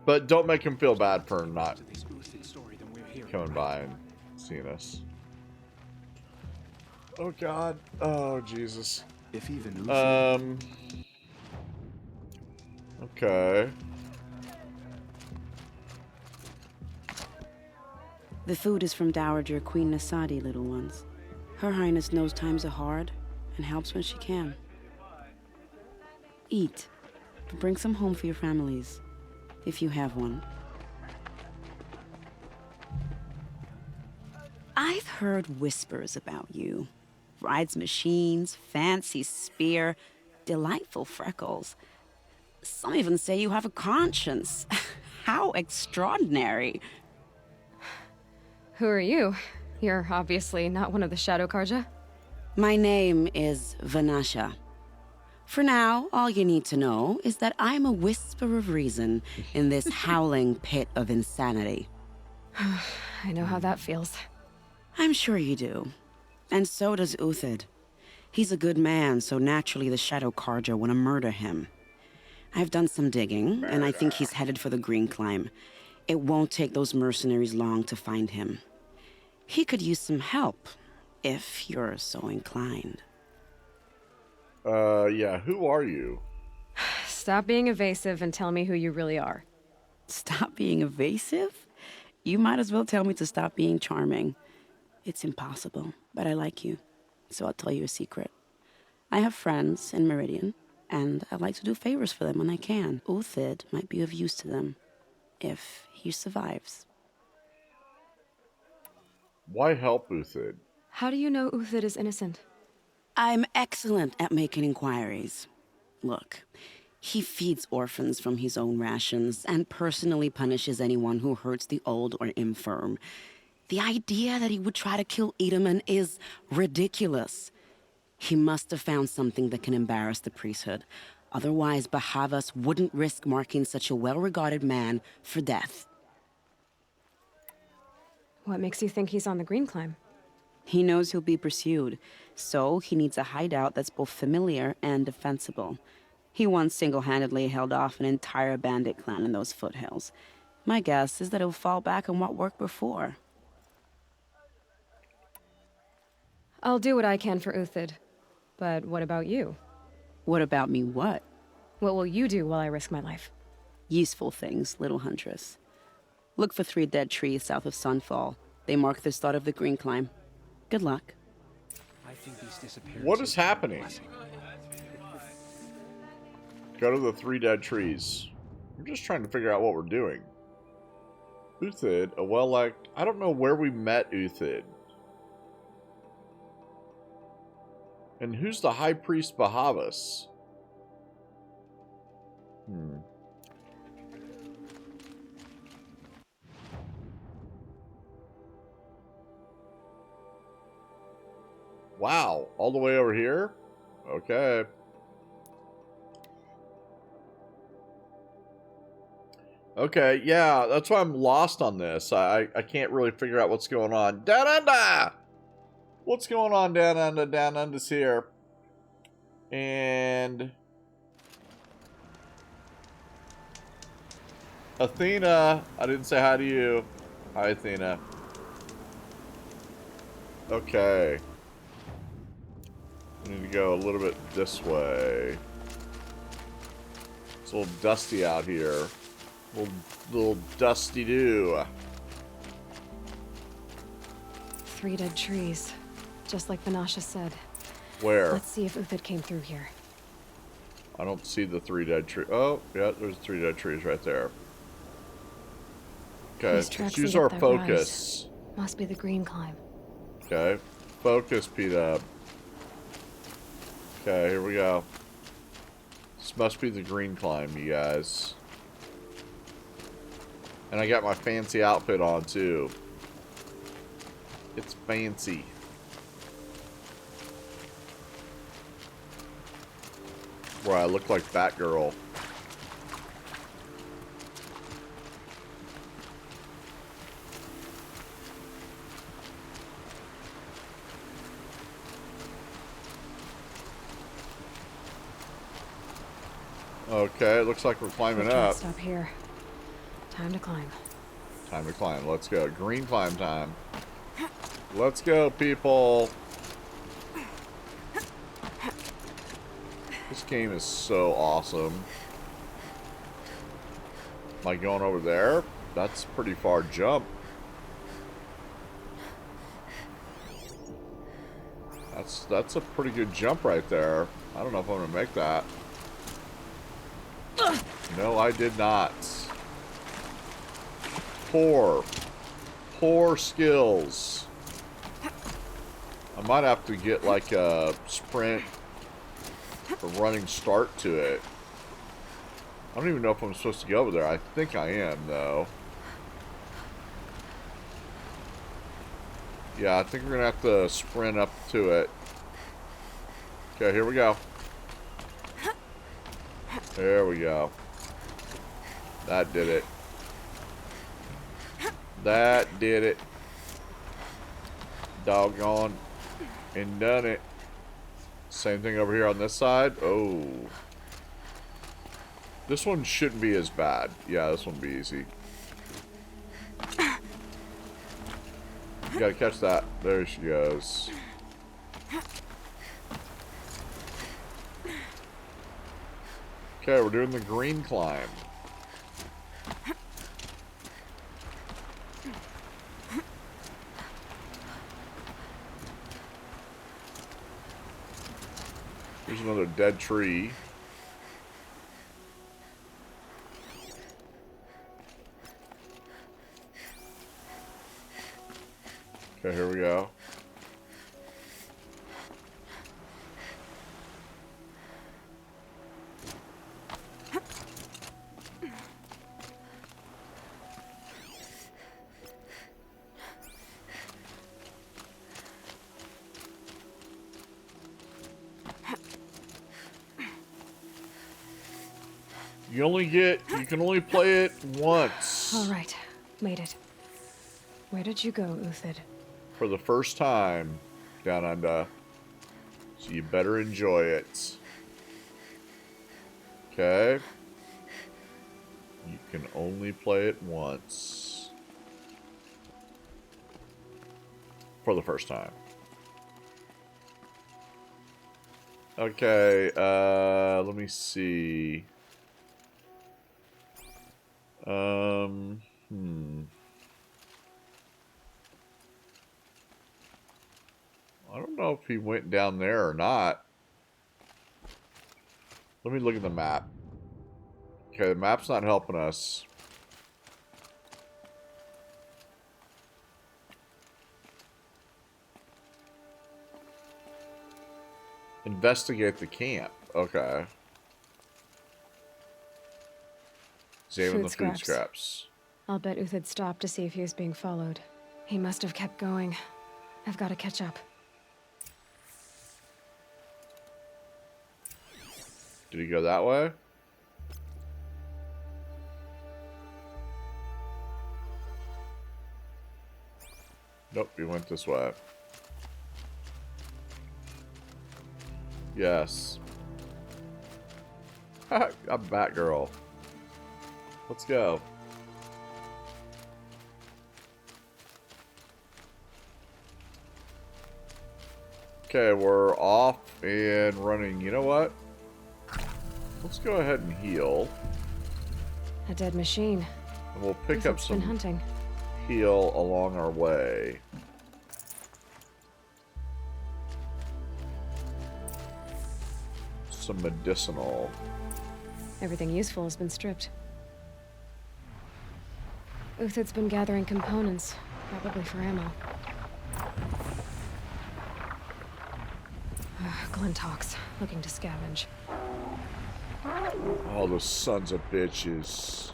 [SPEAKER 18] But don't make him feel bad for not coming by and seeing us. Oh God. Oh Jesus.
[SPEAKER 17] If even
[SPEAKER 1] okay.
[SPEAKER 6] The food is from Dowager Queen Nasadi, little ones. Her Highness knows times are hard and helps when she can. Eat. Bring some home for your families, if you have one. I've heard whispers about you. Rides machines, fancy spear, delightful freckles. Some even say you have a conscience. How extraordinary.
[SPEAKER 2] Who are you? You're obviously not one of the Shadow Karja.
[SPEAKER 6] My name is Vanasha. For now, all you need to know is that I'm a whisper of reason in this howling pit of insanity.
[SPEAKER 2] I know how that feels.
[SPEAKER 6] I'm sure you do. And so does Uthid. He's a good man, so naturally the Shadow Karja want to murder him. I've done some digging, and I think he's headed for the Green Climb. It won't take those mercenaries long to find him. He could use some help, if you're so inclined.
[SPEAKER 1] Yeah, who are you?
[SPEAKER 2] Stop being evasive and tell me who you really are.
[SPEAKER 6] Stop being evasive? You might as well tell me to stop being charming. It's impossible, but I like you, so I'll tell you a secret. I have friends in Meridian, and I like to do favors for them when I can. Uthid might be of use to them, if he survives.
[SPEAKER 1] Why help Uthid?
[SPEAKER 2] How do you know Uthid is innocent?
[SPEAKER 6] I'm excellent at making inquiries. Look, he feeds orphans from his own rations and personally punishes anyone who hurts the old or infirm. The idea that he would try to kill Edaman is ridiculous. He must have found something that can embarrass the priesthood. Otherwise, Bahavas wouldn't risk marking such a well-regarded man for death.
[SPEAKER 2] What makes you think he's on the Green Climb?
[SPEAKER 6] He knows he'll be pursued, so he needs a hideout that's both familiar and defensible. He once single-handedly held off an entire bandit clan in those foothills. My guess is that he'll fall back on what worked before.
[SPEAKER 2] I'll do what I can for Uthid. But what about you?
[SPEAKER 6] What about me what?
[SPEAKER 2] What will you do while I risk my life?
[SPEAKER 6] Useful things, little huntress. Look for 3 dead trees south of Sunfall. They mark the start of the Green Climb. Good luck.
[SPEAKER 5] I think these disappearances
[SPEAKER 1] What is happening? Go to the 3 dead trees. I'm just trying to figure out what we're doing. Uthid, a well-liked... I don't know where we met Uthid. And who's the High Priest Bahavas? Wow, all the way over here? Okay. Okay, yeah, that's why I'm lost on this. I can't really figure out what's going on. Down under! What's going on down under? Down under's here. And... Athena! I didn't say hi to you. Hi, Athena. Okay. I need to go a little bit this way. It's a little dusty out here. Little dusty-doo.
[SPEAKER 2] 3 dead trees. Just like Vanasha said.
[SPEAKER 1] Where?
[SPEAKER 2] Let's see if Uthid came through here.
[SPEAKER 1] I don't see the 3 dead trees. Oh, yeah, there's 3 dead trees right there. Okay, let's use our focus.
[SPEAKER 2] Must be the Green Climb.
[SPEAKER 1] Okay, focus, P-Dub. Okay, here we go. This must be the Green Climb, you guys. And I got my fancy outfit on, too. It's fancy. Where I look like Batgirl. Okay, it looks like we're climbing up.
[SPEAKER 2] Stop here. Time to climb.
[SPEAKER 1] Time to climb. Let's go. Green climb time. Let's go, people. This game is so awesome. Am I going over there? That's a pretty far jump. That's a pretty good jump right there. I don't know if I'm gonna make that. No, I did not. Poor skills. I might have to get like a sprint, a running start to it. I don't even know if I'm supposed to go over there. I think I am, though. Yeah, I think we're going to have to sprint up to it. Okay, here we go. There we go. That did it. That did it. Doggone. And done it. Same thing over here on this side. Oh. This one shouldn't be as bad. Yeah, this one will be easy. You gotta catch that. There she goes. Okay, we're doing the green climb. Here's another dead tree. Okay, here we go. You can only play it once.
[SPEAKER 2] All right, made it. Where did you go, Uthid?
[SPEAKER 1] For the first time down under. So you better enjoy it. Okay. You can only play it once. For the first time. Okay, let me see. I don't know if he went down there or not. Let me look at the map. Okay, the map's not helping us. Investigate the camp. Okay. Examine the food scraps.
[SPEAKER 2] I'll bet Uthid stopped to see if he was being followed. He must have kept going. I've got to catch up.
[SPEAKER 1] Did he go that way? Nope, he went this way. Yes. I'm Batgirl. Let's go. Okay, we're off and running. You know what? Let's go ahead and heal.
[SPEAKER 2] A dead machine.
[SPEAKER 1] And we'll pick up some
[SPEAKER 2] hunting.
[SPEAKER 1] Heal along our way. Some medicinal.
[SPEAKER 2] Everything useful has been stripped. Uthid's been gathering components, probably for ammo. Glintox, looking to scavenge.
[SPEAKER 1] All those sons of bitches.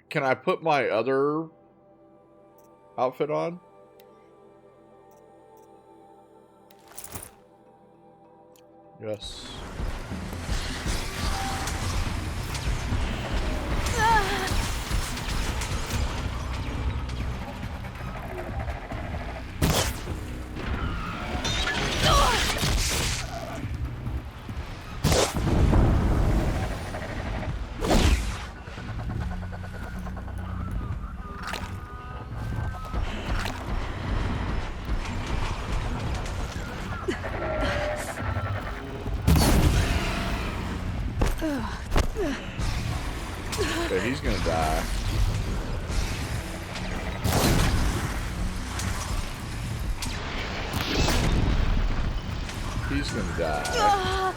[SPEAKER 1] Can I put my other outfit on? Yes. Okay, he's gonna die. He's gonna die.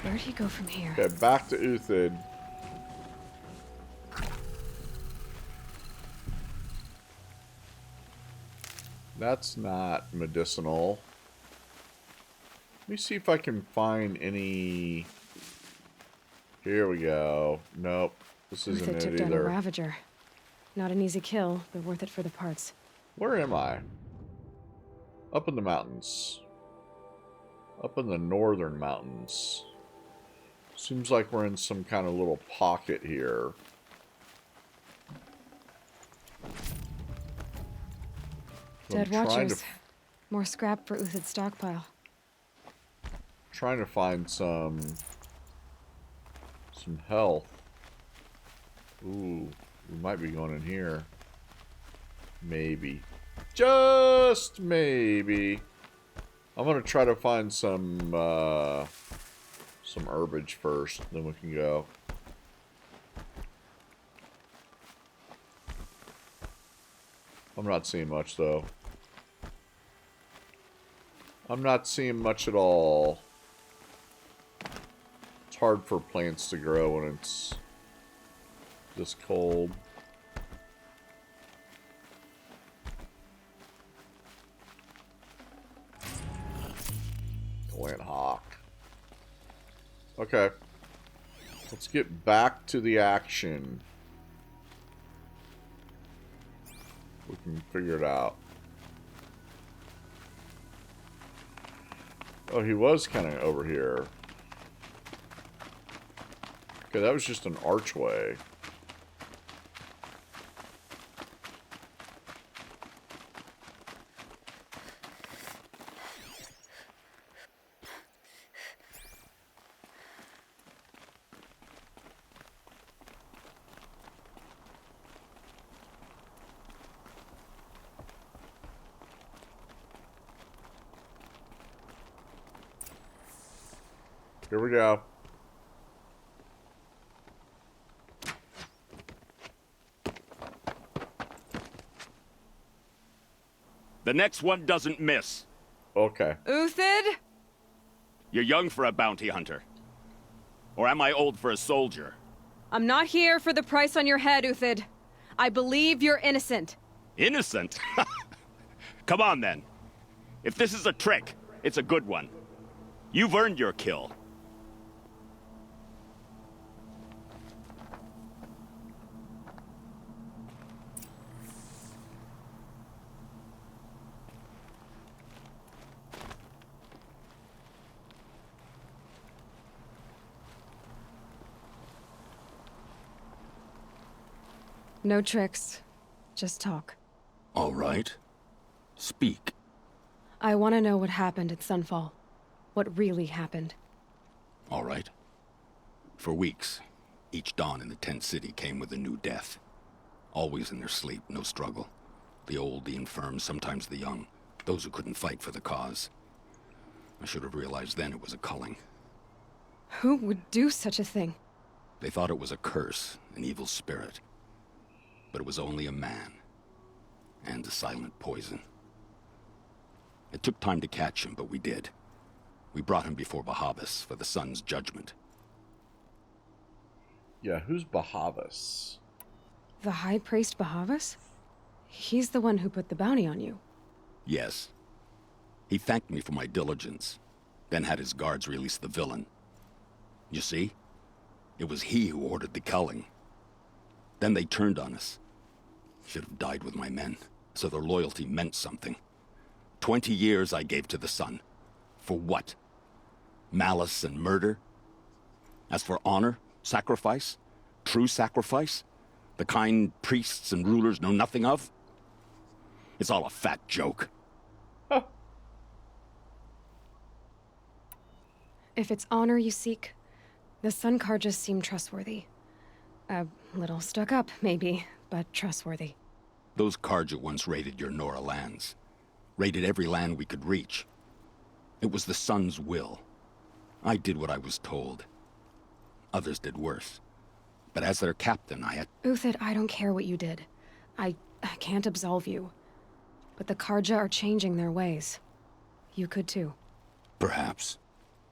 [SPEAKER 2] Where'd he go from here?
[SPEAKER 1] Okay, back to Uthid. That's not medicinal. Let me see if I can find any... Here we go. Nope. This isn't
[SPEAKER 2] Uthid
[SPEAKER 1] it
[SPEAKER 2] took down a
[SPEAKER 1] either.
[SPEAKER 2] Ravager. Not an easy kill, but worth it for the parts.
[SPEAKER 1] Where am I? Up in the mountains. Up in the northern mountains. Seems like we're in some kind of little pocket here. So
[SPEAKER 2] Dead Watchers. More scrap for Uthid's stockpile.
[SPEAKER 1] Trying to find some health. Ooh, we might be going in here. Maybe. Just maybe. I'm gonna try to find some herbage first, then we can go. I'm not seeing much though. I'm not seeing much at all. It's hard for plants to grow when it's this cold. Glen Hawk. Okay. Let's get back to the action. We can figure it out. Oh, he was kind of over here. Okay, that was just an archway. Here we go.
[SPEAKER 20] The next one doesn't miss.
[SPEAKER 1] Okay.
[SPEAKER 2] Uthid?
[SPEAKER 20] You're young for a bounty hunter. Or am I old for a soldier?
[SPEAKER 2] I'm not here for the price on your head, Uthid. I believe you're innocent.
[SPEAKER 20] Innocent? Come on, then. If this is a trick, it's a good one. You've earned your kill.
[SPEAKER 2] No tricks. Just talk.
[SPEAKER 20] All right. Speak.
[SPEAKER 2] I want to know what happened at Sunfall. What really happened.
[SPEAKER 20] All right. For weeks, each dawn in the tent city came with a new death. Always in their sleep, no struggle. The old, the infirm, sometimes the young. Those who couldn't fight for the cause. I should have realized then it was a culling.
[SPEAKER 2] Who would do such a thing?
[SPEAKER 20] They thought it was a curse, an evil spirit. But it was only a man. And a silent poison. It took time to catch him, but we did. We brought him before Bahavas for the sun's judgment.
[SPEAKER 1] Yeah, who's Bahavas?
[SPEAKER 2] The High Priest Bahavas? He's the one who put the bounty on you.
[SPEAKER 20] Yes. He thanked me for my diligence, then had his guards release the villain. You see? It was he who ordered the culling. Then they turned on us. Should have died with my men, so their loyalty meant something. 20 years I gave to the sun. For what? Malice and murder? As for honor, sacrifice, true sacrifice, the kind priests and rulers know nothing of? It's all a fat joke.
[SPEAKER 2] If it's honor you seek, the Sun Carjas seem trustworthy. A little stuck up, maybe, but trustworthy.
[SPEAKER 20] Those Carja once raided your Nora lands. Raided every land we could reach. It was the Sun's will. I did what I was told. Others did worse. But as their captain, I had...
[SPEAKER 2] Uthid, I don't care what you did. I can't absolve you. But the Carja are changing their ways. You could too.
[SPEAKER 20] Perhaps.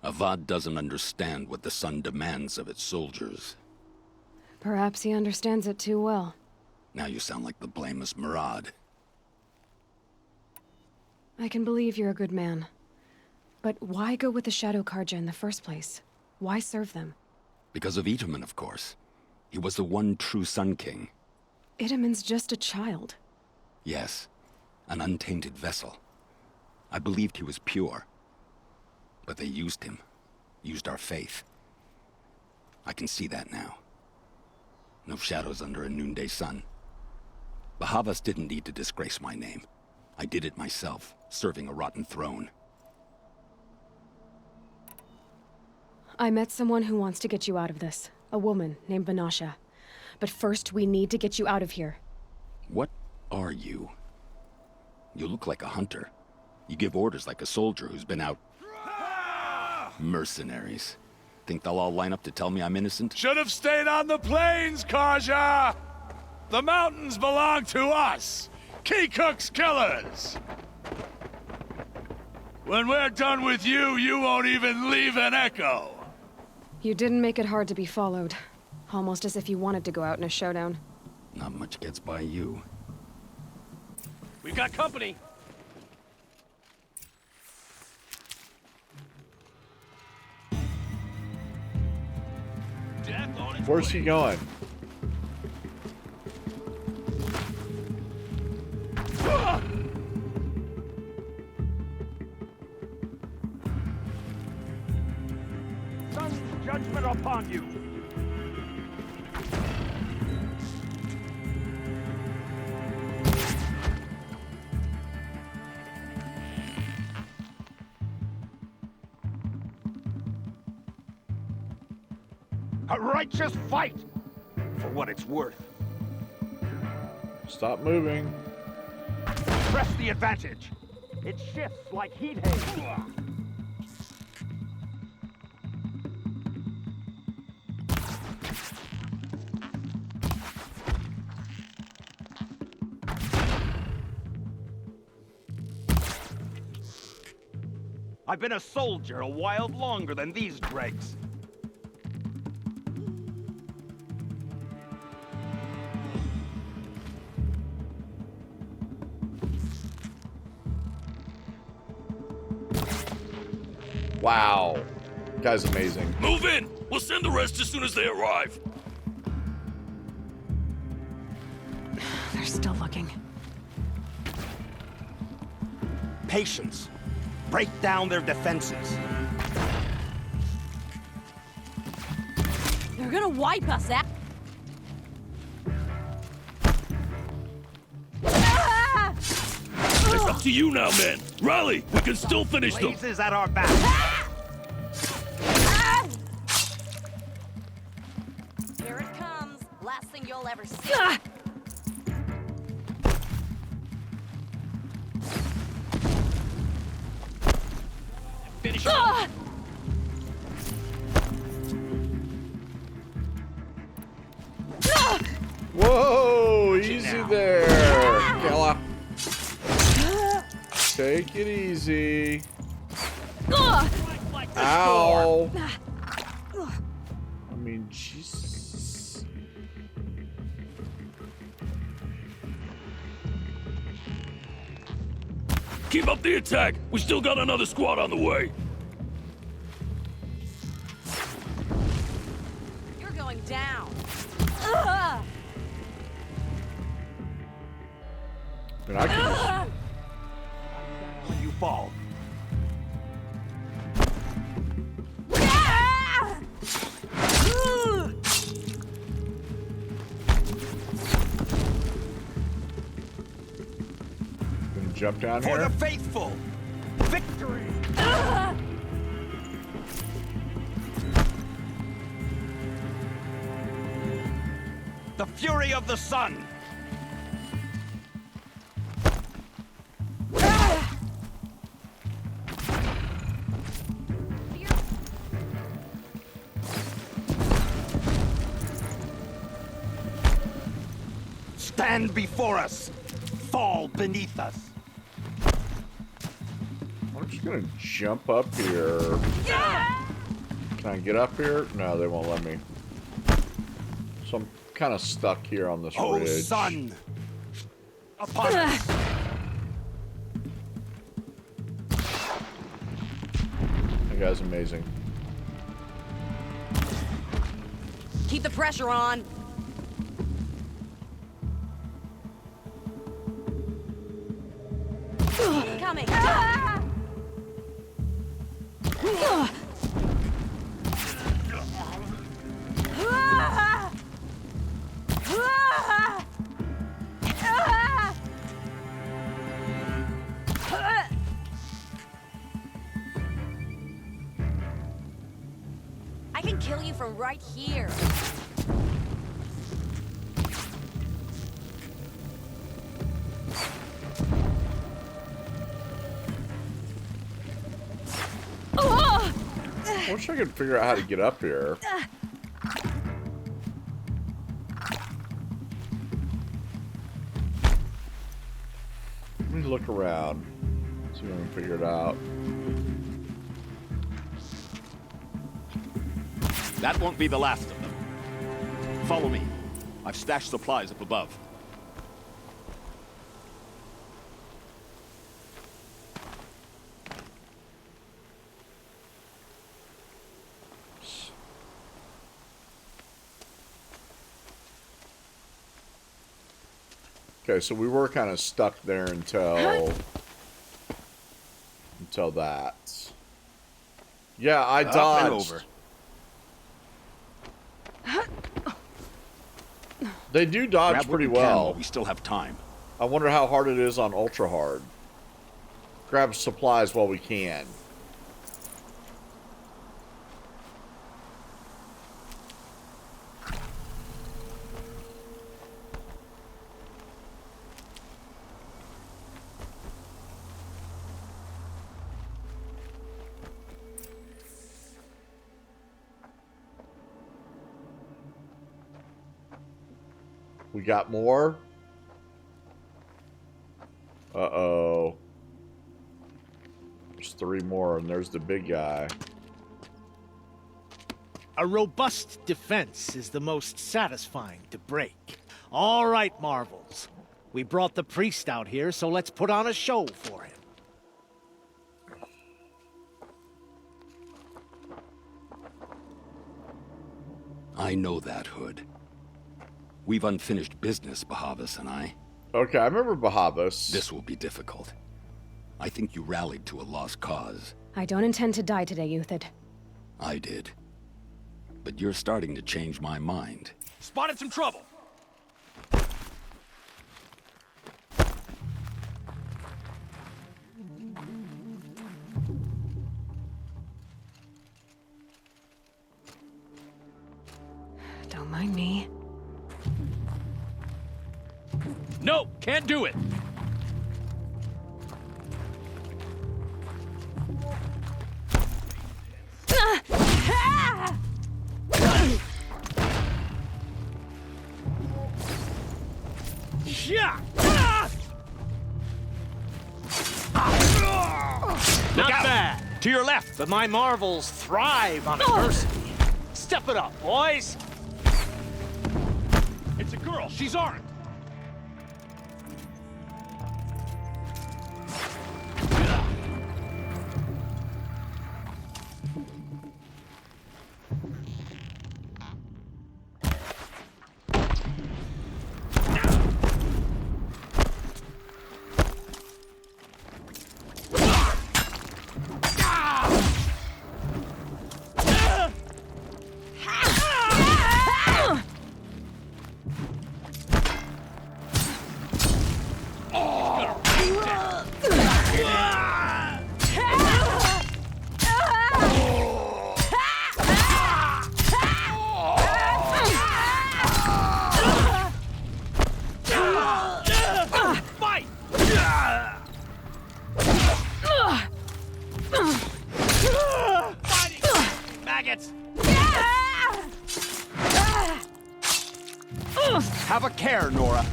[SPEAKER 20] Avad doesn't understand what the Sun demands of its soldiers.
[SPEAKER 2] Perhaps he understands it too well.
[SPEAKER 20] Now you sound like the blameless Murad.
[SPEAKER 2] I can believe you're a good man. But why go with the Shadow Carja in the first place? Why serve them?
[SPEAKER 20] Because of Itamen, of course. He was the one true Sun King.
[SPEAKER 2] Itamen's just a child.
[SPEAKER 20] Yes, an untainted vessel. I believed he was pure. But they used him. Used our faith. I can see that now. No shadows under a noonday sun. Bahavas didn't need to disgrace my name. I did it myself, serving a rotten throne.
[SPEAKER 2] I met someone who wants to get you out of this. A woman named Vanasha. But first, we need to get you out of here.
[SPEAKER 20] What are you? You look like a hunter. You give orders like a soldier who's been out... Mercenaries. Think they'll all line up to tell me I'm innocent?
[SPEAKER 17] Should have stayed on the plains, Carja! The mountains belong to us! Keecook's killers! When we're done with you, you won't even leave an echo!
[SPEAKER 2] You didn't make it hard to be followed. Almost as if you wanted to go out in a showdown.
[SPEAKER 20] Not much gets by you.
[SPEAKER 5] We've got company!
[SPEAKER 1] Where's he going?
[SPEAKER 5] Sun's judgment upon you! A righteous fight! For what it's worth.
[SPEAKER 1] Stop moving.
[SPEAKER 5] Press the advantage. It shifts like heat haze. I've been a soldier a while longer than these dregs.
[SPEAKER 1] Wow. Guy's amazing.
[SPEAKER 7] Move in! We'll send the rest as soon as they arrive.
[SPEAKER 2] They're still looking.
[SPEAKER 5] Patience. Break down their defenses.
[SPEAKER 21] They're gonna wipe us out.
[SPEAKER 7] It's up to you now, men. Rally! We can still finish them.
[SPEAKER 5] Blazes at our back.
[SPEAKER 21] Here it comes. Last thing you'll ever see.
[SPEAKER 5] Finish it.
[SPEAKER 1] Whoa! Easy there, Kella. Take it easy. Ow! I mean, Jesus.
[SPEAKER 7] Keep up the attack. We still got another squad on the way.
[SPEAKER 21] You're going down.
[SPEAKER 1] And I can
[SPEAKER 17] fall.
[SPEAKER 1] Gonna jump down
[SPEAKER 17] For
[SPEAKER 1] here.
[SPEAKER 17] the faithful, victory! The fury of the sun! Stand before us! Fall beneath us!
[SPEAKER 1] I'm just gonna jump up here. Can I get up here? No, they won't let me. So I'm kind of stuck here on this
[SPEAKER 17] Oh,
[SPEAKER 1] ridge.
[SPEAKER 17] sun! Upon us!
[SPEAKER 1] That guy's amazing.
[SPEAKER 21] Keep the pressure on. Coming. I can kill you from right here.
[SPEAKER 1] I wish I could figure out how to get up here. Let me look around. See if I can figure it out.
[SPEAKER 17] That won't be the last of them. Follow me. I've stashed supplies up above.
[SPEAKER 1] Okay, so we were kind of stuck there until that. Yeah, I
[SPEAKER 17] Up and
[SPEAKER 1] dodged.
[SPEAKER 17] over.
[SPEAKER 1] They do dodge
[SPEAKER 17] Grab what
[SPEAKER 1] pretty
[SPEAKER 17] you can while
[SPEAKER 1] well.
[SPEAKER 17] we still have time.
[SPEAKER 1] I wonder how hard it is on ultra hard. Grab supplies while we can. We got more? Uh-oh. There's 3 more, and there's the big guy.
[SPEAKER 3] A robust defense is the most satisfying to break. All right, Marvels. We brought the priest out here, so let's put on a show for him.
[SPEAKER 20] I know that, Hood. We've unfinished business, Bahavas and I.
[SPEAKER 1] Okay, I remember Bahavas.
[SPEAKER 20] This will be difficult. I think you rallied to a lost cause.
[SPEAKER 2] I don't intend to die today, Euthyd.
[SPEAKER 20] I did. But you're starting to change my mind.
[SPEAKER 17] Spotted some trouble!
[SPEAKER 2] Don't mind me.
[SPEAKER 17] No, can't do it!
[SPEAKER 3] Yeah!
[SPEAKER 17] Not
[SPEAKER 3] out.
[SPEAKER 17] bad! To your left!
[SPEAKER 3] But my Marvels thrive on adversity. Step it up, boys!
[SPEAKER 17] It's a girl, she's armed! Have a care, Nora.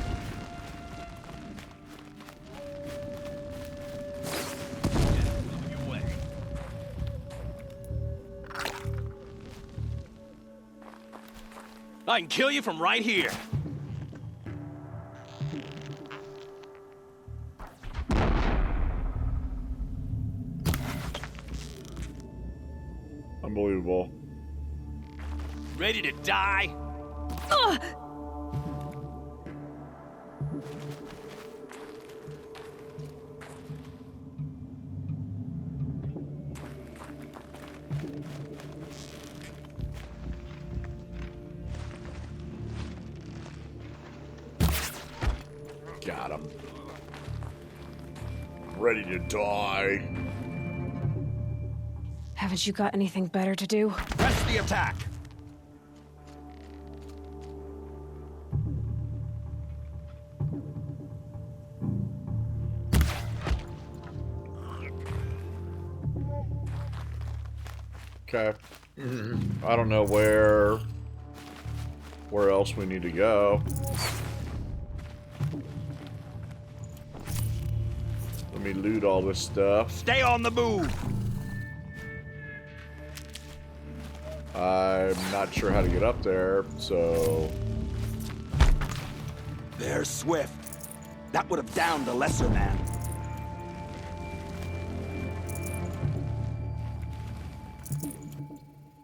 [SPEAKER 7] I can kill you from right here.
[SPEAKER 1] Unbelievable.
[SPEAKER 7] Ready to die?
[SPEAKER 1] Got him. Ready to die.
[SPEAKER 2] Haven't you got anything better to do?
[SPEAKER 17] Press the attack.
[SPEAKER 1] Okay. I don't know where else we need to go. Let me loot all this stuff.
[SPEAKER 17] Stay on the move.
[SPEAKER 1] I'm not sure how to get up there, so...
[SPEAKER 17] There's Swift. That would have downed the lesser man.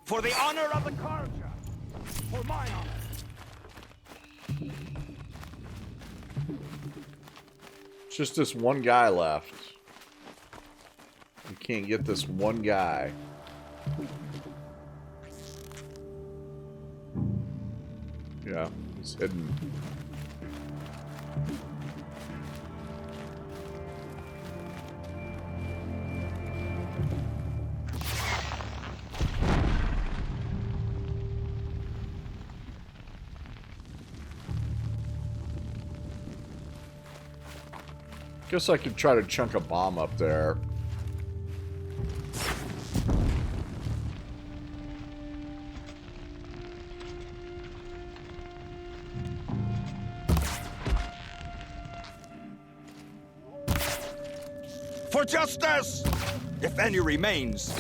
[SPEAKER 17] For the honor of the Carja. For my honor.
[SPEAKER 1] It's just this one guy left. You can't get this one guy. Yeah, he's hidden. Guess I could try to chunk a bomb up there.
[SPEAKER 17] For justice! If any remains.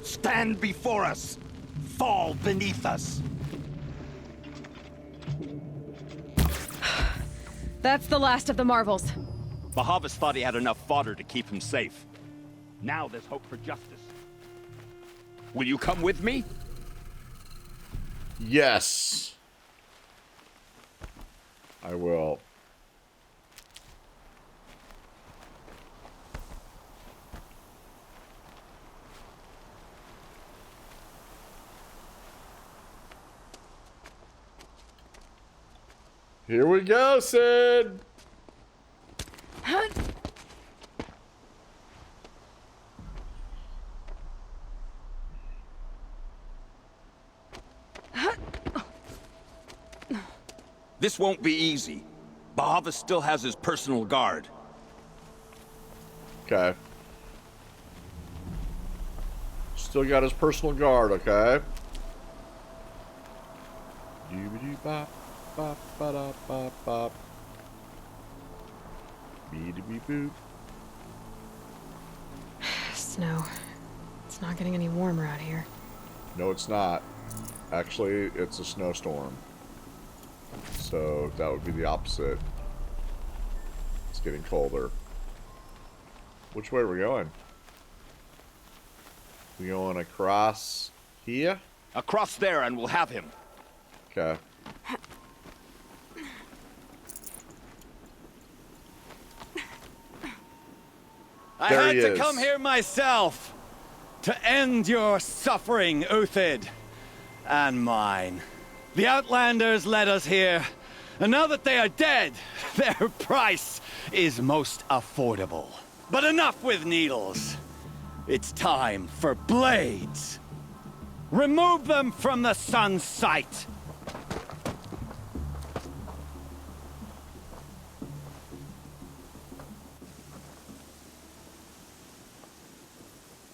[SPEAKER 17] Stand before us. Fall beneath us.
[SPEAKER 2] That's the last of the Marvels.
[SPEAKER 17] Bahavas thought he had enough fodder to keep him safe. Now there's hope for justice. Will you come with me?
[SPEAKER 1] Yes. I will. Here we go, Sid!
[SPEAKER 17] This won't be easy. Bahavas still has his personal guard.
[SPEAKER 1] Okay. Still got his personal guard, okay? Doobity-bop, bop, ba-da, bop, bop. Beady-bee-boop.
[SPEAKER 2] Snow. It's not getting any warmer out here.
[SPEAKER 1] No, it's not. Actually, it's a snowstorm. So that would be the opposite. It's getting colder. Which way are we going? We going across here?
[SPEAKER 17] Across there and we'll have him.
[SPEAKER 1] Okay.
[SPEAKER 9] I
[SPEAKER 1] There
[SPEAKER 9] had
[SPEAKER 1] he
[SPEAKER 9] to
[SPEAKER 1] is.
[SPEAKER 9] come here myself to end your suffering, Uthid, and mine. The Outlanders led us here, And now that they are dead, their price is most affordable. But enough with needles. It's time for blades. Remove them from the sun's sight.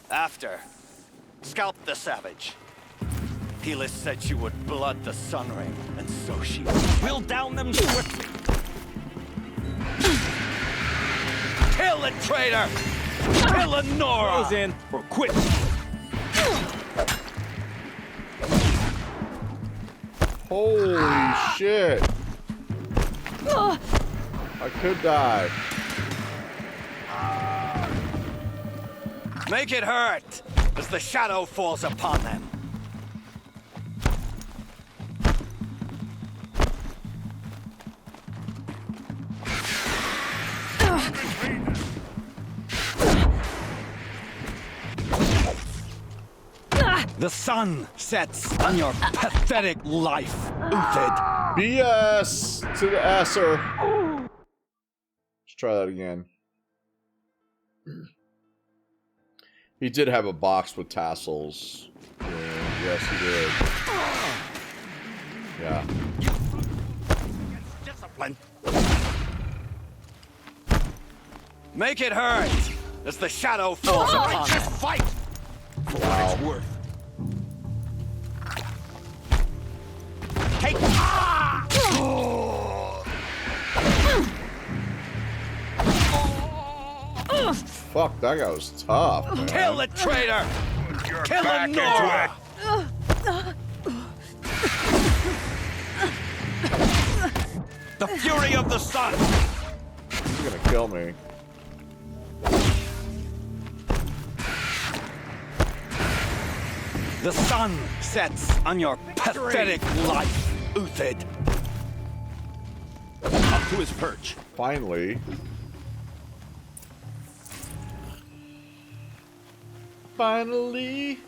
[SPEAKER 9] After, scalp the savage. Helis said she would blood the Sun Ring, and so she will down them swiftly. Kill the traitor! Kill Lenora!
[SPEAKER 5] Goes in or quit.
[SPEAKER 1] Holy shit. I could die.
[SPEAKER 9] Make it hurt as the shadow falls upon them. The sun sets on your pathetic life, Uthid.
[SPEAKER 1] BS to the Esser. Let's try that again. He did have a box with tassels. Yeah, yes, he did. Yeah.
[SPEAKER 9] Discipline. Make it hurt as the shadow falls upon them. Fight for what it's worth. Take.
[SPEAKER 1] Fuck, that guy was tough, man.
[SPEAKER 9] Kill the traitor! Kill Lenora! The fury of the sun!
[SPEAKER 1] He's gonna kill me.
[SPEAKER 9] The sun sets on your pathetic life, Uthid. Up to his perch.
[SPEAKER 1] Finally. Finally.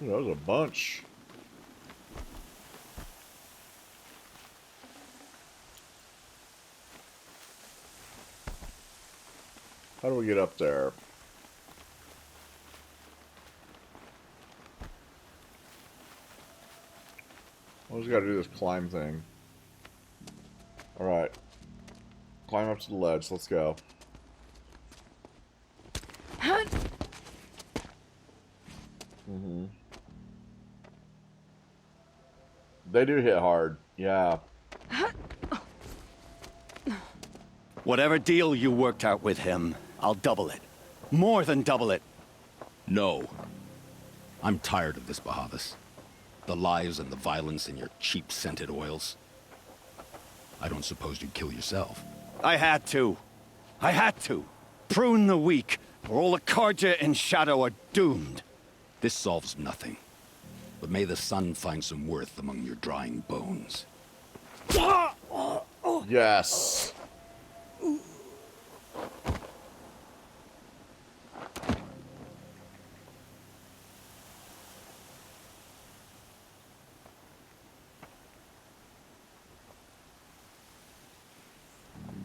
[SPEAKER 1] Ooh, that was a bunch. How do we get up there? Always gotta do this climb thing. Alright. Climb up to the ledge. Let's go. Mm-hmm. They do hit hard. Yeah.
[SPEAKER 9] Whatever deal you worked out with him, I'll double it. More than double it.
[SPEAKER 20] No. I'm tired of this, Bahavas. The lies and the violence in your cheap-scented oils. I don't suppose you'd kill yourself.
[SPEAKER 9] I had to. I had to. Prune the weak, or all the Carja in Shadow are doomed.
[SPEAKER 20] This solves nothing. But may the sun find some worth among your drying bones.
[SPEAKER 1] Yes.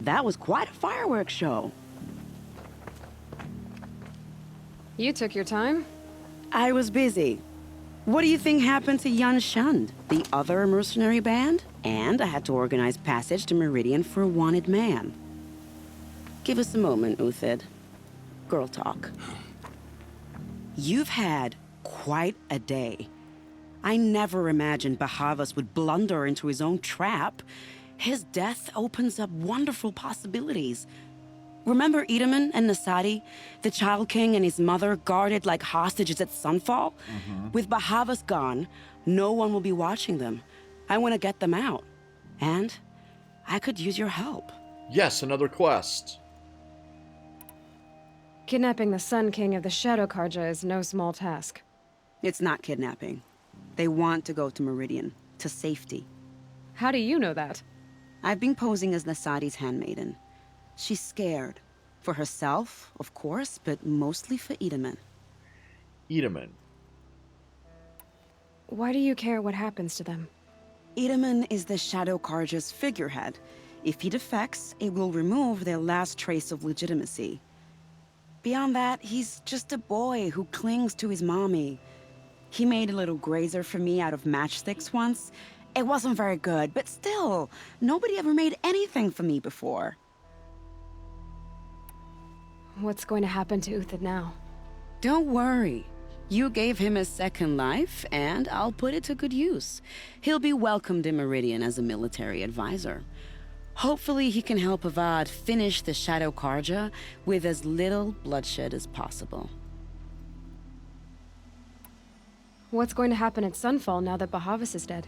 [SPEAKER 6] That was quite a fireworks show.
[SPEAKER 2] You took your time?
[SPEAKER 6] I was busy. What do you think happened to Yan Shund, the other mercenary band? And I had to organize passage to Meridian for a wanted man. Give us a moment, Uthid. Girl talk. You've had quite a day. I never imagined Bahavas would blunder into his own trap. His death opens up wonderful possibilities. Remember Edaman and Nasadi, the Child King and his mother guarded like hostages at Sunfall? With Bahavas gone, no one will be watching them. I want to get them out. And I could use your help.
[SPEAKER 1] Yes, another quest.
[SPEAKER 2] Kidnapping the Sun King of the Shadow Carja is no small task.
[SPEAKER 6] It's not kidnapping. They want to go to Meridian, to safety.
[SPEAKER 2] How do you know that?
[SPEAKER 6] I've been posing as Nasadi's handmaiden. She's scared. For herself, of course, but mostly for Edaman.
[SPEAKER 1] Edaman.
[SPEAKER 2] Why do you care what happens to them?
[SPEAKER 6] Itamen is the Shadow Carja's figurehead. If he defects, it will remove their last trace of legitimacy. Beyond that, he's just a boy who clings to his mommy. He made a little grazer for me out of matchsticks once. It wasn't very good, but still, nobody ever made anything for me before.
[SPEAKER 2] What's going to happen to Uthid now?
[SPEAKER 6] Don't worry. You gave him a second life, and I'll put it to good use. He'll be welcomed in Meridian as a military advisor. Hopefully he can help Avad finish the Shadow Carja with as little bloodshed as possible.
[SPEAKER 2] What's going to happen at Sunfall now that Bahavas is dead?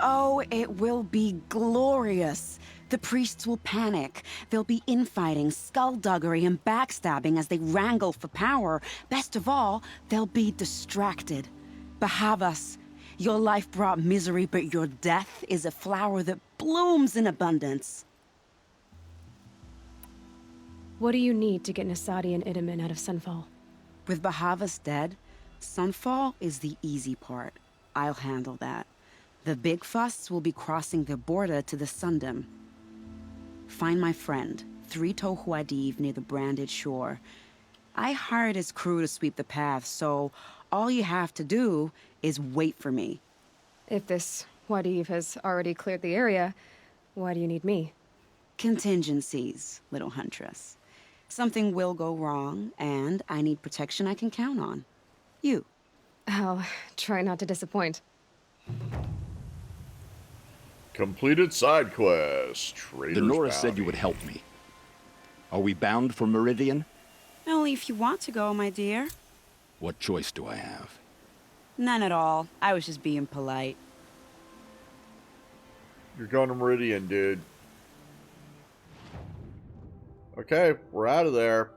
[SPEAKER 6] Oh, it will be glorious. The priests will panic. There'll be infighting, skullduggery, and backstabbing as they wrangle for power. Best of all, they'll be distracted. Bahavas, your life brought misery, but your death is a flower that blooms in abundance.
[SPEAKER 2] What do you need to get Nasadi and Itamen out of Sunfall?
[SPEAKER 6] With Bahavas dead, Sunfall is the easy part. I'll handle that. The big fuss will be crossing the border to the Sundom. Find my friend, 3 Tohuadiv near the Branded Shore. I hired his crew to sweep the path, so all you have to do is wait for me.
[SPEAKER 2] If this Wadiv has already cleared the area, why do you need me?
[SPEAKER 6] Contingencies, little huntress. Something will go wrong, and I need protection I can count on. You.
[SPEAKER 2] I'll try not to disappoint.
[SPEAKER 1] Completed side quest. Trader's
[SPEAKER 20] The Nora said
[SPEAKER 1] Bounty.
[SPEAKER 20] you would help me. Are we bound for Meridian?
[SPEAKER 6] Only if you want to go, my dear.
[SPEAKER 20] What choice do I have?
[SPEAKER 6] None at all. I was just being polite.
[SPEAKER 1] You're going to Meridian, dude. Okay, we're out of there.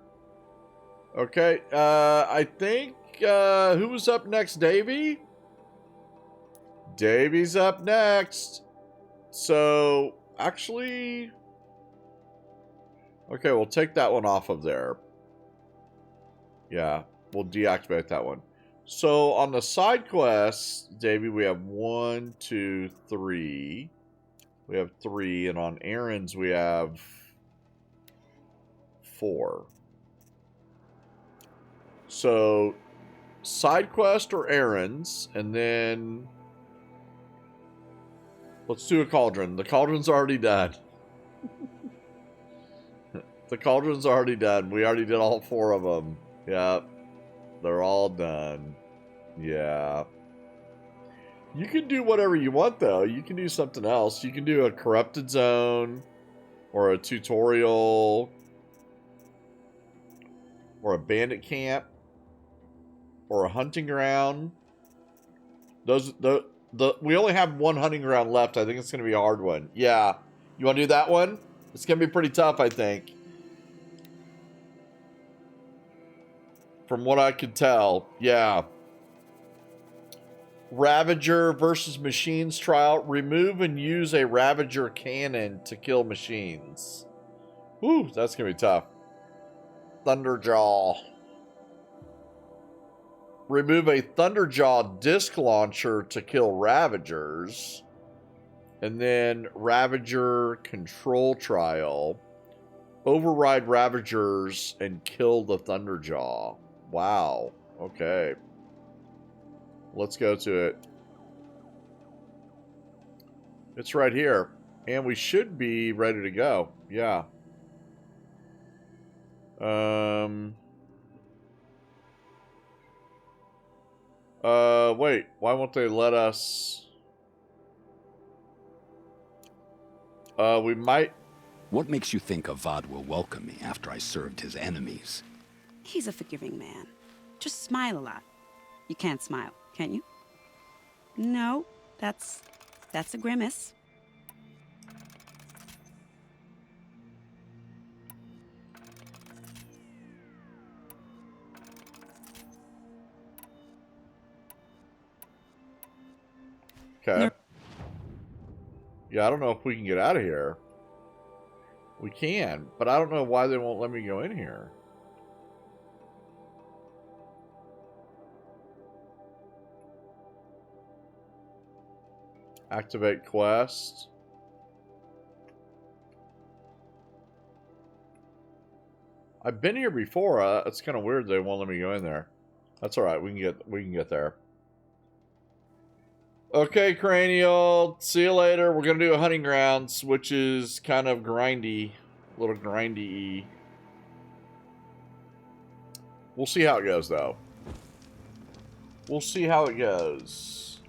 [SPEAKER 1] Okay, I think, who was up next? Davy? Davy's up next. So, actually... Okay, we'll take that one off of there. Yeah, we'll deactivate that one. So, on the side quests, Davy, we have 1, 2, 3. We have 3, and on errands, we have 4. So, side quest or errands, and then... Let's do a cauldron. The cauldron's already done. The cauldron's already done. We already did all 4 of them. Yep. They're all done. Yeah. You can do whatever you want, though. You can do something else. You can do a corrupted zone, or a tutorial, or a bandit camp, or a hunting ground. We only have 1 hunting ground left. I think it's going to be a hard one. Yeah. You want to do that one? It's going to be pretty tough, I think. From what I could tell. Yeah. Ravager versus Machines trial. Remove and use a Ravager cannon to kill machines. Whew, that's going to be tough. Thunderjaw. Remove a Thunderjaw disc launcher to kill Ravagers. And then Ravager control trial. Override Ravagers and kill the Thunderjaw. Wow. Okay. Let's go to it. It's right here. And we should be ready to go. Yeah. Wait. Why won't they let us... we might...
[SPEAKER 20] What makes you think Avad will welcome me after I served his enemies?
[SPEAKER 6] He's a forgiving man. Just smile a lot. You can't smile, can you? No, that's a grimace.
[SPEAKER 1] Okay. Yeah, I don't know if we can get out of here. We can, but I don't know why they won't let me go in here. Activate quest. I've been here before. It's kind of weird they won't let me go in there. That's all right. We can get there. Okay, Cranial. See you later. We're gonna do a hunting grounds, which is kind of grindy, a little grindy-y. We'll see how it goes, though. We'll see how it goes.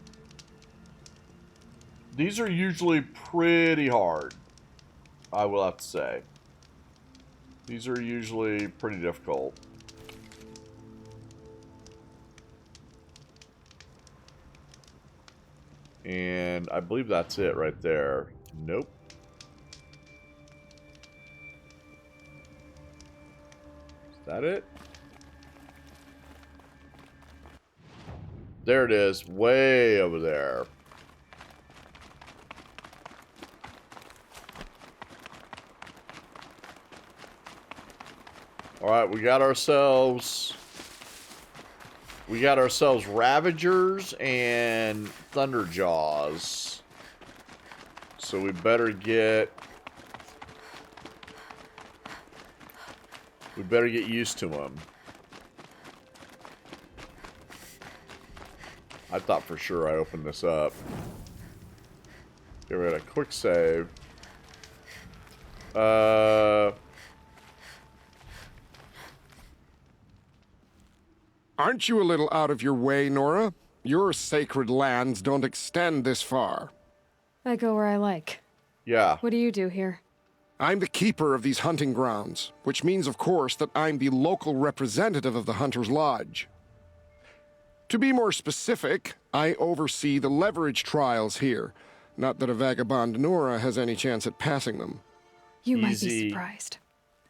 [SPEAKER 1] These are usually pretty hard, I will have to say. These are usually pretty difficult. And I believe that's it right there. Nope. Is that it? There it is, way over there. Alright, we got ourselves Ravagers and Thunderjaws. So we better get used to them. I thought for sure I opened this up. Give it a quick save.
[SPEAKER 13] Aren't you a little out of your way, Nora? Your sacred lands don't extend this far.
[SPEAKER 2] I go where I like.
[SPEAKER 1] Yeah.
[SPEAKER 2] What do you do here?
[SPEAKER 13] I'm the keeper of these hunting grounds, which means, of course, that I'm the local representative of the Hunter's Lodge. To be more specific, I oversee the leverage trials here. Not that a vagabond Nora has any chance at passing them.
[SPEAKER 2] You might be surprised.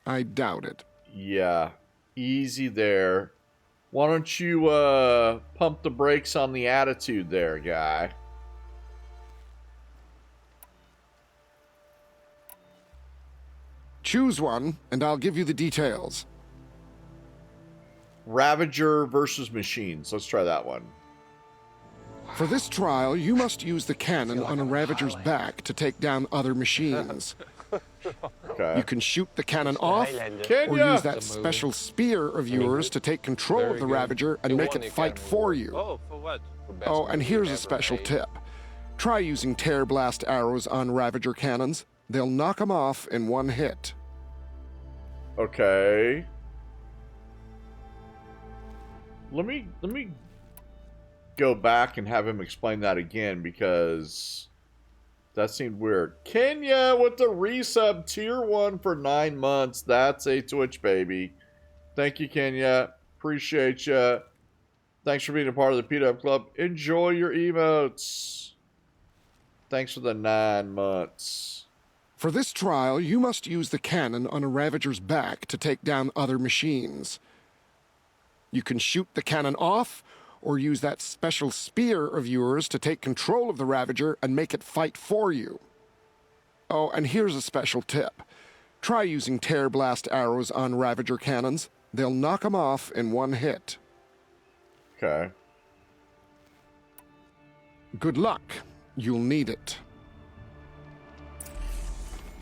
[SPEAKER 13] I doubt it.
[SPEAKER 1] Yeah. Easy there. Why don't you pump the brakes on the attitude there, guy?
[SPEAKER 13] Choose one, and I'll give you the details.
[SPEAKER 1] Ravager versus machines. Let's try that one.
[SPEAKER 13] For this trial, you must use the cannon on a Ravager's back to take down other machines.
[SPEAKER 1] Okay.
[SPEAKER 13] You can shoot the cannon off, or use that special spear of yours to take control of the Ravager and make it fight for you.
[SPEAKER 15] Oh, for what?
[SPEAKER 13] Oh, and here's a special tip. Try using tear blast arrows on Ravager cannons. They'll knock them off in one hit.
[SPEAKER 1] Okay. Let me go back and have him explain that again, because that seemed weird. Kenya with the resub tier 1 for 9 months. That's a Twitch baby. Thank you, Kenya. Appreciate you. Thanks for being a part of the P-Dub Club. Enjoy your emotes. Thanks for the 9 months.
[SPEAKER 13] For this trial, you must use the cannon on a Ravager's back to take down other machines. You can shoot the cannon off, or use that special spear of yours to take control of the Ravager and make it fight for you. Oh, and here's a special tip. Try using tear blast arrows on Ravager cannons. They'll knock them off in one hit.
[SPEAKER 1] Okay.
[SPEAKER 13] Good luck. You'll need it.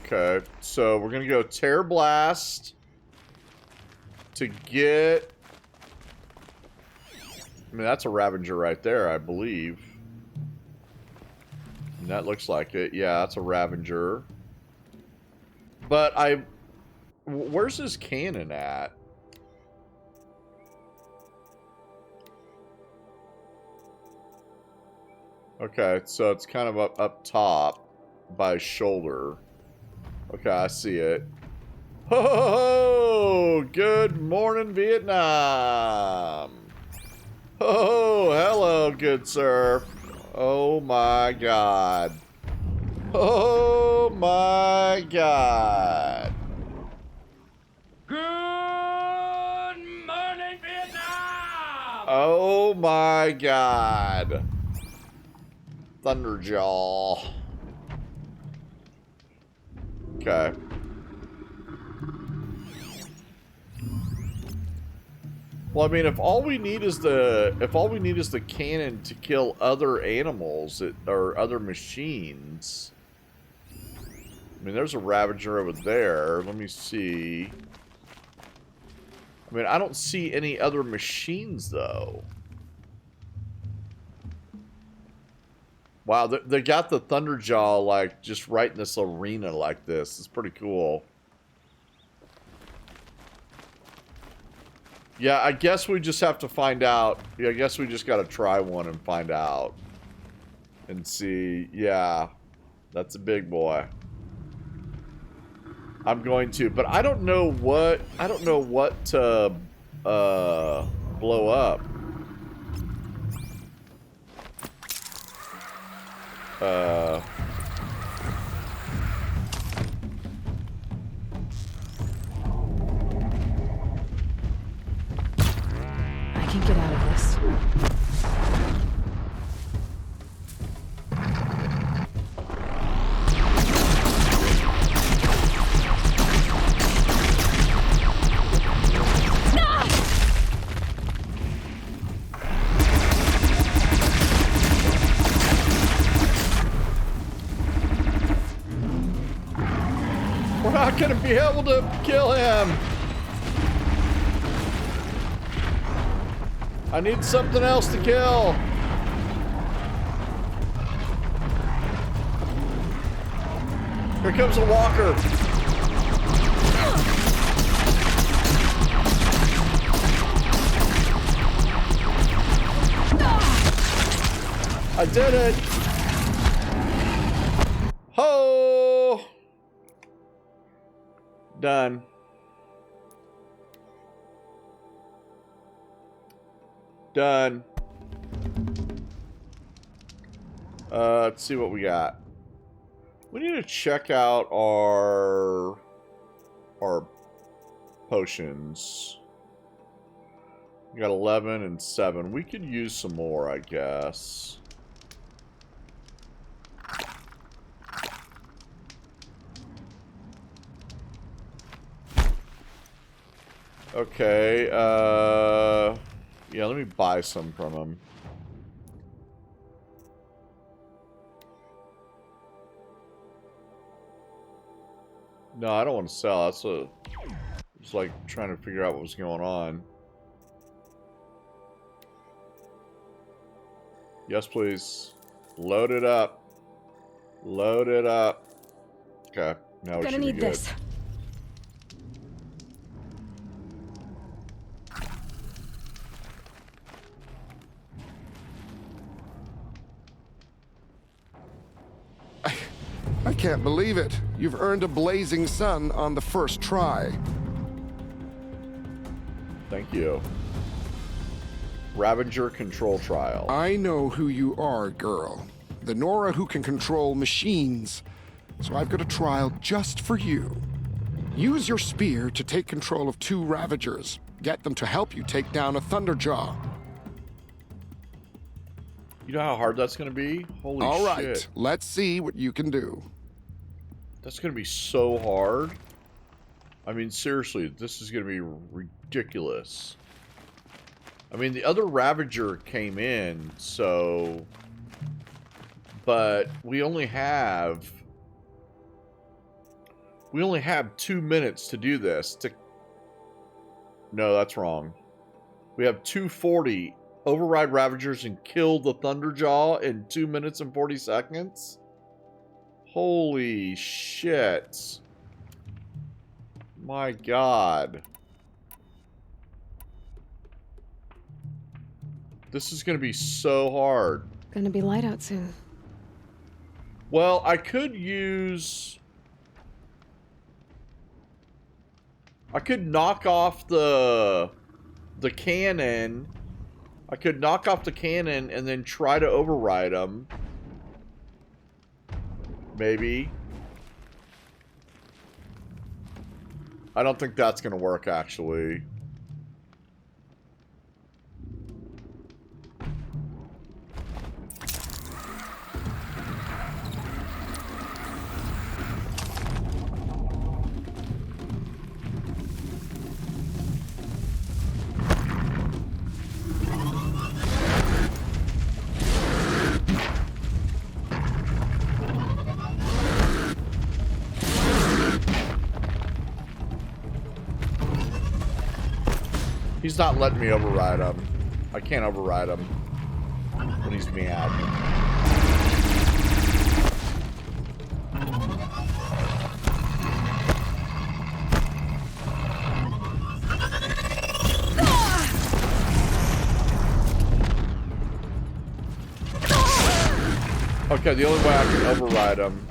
[SPEAKER 1] Okay, so we're gonna go Tear Blast to get... I mean, that's a Ravager right there, I believe. And that looks like it. Yeah, that's a Ravager. But where's his cannon at? Okay, so it's kind of up top by his shoulder. Okay, I see it. Ho, ho, ho! Good morning, Vietnam! Oh, hello, good sir. Oh my god. Oh my god.
[SPEAKER 15] Good morning, Vietnam!
[SPEAKER 1] Oh my god. Thunderjaw. Well, I mean, if all we need is the cannon to kill other animals or other machines. I mean, there's a Ravager over there. Let me see. I mean, I don't see any other machines though. Wow, they got the Thunderjaw like just right in this arena like this. It's pretty cool. Yeah, I guess we just have to find out. Yeah, I guess we just got to try one and find out. And see. Yeah, that's a big boy. I'm going to, but I don't know what to blow up.
[SPEAKER 2] I can get out of this.
[SPEAKER 1] We're not gonna be able to kill him. I need something else to kill. Here comes a walker. I did it. Ho! Done. Done. Let's see what we got. We need to check out our potions. We got 11 and 7. We could use some more, I guess. Okay, yeah, let me buy some from him. No, I don't want to sell. That's just like trying to figure out what was going on. Yes, please. Load it up. Load it up. Okay, now we should be good.
[SPEAKER 2] Gonna need this.
[SPEAKER 13] I can't believe it. You've earned a Blazing Sun on the first try.
[SPEAKER 1] Thank you. Ravager control trial.
[SPEAKER 13] I know who you are, girl. The Nora who can control machines. So I've got a trial just for you. Use your spear to take control of 2 Ravagers. Get them to help you take down a Thunderjaw.
[SPEAKER 1] You know how hard that's going to be? Holy
[SPEAKER 13] All right,
[SPEAKER 1] shit.
[SPEAKER 13] let's see what you can do.
[SPEAKER 1] That's going to be so hard. I mean, seriously, this is going to be ridiculous. I mean, the other Ravager came in, so... But we only have 2 minutes to do this. No, that's wrong. We have 240 override Ravagers and kill the Thunderjaw in 2 minutes and 40 seconds? Holy shit. My god. This is going to be so hard.
[SPEAKER 2] Gonna be light out soon.
[SPEAKER 1] Well, I could use... I could knock off the cannon. I could knock off the cannon and then try to override them. Maybe. I don't think that's going to work, actually. He's not letting me override him. I can't override him when he's mad. Okay, the only way I can override him.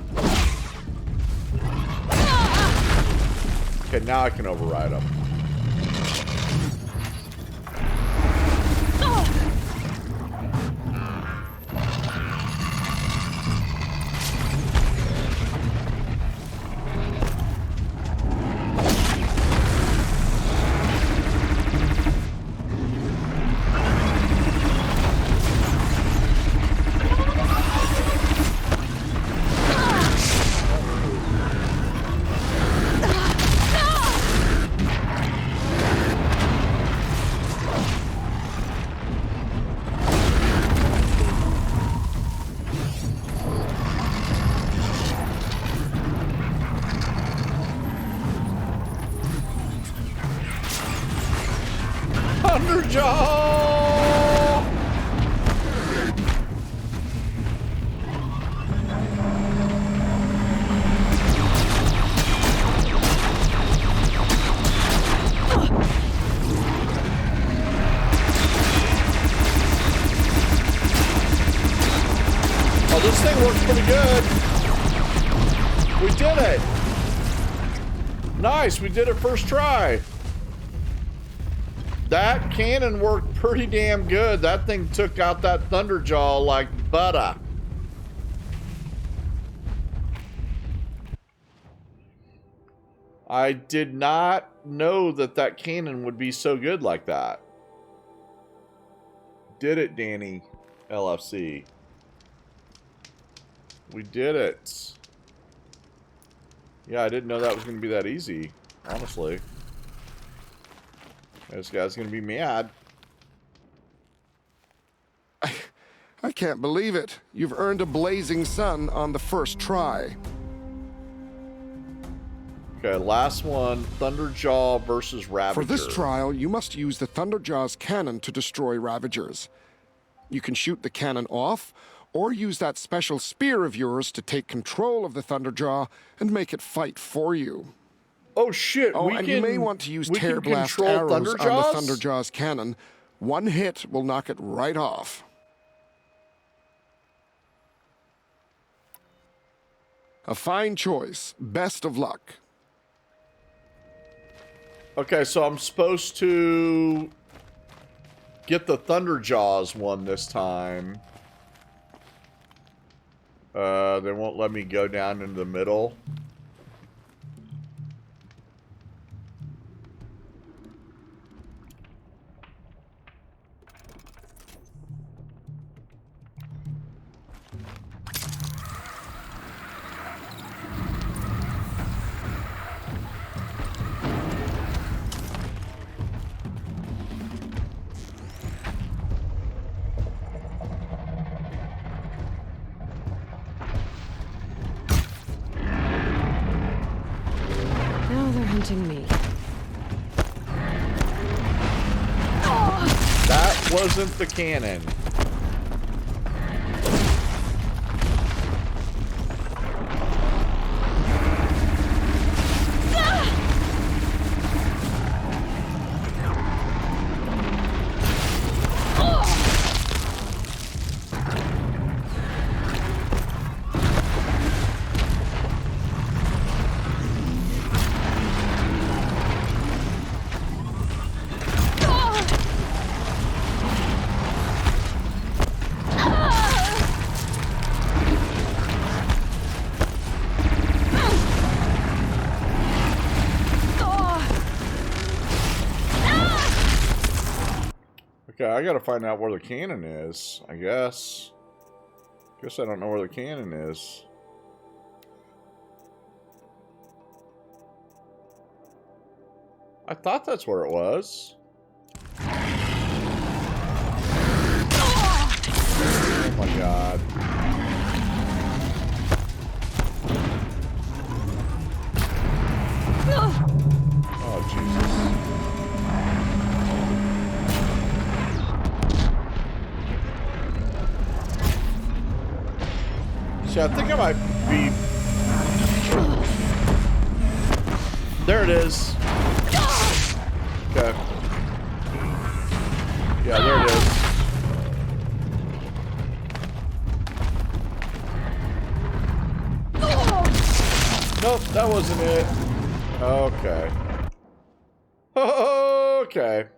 [SPEAKER 1] Okay, now I can override him. Thunderjaw! Oh, this thing works pretty good. We did it. Nice, we did it first try. That cannon worked pretty damn good. That thing took out that Thunderjaw like butter. I did not know that that cannon would be so good like that. Did it, Danny LFC. We did it. Yeah, I didn't know that was going to be that easy, honestly. This guy's gonna be mad.
[SPEAKER 13] I can't believe it. You've earned a blazing sun on the first try.
[SPEAKER 1] Okay, last one. Thunderjaw versus Ravager.
[SPEAKER 13] For this trial, you must use the Thunderjaw's cannon to destroy Ravagers. You can shoot the cannon off, or use that special spear of yours to take control of the Thunderjaw and make it fight for you.
[SPEAKER 1] Oh shit!
[SPEAKER 13] Oh, and you may want to use Tear Blast arrows on the Thunderjaw's cannon. One hit will knock it right off. A fine choice. Best of luck.
[SPEAKER 1] Okay, so I'm supposed to get the Thunderjaws one this time. They won't let me go down into the middle.
[SPEAKER 2] Me.
[SPEAKER 1] That wasn't the cannon. Okay, I gotta find out where the cannon is, I guess. Guess I don't know where the cannon is. I thought that's where it was. Oh my god. Oh, Jesus. See, I think I might be... There it is. Okay. Yeah, there it is. Nope, that wasn't it. Okay. Okay.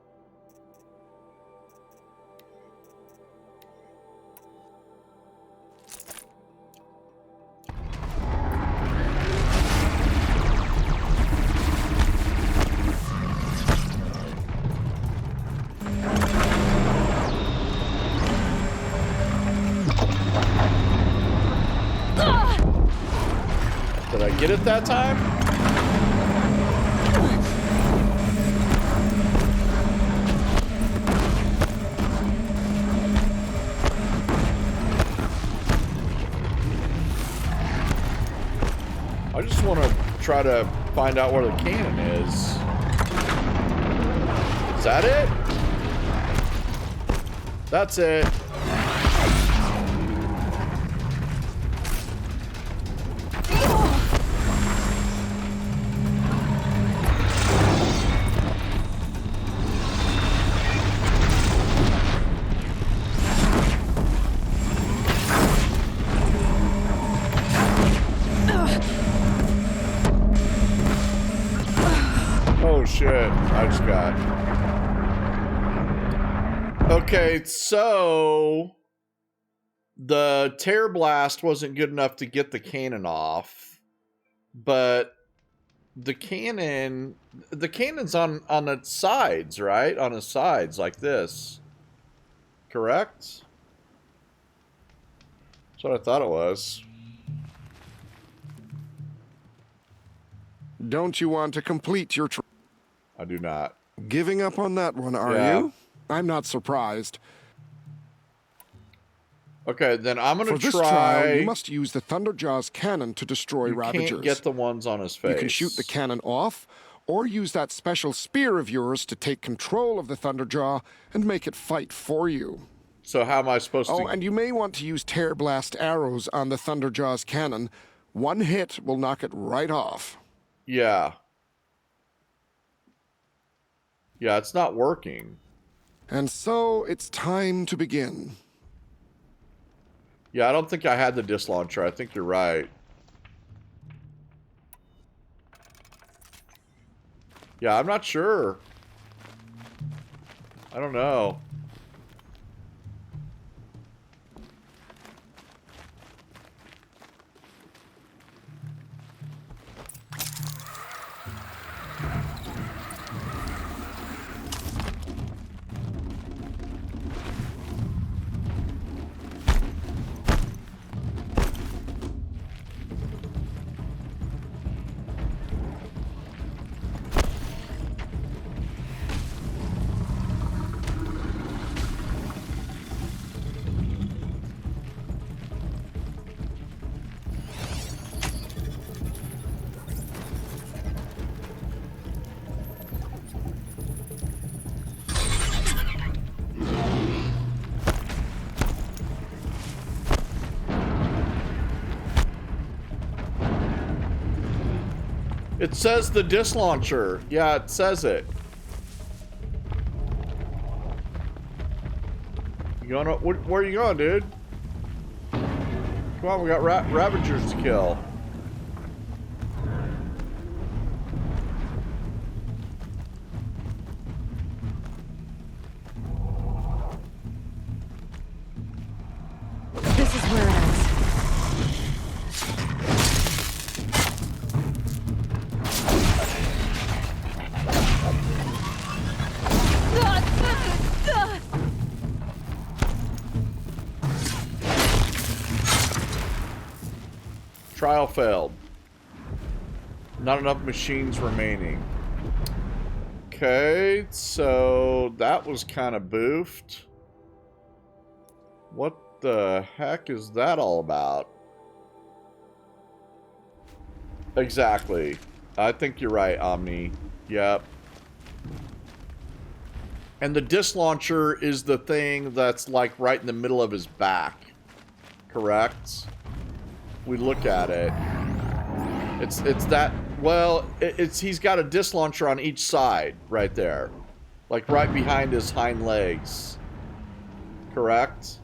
[SPEAKER 1] Did I get it that time? I just want to try to find out where the cannon is. Is that it? That's it. Shit, I just got... Okay, so... The Tear Blast wasn't good enough to get the cannon off. But... The cannon's on its sides, right? On its sides, like this. Correct? That's what I thought it was.
[SPEAKER 13] Don't you want to complete your...
[SPEAKER 1] I do not.
[SPEAKER 13] Giving up on that one, are you? I'm not surprised.
[SPEAKER 1] Okay, then I'm gonna
[SPEAKER 13] For this
[SPEAKER 1] try.
[SPEAKER 13] trial, you must use the Thunderjaw's cannon to destroy Ravagers.
[SPEAKER 1] Can't get the ones on his face.
[SPEAKER 13] You can shoot the cannon off, or use that special spear of yours to take control of the Thunderjaw and make it fight for you.
[SPEAKER 1] So how am I supposed to...
[SPEAKER 13] Oh, and you may want to use Tear Blast arrows on the Thunderjaw's cannon. One hit will knock it right off.
[SPEAKER 1] Yeah. Yeah, it's not working.
[SPEAKER 13] And so, it's time to begin.
[SPEAKER 1] Yeah, I don't think I had the disc launcher. I think you're right. Yeah, I'm not sure. I don't know. It says the disc launcher. Yeah, it says it. You going? Where are you going, dude? Come on, we got Ravagers to kill.
[SPEAKER 2] This is where it ends.
[SPEAKER 1] Trial failed. Not enough machines remaining. Okay, so that was kind of boofed. What the heck is that all about? Exactly. I think you're right, Omni. Yep. And the disc launcher is the thing that's like right in the middle of his back. Correct? we look at it, it's that, well, he's got a disc launcher on each side right there. Like right behind his hind legs. Correct?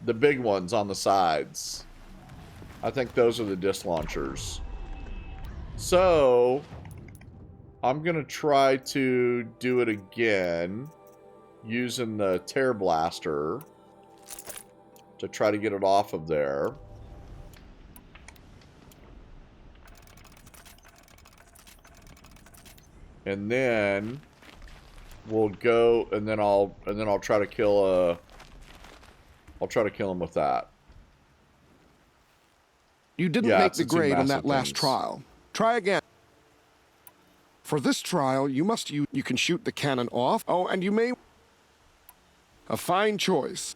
[SPEAKER 1] The big ones on the sides. I think those are the disc launchers. So, I'm going to try to do it again using the Tear Blaster to try to get it off of there. And then we'll go, and then I'll try to kill him with that.
[SPEAKER 13] You didn't make the grade on that last trial. Try again. For this trial, you can shoot the cannon off. Oh, and you may... A fine choice.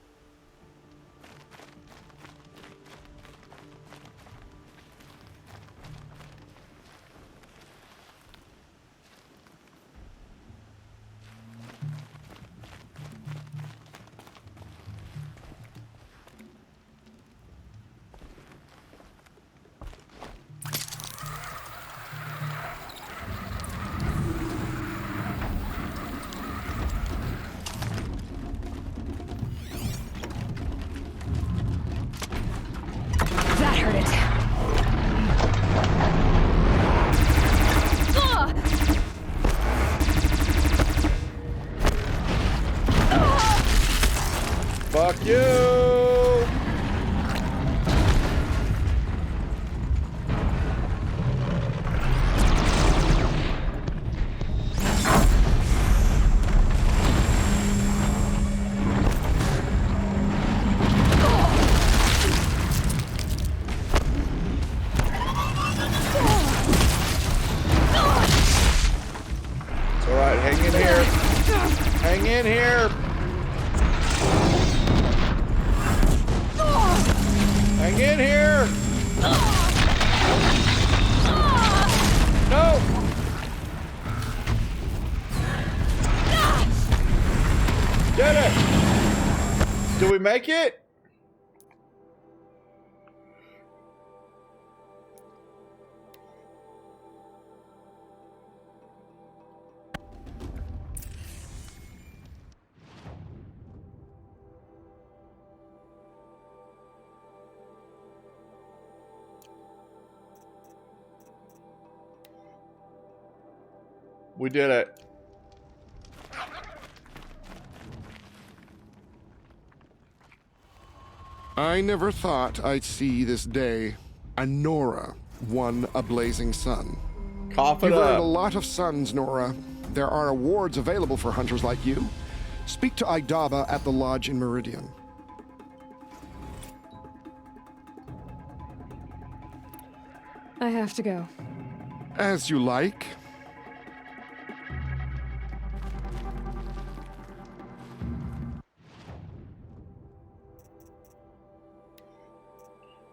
[SPEAKER 2] That hurt it.
[SPEAKER 1] Fuck you! It's alright, hang in here. Hang in here. Hang in here. No. Did it. Did we make it? We did it.
[SPEAKER 13] I never thought I'd see this day. And Nora won a blazing sun.
[SPEAKER 1] Cough it
[SPEAKER 13] You've earned
[SPEAKER 1] up.
[SPEAKER 13] a lot of suns, Nora. There are awards available for hunters like you. Speak to Idaba at the lodge in Meridian.
[SPEAKER 2] I have to go.
[SPEAKER 13] As you like.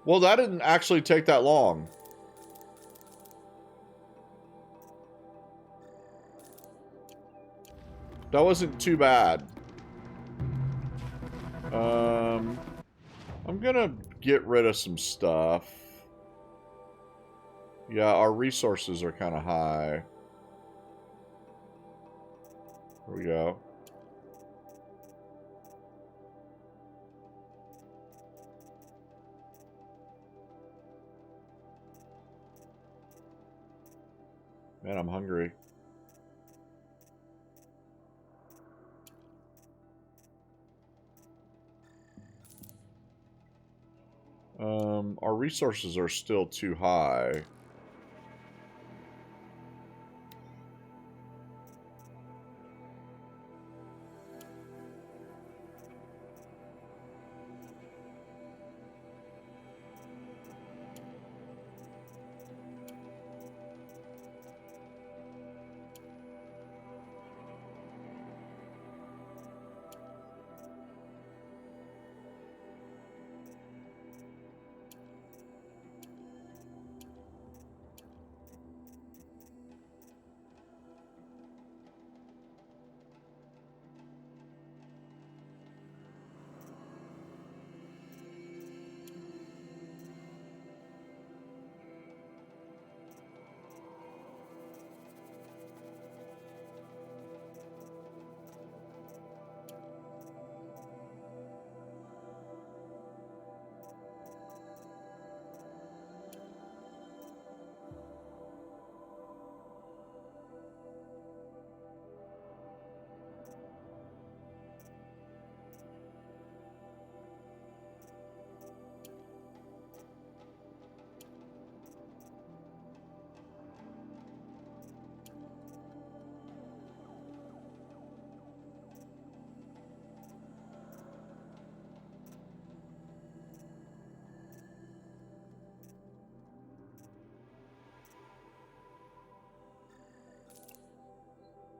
[SPEAKER 1] Well, that didn't actually take that long. That wasn't too bad. I'm gonna get rid of some stuff. Yeah, our resources are kind of high. Here we go. Man, I'm hungry. Our resources are still too high.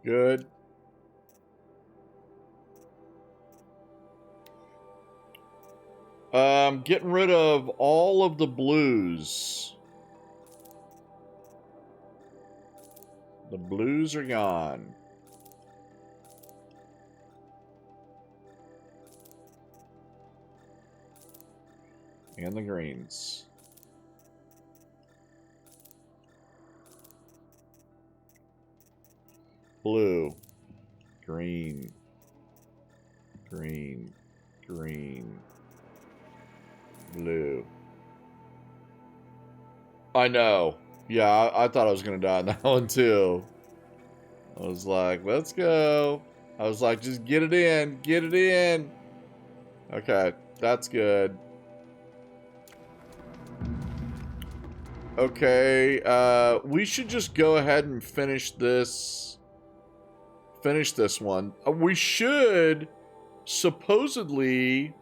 [SPEAKER 1] Good. Getting rid of all of the blues. The blues are gone. And the greens. Blue. Green. Green. Green. Blue. I know. Yeah, I thought I was going to die on that one too. I was like, let's go. I was like, just get it in. Get it in. Okay, that's good. Okay, we should just go ahead and finish this. Finish this one. We should supposedly...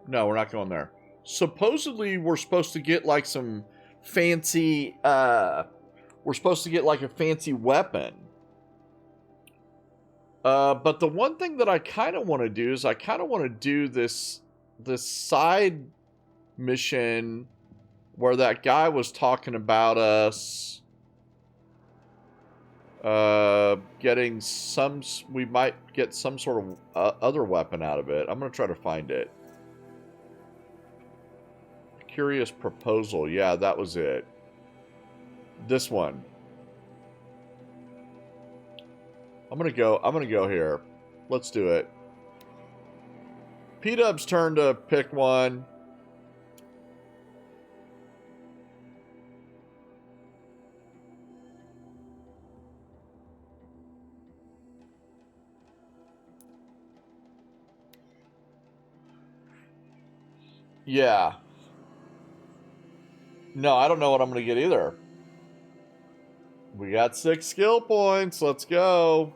[SPEAKER 1] No, we're not going there. Supposedly, we're supposed to get like some fancy, we're supposed to get like a fancy weapon. But the one thing that I kind of want to do is I kind of want to do this side mission where that guy was talking about us getting some, we might get some sort of other weapon out of it. I'm going to try to find it. Curious proposal. Yeah, that was it. This one. I'm gonna go here. Let's do it. P-Dub's turn to pick one. Yeah. No, I don't know what I'm going to get either. We got 6 skill points. Let's go.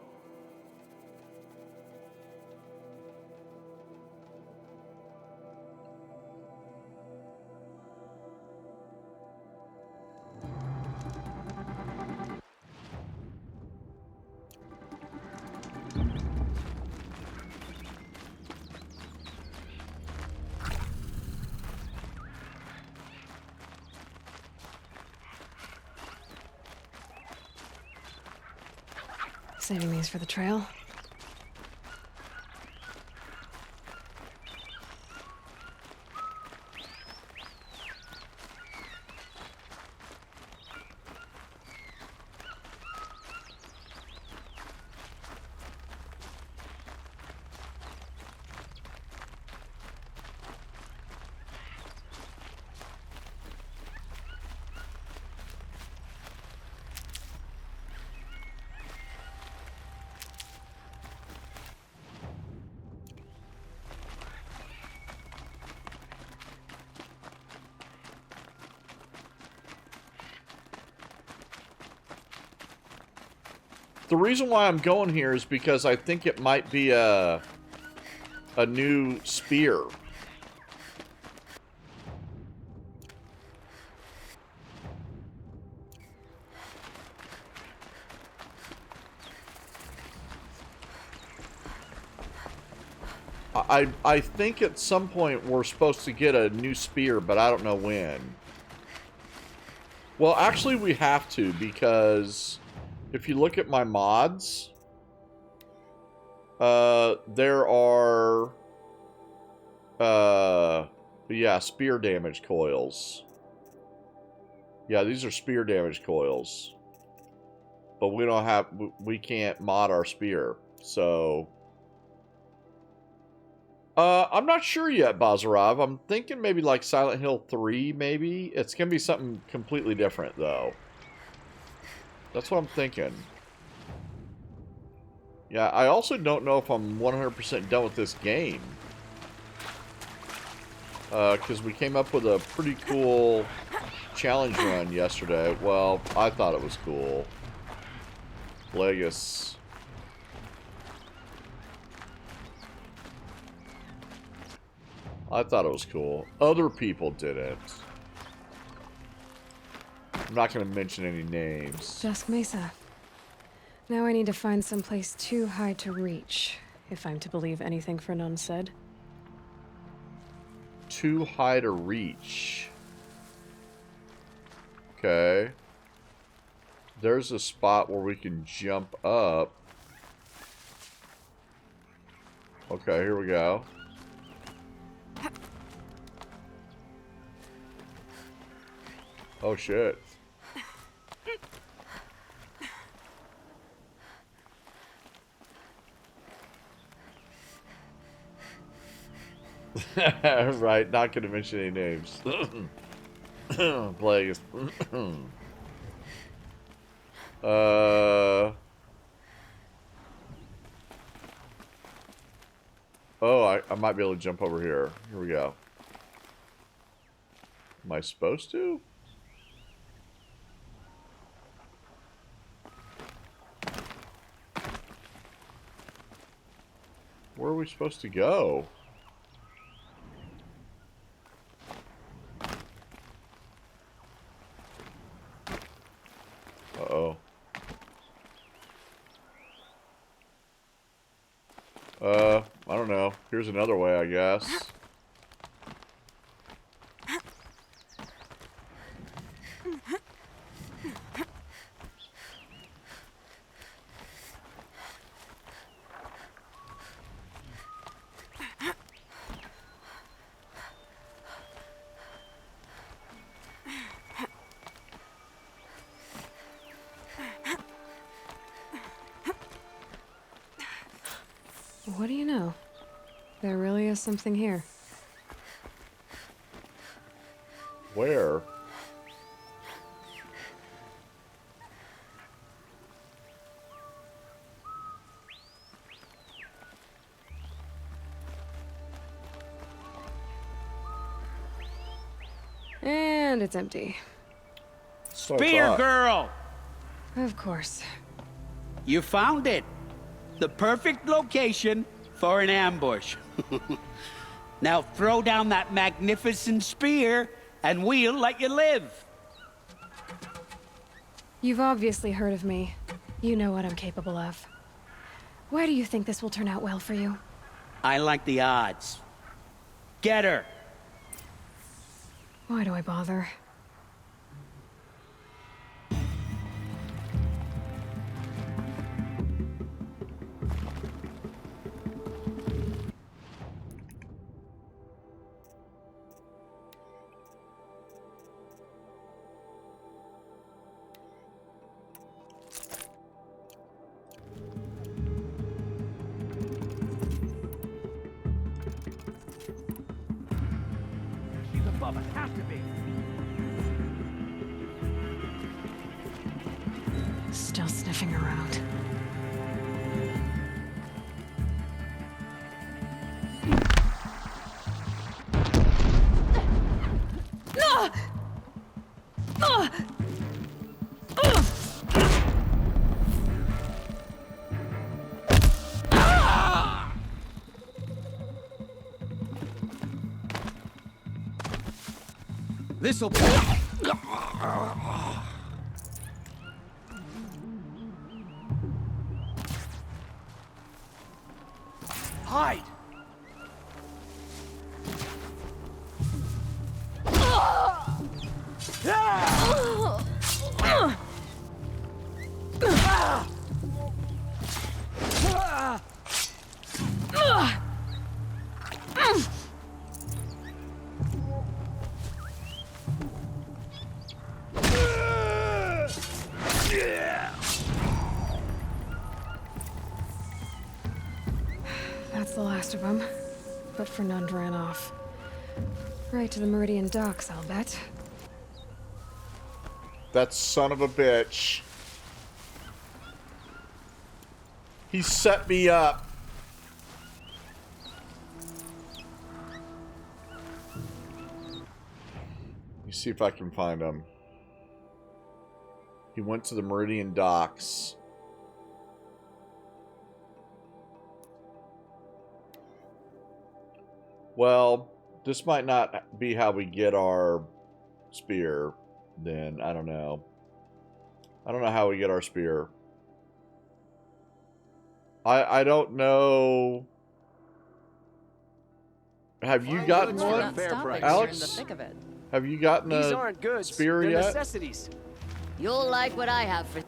[SPEAKER 2] Saving these for the trail.
[SPEAKER 1] The reason why I'm going here is because I think it might be a new spear. I think at some point we're supposed to get a new spear, but I don't know when. Well, actually we have to, because if you look at my mods, there are, yeah, spear damage coils. Yeah, these are spear damage coils. But we don't have, we can't mod our spear, so... I'm not sure yet, Bazarov. I'm thinking maybe like Silent Hill 3, maybe. It's gonna be something completely different, though. That's what I'm thinking. Yeah, I also don't know if I'm 100% done with this game. Because we came up with a pretty cool challenge run yesterday. Well, I thought it was cool. Legus. I thought it was cool. Other people didn't. I'm not going to mention any names.
[SPEAKER 2] Dusk Mesa. Now I need to find some place too high to reach, if I'm to believe anything Fernand said.
[SPEAKER 1] Too high to reach. Okay. There's a spot where we can jump up. Okay, here we go. Oh shit. Right, not gonna mention any names. Plagueis. Oh, I might be able to jump over here. Here we go. Am I supposed to? Where are we supposed to go? Uh-oh. I don't know. Here's another way, I guess.
[SPEAKER 2] What do you know? There really is something here.
[SPEAKER 1] Where?
[SPEAKER 2] And it's empty.
[SPEAKER 9] Spear girl!
[SPEAKER 2] Of course.
[SPEAKER 9] You found it. The perfect location for an ambush. Now throw down that magnificent spear, and we'll let you live.
[SPEAKER 2] You've obviously heard of me. You know what I'm capable of. Why do you think this will turn out well for you?
[SPEAKER 9] I like the odds. Get her.
[SPEAKER 2] Why do I bother?
[SPEAKER 9] She's above us, has to be.
[SPEAKER 2] Still sniffing around.
[SPEAKER 9] This'll be... Hide!
[SPEAKER 2] That's the last of them. But Fernand ran off. Right to the Meridian docks, I'll bet.
[SPEAKER 1] That son of a bitch. He set me up. Let me see if I can find him. He went to the Meridian docks. Well, this might not be how we get our spear, then I don't know. I don't know how we get our spear. I don't know. Have you gotten one, Alex? Have you gotten a spear yet?
[SPEAKER 5] Necessities.
[SPEAKER 11] You'll like what I have for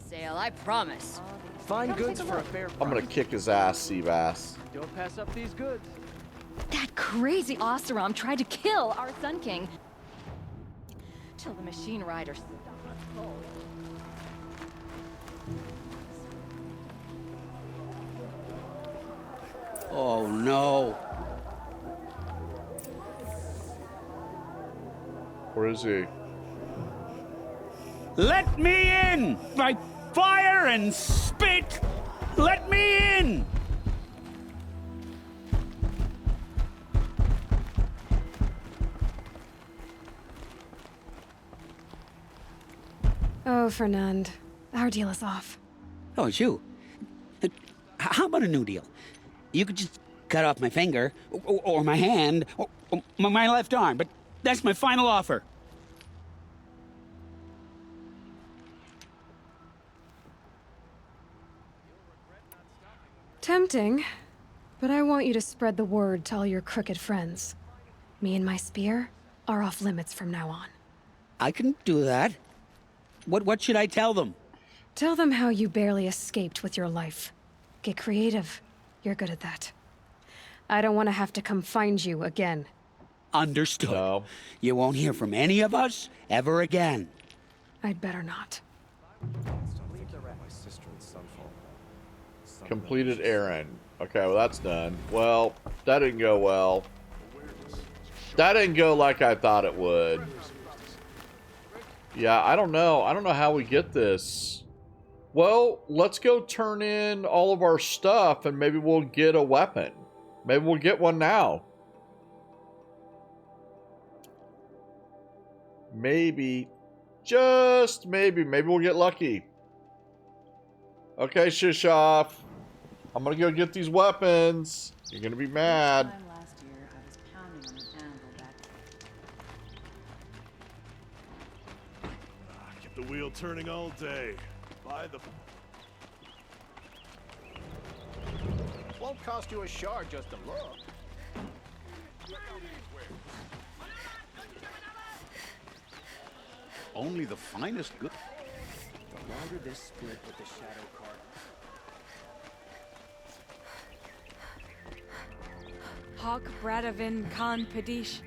[SPEAKER 11] sale, I promise.
[SPEAKER 5] Fine goods for a fair price.
[SPEAKER 1] I'm gonna kick his ass, Seabass.
[SPEAKER 5] Don't pass up these goods.
[SPEAKER 11] That crazy Oseram tried to kill our Sun King. Till the machine rider stopped us cold.
[SPEAKER 4] Oh no.
[SPEAKER 1] Where is he?
[SPEAKER 4] Let me in! By fire and spit! Let me in!
[SPEAKER 2] Oh, Fernand. Our deal is off.
[SPEAKER 4] Oh, it's you. How about a new deal? You could just cut off my finger, or my hand, or my left arm, but that's my final offer.
[SPEAKER 2] Tempting, but I want you to spread the word to all your crooked friends. Me and my spear are off limits from now on.
[SPEAKER 4] I can do that. What should I tell them?
[SPEAKER 2] Tell them how you barely escaped with your life. Get creative. You're good at that. I don't want to have to come find you again.
[SPEAKER 4] Understood. No. You won't hear from any of us ever again.
[SPEAKER 2] I'd better not.
[SPEAKER 1] Completed errand. Okay, well that's done. Well, that didn't go well. That didn't go like I thought it would. Yeah, I don't know. I don't know how we get this. Well, let's go turn in all of our stuff and maybe we'll get a weapon. Maybe we'll get one now. Maybe. Just maybe. Maybe we'll get lucky. Okay, Shishoff. I'm gonna go get these weapons. You're gonna be mad.
[SPEAKER 17] Keep the wheel turning all day. By the...
[SPEAKER 23] Won't cost you a shard just to look.
[SPEAKER 20] Only the finest good.
[SPEAKER 5] The longer this split with the Shadow Cart.
[SPEAKER 10] Hawk Bradavin Khan Padish,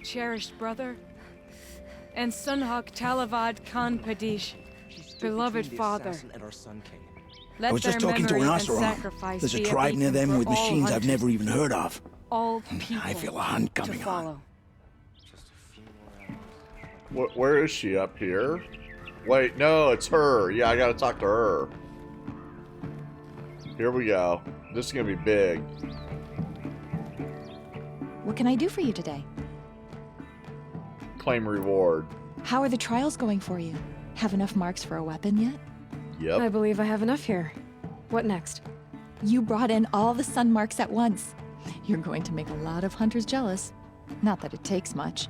[SPEAKER 10] cherished brother, and Sunhawk Talavad Khan Padish, beloved father.
[SPEAKER 16] I was just talking to an Oseram. There's a tribe near them with machines I've never even heard of.
[SPEAKER 10] All people
[SPEAKER 16] I feel a hunt coming on.
[SPEAKER 1] Where is she? Up here? Wait, no, it's her. Yeah, I gotta talk to her. Here we go. This is gonna be big.
[SPEAKER 19] What can I do for you today?
[SPEAKER 1] Claim reward.
[SPEAKER 19] How are the trials going for you? Have enough marks for a weapon yet?
[SPEAKER 1] Yep.
[SPEAKER 2] I believe I have enough here. What next?
[SPEAKER 19] You brought in all the sun marks at once. You're going to make a lot of hunters jealous. Not that it takes much.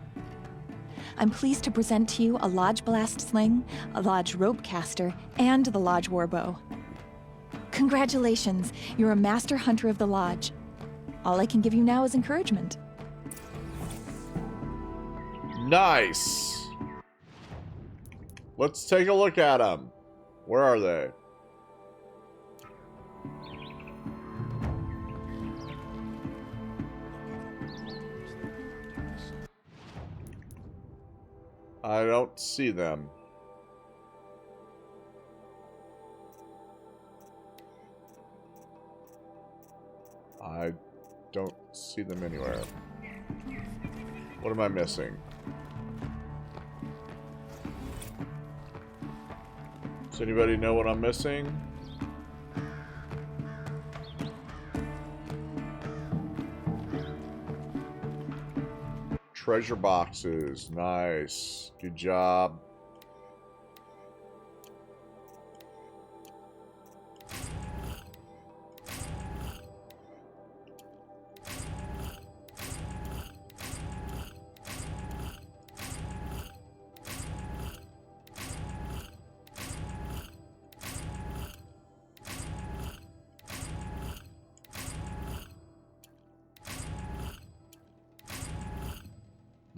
[SPEAKER 19] I'm pleased to present to you a Lodge Blast Sling, a Lodge Rope Caster, and the Lodge Warbow. Congratulations, you're a master hunter of the Lodge. All I can give you now is encouragement.
[SPEAKER 1] Nice. Let's take a look at them. Where are they? I don't see them. I don't see them anywhere. What am I missing? Does anybody know what I'm missing? Treasure boxes. Nice. Good job.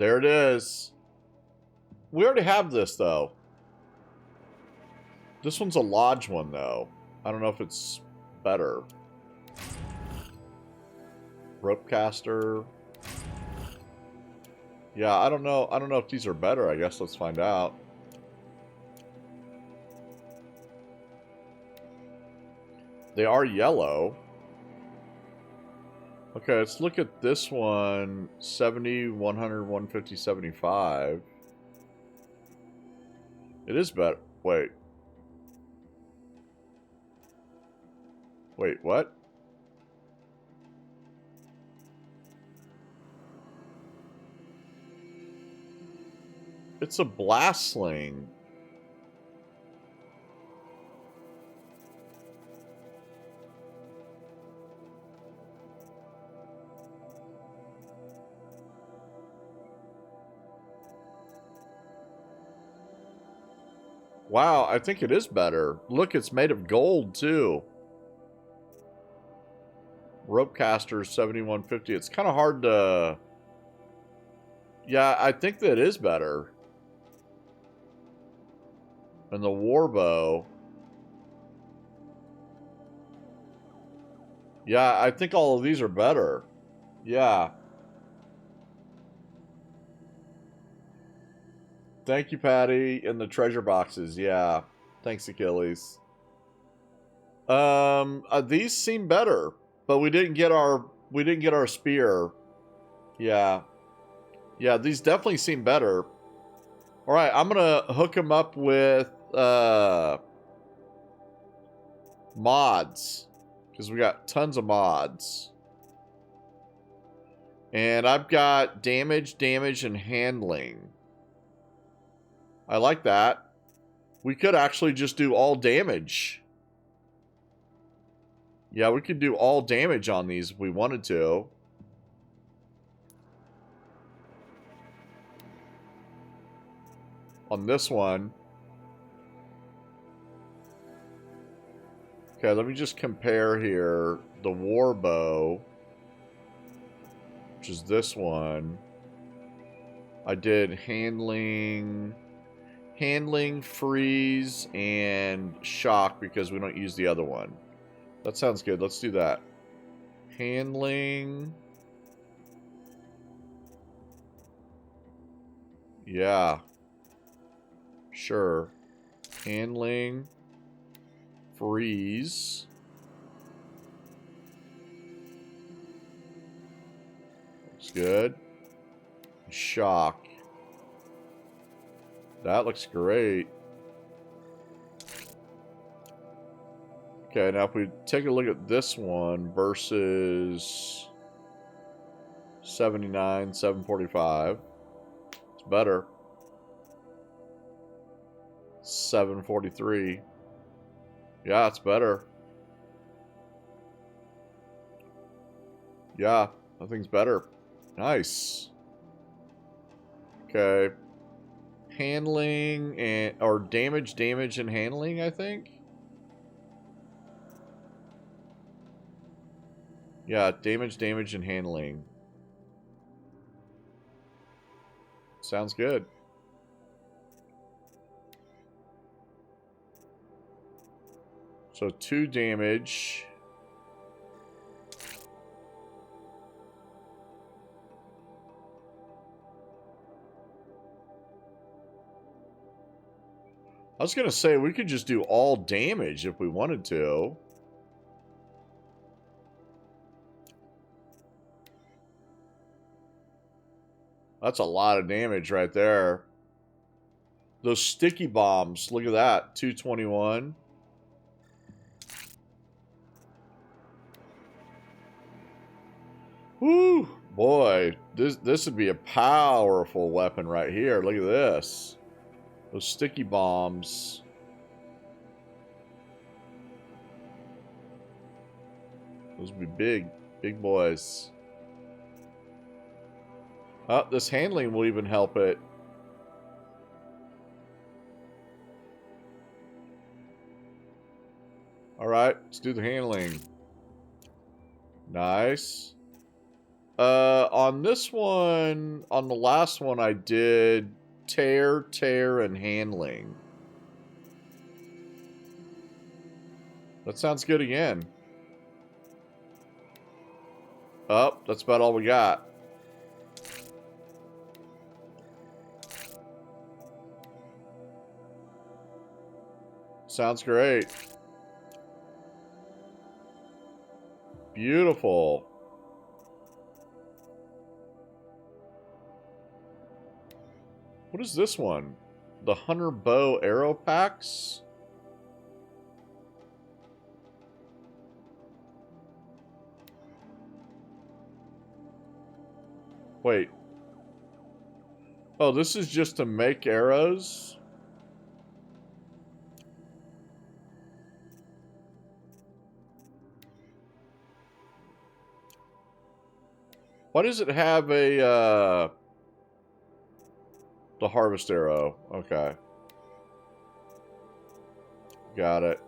[SPEAKER 1] There it is. We already have this, though. This one's a lodge one, though. I don't know if it's better. Rope caster. Yeah, I don't know. I don't know if these are better. I guess let's find out. They are yellow. Okay, let's look at this one. 70, 100, 150, 75. It is better. Wait. Wait, what? It's a blast sling. Wow, I think it is better. Look, it's made of gold, too. Rope caster 7150. It's kind of hard to... Yeah, I think that is better. And the warbow. Yeah, I think all of these are better. Yeah. Thank you, Patty. And the treasure boxes, yeah. Thanks, Achilles. These seem better, but we didn't get our spear. Yeah. Yeah, these definitely seem better. All right, I'm gonna hook them up with mods, because we got tons of mods. And I've got damage, and handling. I like that. We could actually just do all damage. Yeah, we could do all damage on these if we wanted to. On this one. Okay, let me just compare here. The warbow, which is this one. I did handling, freeze, and shock because we don't use the other one. That sounds good. Let's do that. Handling. Yeah. Sure. Handling. Freeze. Looks good. Shock. That looks great. Okay, now if we take a look at this one versus 79, 745. It's better. 743. Yeah, it's better. Yeah, that thing's better. Nice. Okay. Handling and or damage, and handling, I think. Yeah, damage, and handling. Sounds good. So 2 damage. I was gonna say we could just do all damage if we wanted to. That's a lot of damage right there. Those sticky bombs, look at that, 221. Woo, boy, this would be a powerful weapon right here. Look at this. Those sticky bombs. Those would be big boys. Oh, this handling will even help it. Alright, let's do the handling. Nice. On this one, on the last one, I did tear, and handling. That sounds good again. Oh, that's about all we got. Sounds great. Beautiful. What is this one? The Hunter Bow Arrow Packs? Wait. Oh, this is just to make arrows? Why does it have a, the harvest arrow? Okay. Got it.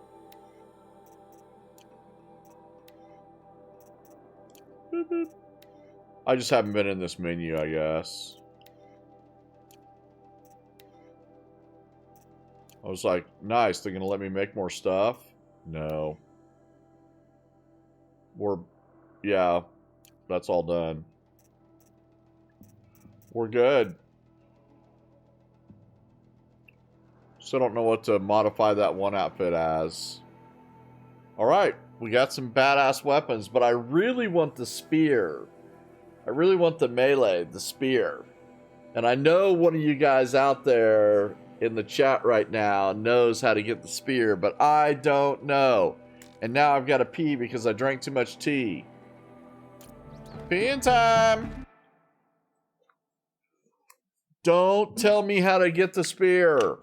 [SPEAKER 1] Boop, boop. I just haven't been in this menu, I guess. I was like, nice, they're gonna let me make more stuff? No. Yeah, that's all done. We're good. Still don't know what to modify that one outfit as. Alright, we got some badass weapons, but I really want the spear. I really want the melee, the spear. And I know one of you guys out there in the chat right now knows how to get the spear, but I don't know. And now I've got to pee because I drank too much tea. Peeing time! Don't tell me how to get the spear.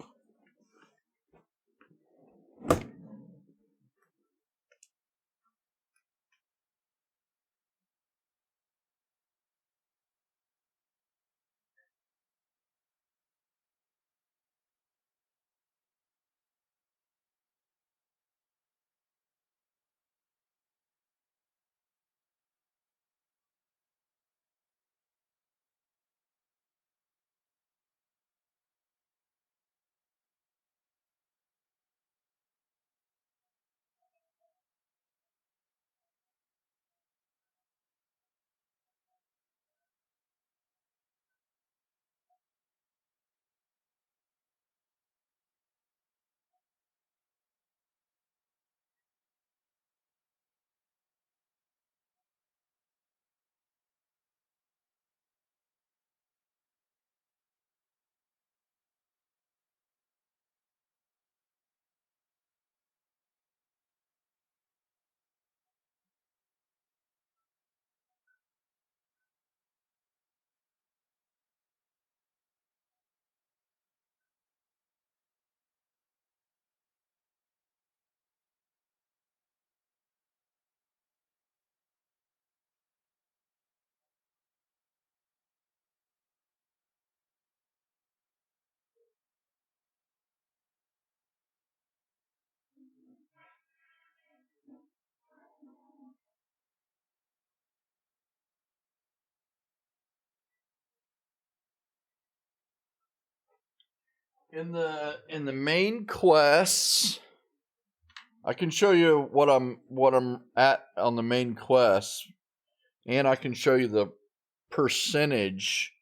[SPEAKER 1] In the main quests, I can show you what I'm at on the main quest, and I can show you the percentage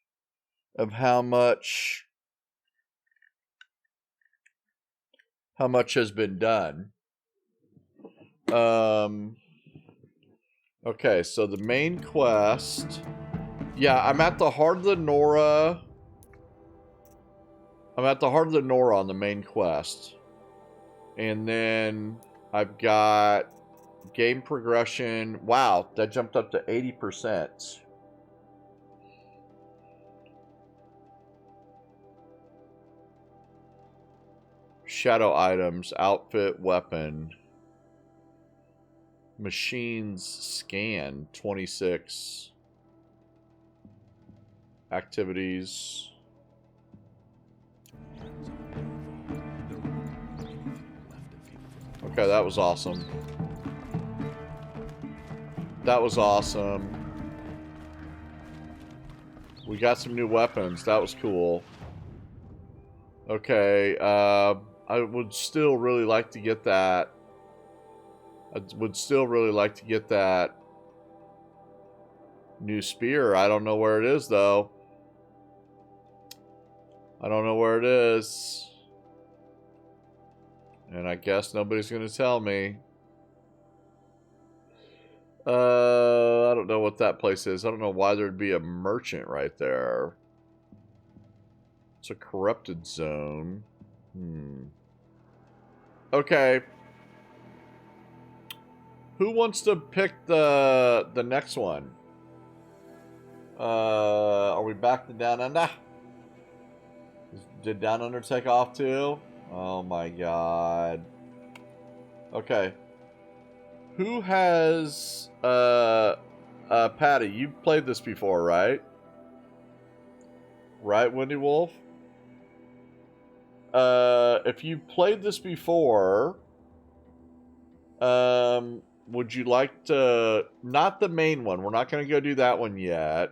[SPEAKER 1] of how much has been done. Okay, so the main quest. Yeah, I'm at the Heart of the Nora. I'm at the Heart of the Nora on the main quest. And then I've got game progression. Wow, that jumped up to 80%. Shadow items, outfit, weapon. Machines scan, 26. Activities. Okay, that was awesome. That was awesome. We got some new weapons. That was cool. Okay, I would still really like to get that. I would still really like to get that new spear. I don't know where it is, though. I don't know where it is. And I guess nobody's going to tell me. I don't know what that place is. I don't know why there'd be a merchant right there. It's a corrupted zone. Okay. Who wants to pick the next one? Are we back to Down Under? Did Down Under take off too? Oh my god. Okay. Who has Patty, you've played this before, right? Right, Wendy Wolf? If you played this before, would you like to... Not the main one. We're not going to go do that one yet.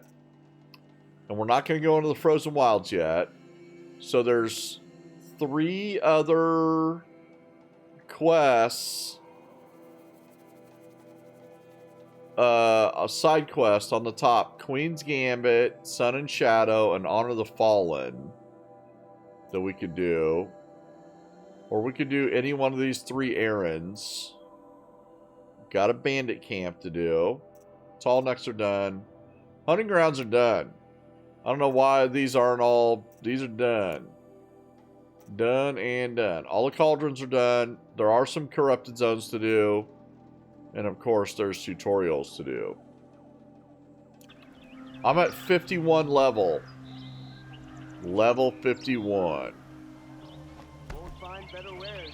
[SPEAKER 1] And we're not going to go into the Frozen Wilds yet. So there's 3 other quests. A side quest on the top. Queen's Gambit, Sun and Shadow, and Honor the Fallen. That we could do. Or we could do any one of these 3 errands. Got a bandit camp to do. Tall Necks are done. Hunting grounds are done. I don't know why these aren't all... These are done. Done and done. All the cauldrons are done. There are some corrupted zones to do. And of course, there's tutorials to do. I'm at 51 level. Level 51.
[SPEAKER 23] Won't find better wares.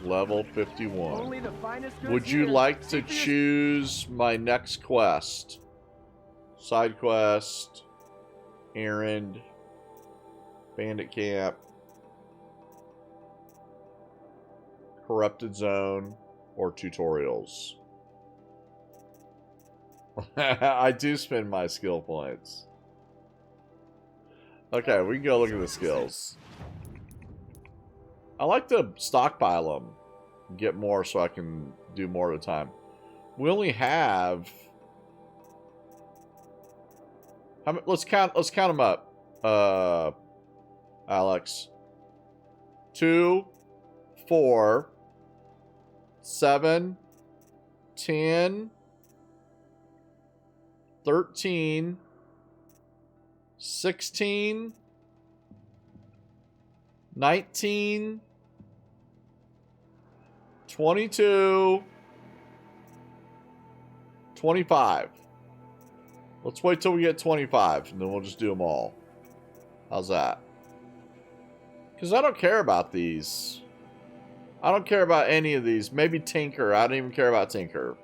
[SPEAKER 1] Level 51.
[SPEAKER 23] Only the finest goods
[SPEAKER 1] Would you
[SPEAKER 23] here.
[SPEAKER 1] like to choose my next quest? Side quest, errand, bandit camp, corrupted zone, or tutorials? I do spend my skill points. Okay, we can go look at the skills. I like to stockpile them, get more so I can do more at a time. We only have... Let's count them up. Alex. 2, 4, 7, 10, 13, 16, 19, 22, 25. Let's wait till we get 25, and then we'll just do them all. How's that? Because I don't care about these. I don't care about any of these. Maybe Tinker. I don't even care about Tinker.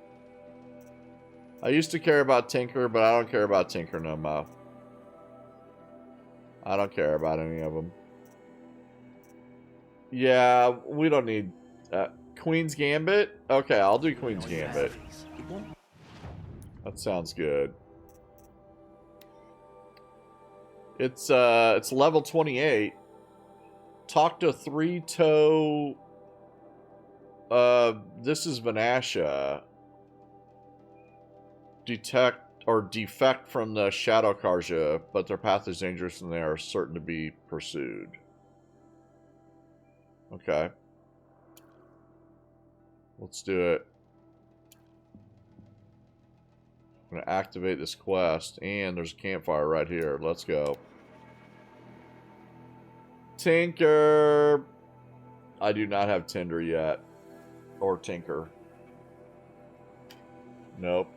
[SPEAKER 1] I used to care about Tinker, but I don't care about Tinker no more. I don't care about any of them. Yeah, we don't need... Queen's Gambit? Okay, I'll do Queen's Gambit. That sounds good. It's level 28. Talk to 3-toe. This is Vanasha. Detect or defect from the Shadow Karja, but their path is dangerous and they are certain to be pursued. Okay. Let's do it. I'm going to activate this quest, and there's a campfire right here. Let's go. Tinker! I do not have Tinder yet. Or Tinker. Nope.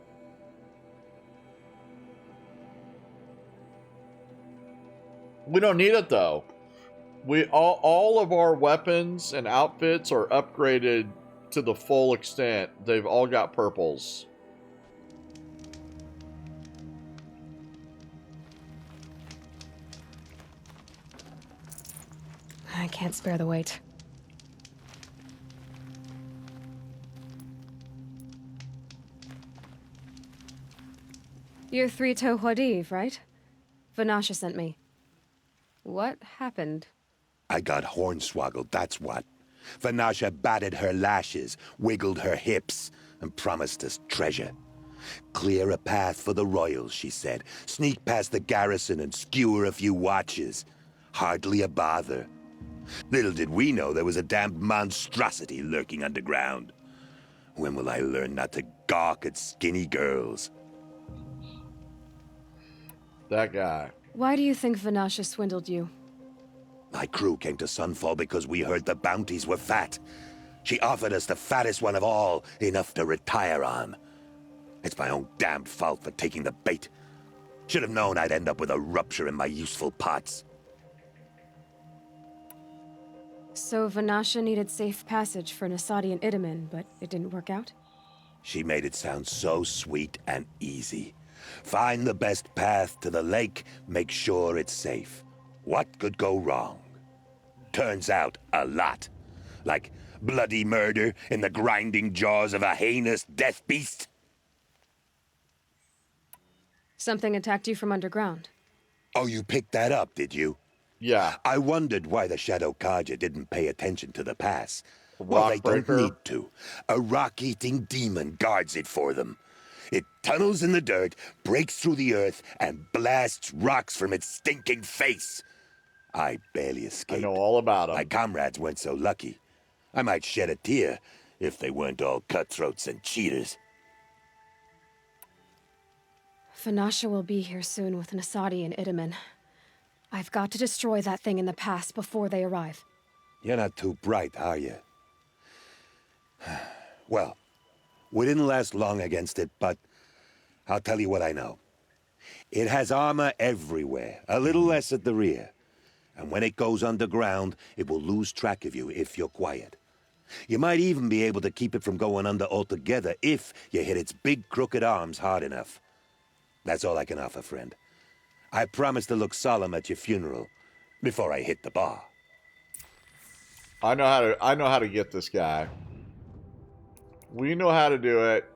[SPEAKER 1] We don't need it, though. All of our weapons and outfits are upgraded to the full extent. They've all got purples.
[SPEAKER 2] I can't spare the weight. You're Three-Toe Huadiv, right? Vanasha sent me. What happened?
[SPEAKER 8] I got hornswoggled, that's what. Vanasha batted her lashes, wiggled her hips, and promised us treasure. Clear a path for the royals, she said. Sneak past the garrison and skewer a few watches. Hardly a bother. Little did we know there was a damned monstrosity lurking underground. When will I learn not to gawk at skinny girls?
[SPEAKER 1] That guy.
[SPEAKER 2] Why do you think Vanasha swindled you?
[SPEAKER 8] My crew came to Sunfall because we heard the bounties were fat. She offered us the fattest one of all, enough to retire on. It's my own damned fault for taking the bait. Should have known I'd end up with a rupture in my useful parts.
[SPEAKER 2] So Vanasha needed safe passage for Nasadi and Itamen, but it didn't work out?
[SPEAKER 8] She made it sound so sweet and easy. Find the best path to the lake, make sure it's safe. What could go wrong? Turns out, a lot. Like bloody murder in the grinding jaws of a heinous death beast.
[SPEAKER 2] Something attacked you from underground.
[SPEAKER 8] Oh, you picked that up, did you?
[SPEAKER 1] Yeah.
[SPEAKER 8] I wondered why the Shadow Carja didn't pay attention to the pass. Well, they don't need to. A rock-eating demon guards it for them. It tunnels in the dirt, breaks through the earth, and blasts rocks from its stinking face. I barely escaped.
[SPEAKER 1] I know all about them.
[SPEAKER 8] My comrades weren't so lucky. I might shed a tear if they weren't all cutthroats and cheaters.
[SPEAKER 2] Vanasha will be here soon with Nasadi and Itamen. I've got to destroy that thing in the pass before they arrive.
[SPEAKER 8] You're not too bright, are you? Well, we didn't last long against it, but I'll tell you what I know. It has armor everywhere, a little less at the rear. And when it goes underground, it will lose track of you if you're quiet. You might even be able to keep it from going under altogether if you hit its big crooked arms hard enough. That's all I can offer, friend. I promise to look solemn at your funeral before I hit the bar.
[SPEAKER 1] I know how to get this guy. We know how to do it.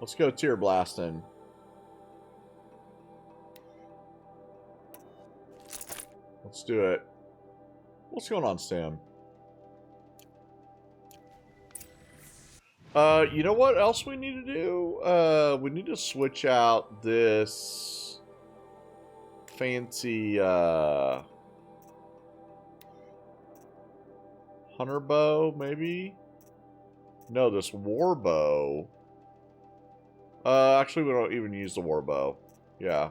[SPEAKER 1] Let's go tear blasting. Let's do it. What's going on, Sam? You know what else we need to do? We need to switch out this fancy hunter bow, maybe? No, this war bow. Actually, we don't even use the war bow. Yeah.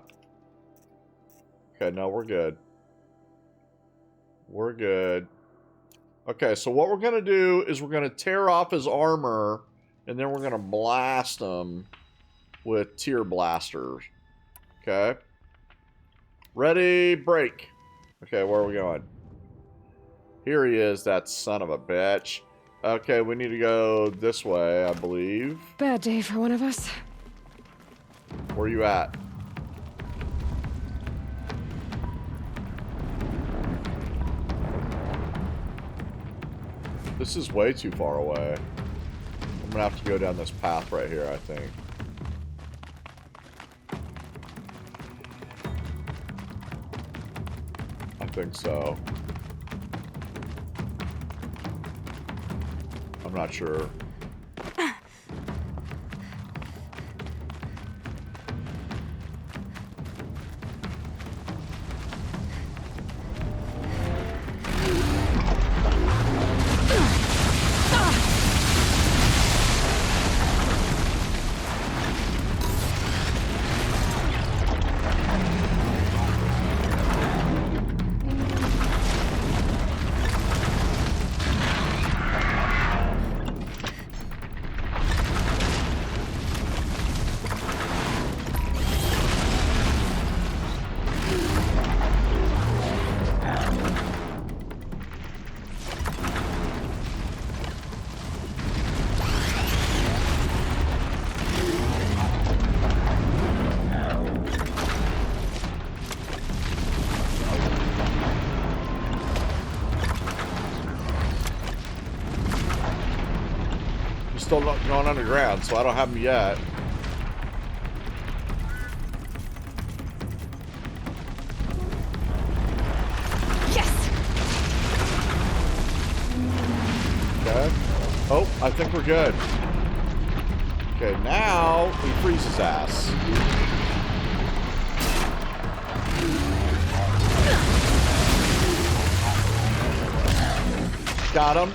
[SPEAKER 1] Okay, no, we're good. We're good. Okay, so what we're going to do is we're going to tear off his armor, and then we're going to blast him with tear blasters. Okay. Ready, break. Okay, where are we going? Here he is, that son of a bitch. Okay, we need to go this way, I believe.
[SPEAKER 2] Bad day for one of us.
[SPEAKER 1] Where are you at? This is way too far away. I'm gonna have to go down this path right here, I think. I think so. I'm not sure. Still not going underground, so I don't have them yet. I think we're good. Okay, now we freeze his ass. Got him.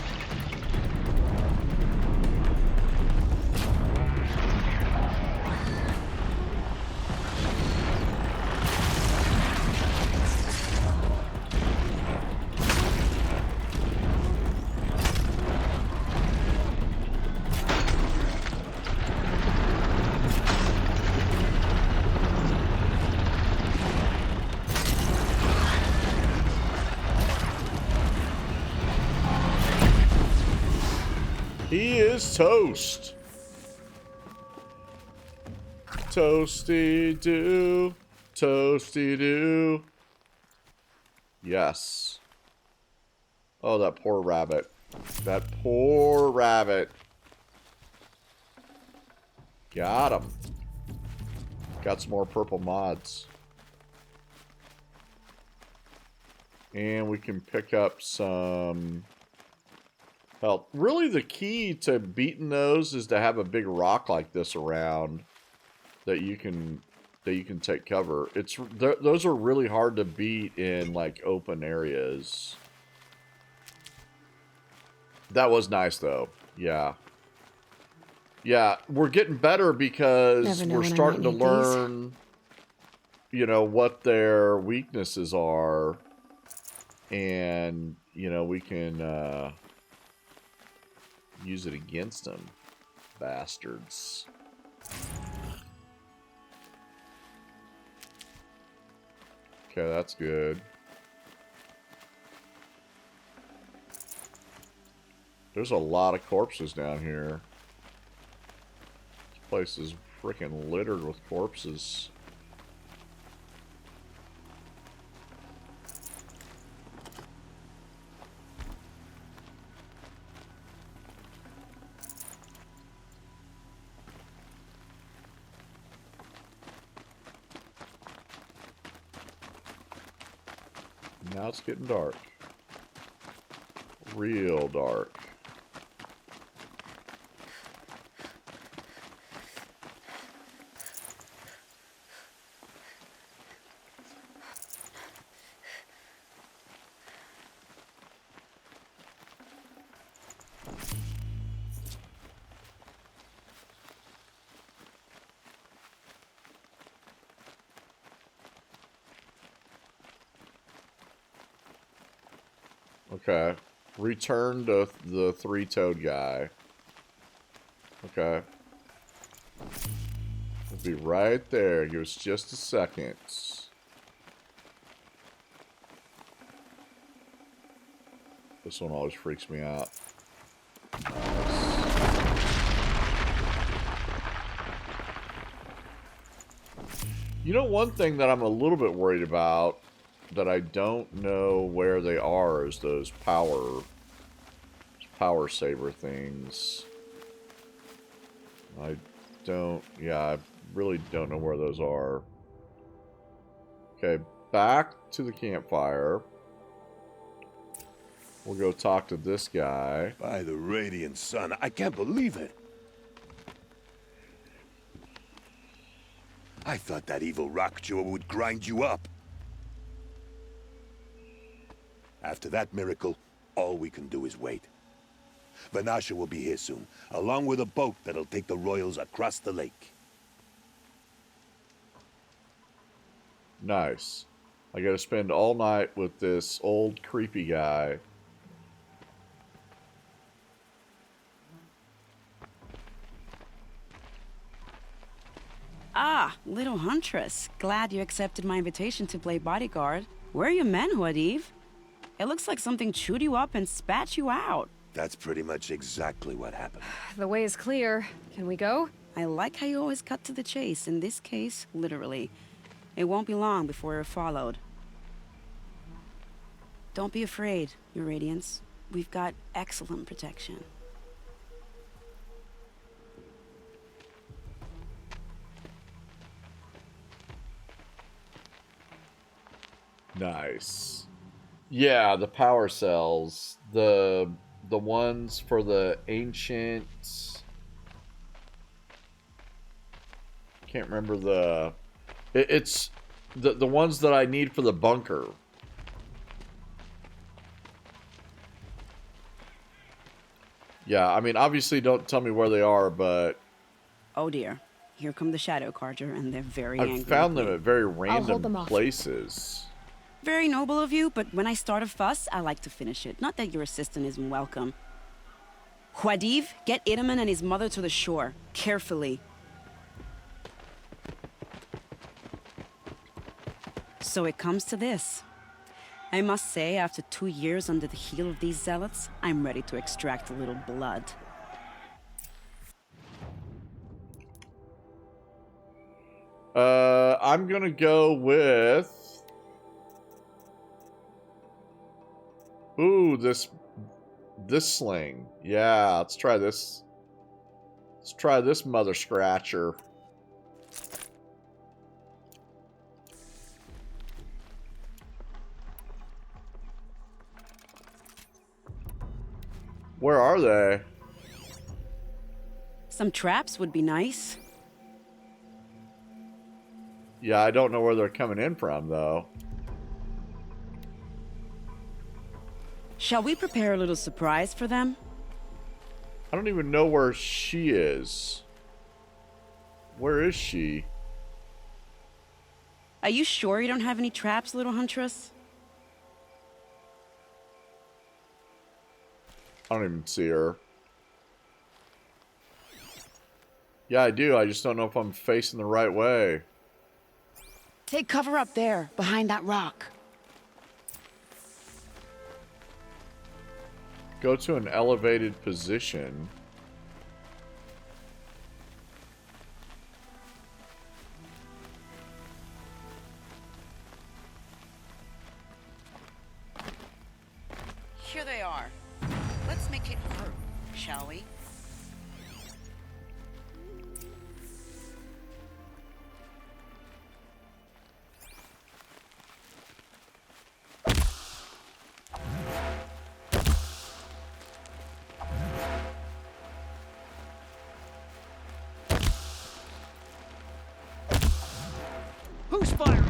[SPEAKER 1] He is toast. Toasty do. Toasty do. Yes. Oh, that poor rabbit. That poor rabbit. Got him. Got some more purple mods. And we can pick up some health. Really, the key to beating those is to have a big rock like this around that you can take cover. Those are really hard to beat in like open areas. That was nice though. Yeah. Yeah, we're getting better because we're starting to learn, you know, what their weaknesses are, and you know, we can use it against them, bastards. Okay, that's good. There's a lot of corpses down here. This place is freaking littered with corpses. Now it's getting dark. Real dark. Okay. Return to the three-toed guy. Okay. We'll be right there. Give us just a second. This one always freaks me out. You know, one thing that I'm a little bit worried about that I don't know where they are is those power saber things. I really don't know where those are. Okay, back to the campfire. We'll go talk to this guy.
[SPEAKER 8] By the radiant sun, I can't believe it. I thought that evil rock chewer would grind you up. After that miracle, all we can do is wait. Vanasha will be here soon, along with a boat that'll take the royals across the lake.
[SPEAKER 1] Nice. I gotta spend all night with this old creepy guy.
[SPEAKER 6] Ah, little huntress. Glad you accepted my invitation to play bodyguard. Where are your manhood, Eve? It looks like something chewed you up and spat you out.
[SPEAKER 8] That's pretty much exactly what happened.
[SPEAKER 2] The way is clear. Can we go?
[SPEAKER 6] I like how you always cut to the chase. In this case, literally. It won't be long before you're followed. Don't be afraid, Your Radiance. We've got excellent protection.
[SPEAKER 1] Nice. Yeah, the power cells. The the ones for the ancient... Can't remember the... It's the ones that I need for the bunker. Yeah, I mean, obviously don't tell me where they are, but...
[SPEAKER 6] Oh dear. Here come the Shadow Carja, and they're very angry.
[SPEAKER 1] I've found them at very
[SPEAKER 6] hold
[SPEAKER 1] random
[SPEAKER 6] them off.
[SPEAKER 1] places.
[SPEAKER 6] Very noble of you, but when I start a fuss, I like to finish it. Not that your assistant isn't welcome. Huadiv, get Idaman and his mother to the shore. Carefully. So it comes to this. I must say, after 2 years under the heel of these zealots, I'm ready to extract a little blood.
[SPEAKER 1] I'm gonna go with... Ooh, this sling. Yeah, let's try this. Let's try this mother scratcher. Where are they?
[SPEAKER 6] Some traps would be nice.
[SPEAKER 1] Yeah, I don't know where they're coming in from, though.
[SPEAKER 6] Shall we prepare a little surprise for them?
[SPEAKER 1] I don't even know where she is. Where is she?
[SPEAKER 6] Are you sure you don't have any traps, little huntress?
[SPEAKER 1] I don't even see her. Yeah, I do. I just don't know if I'm facing the right way.
[SPEAKER 6] Take cover up there, behind that rock.
[SPEAKER 1] Go to an elevated position.
[SPEAKER 6] Here they are. Let's make it hurt, shall we?
[SPEAKER 3] Who's firing?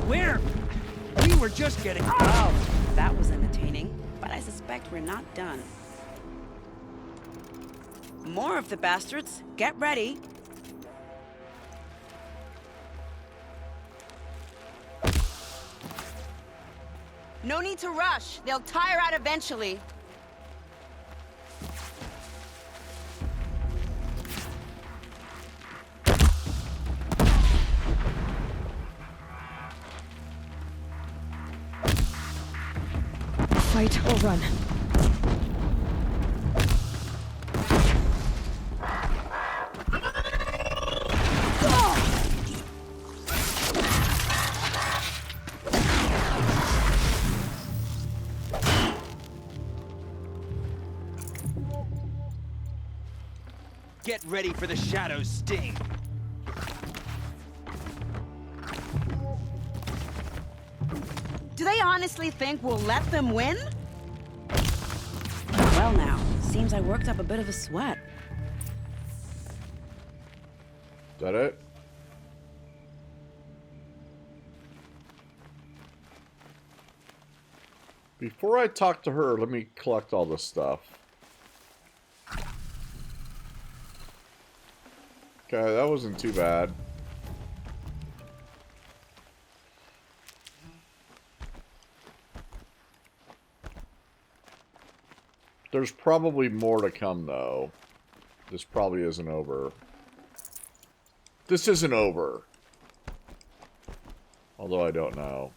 [SPEAKER 6] Where?
[SPEAKER 3] We were just getting...
[SPEAKER 6] Oh, that was entertaining, but I suspect we're not done. More of the bastards. Get ready. No need to rush. They'll tire out eventually.
[SPEAKER 2] Fight or run.
[SPEAKER 9] Get ready for the Shadow's sting.
[SPEAKER 6] Do they honestly think we'll let them win? Well now, seems I worked up a bit of a sweat.
[SPEAKER 1] Is that it? Before I talk to her, let me collect all this stuff. Okay, that wasn't too bad. There's probably more to come, though. This probably isn't over. This isn't over. Although I don't know.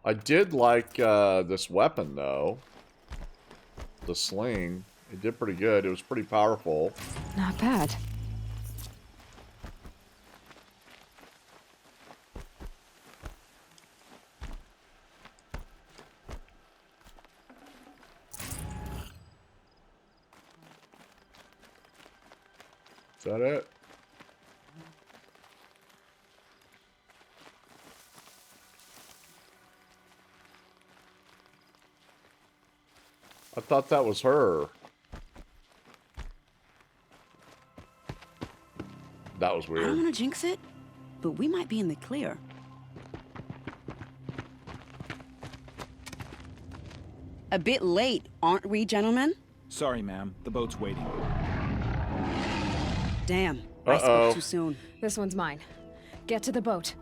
[SPEAKER 1] I did like this weapon, though. The sling. It did pretty good. It was pretty powerful.
[SPEAKER 2] Not bad.
[SPEAKER 1] Is that it? I thought that was her. That was
[SPEAKER 6] I
[SPEAKER 1] weird.
[SPEAKER 6] don't want to jinx it, but we might be in the clear. A bit late, aren't we, gentlemen?
[SPEAKER 12] Sorry, ma'am. The boat's waiting.
[SPEAKER 6] Damn. I spoke too soon.
[SPEAKER 2] This one's mine. Get to the boat.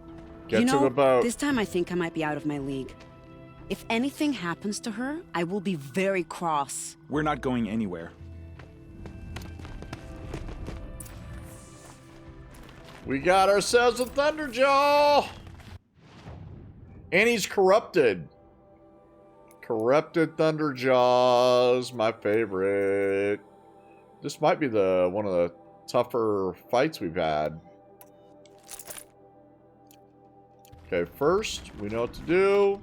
[SPEAKER 1] Get to the boat.
[SPEAKER 6] This time I think I might be out of my league. If anything happens to her, I will be very cross.
[SPEAKER 12] We're not going anywhere.
[SPEAKER 1] We got ourselves a Thunderjaw! And he's corrupted. Corrupted Thunderjaws, my favorite. This might be one of the tougher fights we've had. Okay, first, we know what to do.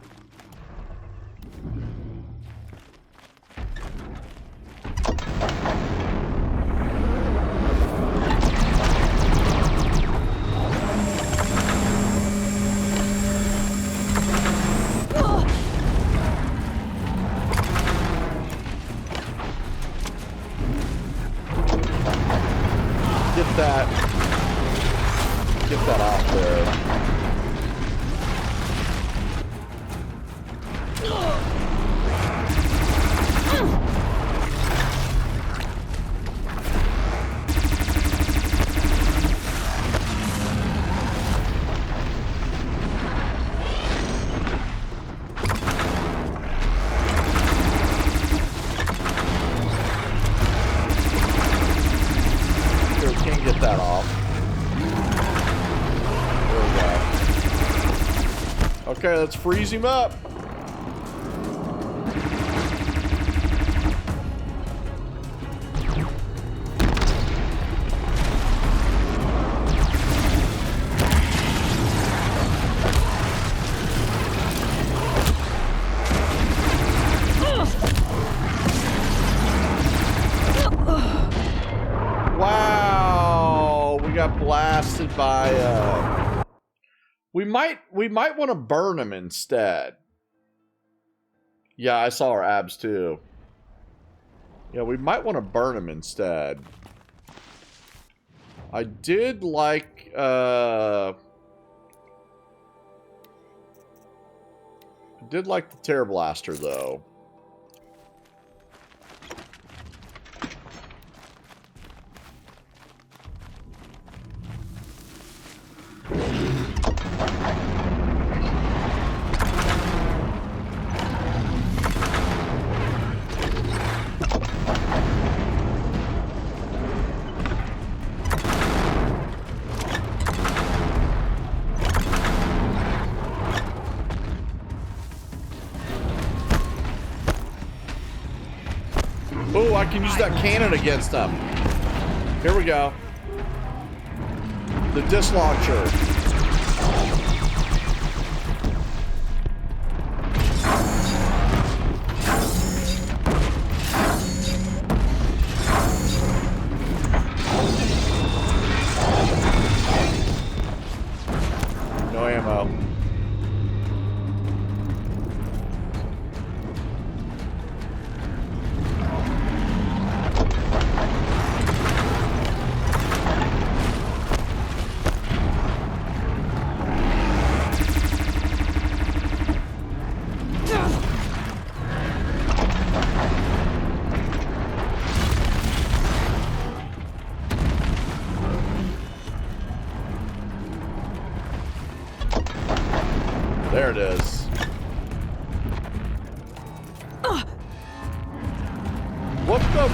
[SPEAKER 1] Get that off there. Get that off. There we go. Okay, let's freeze him up. Blasted by we might want to burn him instead. Yeah, I saw our abs too. Yeah, we might want to burn him instead. I did like the Terror Blaster though. Oh, I can use that cannon against them. Here we go. The disc launcher. No ammo. There it is. What the?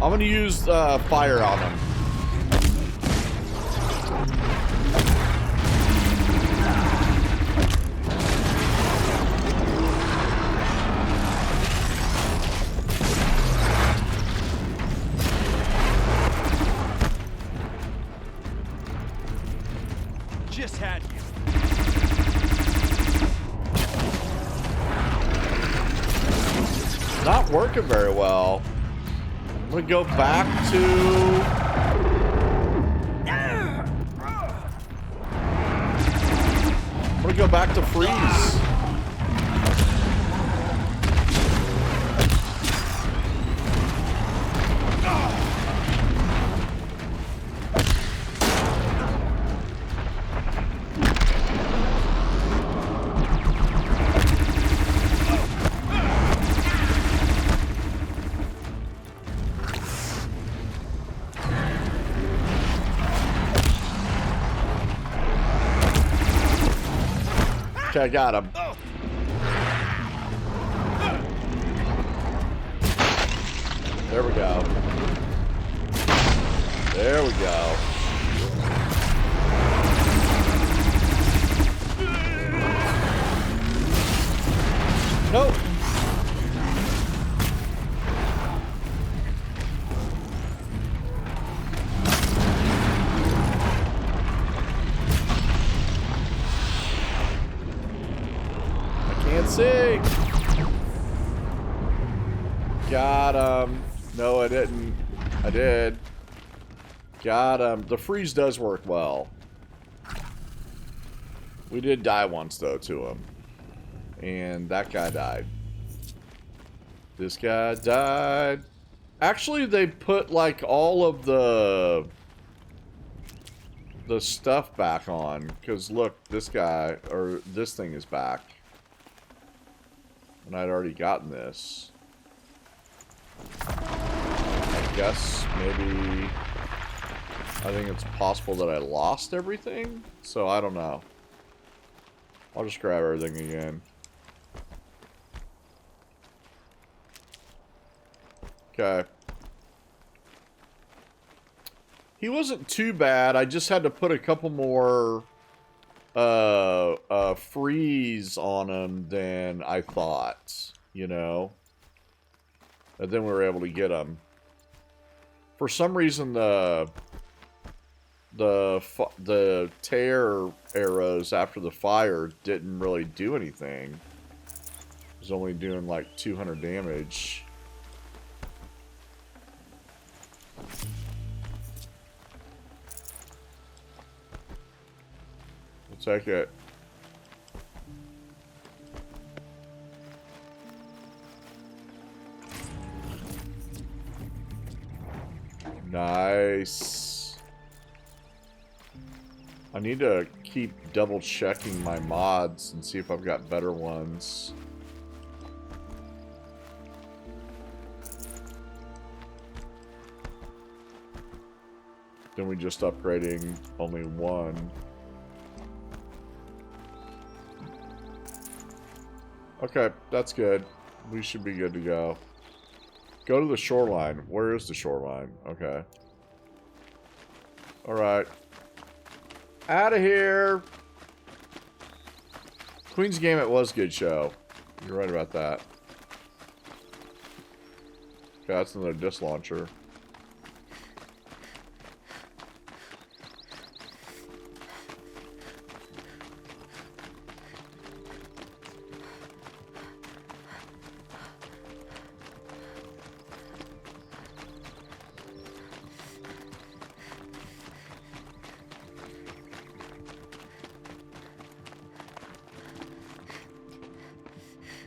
[SPEAKER 1] I'm gonna use fire on him.
[SPEAKER 9] Just had you.
[SPEAKER 1] Not working very well. I'm gonna go back to... I'm gonna go back to freeze. Okay, I got him. There we go. There we go. Nope. Can't see. Got him. No, I didn't. I did. Got him. The freeze does work well. We did die once, though, to him. And that guy died. This guy died. Actually, they put, like, all of the stuff back on. Because, look, this guy, or this thing is back. And I'd already gotten this. I guess maybe... I think it's possible that I lost everything? So I don't know. I'll just grab everything again. Okay. He wasn't too bad. I just had to put a couple more... freeze on him than I thought, you know. And then we were able to get him. For some reason, the tear arrows after the fire didn't really do anything. It was only doing like 200 damage. Take it. Nice. I need to keep double checking my mods and see if I've got better ones. Then we just upgrading only one. Okay, that's good. We should be good to go. Go to the shoreline. Where is the shoreline? Okay. Alright. Out of here! Queen's Gambit was a good show. You're right about that. Okay, that's another disc launcher.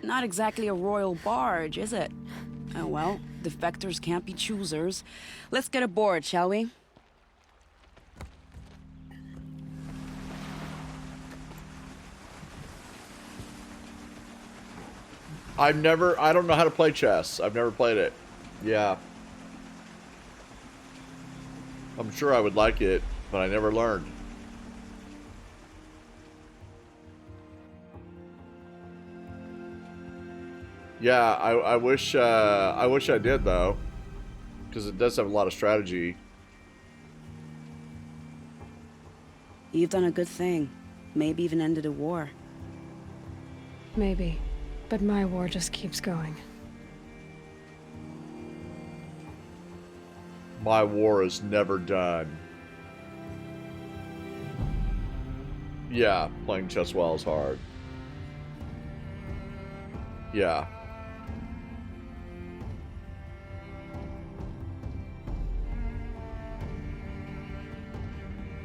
[SPEAKER 6] Not exactly a royal barge, is it? Oh well, defectors can't be choosers. Let's get aboard, shall we?
[SPEAKER 1] I don't know how to play chess. I've never played it. Yeah. I'm sure I would like it, but I never learned. Yeah, I wish I did though, because it does have a lot of strategy.
[SPEAKER 6] You've done a good thing. Maybe even ended a war.
[SPEAKER 2] Maybe, but my war just keeps going.
[SPEAKER 1] My war is never done. Yeah, playing chess well is hard. Yeah.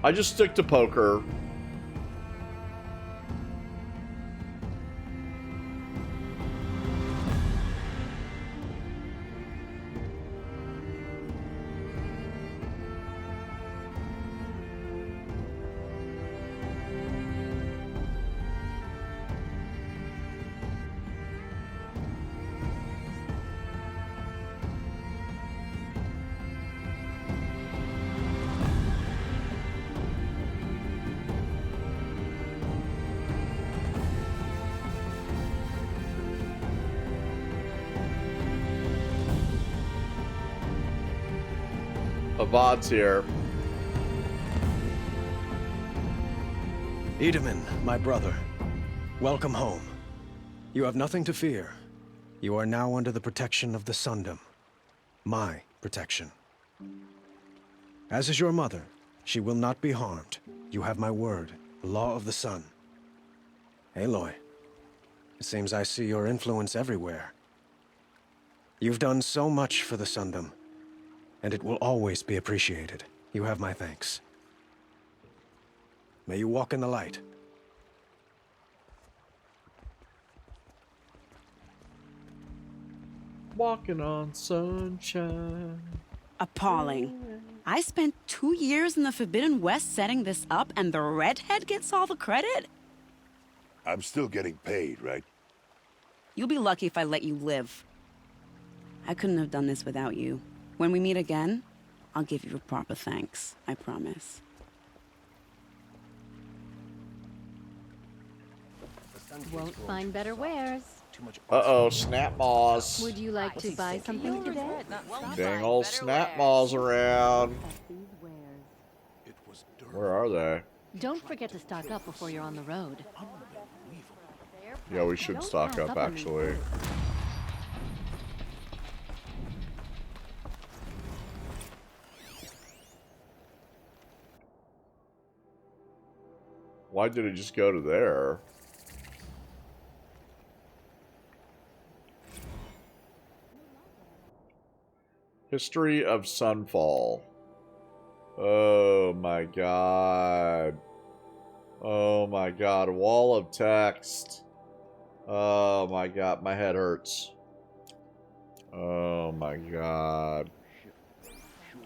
[SPEAKER 1] I just stick to poker. Avad's here.
[SPEAKER 5] Edaman, my brother, welcome home. You have nothing to fear. You are now under the protection of the Sundom. My protection. As is your mother, she will not be harmed. You have my word, the law of the sun. Aloy, it seems I see your influence everywhere. You've done so much for the Sundom, and it will always be appreciated. You have my thanks. May you walk in the light.
[SPEAKER 1] Walking on sunshine.
[SPEAKER 6] Appalling. I spent 2 years in the Forbidden West setting this up, and the redhead gets all the credit?
[SPEAKER 8] I'm still getting paid, right?
[SPEAKER 6] You'll be lucky if I let you live. I couldn't have done this without you. When we meet again, I'll give you a proper thanks. I promise.
[SPEAKER 14] Won't find better wares.
[SPEAKER 1] Uh-oh, snap maws.
[SPEAKER 14] Would you like to buy something today?
[SPEAKER 1] Dang old snap maws around. Where are they?
[SPEAKER 14] Don't forget to stock up before you're on the road.
[SPEAKER 1] Yeah, we should stock up, actually. Why did it just go to there? History of Sunfall. Oh my god. Oh my god. Wall of text. Oh my god. My head hurts. Oh my god.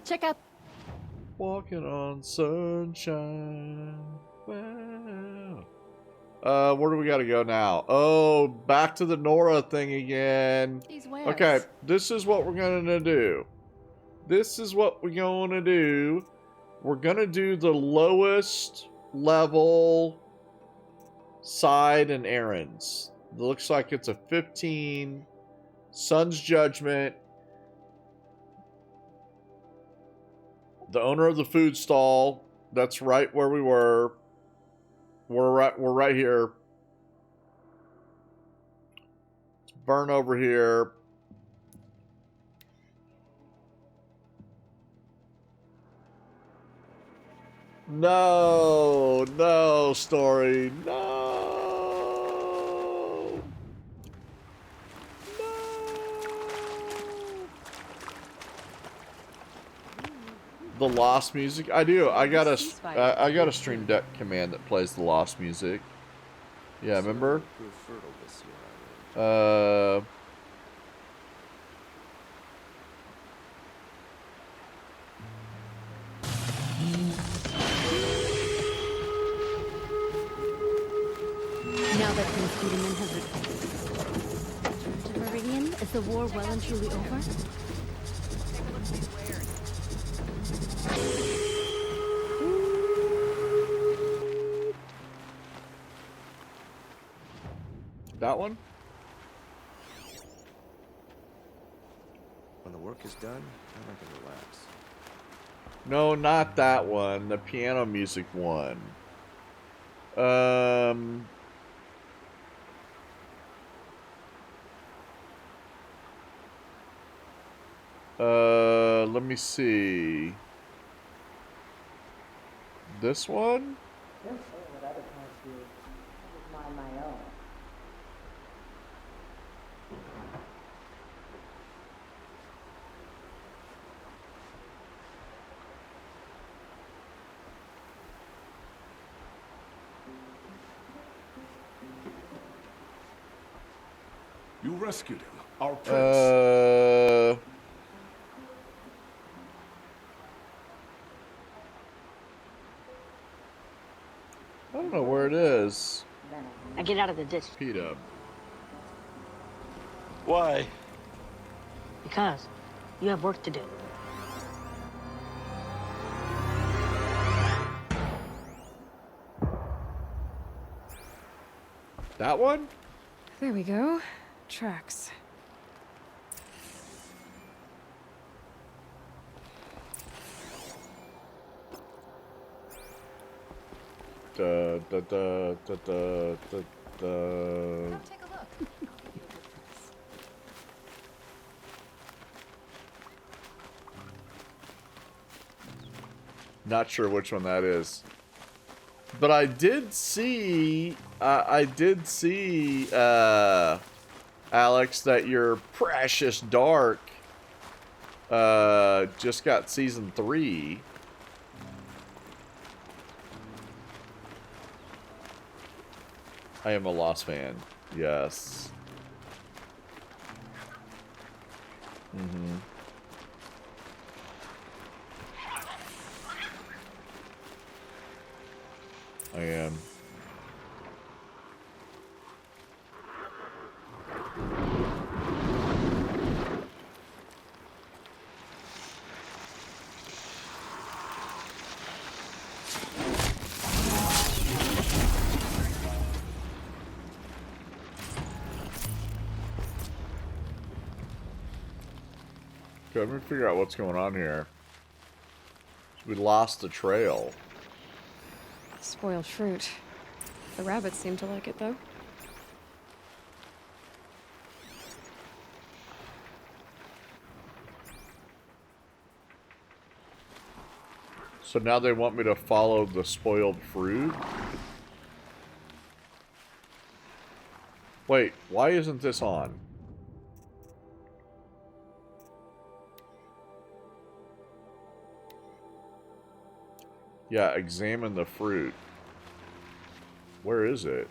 [SPEAKER 14] Check out.
[SPEAKER 1] Walking on sunshine. Wow. Where do we gotta go now? Oh, back to the Nora thing again. Okay, this is what we're gonna do. This is what we're gonna do. We're gonna do the lowest level side and errands. It looks like it's a 15. Sun's Judgment. The owner of the food stall. That's right where we were. We're right here. Let's burn over here. No, no, story, no. The Lost music? I do. I got a Stream Deck command that plays the Lost music. Yeah, remember?
[SPEAKER 14] Now that Prince Edaman has returned to Meridian, is the war well and truly over?
[SPEAKER 1] That one?
[SPEAKER 23] When the work is done, I can relax.
[SPEAKER 1] No, not that one. The piano music one. Let me see. This one?
[SPEAKER 17] You rescued him, our prince.
[SPEAKER 1] I don't know where it is.
[SPEAKER 18] Now get out of the ditch.
[SPEAKER 1] P-Dub.
[SPEAKER 8] Why?
[SPEAKER 18] Because you have work to do.
[SPEAKER 1] That one?
[SPEAKER 2] There we go. Tracks.
[SPEAKER 1] Da, da, da, da, da, da, da.
[SPEAKER 19] Take a look.
[SPEAKER 1] Not sure which one that is. But I did see, Alex, that your Precious Dark just got season 3. I am a Lost fan. Yes. Mm-hmm. I am. Okay, let me figure out what's going on here. We lost the trail.
[SPEAKER 2] Spoiled fruit. The rabbits seem to like it, though.
[SPEAKER 1] So now they want me to follow the spoiled fruit? Wait, why isn't this on? Yeah, examine the fruit. Where is it?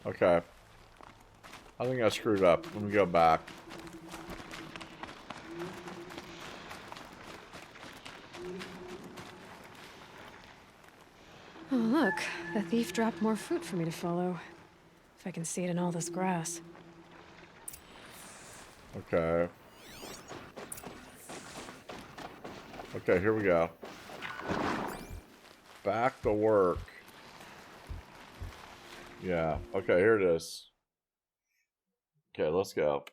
[SPEAKER 1] Okay. I think I screwed up. Let me go back.
[SPEAKER 2] Oh, look. The thief dropped more fruit for me to follow. If I can see it in all this grass.
[SPEAKER 1] Okay. Okay, here we go. Back to work. Yeah. Okay, here it is. Okay, let's go.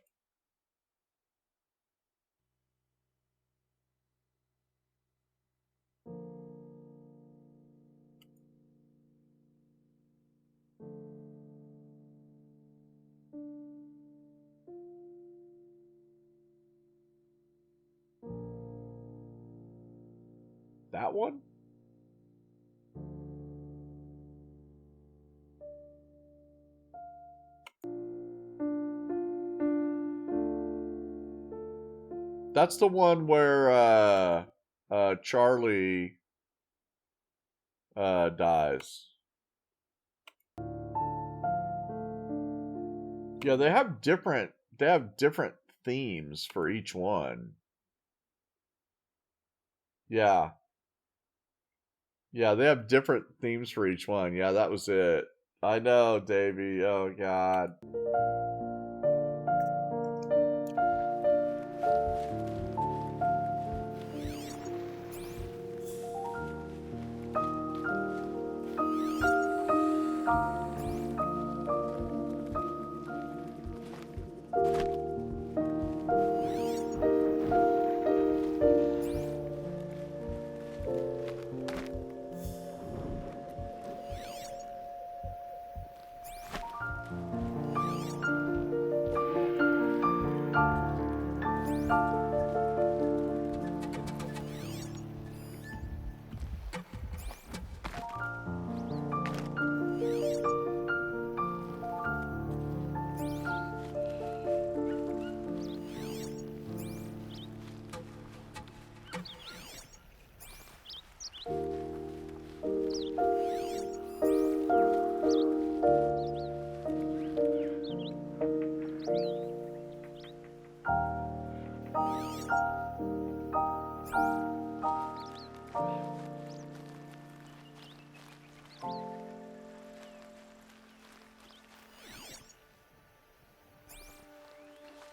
[SPEAKER 1] That one? That's the one where Charlie dies. Yeah, they have different themes for each one. Yeah. Yeah, they have different themes for each one. Yeah, that was it. I know, Davey. Oh, God.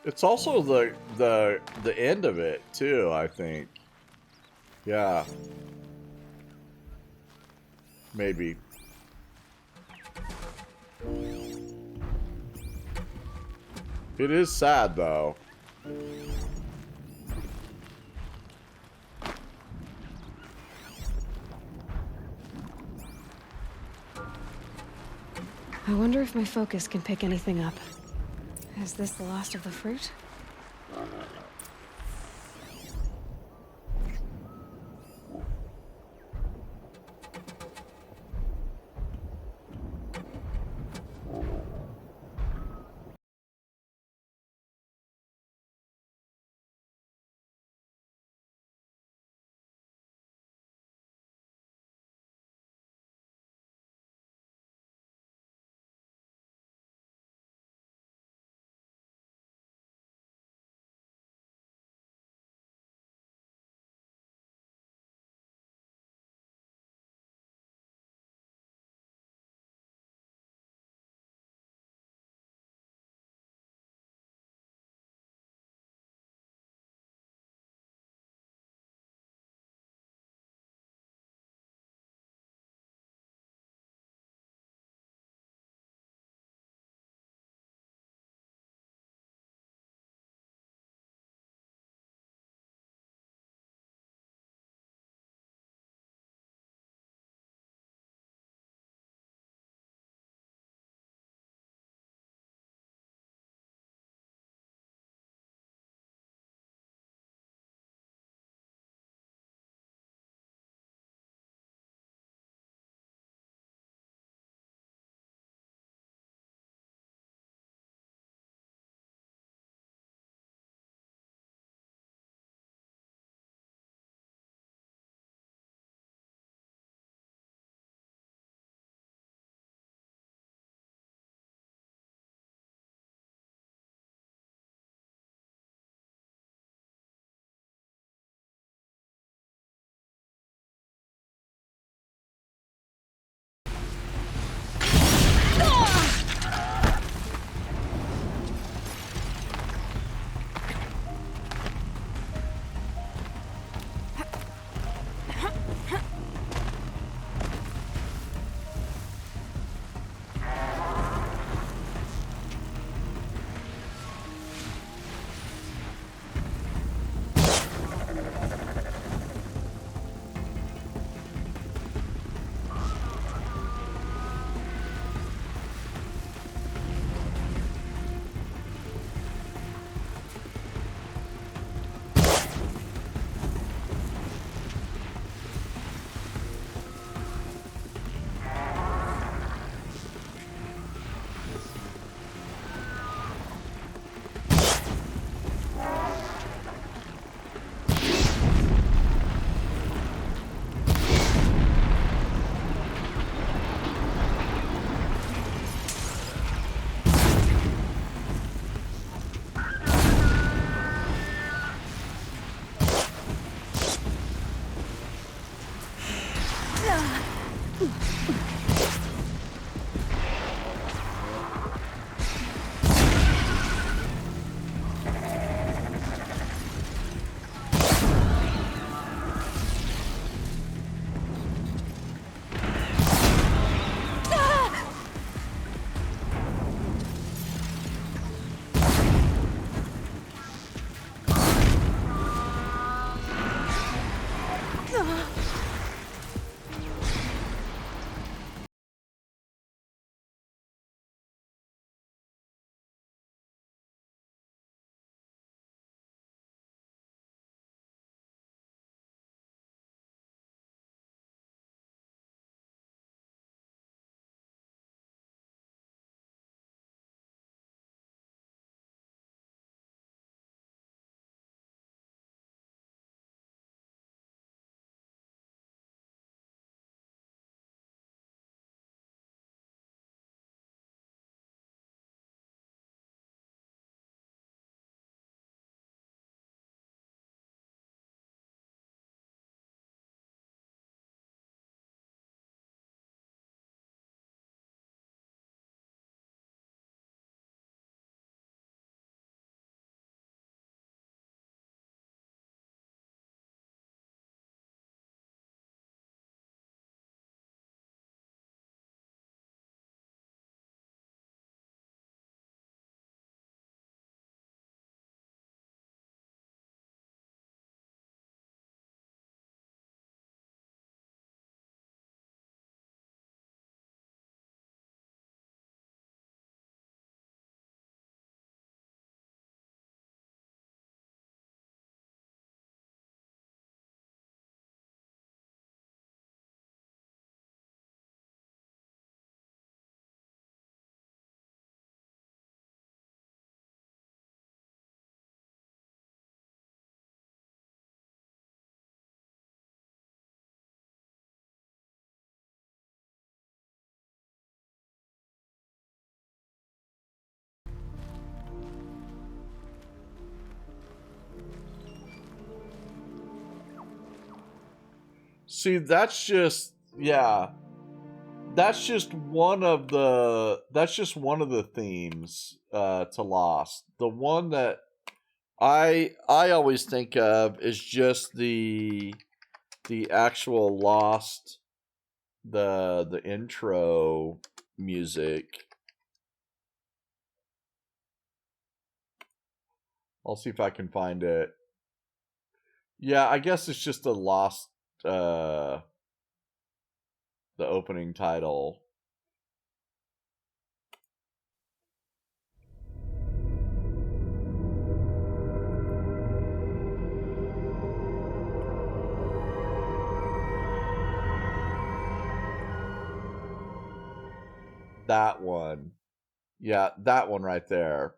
[SPEAKER 1] It's also the end of it too, I think. Yeah. Maybe. It is sad though.
[SPEAKER 2] I wonder if my focus can pick anything up. Is this the last of the fruit?
[SPEAKER 1] See, that's just, yeah. That's just one of the themes to Lost. The one that I always think of is just the actual Lost, the intro music. I'll see if I can find it. Yeah, I guess it's just the Lost, the opening title. That one. Yeah, that one right there.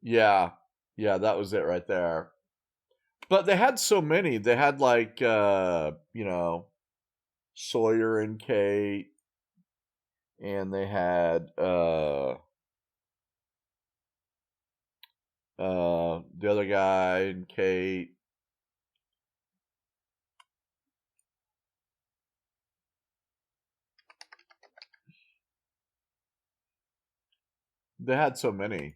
[SPEAKER 1] Yeah. Yeah, that was it right there. But they had so many. They had like you know, Sawyer and Kate, and they had the other guy and Kate. They had so many.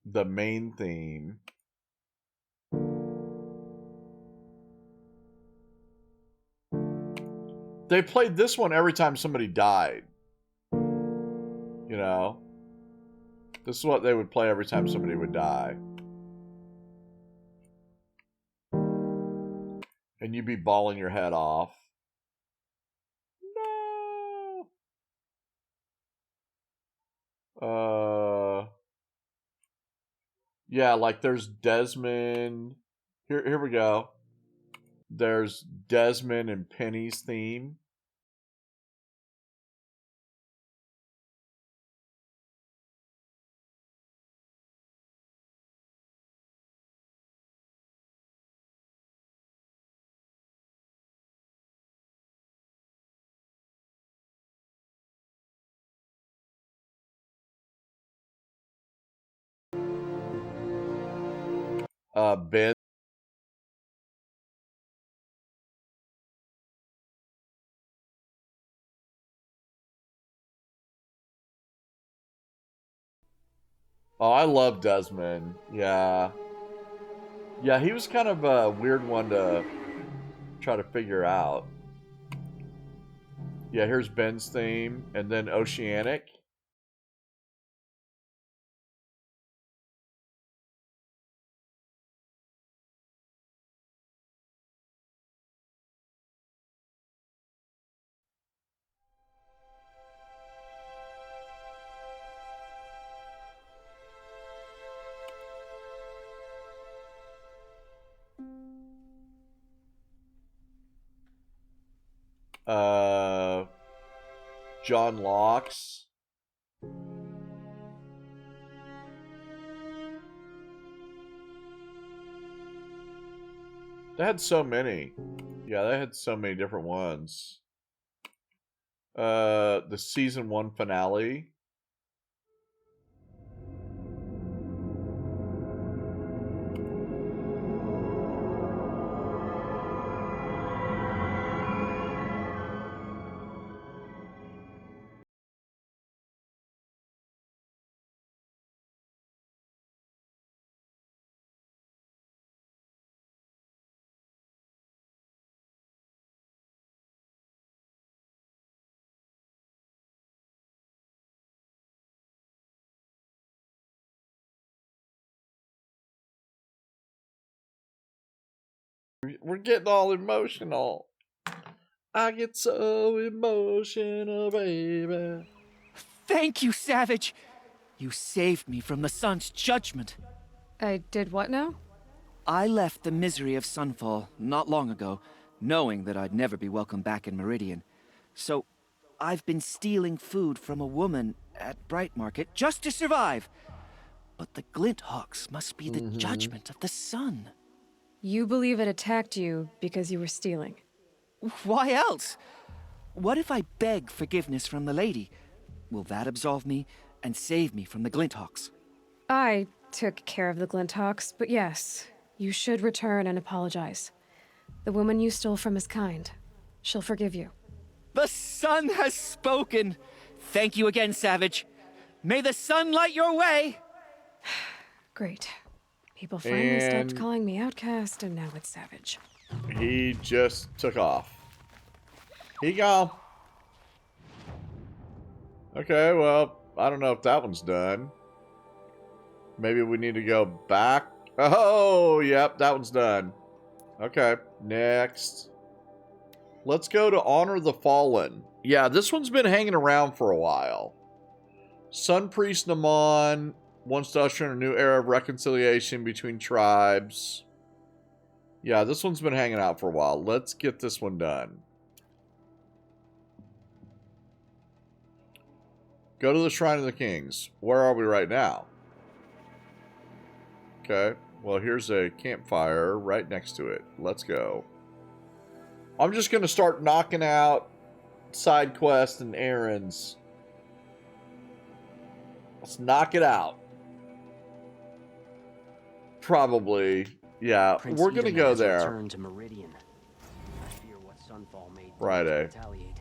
[SPEAKER 1] The main theme. They played this one every time somebody died. You know? This is what they would play every time somebody would die. And you'd be bawling your head off. No. Yeah, like there's Desmond. Here we go. There's Desmond and Penny's theme. Ben. Oh, I love Desmond. Yeah. Yeah, he was kind of a weird one to try to figure out. Yeah, here's Ben's theme, and then Oceanic. John Locke's. They had so many. Yeah, they had so many different ones. The season 1 finale. We're getting all emotional. I get so emotional, baby.
[SPEAKER 7] Thank you, Savage. You saved me from the sun's judgment.
[SPEAKER 2] I did what now?
[SPEAKER 7] I left the misery of Sunfall not long ago, knowing that I'd never be welcome back in Meridian. So, I've been stealing food from a woman at Bright Market just to survive. But the Glinthawks must be the judgment of the sun.
[SPEAKER 2] You believe it attacked you because you were stealing?
[SPEAKER 7] Why else? What if I beg forgiveness from the lady? Will that absolve me and save me from the Glinthawks?
[SPEAKER 2] I took care of the Glinthawks, but yes, you should return and apologize. The woman you stole from is kind. She'll forgive you.
[SPEAKER 7] The sun has spoken! Thank you again, Savage. May the sun light your way!
[SPEAKER 2] Great. People finally stopped calling me outcast, and now it's Savage.
[SPEAKER 1] He just took off. He gone. Okay, well, I don't know if that one's done. Maybe we need to go back. Oh, yep, that one's done. Okay, next. Let's go to Honor the Fallen. Yeah, this one's been hanging around for a while. Sun Priest Naman wants to usher in a new era of reconciliation between tribes. Yeah, this one's been hanging out for a while. Let's get this one done. Go to the Shrine of the Kings. Where are we right now? Okay, well, here's a campfire right next to it. Let's go. I'm just going to start knocking out side quests and errands. Let's knock it out. Probably. Yeah,
[SPEAKER 21] Prince
[SPEAKER 1] we're going to go
[SPEAKER 21] has
[SPEAKER 1] there.
[SPEAKER 21] returned to Meridian. I fear what Sunfall may do to
[SPEAKER 1] Friday.
[SPEAKER 21] retaliate.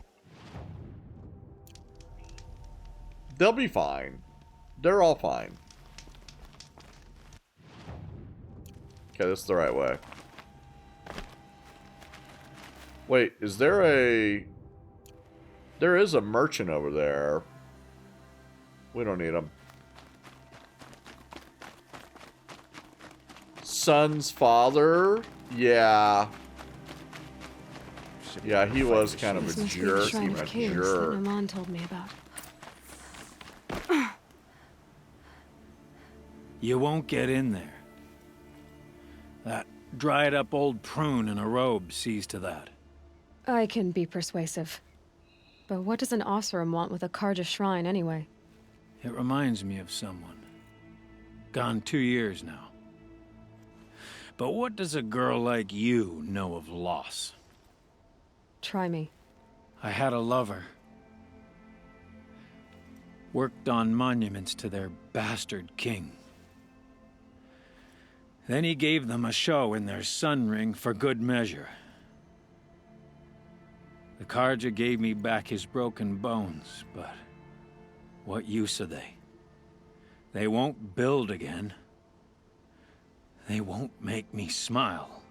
[SPEAKER 1] They'll be fine. They're all fine. Okay, this is the right way. Wait, is there a... There is a merchant over there. We don't need him. Son's father? Yeah. Yeah, he was kind of a jerk.
[SPEAKER 2] Shrine of Kings that Naman told me about.
[SPEAKER 12] You won't get in there. That dried-up old prune in a robe sees to that.
[SPEAKER 2] I can be persuasive. But what does an Oseram want with a Karja shrine, anyway?
[SPEAKER 12] It reminds me of someone. Gone 2 years now. But what does a girl like you know of loss?
[SPEAKER 2] Try me.
[SPEAKER 12] I had a lover. Worked on monuments to their bastard king. Then he gave them a show in their sun ring for good measure. The Karja gave me back his broken bones, but what use are they? They won't build again. They won't make me smile.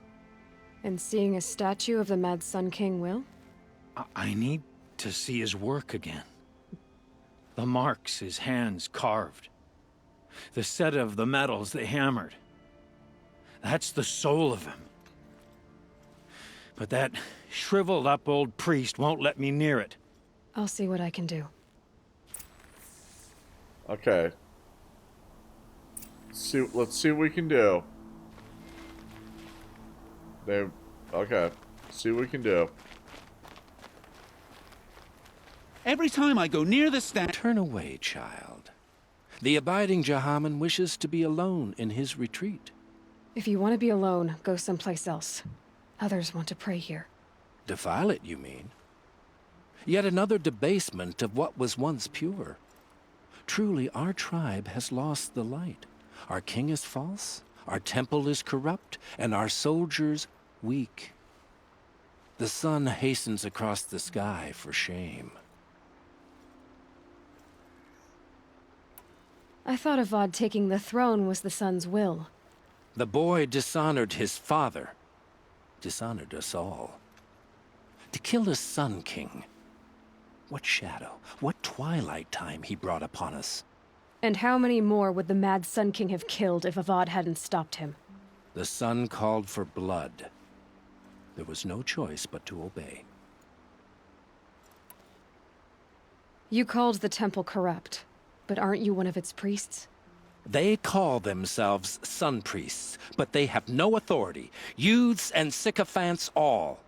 [SPEAKER 2] And seeing a statue of the Mad Sun King will?
[SPEAKER 12] I need to see his work again. The marks his hands carved. The set of the metals they hammered. That's the soul of him. But that shriveled up old priest won't let me near it.
[SPEAKER 2] I'll see what I can do.
[SPEAKER 1] Okay. Let's see what we can do. Okay. See what we can do.
[SPEAKER 4] Every time I go near the stand...
[SPEAKER 22] Turn away, child. The abiding Jahaman wishes to be alone in his retreat.
[SPEAKER 2] If you want to be alone, go someplace else. Others want to pray here.
[SPEAKER 22] Defile it, you mean? Yet another debasement of what was once pure. Truly, our tribe has lost the light. Our king is false, our temple is corrupt, and our soldiers weak. The sun hastens across the sky for shame.
[SPEAKER 2] I thought Avad taking the throne was the sun's will.
[SPEAKER 22] The boy dishonored his father, dishonored us all. To kill a Sun King. What shadow, what twilight time he brought upon us.
[SPEAKER 2] And how many more would the Mad Sun King have killed if Avad hadn't stopped him?
[SPEAKER 22] The sun called for blood. There was no choice but to obey.
[SPEAKER 2] You called the temple corrupt, But aren't you one of its priests?
[SPEAKER 22] They call themselves sun priests, but they have no authority. Youths and sycophants all.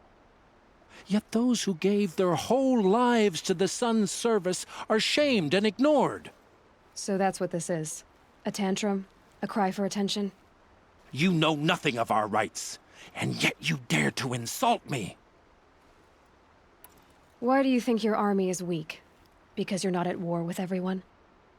[SPEAKER 22] Yet those who gave their whole lives to the sun's service are shamed and ignored.
[SPEAKER 2] So that's what this is. A tantrum? A cry for attention?
[SPEAKER 22] You know nothing of our rights, and yet you dare to insult me.
[SPEAKER 2] Why do you think your army is weak? Because you're not at war with everyone?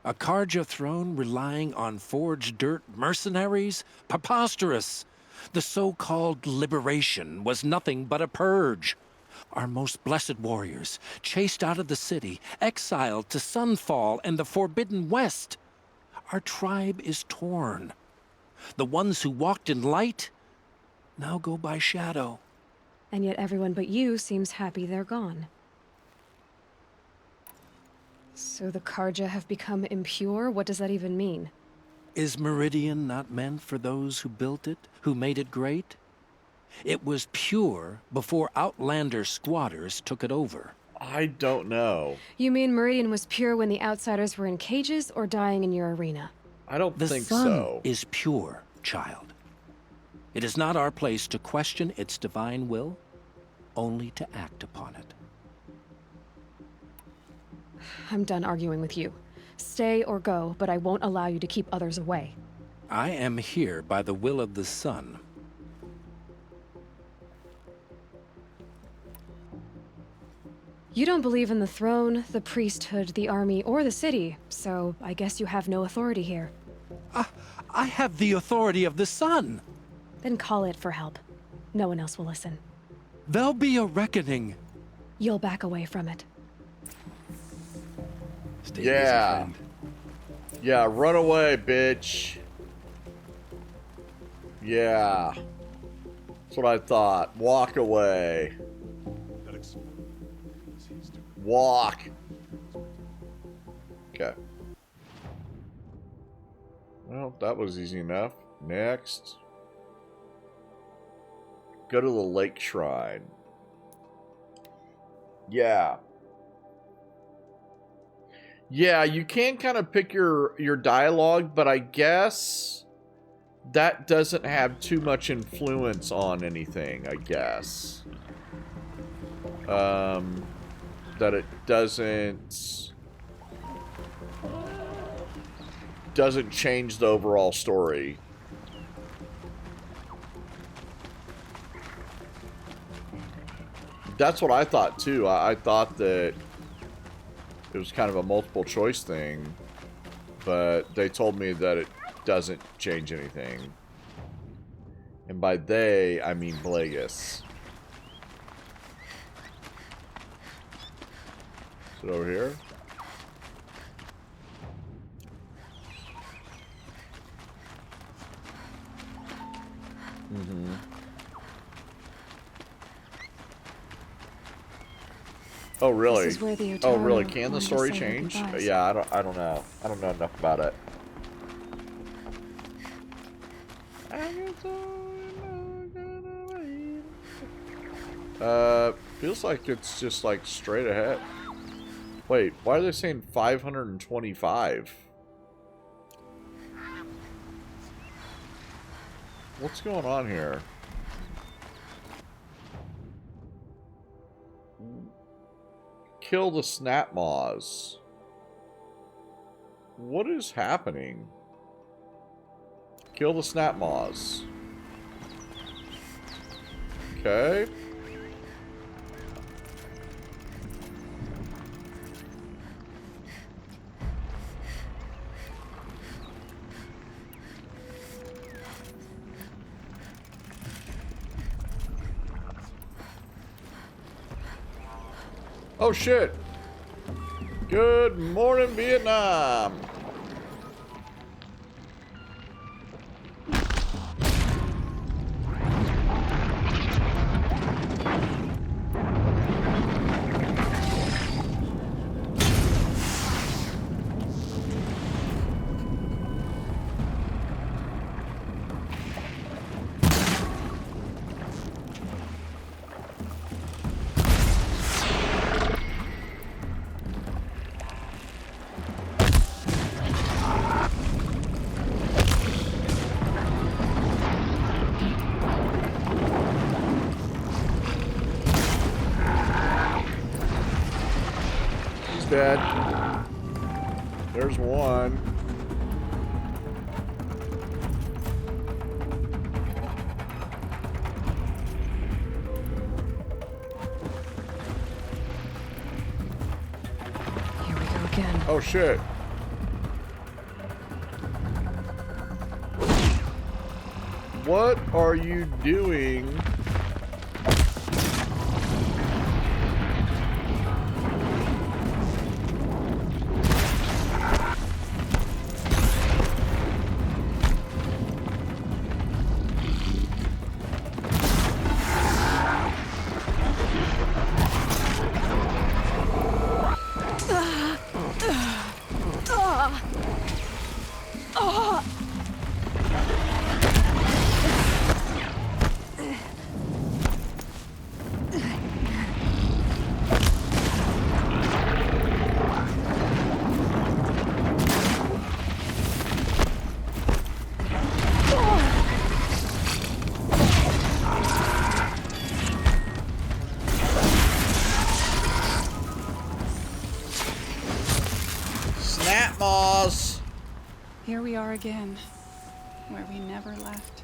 [SPEAKER 22] A Carja throne relying on forged dirt mercenaries? Preposterous! The so-called liberation was nothing but a purge. Our most blessed warriors, chased out of the city, exiled to Sunfall and the Forbidden West. Our tribe is torn. The ones who walked in light now go by shadow.
[SPEAKER 2] And yet everyone but you seems happy they're gone. So the Carja have become impure? What does that even mean?
[SPEAKER 22] Is Meridian not meant for those who built it, who made it great? It was pure before outlander squatters took it over.
[SPEAKER 1] I don't know.
[SPEAKER 2] You mean Meridian was pure when the outsiders were in cages or dying in your arena?
[SPEAKER 1] I don't
[SPEAKER 22] think so. The sun is pure, child. It is not our place to question its divine will, only to act upon it.
[SPEAKER 2] I'm done arguing with you. Stay or go, but I won't allow you to keep others away.
[SPEAKER 22] I am here by the will of the sun.
[SPEAKER 2] You don't believe in the throne, the priesthood, the army, or the city, so I guess you have no authority here.
[SPEAKER 22] I have the authority of the sun.
[SPEAKER 2] Then call it for help. No one else will listen.
[SPEAKER 22] There'll be a reckoning.
[SPEAKER 2] You'll back away from it.
[SPEAKER 1] Stay busy, friend. Yeah, run away, bitch. Yeah. That's what I thought. Walk away. Walk. Okay. Well, that was easy enough. Next. Go to the lake shrine. Yeah. Yeah, you can kind of pick your dialogue, but I guess that doesn't have too much influence on anything, I guess. That it doesn't change the overall story. That's what I thought too. I thought that it was kind of a multiple choice thing, but they told me that it doesn't change anything. And by they, I mean Plagueis. Is it over here? Mm-hmm. Oh really?
[SPEAKER 2] This is where the
[SPEAKER 1] Oh
[SPEAKER 2] Otaro
[SPEAKER 1] really? Can the
[SPEAKER 2] wanted to
[SPEAKER 1] story
[SPEAKER 2] say their
[SPEAKER 1] change?
[SPEAKER 2] goodbyes.
[SPEAKER 1] Yeah, I don't know. I don't know enough about it. Feels like it's just like straight ahead. Wait, why are they saying 525? What's going on here? Kill the snap maws. What is happening? Kill the snap maws. Okay. Oh shit! Good morning, Vietnam! dead. There's one.
[SPEAKER 2] Here we go again.
[SPEAKER 1] Oh shit. What are you doing? Snap Moss.
[SPEAKER 11] Here we are again, where we never left.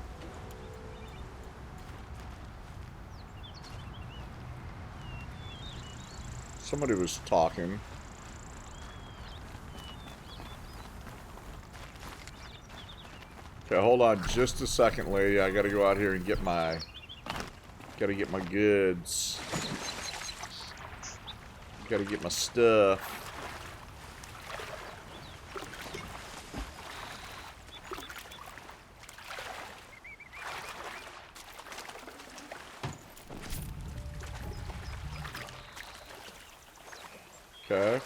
[SPEAKER 1] Somebody was talking. Okay, hold on just a second, lady. I gotta go out here and get my... Gotta get my goods. Gotta get my stuff. Okay.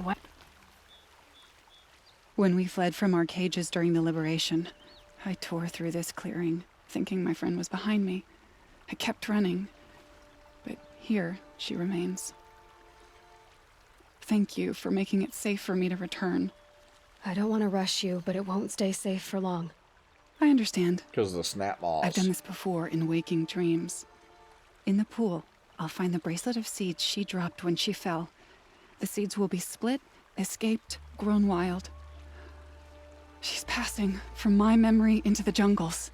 [SPEAKER 11] What? When we fled from our cages during the liberation, I tore through this clearing, thinking my friend was behind me. I kept running, but here she remains. Thank you for making it safe for me to return.
[SPEAKER 2] I don't want to rush you, but it won't stay safe for long.
[SPEAKER 11] I understand.
[SPEAKER 1] Because of the snap balls.
[SPEAKER 11] I've done this before in waking dreams. In the pool, I'll find the bracelet of seeds she dropped when she fell. The seeds will be split, escaped, grown wild. She's passing from my memory into the jungles.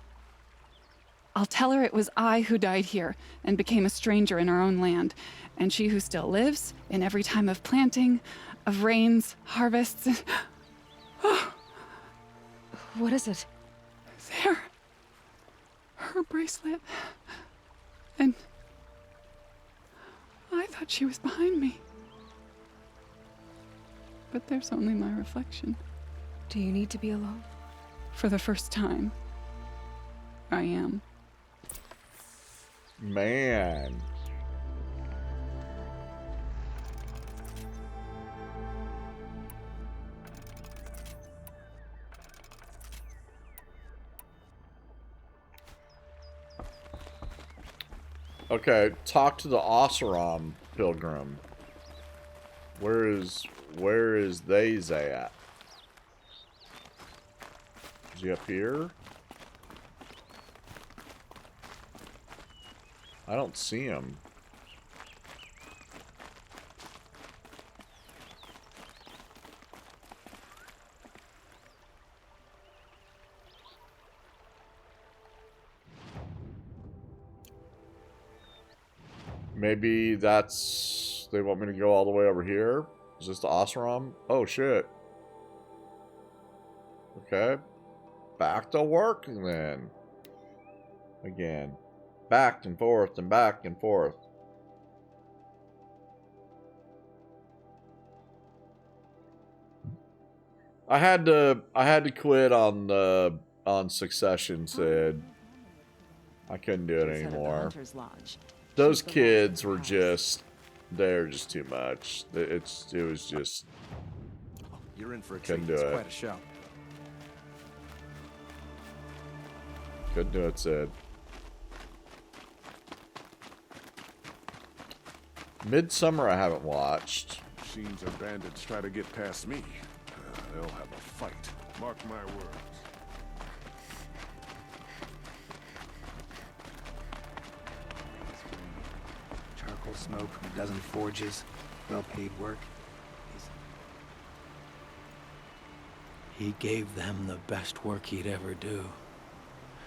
[SPEAKER 11] I'll tell her it was I who died here and became a stranger in our own land, and she who still lives in every time of planting, of rains, harvests.
[SPEAKER 2] What is it?
[SPEAKER 11] There. Her bracelet. And I thought she was behind me. But there's only my reflection.
[SPEAKER 2] Do you need to be alone?
[SPEAKER 11] For the first time, I am.
[SPEAKER 1] Man. Okay, talk to the Oseram pilgrim. Where is they's at? Is he up here? I don't see him. Maybe that's... They want me to go all the way over here? Is this the Oseram? Oh, shit. Okay. Back to work, then. Again. Back and forth and back and forth. I had to quit on Succession, Sid. I couldn't do it anymore. Those kids were just, they're just too much. It was just,
[SPEAKER 5] You're in for a
[SPEAKER 1] couldn't
[SPEAKER 5] treat.
[SPEAKER 1] do
[SPEAKER 5] It's
[SPEAKER 1] it.
[SPEAKER 5] quite a show.
[SPEAKER 1] Couldn't do it, Sid. Midsummer I haven't watched.
[SPEAKER 17] Machines or bandits try to get past me, they'll have a fight. Mark my words.
[SPEAKER 16] Charcoal smoke from a dozen forges, well-paid work.
[SPEAKER 12] He gave them the best work he'd ever do.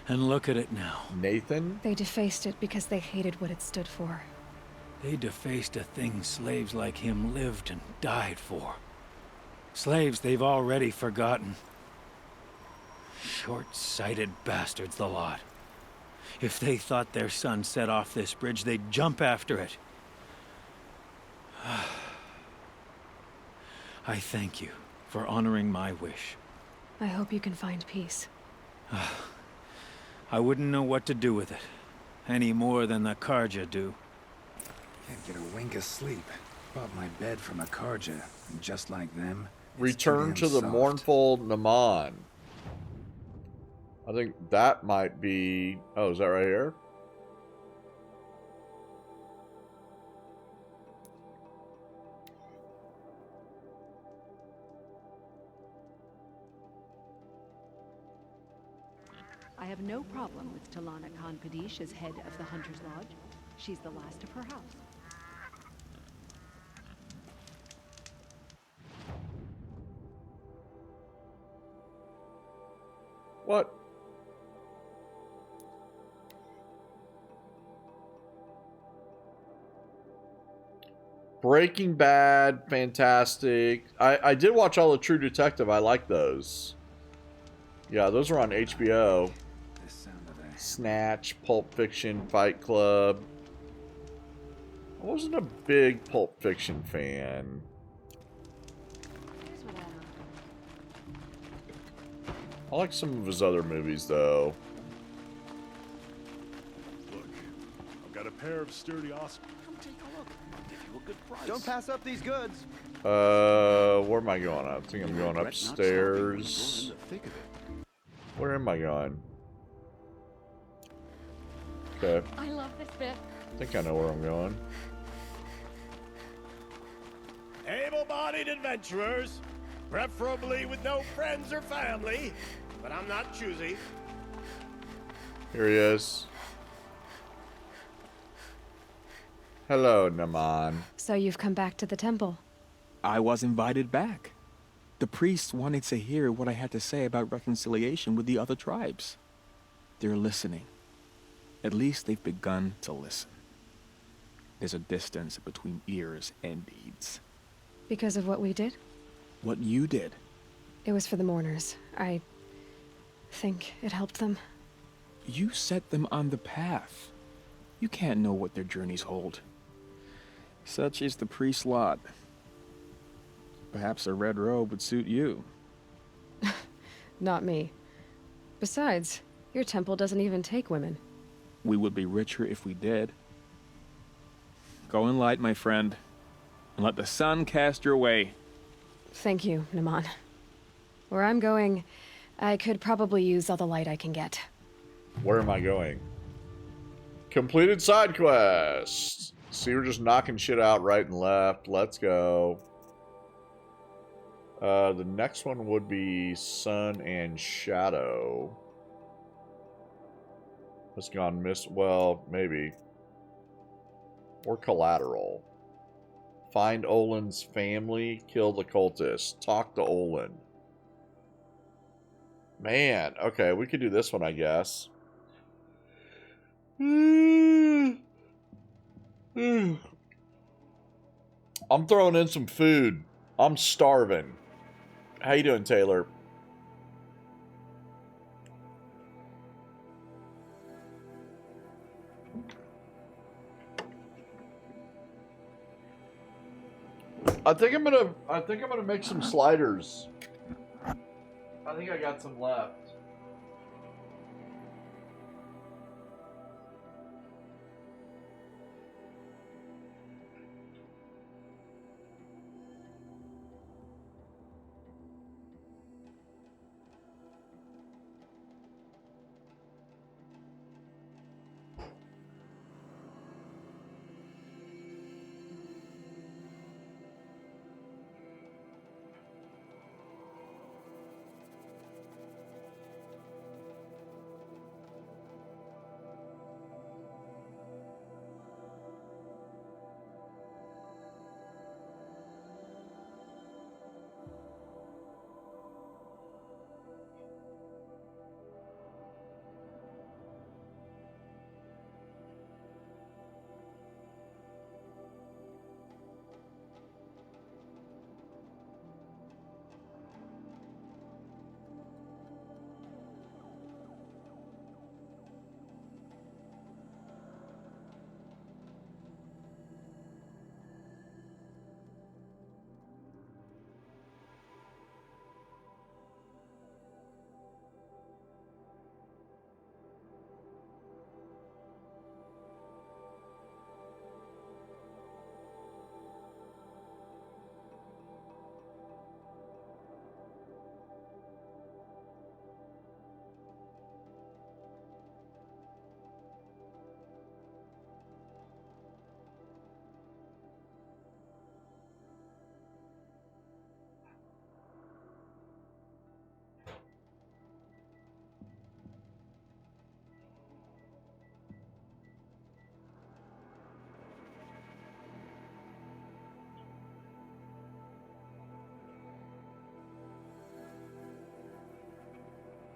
[SPEAKER 12] And look at it now.
[SPEAKER 1] Nathan?
[SPEAKER 2] They defaced it because they hated what it stood for.
[SPEAKER 12] They defaced a thing slaves like him lived and died for. Slaves they've already forgotten. Short-sighted bastards, the lot. If they thought their son set off this bridge, they'd jump after it. I thank you for honoring my wish.
[SPEAKER 2] I hope you can find peace.
[SPEAKER 12] I wouldn't know what to do with it, any more than the Karja do.
[SPEAKER 16] Can't get a wink of sleep. Bought my bed from a Karja, and just like them,
[SPEAKER 1] Return to the mournful Naman. I think that might be... Oh, is that right here?
[SPEAKER 13] I have no problem with Talana Khan Padish as head of the Hunter's Lodge. She's the last of her house.
[SPEAKER 1] What? Breaking Bad, fantastic. I did watch all the True Detective. I like those. Yeah, those are on HBO. Snatch, Pulp Fiction, Fight Club. I wasn't a big Pulp Fiction fan. I like some of his other movies, though.
[SPEAKER 17] Look, I've got a pair of sturdy Oscars. Come take a look. Give you a good price.
[SPEAKER 9] Don't pass up these goods.
[SPEAKER 1] Where am I going? I think I'm going upstairs. Where am I going? Okay.
[SPEAKER 14] I love this bit.
[SPEAKER 1] I think I know where I'm going.
[SPEAKER 9] Able-bodied adventurers, preferably with no friends or family, but I'm not choosy.
[SPEAKER 1] Here he is. Hello, Naman.
[SPEAKER 2] So you've come back to the temple.
[SPEAKER 15] I was invited back. The priests wanted to hear what I had to say about reconciliation with the other tribes. They're listening. At least they've begun to listen. There's a distance between ears and deeds.
[SPEAKER 2] Because of what we did?
[SPEAKER 15] What you did.
[SPEAKER 2] It was for the mourners. I think it helped them.
[SPEAKER 15] You set them on the path. You can't know what their journeys hold. Such is the priest's lot. Perhaps a red robe would suit you.
[SPEAKER 2] Not me. Besides, your temple doesn't even take women.
[SPEAKER 15] We would be richer if we did. Go in light, my friend, and let the sun cast your way.
[SPEAKER 2] Thank you, Naman. Where I'm going, I could probably use all the light I can get.
[SPEAKER 1] Where am I going? Completed side quest. See, we're just knocking shit out right and left. Let's go. The next one would be Sun and Shadow. Has gone miss. Well, maybe. Or Collateral. Find Olin's family. Kill the cultist. Talk to Olin. Man. Okay, we could do this one, I guess. I'm throwing in some food. I'm starving. How you doing, Taylor? I think I'm gonna make some sliders. I think I got some left.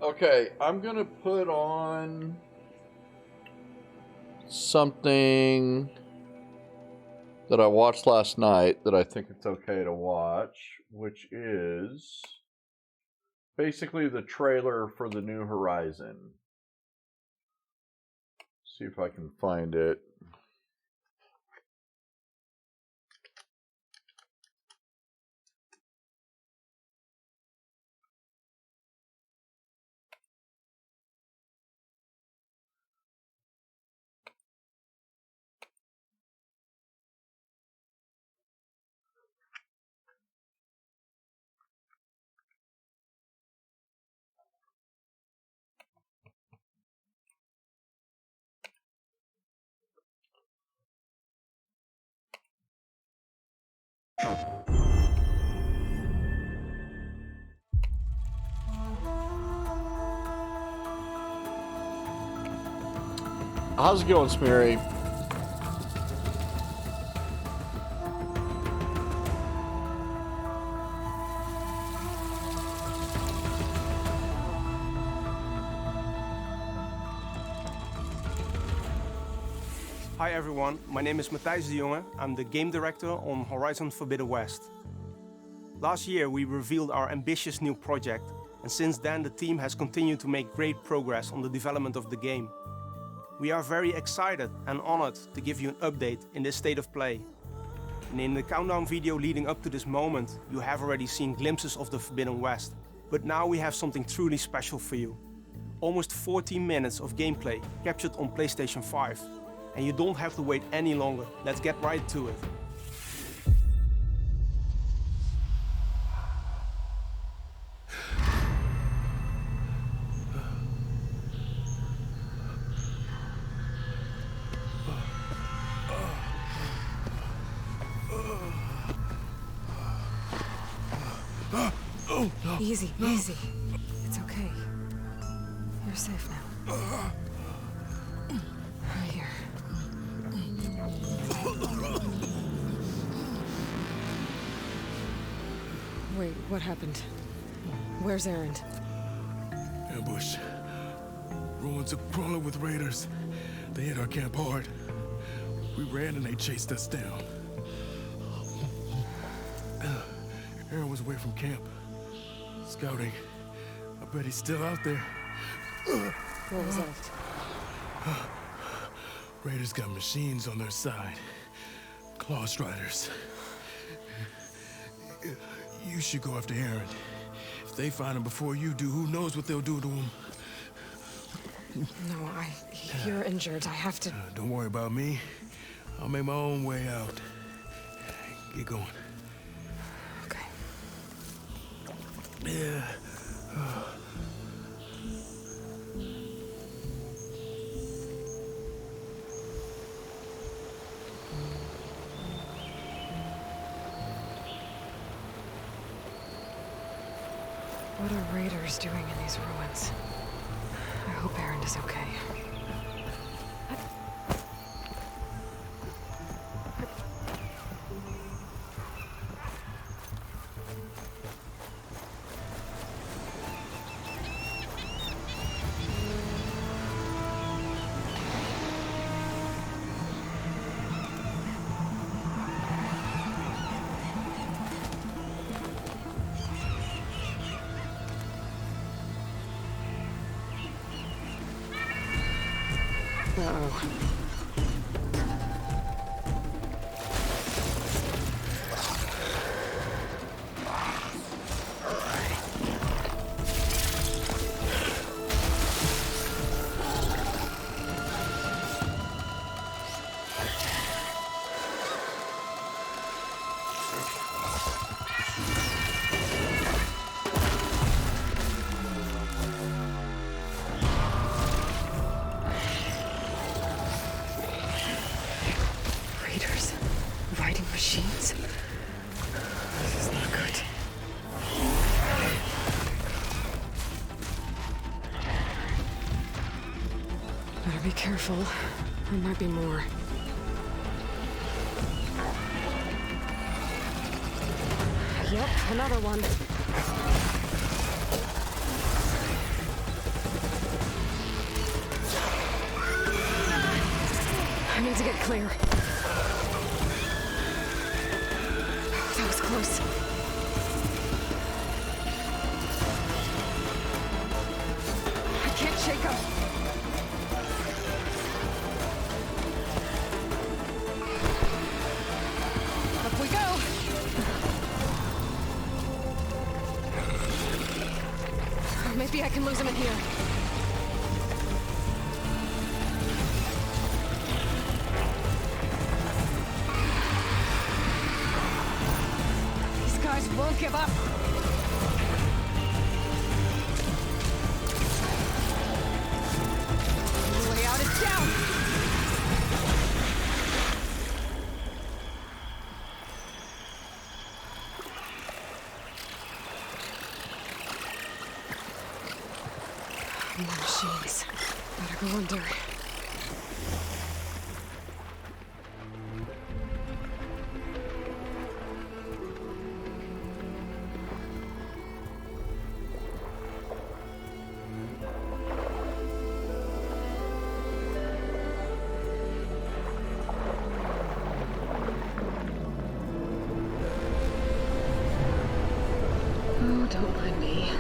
[SPEAKER 1] Okay, I'm gonna put on something that I watched last night that I think it's okay to watch, which is basically the trailer for the New Horizon. See if I can find it. How's it going, Smeary?
[SPEAKER 3] Hi everyone, my name is Matthijs de Jonge. I'm the game director on Horizon Forbidden West. Last year we revealed our ambitious new project, and since then the team has continued to make great progress on the development of the game. We are very excited and honored to give you an update in this state of play. And in the countdown video leading up to this moment, you have already seen glimpses of the Forbidden West. But now we have something truly special for you. Almost 14 minutes of gameplay captured on PlayStation 5. And you don't have to wait any longer. Let's get right to it.
[SPEAKER 2] Easy, easy. It's okay. You're safe now. Here. Wait, what happened? Where's Erend?
[SPEAKER 17] Ambush. Ruins are crawling with raiders. They hit our camp hard. We ran and they chased us down. Aaron was away from camp. Scouting. I bet he's still out there.
[SPEAKER 2] What was that?
[SPEAKER 17] Raiders got machines on their side. Claw Striders. You should go after Aaron. If they find him before you do, who knows what they'll do to him?
[SPEAKER 2] No, you're injured. I have to...
[SPEAKER 17] Don't worry about me. I'll make my own way out. Get going.
[SPEAKER 2] Okay.
[SPEAKER 17] Yeah.
[SPEAKER 2] What are raiders doing in these ruins? I hope Erend is okay. Machines? This is not good. Better be careful. There might be more. Yep, another one. to get clear. That was close. I can't shake him. Up we go. Maybe I can lose him in here. These guys won't give up. The way out is down. More machines. Better go under. Oh, don't mind me.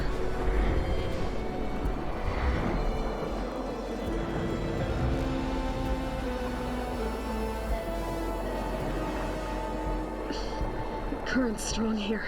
[SPEAKER 2] Current's strong here.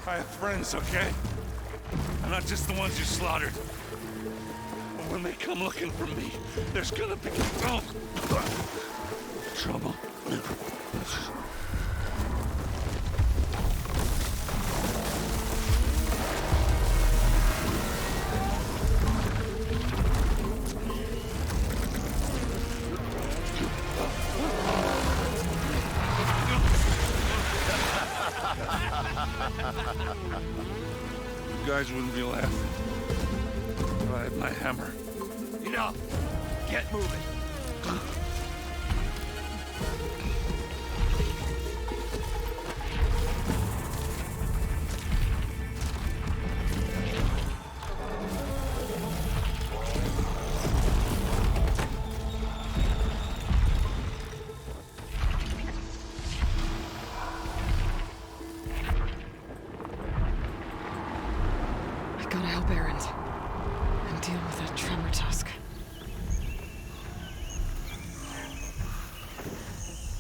[SPEAKER 6] I have friends, okay? And not just the ones you slaughtered. But when they come looking for me, there's gonna be trouble. You guys wouldn't be laughing if I had my hammer.
[SPEAKER 9] Enough! Get moving!
[SPEAKER 2] I gotta help Erend and deal with that tremor tusk.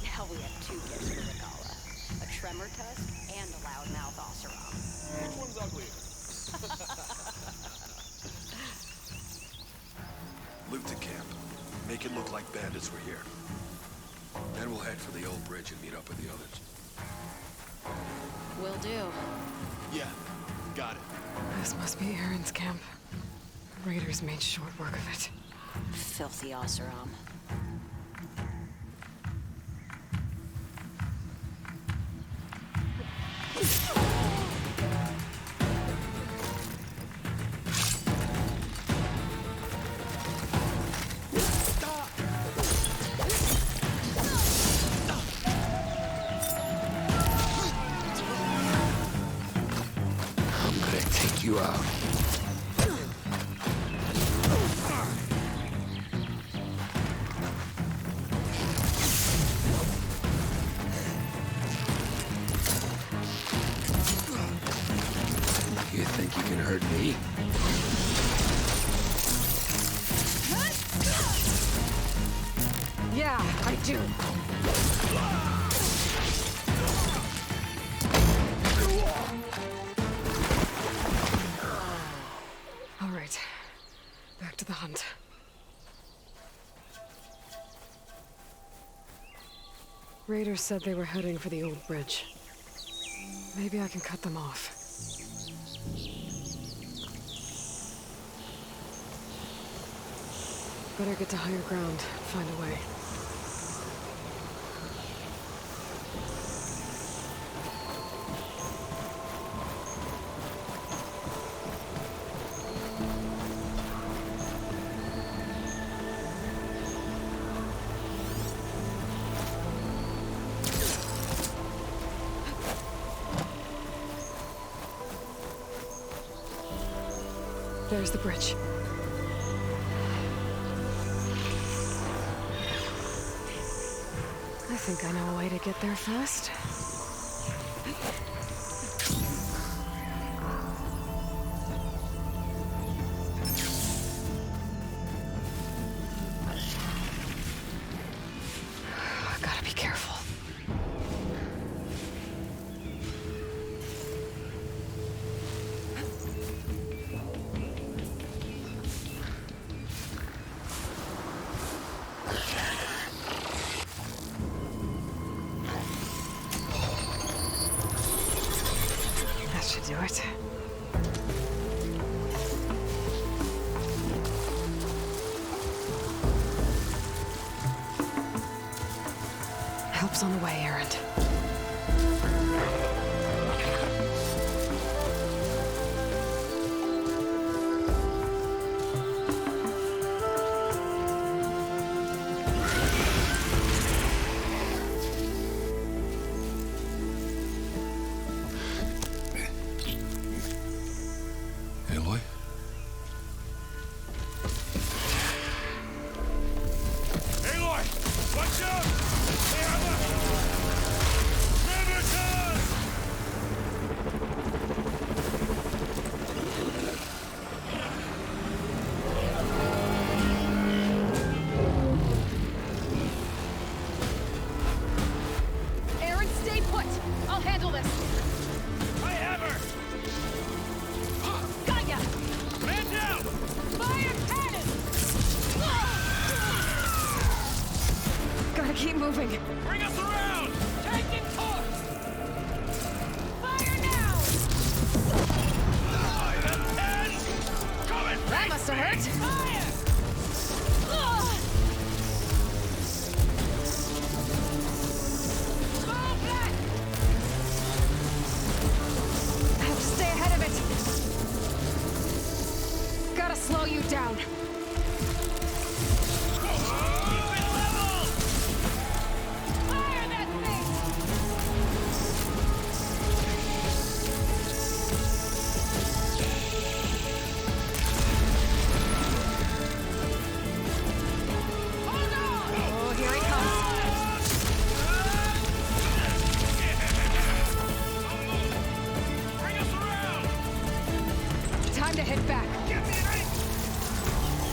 [SPEAKER 10] Now we have two gifts for Regala. A tremor tusk and a loudmouth Oseram.
[SPEAKER 17] Which one's uglier?
[SPEAKER 20] Loot the camp. Make it look like bandits were here. Then we'll head for the old bridge and meet up with the others.
[SPEAKER 10] Will do.
[SPEAKER 20] Yeah, got it.
[SPEAKER 2] This must be Erend's camp. Raiders made short work of it.
[SPEAKER 10] Filthy Oseram.
[SPEAKER 20] I'm gonna take you out. You think you can hurt me?
[SPEAKER 2] Yeah, I do. All right, back to the hunt. Raiders said they were heading for the old bridge. Maybe I can cut them off. Better get to higher ground, find a way. There's the bridge. I think I know a way to get there fast. Gotta be careful. Do it. Help's on the way, Erend.
[SPEAKER 20] Aloy?
[SPEAKER 6] Aloy! Watch out! They are the... Predators!
[SPEAKER 2] Erend, stay put! I'll handle this!
[SPEAKER 6] I have her!
[SPEAKER 2] Got ya!
[SPEAKER 6] Man down!
[SPEAKER 2] Fire cannon! Gotta keep moving.
[SPEAKER 6] Bring us around! Taking course!
[SPEAKER 2] Fire now!
[SPEAKER 6] Coming!
[SPEAKER 2] That must have hurt.
[SPEAKER 6] Fire!
[SPEAKER 2] Fall back! I have to stay ahead of it. Gotta slow you down. Fire that thing! Oh, here he
[SPEAKER 6] Bring us around!
[SPEAKER 2] comes. Time to hit back.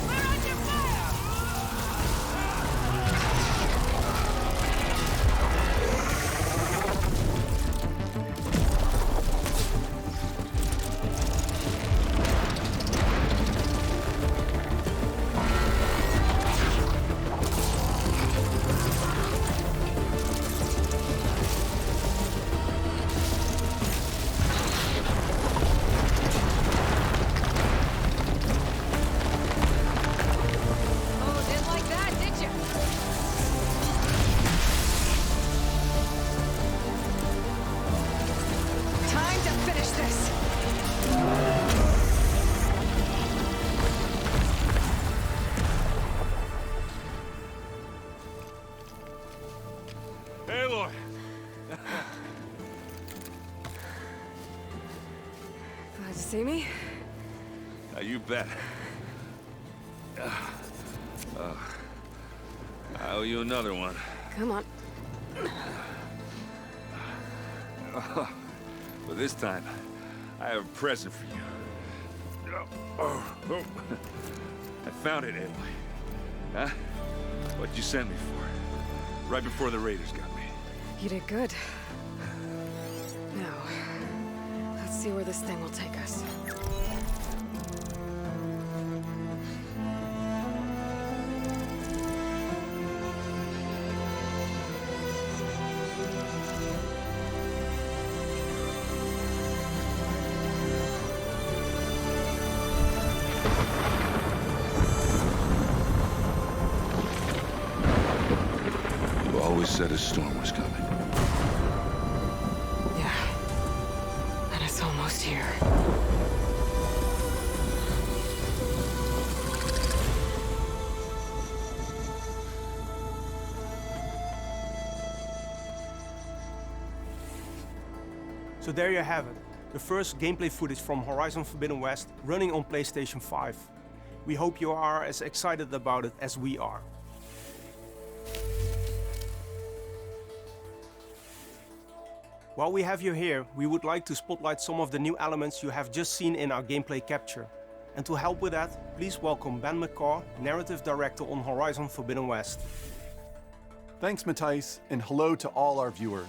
[SPEAKER 6] We're under fire!
[SPEAKER 2] Oh, didn't like that, did you? Time to finish this.
[SPEAKER 6] Aloy!
[SPEAKER 2] Glad to see me.
[SPEAKER 6] You bet. I owe you another one.
[SPEAKER 2] Come on.
[SPEAKER 6] But this time, I have a present for you. I found it, Aloy. Huh? What you sent me for. Right before the raiders got me.
[SPEAKER 2] You did good. Now, let's see where this thing will take us.
[SPEAKER 20] always said a storm was coming.
[SPEAKER 2] Yeah. And it's almost here.
[SPEAKER 3] So there you have it, the first gameplay footage from Horizon Forbidden West running on PlayStation 5. We hope you are as excited about it as we are. While we have you here, we would like to spotlight some of the new elements you have just seen in our gameplay capture. And to help with that, please welcome Ben McCaw, Narrative Director on Horizon Forbidden West.
[SPEAKER 8] Thanks, Matthijs, and hello to all our viewers.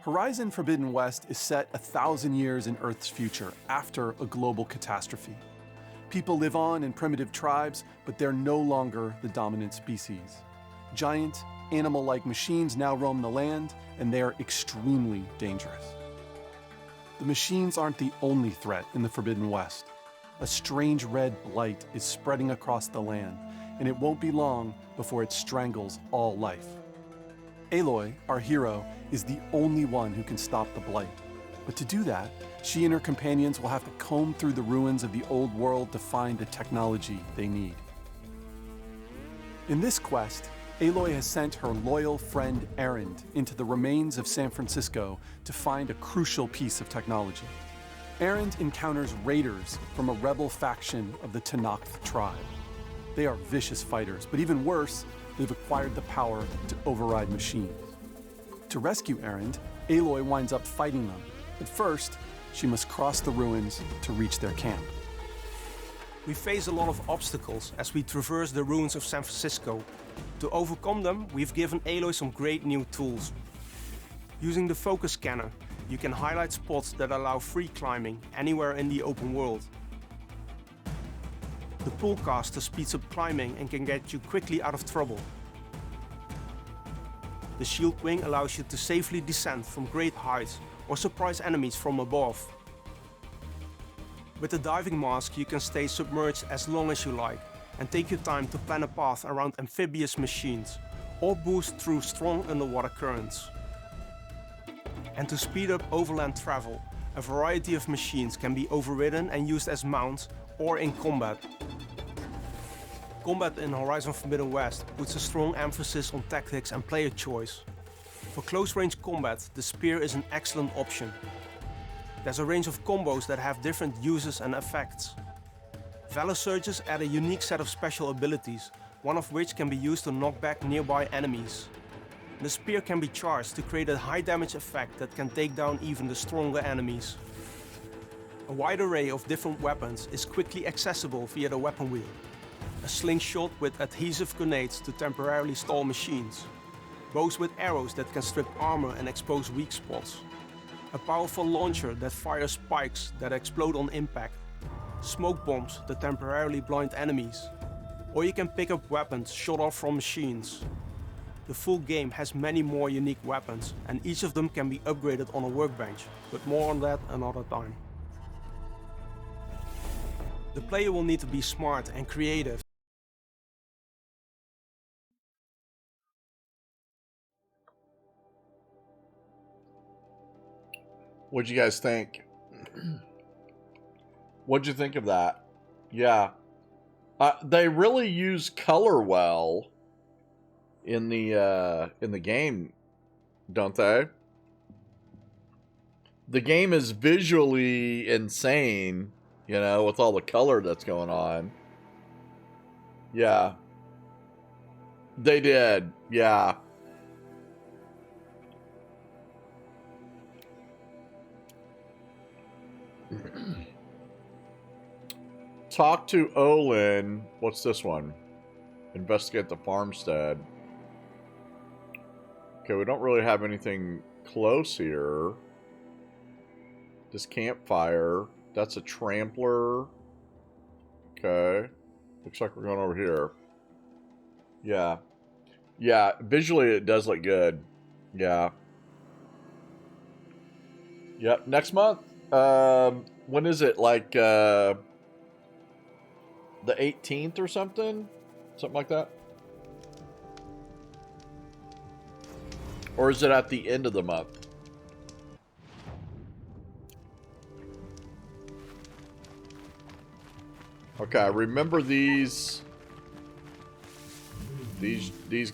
[SPEAKER 8] Horizon Forbidden West is set 1,000 years in Earth's future after a global catastrophe. People live on in primitive tribes, but they're no longer the dominant species. Giant, animal-like machines now roam the land, and they are extremely dangerous. The machines aren't the only threat in the Forbidden West. A strange red blight is spreading across the land, and it won't be long before it strangles all life. Aloy, our hero, is the only one who can stop the blight. But to do that, she and her companions will have to comb through the ruins of the old world to find the technology they need. In this quest, Aloy has sent her loyal friend Erend into the remains of San Francisco to find a crucial piece of technology. Erend encounters raiders from a rebel faction of the Tenakth tribe. They are vicious fighters, but even worse, they've acquired the power to override machines. To rescue Erend, Aloy winds up fighting them, but first, she must cross the ruins to reach their camp.
[SPEAKER 3] We face a lot of obstacles as we traverse the ruins of San Francisco. To overcome them, we've given Aloy some great new tools. Using the focus scanner, you can highlight spots that allow free climbing anywhere in the open world. The Pullcaster speeds up climbing and can get you quickly out of trouble. The Shield Wing allows you to safely descend from great heights or surprise enemies from above. With the Diving Mask, you can stay submerged as long as you like and take your time to plan a path around amphibious machines or boost through strong underwater currents. And to speed up overland travel, a variety of machines can be overridden and used as mounts or in combat. Combat in Horizon Forbidden West puts a strong emphasis on tactics and player choice. For close-range combat, the spear is an excellent option. There's a range of combos that have different uses and effects. Valor Surges add a unique set of special abilities, one of which can be used to knock back nearby enemies. The spear can be charged to create a high damage effect that can take down even the stronger enemies. A wide array of different weapons is quickly accessible via the weapon wheel. A slingshot with adhesive grenades to temporarily stall machines. Bows with arrows that can strip armor and expose weak spots. A powerful launcher that fires spikes that explode on impact. Smoke bombs that temporarily blind enemies. Or you can pick up weapons shot off from machines. The full game has many more unique weapons, and each of them can be upgraded on a workbench, but more on that another time. The player will need to be smart and creative.
[SPEAKER 1] What'd you guys think? What'd you think of that? Yeah. They really use color well in the game, don't they? The game is visually insane, you know, with all the color that's going on. Yeah. They did. Yeah. Talk to Olin. What's this one? Investigate the farmstead. Okay, we don't really have anything close here. This campfire. That's a trampler. Okay. Looks like we're going over here. Yeah. Yeah, visually it does look good. Yeah. Yep, next month. When is it? Like, the 18th or something? Something like that? Or is it at the end of the month? Okay, remember these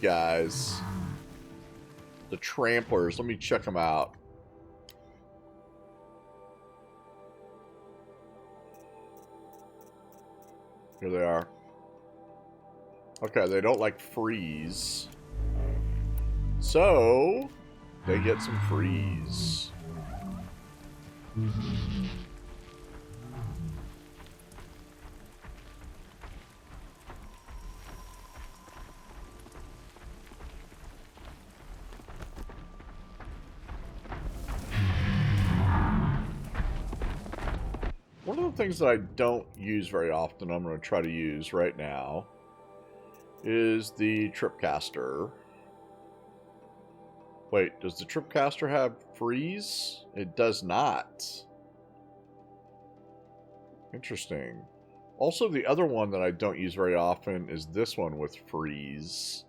[SPEAKER 1] guys. The Tramplers. Let me check them out. Here they are. Okay, they don't like freeze. So, they get some freeze. One of the things that I don't use very often, I'm going to try to use right now, is the Tripcaster. Wait, does the Tripcaster have freeze? It does not. Interesting. Also, the other one that I don't use very often is this one with freeze.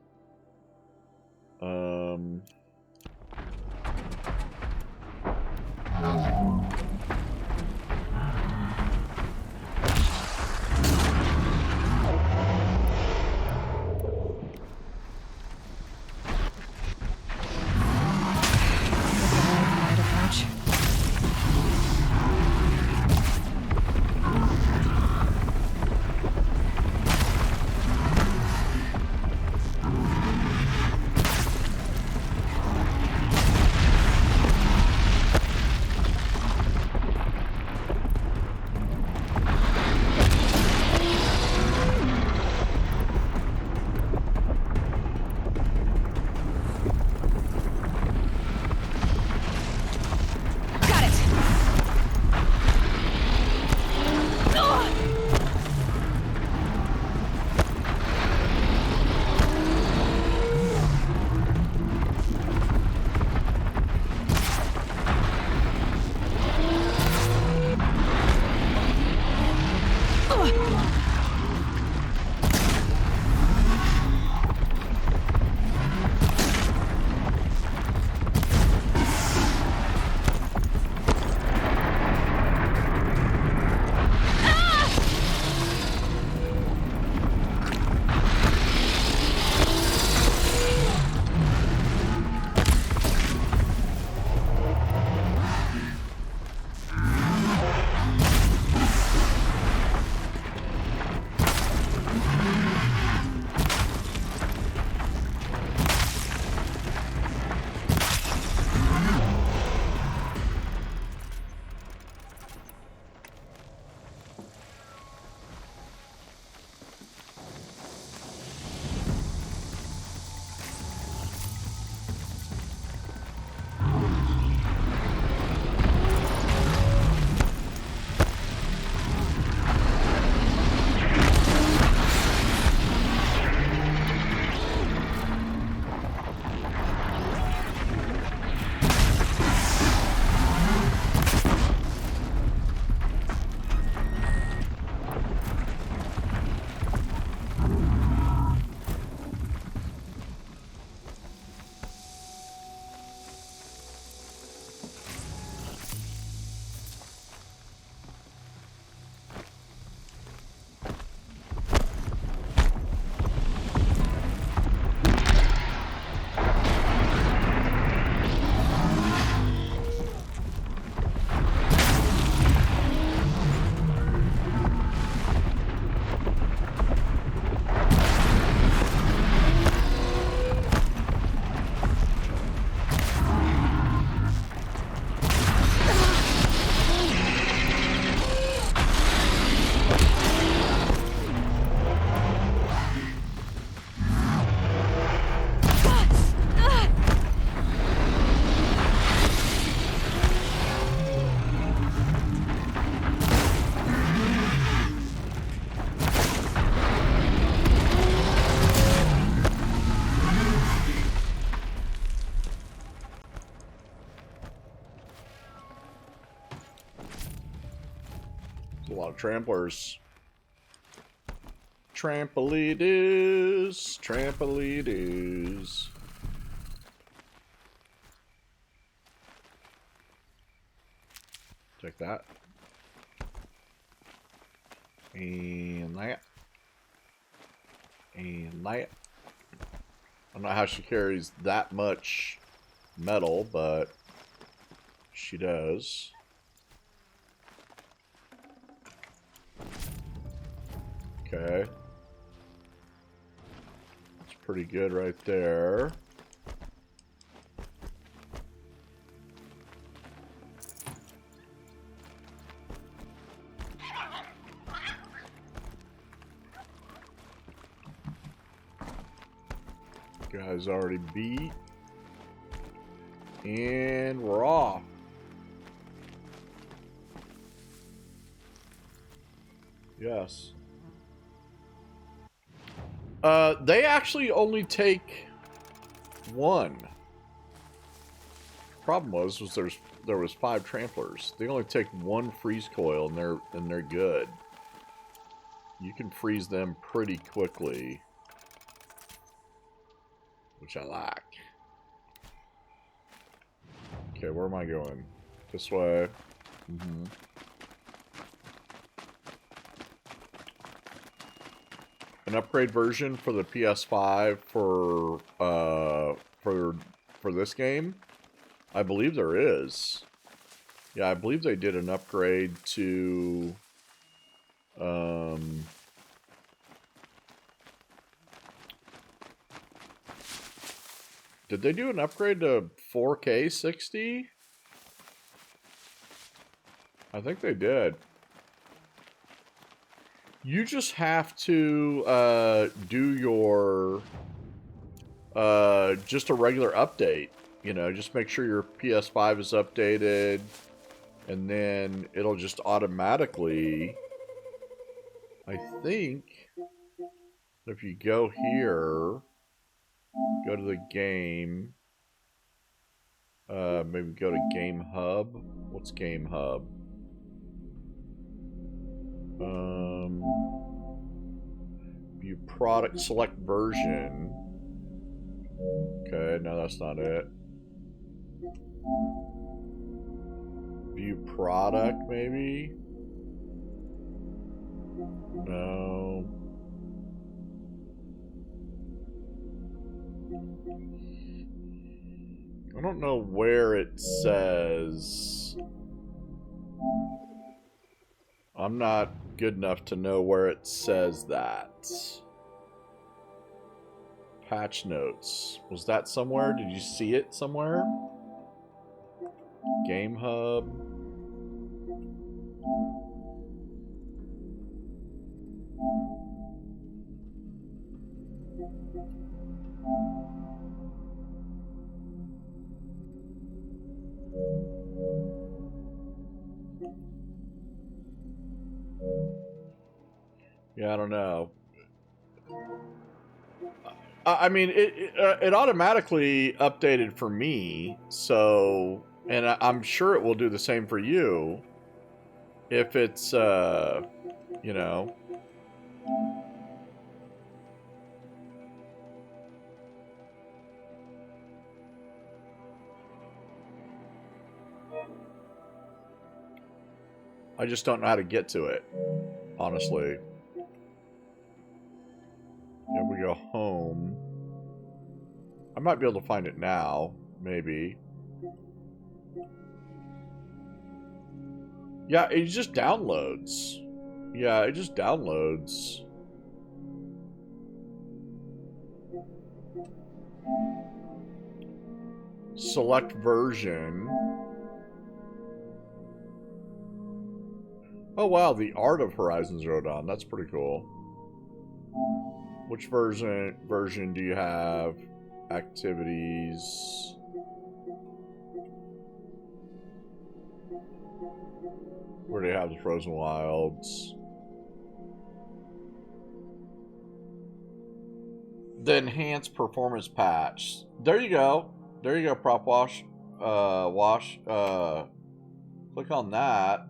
[SPEAKER 1] A lot of tramplers. Trampolitos. Trampolitos. Take that. And that. And that. I don't know how she carries that much metal, but she does. Okay. That's pretty good right there. Guy's already beat. And we're off. Yes. They actually only take one. Problem was there was 5 tramplers. They only take one freeze coil and they're good. You can freeze them pretty quickly, which I like. Okay, where am I going? This way. Mm-hmm. An upgrade version for the PS5 for this game? I believe there is. Yeah, I believe they did an upgrade to did they do an upgrade to 4K 60? I think they did. You just have to do your just a regular update. You know, just make sure your PS5 is updated, and then it'll just automatically, I think, if you go here, go to the game, maybe go to Game Hub. What's Game Hub? View product, select version. Okay, no, that's not it. View product, maybe? No. I don't know where it says. I'm not good enough to know where it says that. Patch notes. Was that somewhere? Did you see it somewhere? Game Hub. Yeah, I don't know. I mean, it automatically updated for me, so, and I'm sure it will do the same for you if it's, you know. I just don't know how to get to it, honestly. If we go home, I might be able to find it now, maybe. Yeah, it just downloads. Yeah, it just downloads. Select version. Oh wow, the Art of Horizon Zero Dawn. That's pretty cool. Which version do you have? Activities. Where do you have the Frozen Wilds? The enhanced performance patch. There you go. There you go, Prop Wash. Click on that.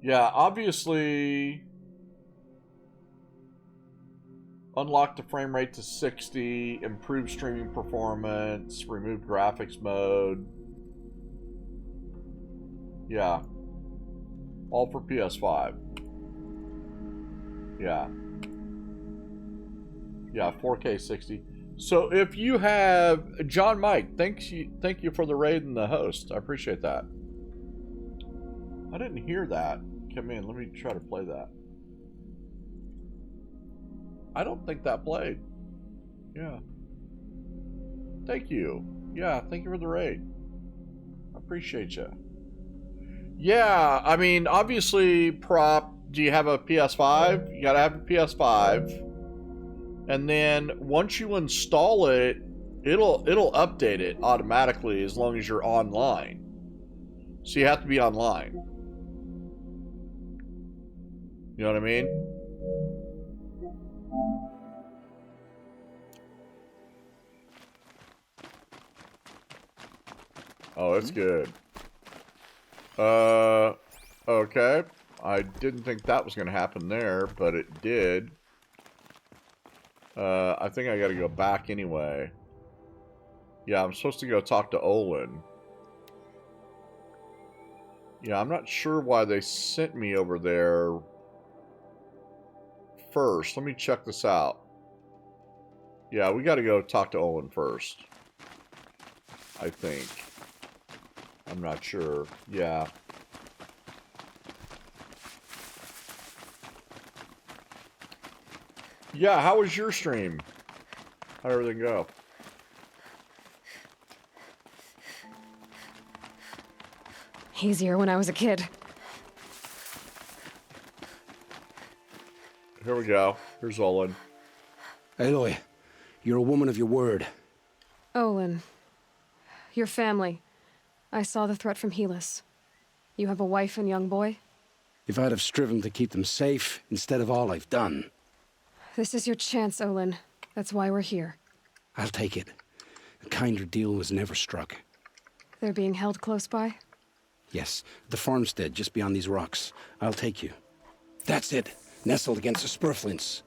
[SPEAKER 1] Yeah, obviously Unlock the frame rate to 60, improve streaming performance, remove graphics mode. Yeah. All for PS5. Yeah. Yeah, 4K 60. So if you have John Mike, thank you for the raid and the host. I appreciate that. I didn't hear that. Come in, let me try to play that. I don't think that played. Yeah. Thank you. Yeah, thank you for the raid. I appreciate you. Yeah, I mean, obviously, Prop, do you have a PS5? You gotta have a PS5. And then once you install it, it'll update it automatically as long as you're online. So you have to be online. You know what I mean? Oh, that's good. Okay. I didn't think that was going to happen there, but it did. I think I got to go back anyway. Yeah, I'm supposed to go talk to Olin. Yeah, I'm not sure why they sent me over there first. Let me check this out. Yeah, we got to go talk to Olin first. I think. I'm not sure. Yeah. Yeah, how was your stream? How'd everything go?
[SPEAKER 2] Easier when I was a kid.
[SPEAKER 1] Here we go. Here's Olin.
[SPEAKER 18] Aloy, you're a woman of your word.
[SPEAKER 2] Olin. Your family. I saw the threat from Helis. You have a wife and young boy?
[SPEAKER 18] If I'd have striven to keep them safe instead of all I've done.
[SPEAKER 2] This is your chance, Olin. That's why we're here.
[SPEAKER 18] I'll take it. A kinder deal was never struck.
[SPEAKER 2] They're being held close by?
[SPEAKER 18] Yes, the farmstead just beyond these rocks. I'll take you. That's it. Nestled against the spurflints.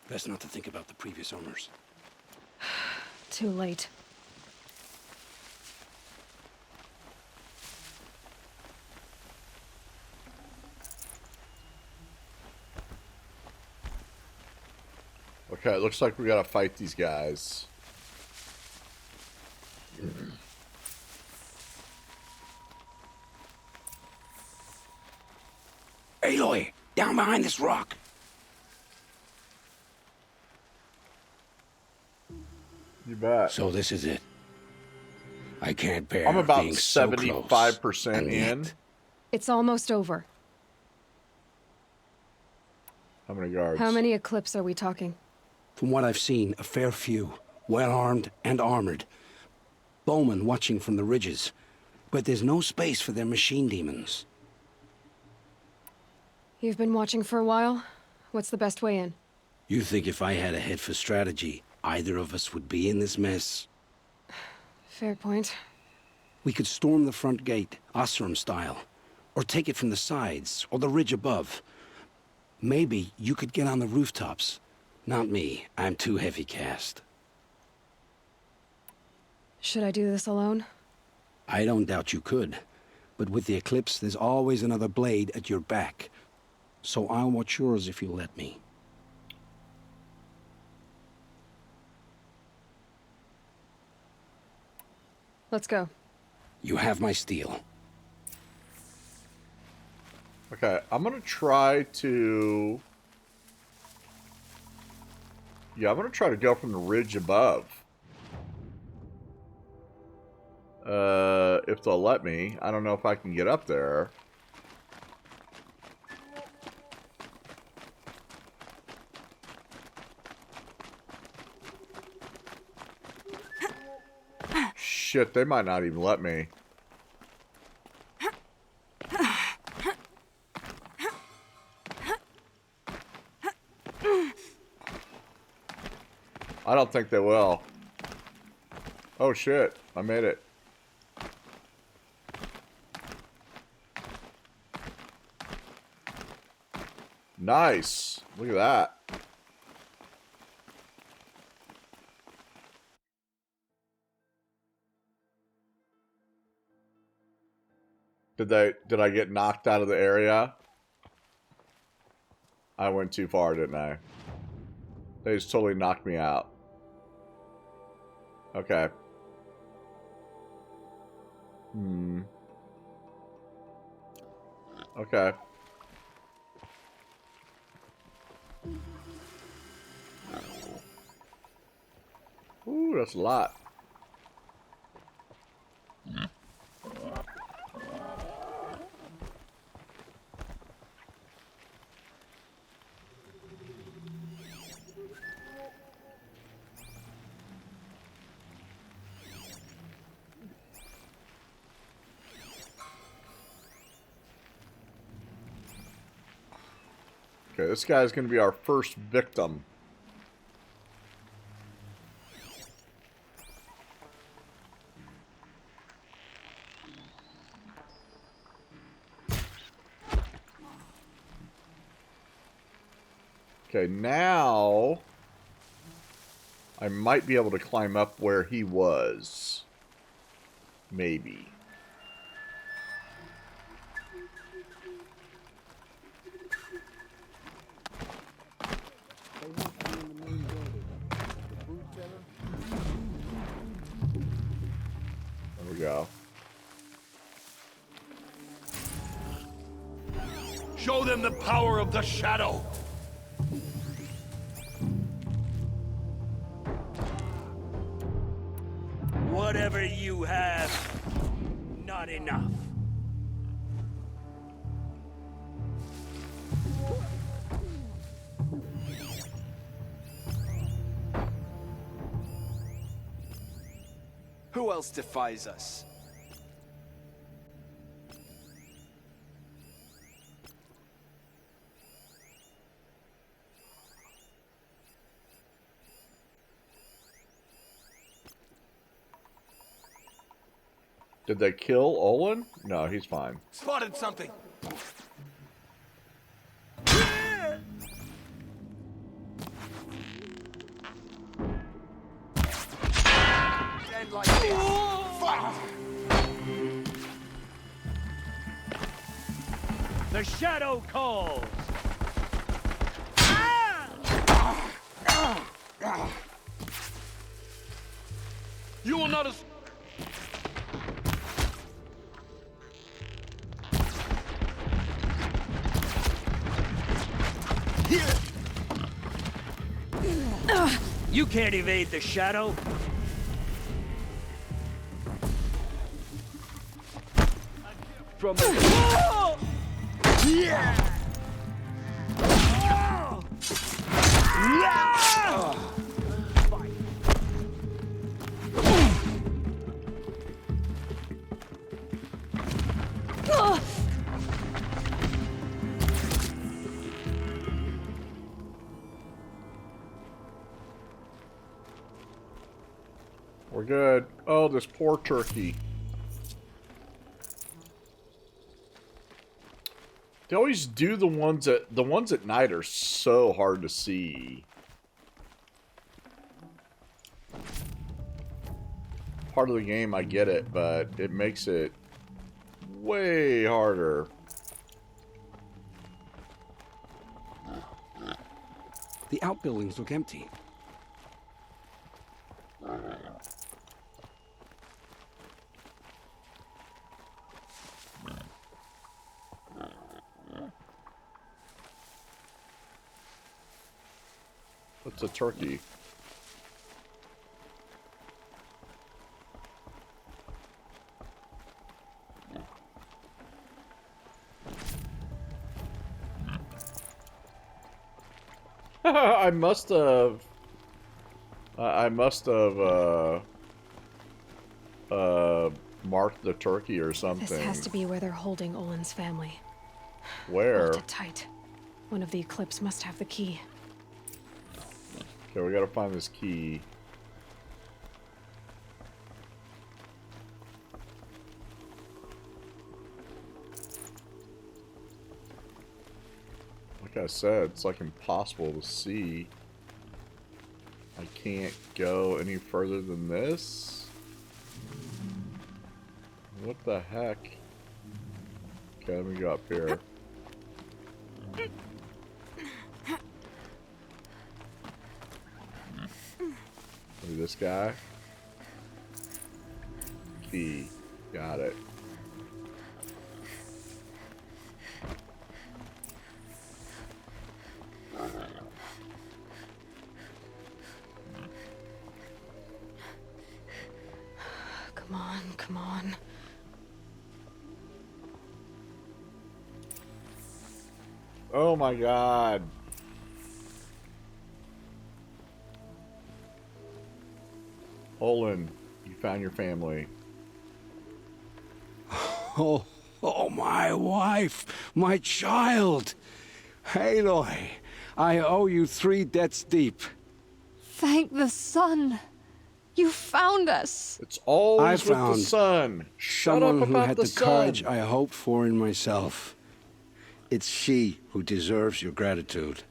[SPEAKER 18] Best not to think about the previous owners.
[SPEAKER 2] Too late.
[SPEAKER 1] Okay, it looks like we gotta fight these guys.
[SPEAKER 18] Aloy, down behind this rock.
[SPEAKER 1] You bet.
[SPEAKER 18] So this is it. I can't bear
[SPEAKER 1] I'm about
[SPEAKER 18] being so close,
[SPEAKER 1] 75%
[SPEAKER 18] and
[SPEAKER 1] in.
[SPEAKER 18] yet-
[SPEAKER 2] It's almost over.
[SPEAKER 1] How many guards?
[SPEAKER 2] How many Eclipse are we talking?
[SPEAKER 18] From what I've seen, a fair few. Well-armed and armored. Bowmen watching from the ridges. But there's no space for their machine demons.
[SPEAKER 2] You've been watching for a while? What's the best way in?
[SPEAKER 18] You think if I had a head for strategy, either of us would be in this mess?
[SPEAKER 2] Fair point.
[SPEAKER 18] We could storm the front gate, Osram style. Or take it from the sides, or the ridge above. Maybe you could get on the rooftops. Not me. I'm too heavy cast.
[SPEAKER 2] Should I do this alone?
[SPEAKER 18] I don't doubt you could. But with the Eclipse, there's always another blade at your back. So I'll watch yours if you let me.
[SPEAKER 2] Let's go.
[SPEAKER 18] You have my steel.
[SPEAKER 1] Okay, I'm gonna try to... Yeah, I'm gonna try to go from the ridge above. If they'll let me. I don't know if I can get up there. Shit, they might not even let me. I don't think they will. Oh shit, I made it. Nice. Look at that. Did I get knocked out of the area? I went too far, didn't I? They just totally knocked me out. Okay. Okay. Ooh, that's a lot. Okay, this guy's going to be our first victim. Okay, now I might be able to climb up where he was. Maybe. There we go.
[SPEAKER 6] Show them the power of the shadow.
[SPEAKER 9] Whatever you have, not enough.
[SPEAKER 7] Who else defies us?
[SPEAKER 1] Did they kill Olin? No, he's fine.
[SPEAKER 7] Spotted something. End like this. Fight.
[SPEAKER 9] The shadow calls.
[SPEAKER 6] You will not.
[SPEAKER 9] You can't evade the shadow. From
[SPEAKER 1] We're good. Oh, this poor turkey. They always do the ones at night are so hard to see. Part of the game, I get it, but it makes it way harder.
[SPEAKER 18] The outbuildings look empty.
[SPEAKER 1] What's a turkey? I must have marked the turkey or something.
[SPEAKER 2] This has to be where they're holding Olin's family.
[SPEAKER 1] Where?
[SPEAKER 2] Hold it tight. One of the Eclipse must have the key.
[SPEAKER 1] Okay, we gotta find this key. Like I said, it's like impossible to see. I can't go any further than this. What the heck? Okay, let me go up here. Maybe this guy. Key. Got it.
[SPEAKER 2] Come on, come on.
[SPEAKER 1] Oh my god. Olin, you found your family.
[SPEAKER 18] Oh, my wife, my child. Aloy, I owe you 3 debts deep.
[SPEAKER 2] Thank the sun. You found us.
[SPEAKER 1] It's always
[SPEAKER 18] I
[SPEAKER 1] with
[SPEAKER 18] found
[SPEAKER 1] the sun. Shut
[SPEAKER 18] someone
[SPEAKER 1] up
[SPEAKER 18] who
[SPEAKER 1] about
[SPEAKER 18] had
[SPEAKER 1] the
[SPEAKER 18] the
[SPEAKER 1] sun.
[SPEAKER 18] courage I hoped for in myself. It's she who deserves your gratitude.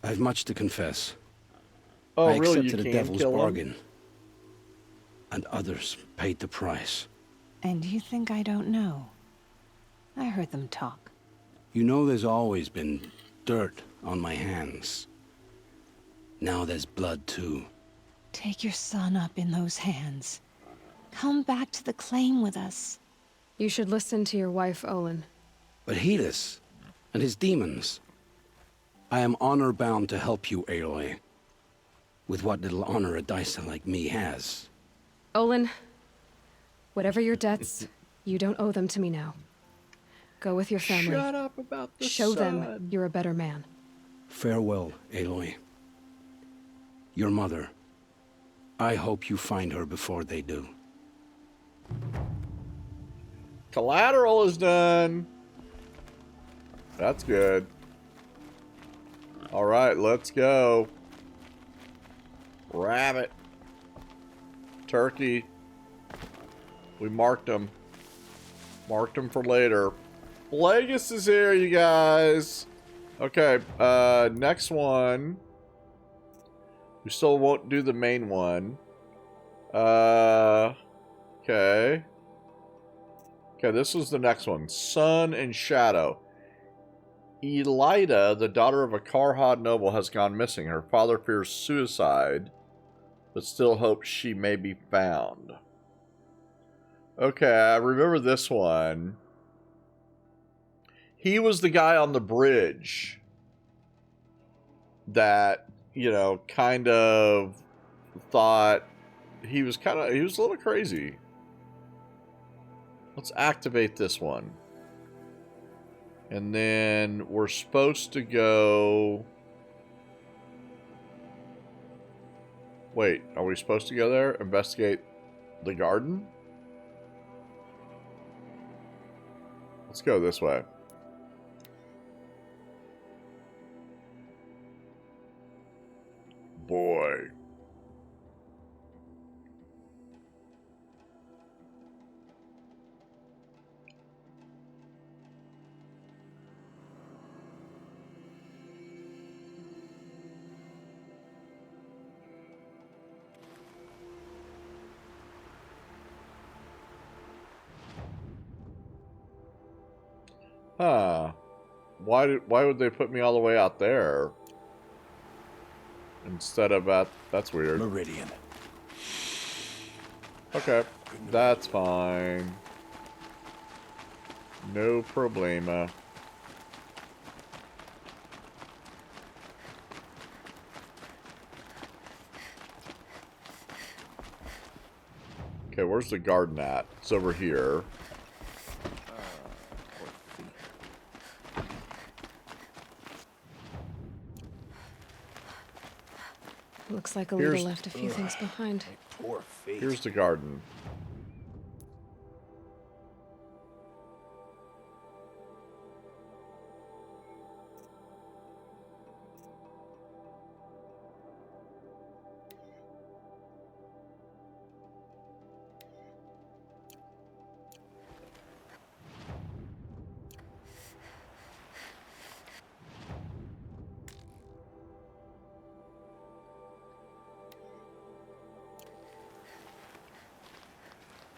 [SPEAKER 18] I've much to confess.
[SPEAKER 1] Oh,
[SPEAKER 18] I
[SPEAKER 1] really?
[SPEAKER 18] accepted
[SPEAKER 1] You
[SPEAKER 18] a
[SPEAKER 1] can
[SPEAKER 18] devil's
[SPEAKER 1] kill him?
[SPEAKER 18] bargain. And others paid the price.
[SPEAKER 13] And you think I don't know? I heard them talk.
[SPEAKER 18] You know there's always been dirt on my hands. Now there's blood too.
[SPEAKER 13] Take your son up in those hands. Come back to the claim with us.
[SPEAKER 2] You should listen to your wife, Olin.
[SPEAKER 18] But Helis and his demons. I am honor-bound to help you, Aloy. With what little honor a Dyson like me has.
[SPEAKER 2] Olin, whatever your debts, you don't owe them to me now. Go with your family.
[SPEAKER 1] Shut up about the
[SPEAKER 2] Show
[SPEAKER 1] sun.
[SPEAKER 2] them you're a better man.
[SPEAKER 18] Farewell, Aloy. Your mother. I hope you find her before they do.
[SPEAKER 1] Collateral is done. That's good. Alright, let's go. Rabbit. Turkey. We marked them. Marked them for later. Plagueis is here, you guys. Okay, next one. We still won't do the main one. Okay. Okay, this was the next one. Sun and Shadow. Elida, the daughter of a Karhad noble, has gone missing. Her father fears suicide, but still hopes she may be found. Okay, I remember this one. He was the guy on the bridge that, you know, kind of thought he was a little crazy. Let's activate this one. And then we're supposed to go... Wait, are we supposed to go there? Investigate the garden? Let's go this way. Boy. Huh. Why would they put me all the way out there? Instead of at... That's weird.
[SPEAKER 9] Meridian.
[SPEAKER 1] Okay. That's fine. No problema. Okay, where's the garden at? It's over here.
[SPEAKER 2] Looks like Alita left a few things behind.
[SPEAKER 9] Poor feet.
[SPEAKER 1] Here's the garden.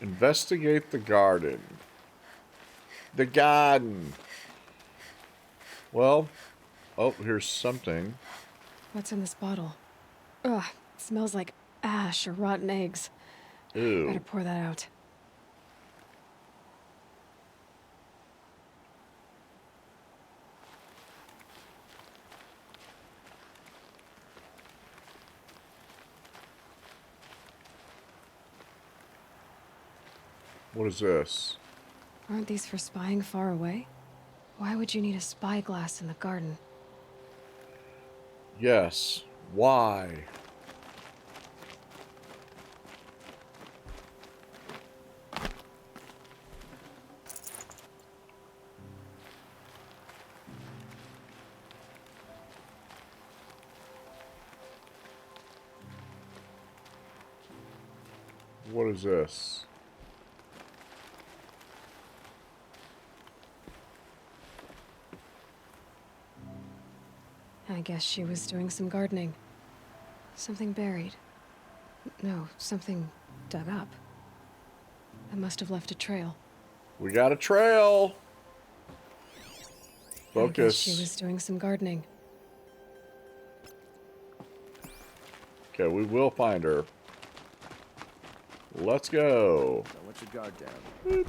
[SPEAKER 1] Investigate the garden. The garden. Well, oh, here's something.
[SPEAKER 2] What's in this bottle? Ugh, it smells like ash or rotten eggs.
[SPEAKER 1] Ew.
[SPEAKER 2] Better pour that out.
[SPEAKER 1] What is this?
[SPEAKER 2] Aren't these for spying far away? Why would you need a spyglass in the garden?
[SPEAKER 1] Yes. Why? What is this?
[SPEAKER 2] I guess she was doing some gardening. Something buried. No, something dug up. It must have left a trail.
[SPEAKER 1] We got a trail.
[SPEAKER 2] I guess
[SPEAKER 1] Focus.
[SPEAKER 2] she was doing some gardening.
[SPEAKER 1] Okay, we will find her. Let's go.
[SPEAKER 19] Don't let your guard down.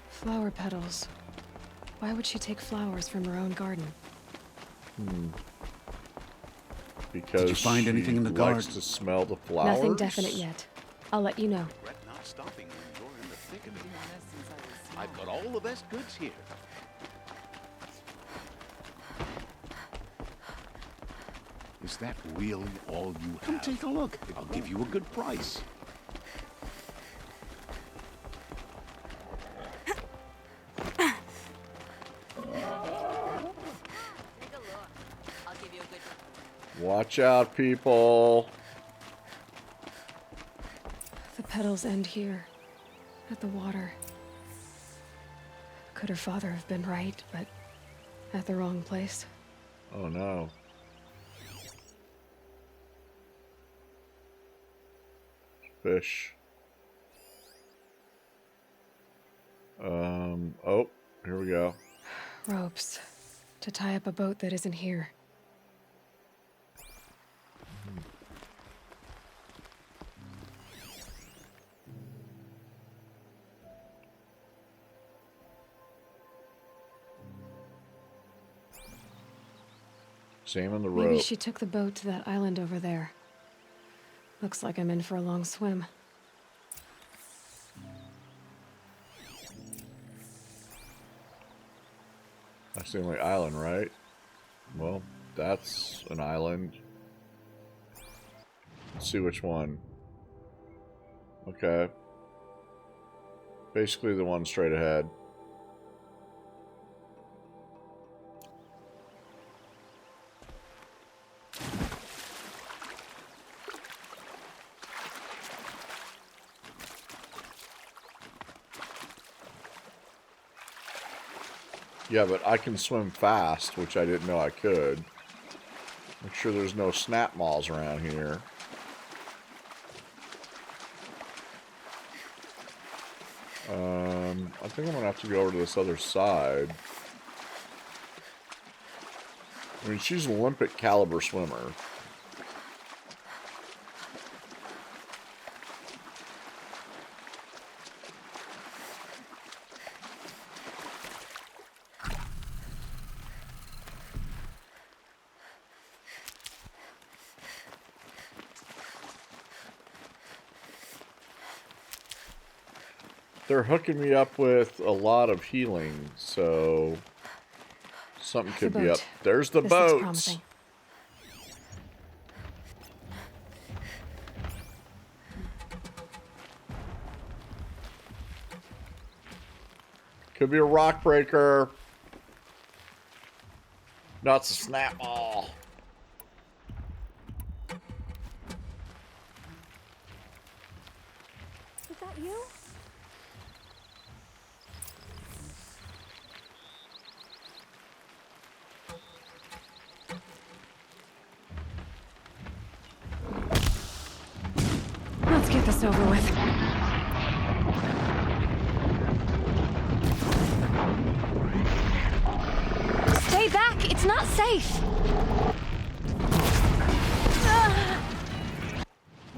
[SPEAKER 2] Flower petals. Why would she take flowers from her own garden?
[SPEAKER 1] Because
[SPEAKER 18] Did you find anything in the
[SPEAKER 1] likes
[SPEAKER 18] garden?
[SPEAKER 1] to smell the flowers.
[SPEAKER 2] Nothing definite yet. I'll let you know.
[SPEAKER 22] Regret not stopping when you're in the thick of it. I've got all the best goods here. Is that really all you have? Come take a look. I'll give you a good price.
[SPEAKER 1] Watch out, people.
[SPEAKER 2] The petals end here, at the water. Could her father have been right, but at the wrong place?
[SPEAKER 1] Oh no. Fish. Oh, here we go.
[SPEAKER 2] Ropes. To tie up a boat that isn't here.
[SPEAKER 1] Examine the rope.
[SPEAKER 2] Maybe she took the boat to that island over there. Looks like I'm in for a long swim.
[SPEAKER 1] That's the only island, right? Well, that's an island. Let's see which one. Okay. Basically the one straight ahead. Yeah, but I can swim fast, which I didn't know I could. Make sure there's no snap maws around here. I think I'm gonna have to go over to this other side. I mean, she's an Olympic caliber swimmer. They're hooking me up with a lot of healing, so something could be up. There's the
[SPEAKER 2] This looks
[SPEAKER 1] boats.
[SPEAKER 2] promising.
[SPEAKER 1] Could be a rock breaker. No, it's a snap maw.
[SPEAKER 14] Is that you?
[SPEAKER 2] this over with.
[SPEAKER 19] Stay back! It's not safe!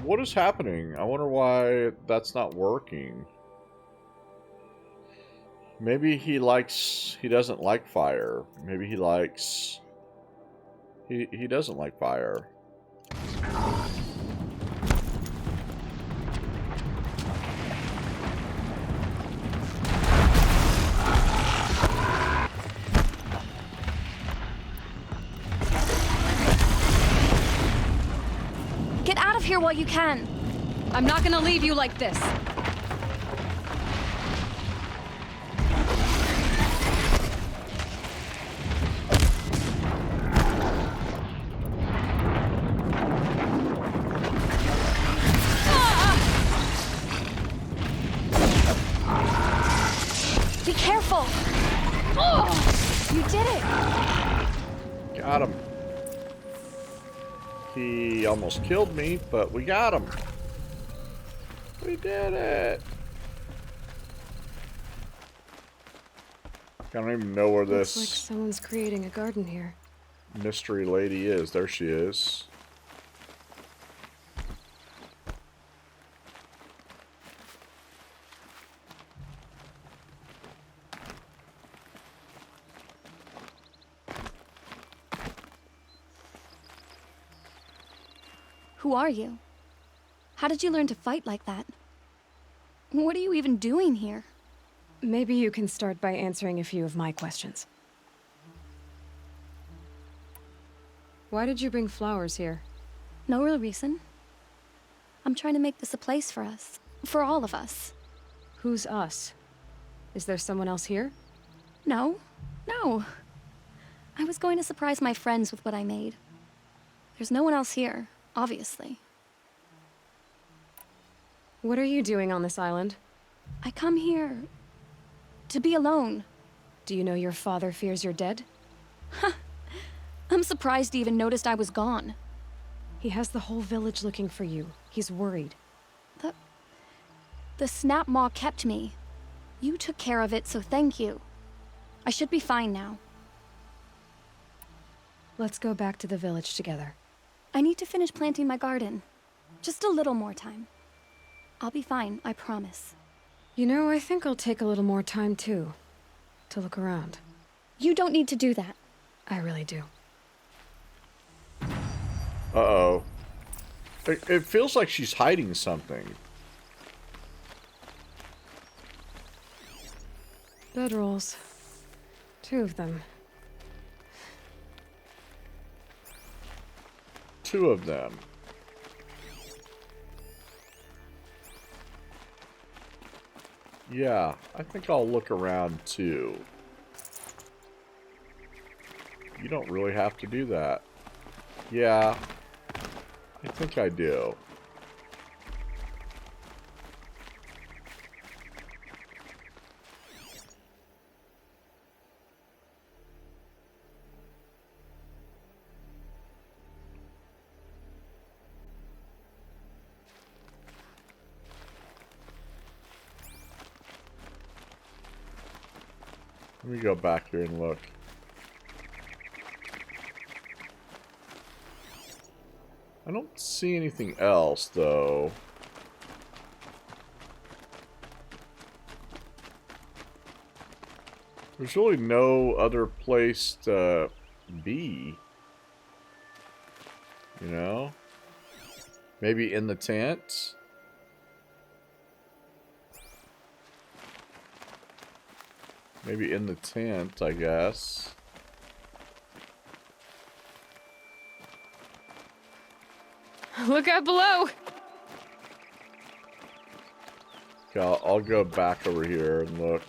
[SPEAKER 1] What is happening? I wonder why that's not working. Maybe he doesn't like fire. Maybe he likes... He doesn't like fire.
[SPEAKER 19] Get out of here while you can!
[SPEAKER 2] I'm not gonna leave you like this.
[SPEAKER 19] Be careful! Oh, you did it!
[SPEAKER 1] Got him. He almost killed me, but we got him. We did it. I don't even know where
[SPEAKER 2] Looks
[SPEAKER 1] this
[SPEAKER 2] like someone's creating a garden here.
[SPEAKER 1] mystery lady is. There she is.
[SPEAKER 19] Who are you? How did you learn to fight like that? What are you even doing here?
[SPEAKER 2] Maybe you can start by answering a few of my questions. Why did you bring flowers here?
[SPEAKER 19] No real reason. I'm trying to make this a place for us. For all of us.
[SPEAKER 2] Who's us? Is there someone else here?
[SPEAKER 19] No. No. I was going to surprise my friends with what I made. There's no one else here, obviously.
[SPEAKER 2] What are you doing on this island?
[SPEAKER 19] I come here to be alone.
[SPEAKER 2] Do you know your father fears you're dead?
[SPEAKER 19] I'm surprised he even noticed I was gone.
[SPEAKER 2] He has the whole village looking for you. He's worried.
[SPEAKER 19] The Snap Maw kept me. You took care of it, so thank you. I should be fine now.
[SPEAKER 2] Let's go back to the village together.
[SPEAKER 19] I need to finish planting my garden. Just a little more time. I'll be fine, I promise.
[SPEAKER 2] You know, I think I'll take a little more time, too. To look around.
[SPEAKER 19] You don't need to do that.
[SPEAKER 2] I really do.
[SPEAKER 1] Uh-oh. It feels like she's hiding something.
[SPEAKER 2] Bedrolls. 2 of them.
[SPEAKER 1] 2 of them. Yeah, I think I'll look around too. You don't really have to do that. Yeah, I think I do. Let me go back here and look. I don't see anything else, though. There's really no other place to be. You know? Maybe in the tent? Maybe in the tent, I guess.
[SPEAKER 2] Look out below!
[SPEAKER 1] Okay, I'll go back over here and look.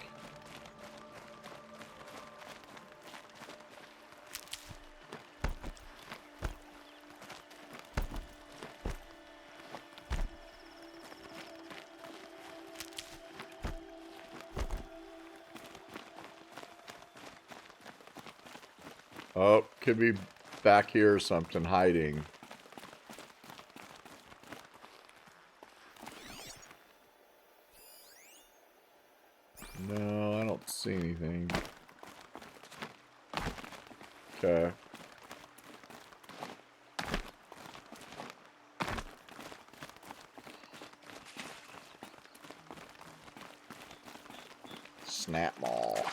[SPEAKER 1] Oh, could be back here or something, hiding. see anything. Okay. Snap mall.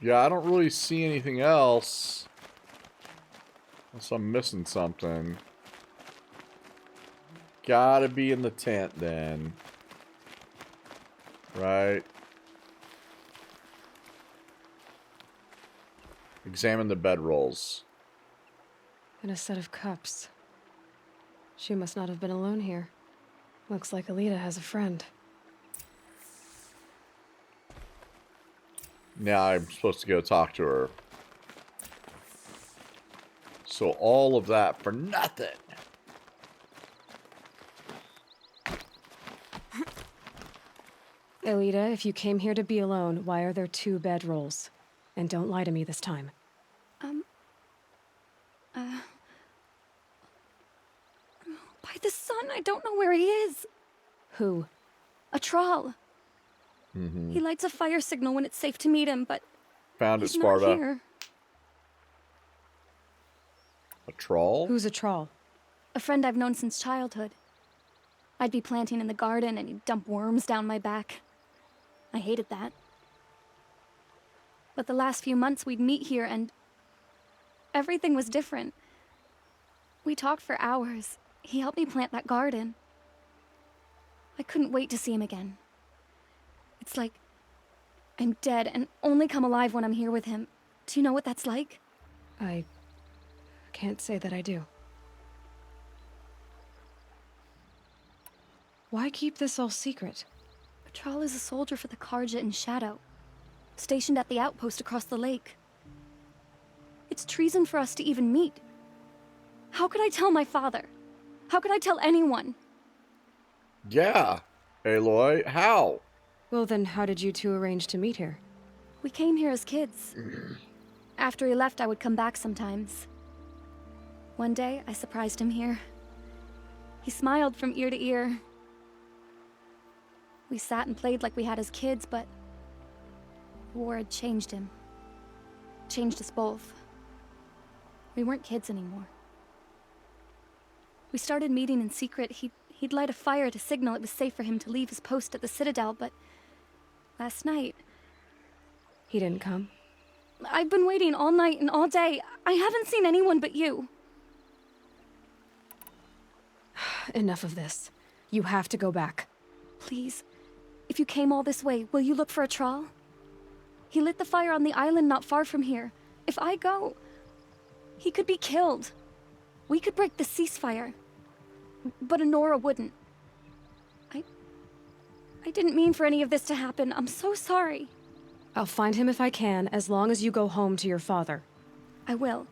[SPEAKER 1] Yeah, I don't really see anything else. Unless I'm missing something. Gotta be in the tent then. Right. Examine the bedrolls.
[SPEAKER 2] And a set of cups. She must not have been alone here. Looks like Alita has a friend.
[SPEAKER 1] Now I'm supposed to go talk to her. So all of that for nothing.
[SPEAKER 2] Alita, if you came here to be alone, why are there 2 bedrolls? And don't lie to me this time.
[SPEAKER 19] By the sun, I don't know where he is.
[SPEAKER 2] Who?
[SPEAKER 19] A troll.
[SPEAKER 1] Mm-hmm.
[SPEAKER 19] He lights a fire signal when it's safe to meet him, but
[SPEAKER 1] Found it,
[SPEAKER 19] he's not
[SPEAKER 1] Sparta.
[SPEAKER 19] here.
[SPEAKER 1] A troll?
[SPEAKER 2] Who's a troll?
[SPEAKER 19] A friend I've known since childhood. I'd be planting in the garden and he'd dump worms down my back. I hated that. But the last few months we'd meet here and everything was different. We talked for hours. He helped me plant that garden. I couldn't wait to see him again. It's like I'm dead and only come alive when I'm here with him. Do you know what that's like?
[SPEAKER 2] I can't say that I do. Why keep this all secret?
[SPEAKER 19] Patral is a soldier for the Carja in Shadow, stationed at the outpost across the lake. It's treason for us to even meet. How could I tell my father? How could I tell anyone?
[SPEAKER 1] Yeah. Aloy, how?
[SPEAKER 2] Well then, how did you 2 arrange to meet here?
[SPEAKER 19] We came here as kids. After he left, I would come back sometimes. One day, I surprised him here. He smiled from ear to ear. We sat and played like we had as kids, but the war had changed him. Changed us both. We weren't kids anymore. We started meeting in secret. He'd light a fire to signal it was safe for him to leave his post at the Citadel, but last night...
[SPEAKER 2] He didn't come?
[SPEAKER 19] I've been waiting all night and all day. I haven't seen anyone but you.
[SPEAKER 2] Enough of this. You have to go back.
[SPEAKER 19] Please, if you came all this way, will you look for a Thrall? He lit the fire on the island not far from here. If I go, he could be killed. We could break the ceasefire, but Honora wouldn't. I didn't mean for any of this to happen. I'm so sorry.
[SPEAKER 2] I'll find him if I can, as long as you go home to your father.
[SPEAKER 19] I will.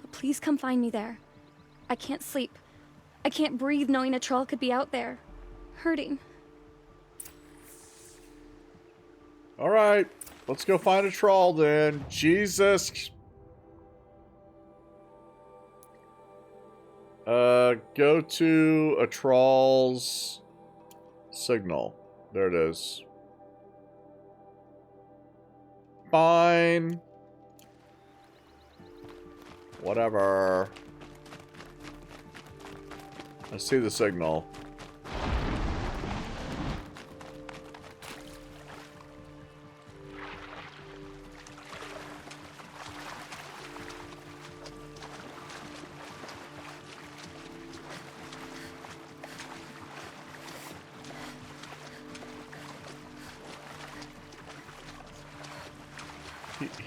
[SPEAKER 19] But please come find me there. I can't sleep. I can't breathe knowing a Thrall could be out there, hurting.
[SPEAKER 1] Alright, let's go find a troll then. Jesus. Go to a troll's signal. There it is. Fine. Whatever. I see the signal.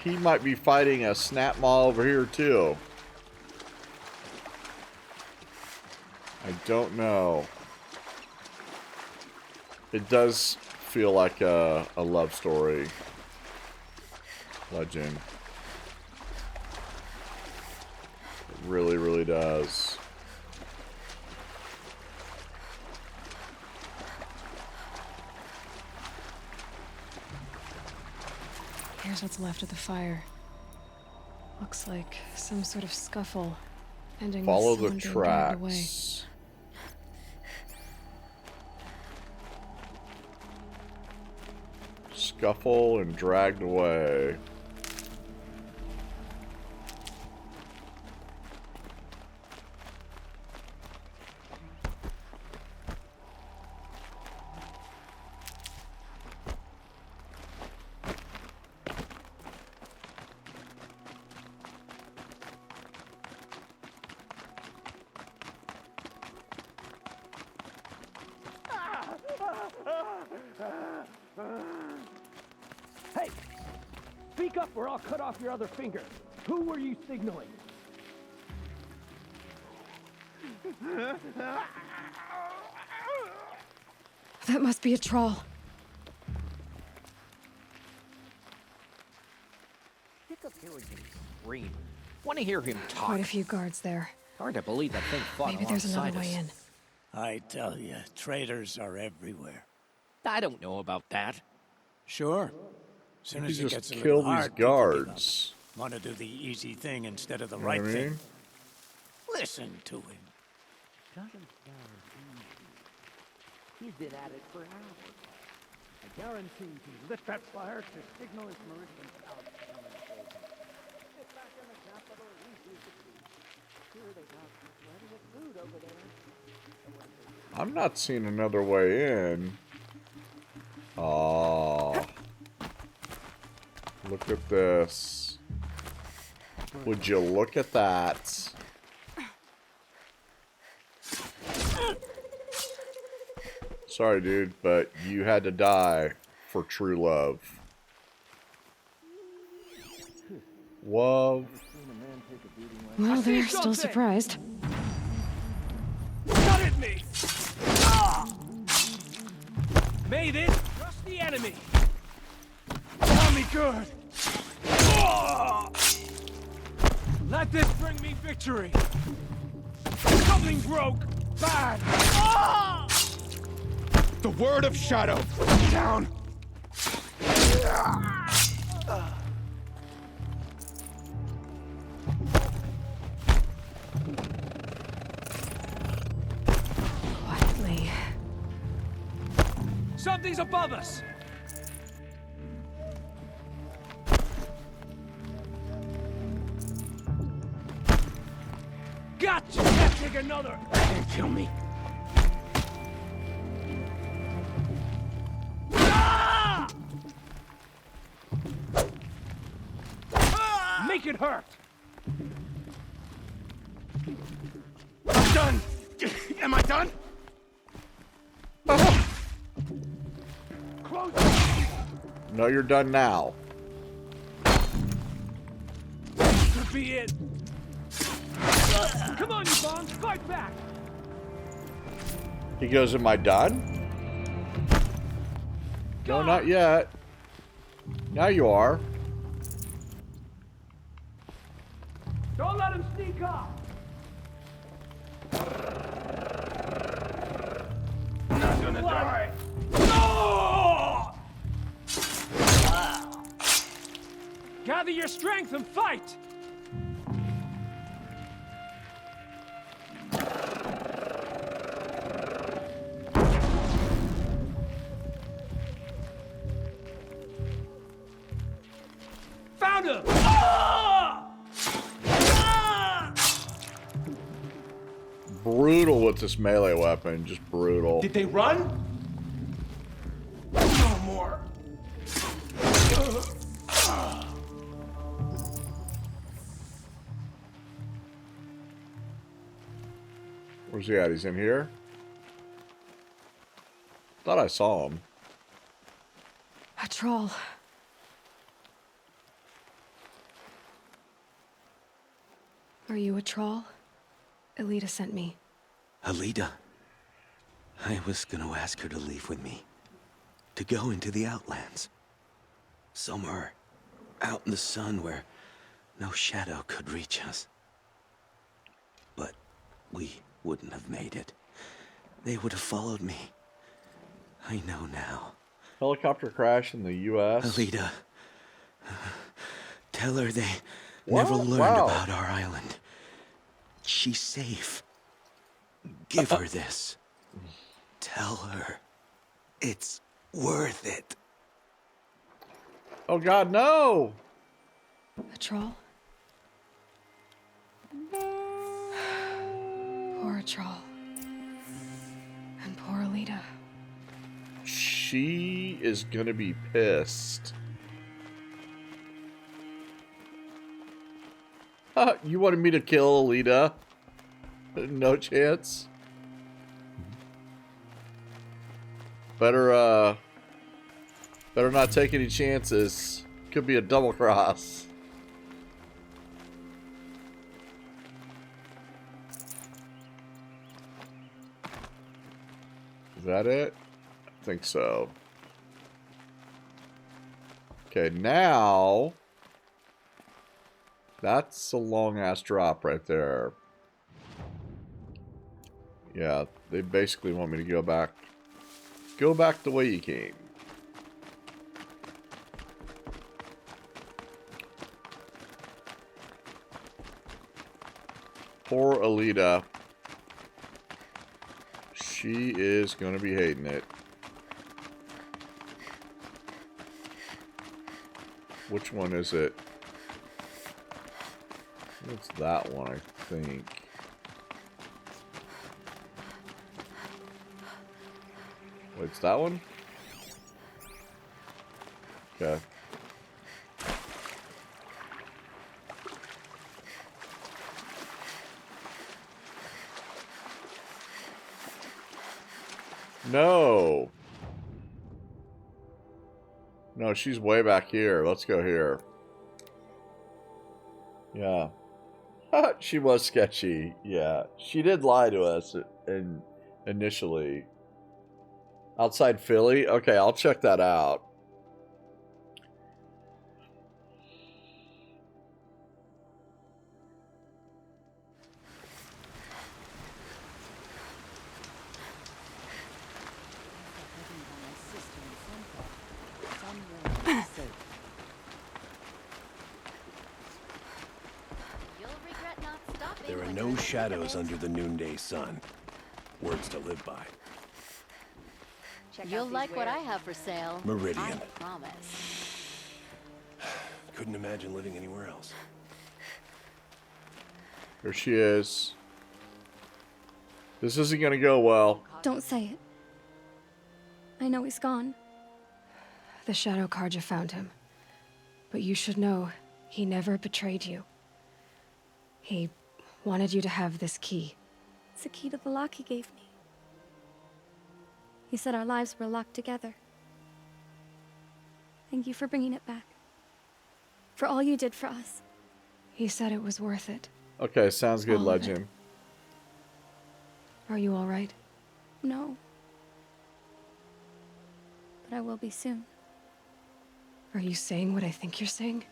[SPEAKER 1] He might be fighting a snap maw over here too. I don't know. It does feel like a love story. Legend. It really, really does.
[SPEAKER 2] Here's what's left of the fire. Looks like some sort of scuffle. Ending
[SPEAKER 1] Follow
[SPEAKER 2] with
[SPEAKER 1] the
[SPEAKER 2] someone being dragged away.
[SPEAKER 1] tracks. Scuffle and dragged away.
[SPEAKER 4] Hey! Speak up or I'll cut off your other finger. Who were you signaling?
[SPEAKER 2] That must be a troll.
[SPEAKER 21] Pick up here and scream. Want to hear him talk.
[SPEAKER 2] Quite a few guards there.
[SPEAKER 21] Hard to believe that thing fought
[SPEAKER 2] Maybe there's another
[SPEAKER 21] alongside
[SPEAKER 2] way
[SPEAKER 21] us.
[SPEAKER 2] in.
[SPEAKER 23] I tell you, traitors are everywhere.
[SPEAKER 21] I don't know about that.
[SPEAKER 23] Sure. Soon
[SPEAKER 1] You
[SPEAKER 23] as it
[SPEAKER 1] just
[SPEAKER 23] gets a
[SPEAKER 1] kill
[SPEAKER 23] little
[SPEAKER 1] these
[SPEAKER 23] hard, people give up.
[SPEAKER 1] guards.
[SPEAKER 23] Want to do the easy thing instead of the
[SPEAKER 1] You know
[SPEAKER 23] right
[SPEAKER 1] what I
[SPEAKER 23] thing.
[SPEAKER 1] mean?
[SPEAKER 23] Listen to him.
[SPEAKER 21] Doesn't sound easy. He's been at it for hours.
[SPEAKER 4] I guarantee he lit that fire to signal his Maritians out. Get back in the capital, easy to see. Sure, they got plenty of food over there.
[SPEAKER 1] I'm not seeing another way in. Oh. Look at this. Would you look at that? Sorry, dude, but you had to die for true love. Love.
[SPEAKER 2] Well, they're still surprised.
[SPEAKER 4] Shot at me! Ah! Made it! Trust the enemy! Got me good! Ah! Let this bring me victory! Something broke! Bad! Ah!
[SPEAKER 9] The word of Shadow!
[SPEAKER 4] Down!
[SPEAKER 2] Quietly.
[SPEAKER 4] Something's above us! Gotcha! Can't take another!
[SPEAKER 9] Can't kill me.
[SPEAKER 4] Ah! Make it hurt!
[SPEAKER 9] I'm done! Am I done?
[SPEAKER 4] Close!
[SPEAKER 1] No, you're done now.
[SPEAKER 4] Could be it! Come on, you bombs! Fight back!
[SPEAKER 1] He goes, am I done? No, not yet. Now you are.
[SPEAKER 4] Don't let him sneak up!
[SPEAKER 9] Not gonna die.
[SPEAKER 4] No! Gather your strength and fight! Found him! Ah! Ah!
[SPEAKER 1] Brutal with this melee weapon. Just brutal.
[SPEAKER 4] Did they run? No more.
[SPEAKER 1] Where's he at? He's in here? Thought I saw him.
[SPEAKER 2] A troll. Are you a troll? Elita sent me.
[SPEAKER 24] Alida. I was gonna ask her to leave with me. To go into the Outlands. Somewhere out in the sun where no shadow could reach us. But we wouldn't have made it. They would have followed me. I know now.
[SPEAKER 1] Helicopter crash in the U.S.
[SPEAKER 24] Alida. Tell her they
[SPEAKER 1] What?
[SPEAKER 24] never learned
[SPEAKER 1] Wow.
[SPEAKER 24] about our island. she's safe. Give her this. Tell her it's worth it.
[SPEAKER 1] Oh God, no!
[SPEAKER 2] A troll? Poor troll. And poor Alita.
[SPEAKER 1] She is gonna be pissed. You wanted me to kill Alita? No chance. Better not take any chances. Could be a double cross. Is that it? I think so. Okay, now that's a long ass drop right there. Yeah, they basically want me to go back the way you came. Poor Alita. She is gonna be hating it. Which one is it? It's that one, I think. Wait, it's that one? Okay. No. No, she's way back here. Let's go here. Yeah. She was sketchy. Yeah. She did lie to us initially. Outside Philly? Okay, I'll check that out.
[SPEAKER 20] There are no shadows under the noonday sun. Words to live by.
[SPEAKER 10] You'll like what I have for sale.
[SPEAKER 20] Meridian.
[SPEAKER 10] I promise.
[SPEAKER 20] Couldn't imagine living anywhere else.
[SPEAKER 1] Here she is. This isn't gonna go well.
[SPEAKER 19] Don't say it. I know he's gone.
[SPEAKER 2] The Shadow Carja found him. But you should know, he never betrayed you. He wanted you to have this key.
[SPEAKER 19] It's a key to the lock he gave me. He said our lives were locked together. Thank you for bringing it back. For all you did for us.
[SPEAKER 2] He said it was worth it.
[SPEAKER 1] Okay, sounds good,
[SPEAKER 2] All of it.
[SPEAKER 1] Legend.
[SPEAKER 2] Are you all right?
[SPEAKER 19] No. But I will be soon.
[SPEAKER 2] Are you saying what I think you're saying?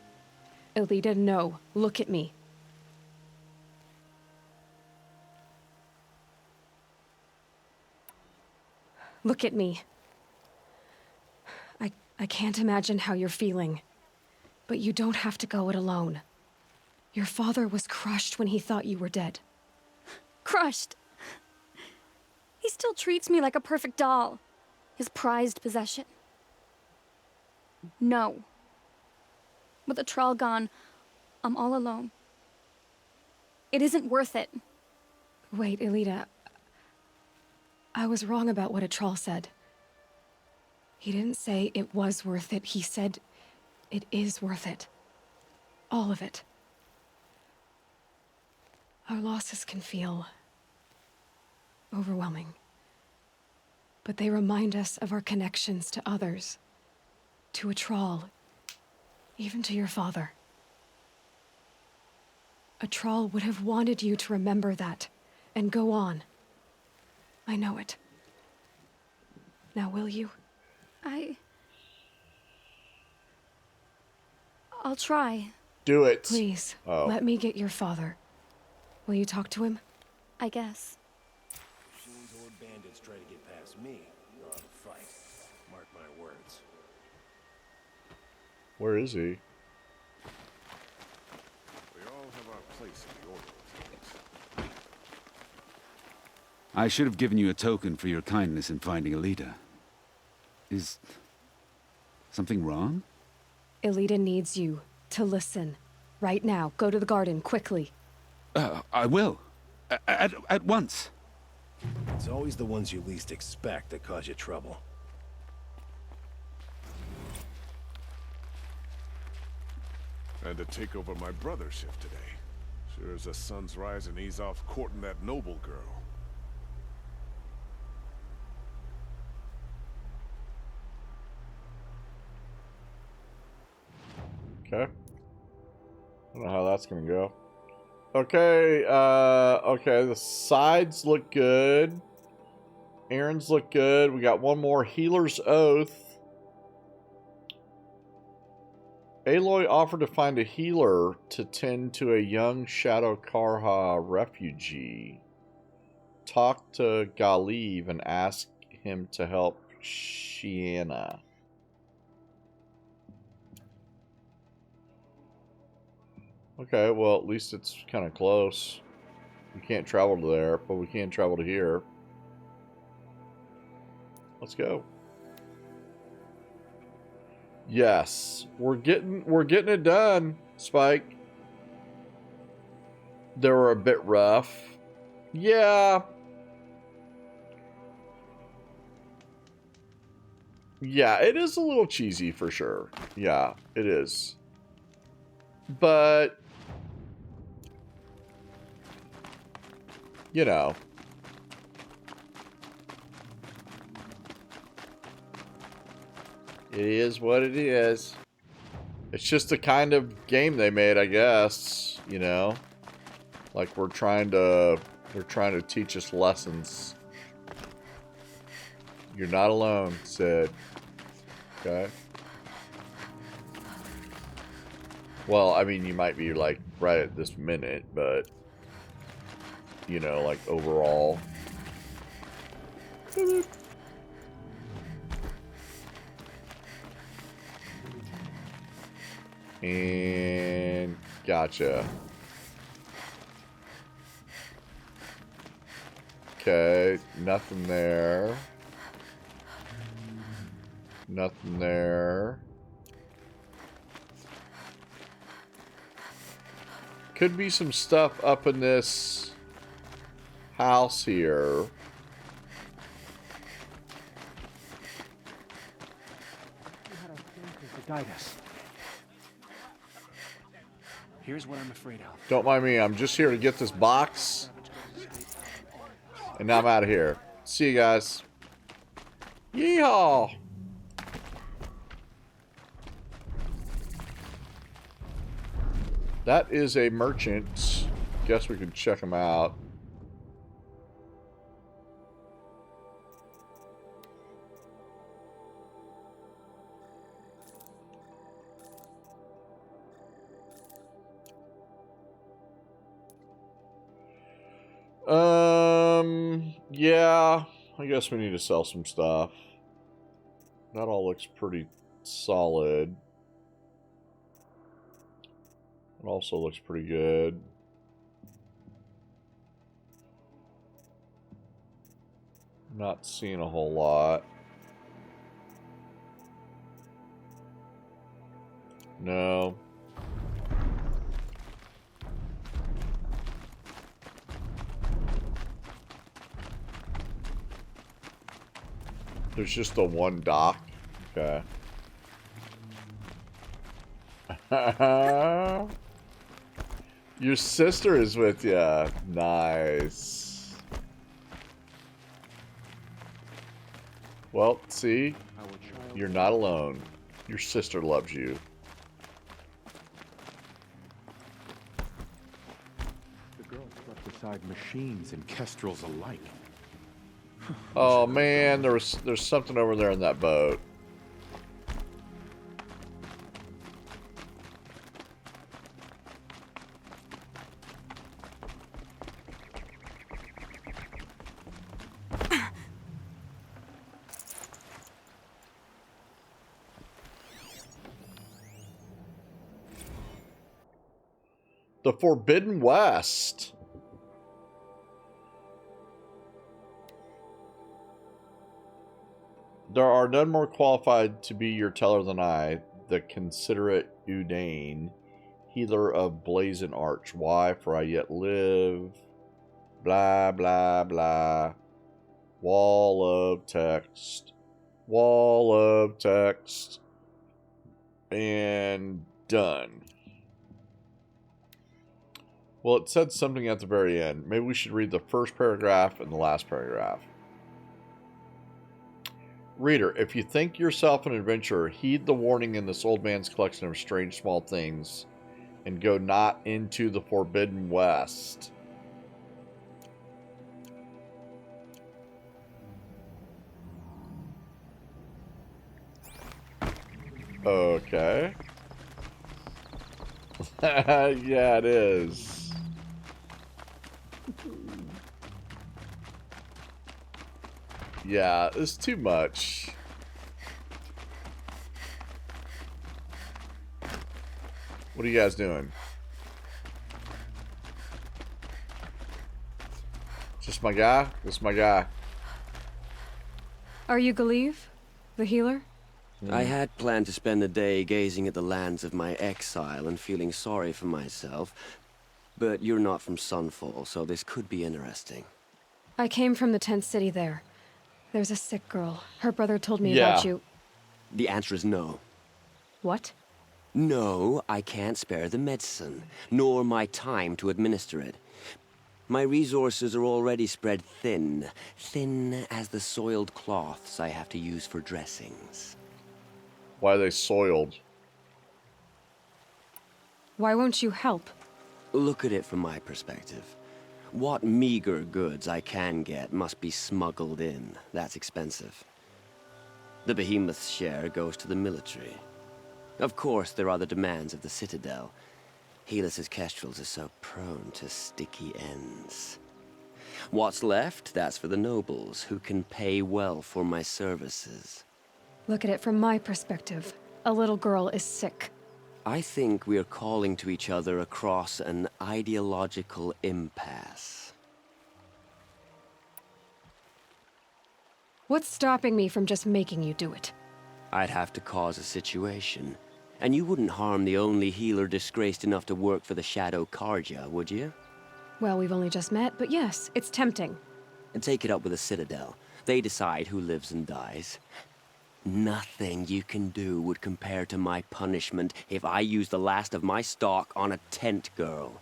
[SPEAKER 2] Alita, no. Look at me. Look at me. I can't imagine how you're feeling. But you don't have to go it alone. Your father was crushed when he thought you were dead.
[SPEAKER 19] Crushed. He still treats me like a perfect doll. His prized possession. No. With the Thrall gone, I'm all alone. It isn't worth it.
[SPEAKER 2] Wait, Alita. I was wrong about what a Thrall said. He didn't say it was worth it. He said it is worth it. All of it. Our losses can feel overwhelming. But they remind us of our connections to others. To a Thrall. Even to your father. A Thrall would have wanted you to remember that and go on. I know it. Now will you?
[SPEAKER 19] I'll try.
[SPEAKER 1] Do it.
[SPEAKER 2] Please,
[SPEAKER 1] Oh.
[SPEAKER 2] let me get your father. Will you talk to him?
[SPEAKER 19] I guess.
[SPEAKER 20] As soon as Horde bandits try to get past me, you'll have a fight. Mark my words.
[SPEAKER 1] Where is he?
[SPEAKER 17] We all have our place in the order of things.
[SPEAKER 5] I should have given you a token for your kindness in finding Elita. Is something wrong?
[SPEAKER 2] Elita needs you to listen. Right now. Go to the garden, quickly.
[SPEAKER 5] I will. At once.
[SPEAKER 23] It's always the ones you least expect that cause you trouble.
[SPEAKER 17] And to take over my brother's shift today. Sure as the sun's rising, he's off courting that noble girl.
[SPEAKER 1] Okay. I don't know how that's gonna go. Okay, okay, the sides look good. Errands look good. We got one more Healer's Oath. Aloy offered to find a healer to tend to a young Shadow Karha refugee. Talk to Galiv and ask him to help Shiana. Okay, well, at least it's kind of close. We can't travel to there, but we can travel to here. Let's go. Yes, we're getting it done, Spike. They were a bit rough. Yeah. Yeah, it is a little cheesy for sure. Yeah, it is. But you know, it is what it is. It's just the kind of game they made, I guess, you know? Like they're trying to teach us lessons. You're not alone, Sid. Okay? Well, I mean, you might be like right at this minute, but you know, like overall. And gotcha. Okay, nothing there. Nothing there. Could be some stuff up in this house here.
[SPEAKER 15] To guide us. Here's what I'm afraid of.
[SPEAKER 1] Don't mind me, I'm just here to get this box. And now I'm out of here. See you guys. Yeehaw! That is a merchant. Guess we can check him out. Yeah, I guess we need to sell some stuff. That all looks pretty solid. It also looks pretty good. Not seeing a whole lot. No. There's just the one dock. Okay. Your sister is with ya. Nice. Well, see? You're not alone. Your sister loves you.
[SPEAKER 15] The girl slept beside machines and kestrels alike.
[SPEAKER 1] Oh man, there's something over there in that boat. The Forbidden West. There are none more qualified to be your teller than I, the considerate Udane, healer of Blazon Arch. Why? For I yet live. Blah, blah, blah. Wall of text. Wall of text. And done. Well, it said something at the very end. Maybe we should read the first paragraph and the last paragraph. Reader, if you think yourself an adventurer, heed the warning in this old man's collection of strange small things, and go not into the Forbidden West. Okay. Yeah, it is. Yeah, it's too much. What are you guys doing? Just my guy? This is my guy.
[SPEAKER 2] Are you Galeev, the healer?
[SPEAKER 24] I had planned to spend the day gazing at the lands of my exile and feeling sorry for myself, but you're not from Sunfall, so this could be interesting.
[SPEAKER 2] I came from the tent city there. There's a sick girl. Her brother told me about you.
[SPEAKER 24] The answer is no.
[SPEAKER 2] What?
[SPEAKER 24] No, I can't spare the medicine, nor my time to administer it. My resources are already spread thin, thin as the soiled cloths I have to use for dressings.
[SPEAKER 1] Why are they soiled?
[SPEAKER 2] Why won't you help?
[SPEAKER 24] Look at it from my perspective. What meager goods I can get must be smuggled in. That's expensive. The behemoth's share goes to the military. Of course, there are the demands of the Citadel. Helis's kestrels are so prone to sticky ends. What's left, that's for the nobles, who can pay well for my services.
[SPEAKER 2] Look at it from my perspective. A little girl is sick.
[SPEAKER 24] I think we're calling to each other across an ideological impasse.
[SPEAKER 2] What's stopping me from just making you do it?
[SPEAKER 24] I'd have to cause a situation. And you wouldn't harm the only healer disgraced enough to work for the Shadow Carja, would you?
[SPEAKER 2] Well, we've only just met, but yes, it's tempting.
[SPEAKER 24] And take it up with the Citadel. They decide who lives and dies. Nothing you can do would compare to my punishment if I use the last of my stock on a tent girl.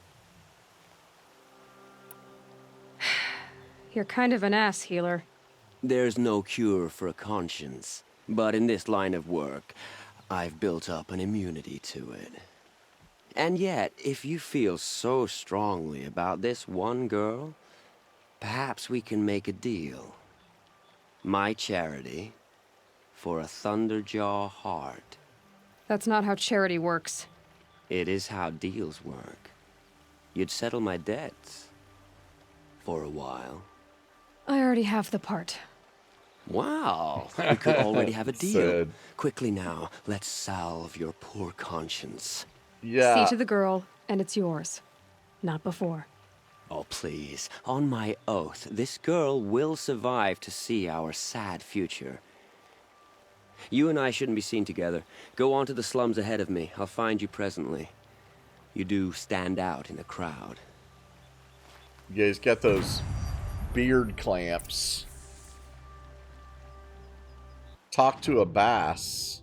[SPEAKER 2] You're kind of an ass, healer.
[SPEAKER 24] There's no cure for a conscience, but in this line of work, I've built up an immunity to it. And yet, if you feel so strongly about this one girl, perhaps we can make a deal. My charity for a Thunderjaw heart.
[SPEAKER 2] That's not how charity works.
[SPEAKER 24] It is how deals work. You'd settle my debts. For a while.
[SPEAKER 2] I already have the part.
[SPEAKER 24] Wow, we could already have a deal.
[SPEAKER 1] Sad.
[SPEAKER 24] Quickly now, let's salve your poor conscience.
[SPEAKER 1] Yeah.
[SPEAKER 2] See to the girl, and it's yours. Not before.
[SPEAKER 24] Oh, please. On my oath, this girl will survive to see our sad future. You and I shouldn't be seen together. Go on to the slums ahead of me. I'll find you presently. You do stand out in a crowd.
[SPEAKER 1] Yeah, he's got those beard clamps. Talk to a bass.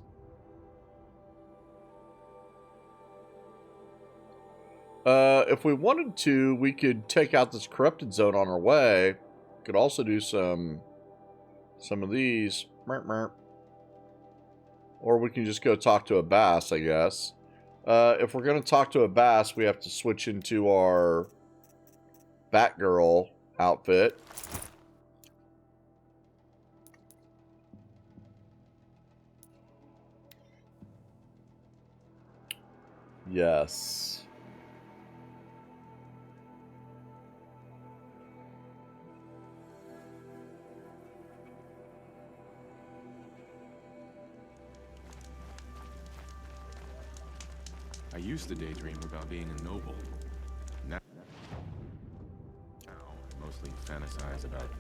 [SPEAKER 1] If we wanted to, we could take out this corrupted zone on our way. Could also do some of these. Or we can just go talk to a bass, I guess. If we're going to talk to a bass, we have to switch into our Batgirl outfit. Yes.
[SPEAKER 15] I used to daydream about being a noble. Now I mostly fantasize about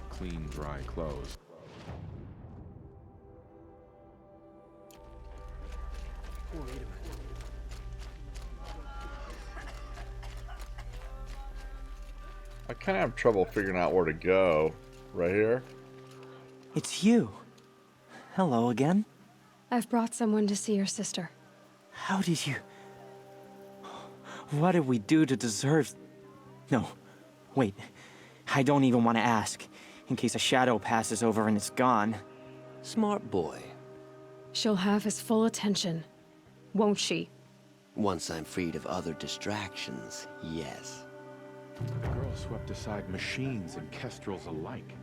[SPEAKER 15] clean, dry clothes.
[SPEAKER 1] I kind of have trouble figuring out where to go. Right here?
[SPEAKER 8] It's you. Hello again.
[SPEAKER 2] I've brought someone to see your sister.
[SPEAKER 8] How did you... What did we do to deserve... No, wait. I don't even want to ask, in case a shadow passes over and it's gone.
[SPEAKER 21] Smart boy.
[SPEAKER 2] She'll have his full attention, won't she?
[SPEAKER 21] Once I'm freed of other distractions, yes.
[SPEAKER 11] The girl swept aside machines and kestrels alike.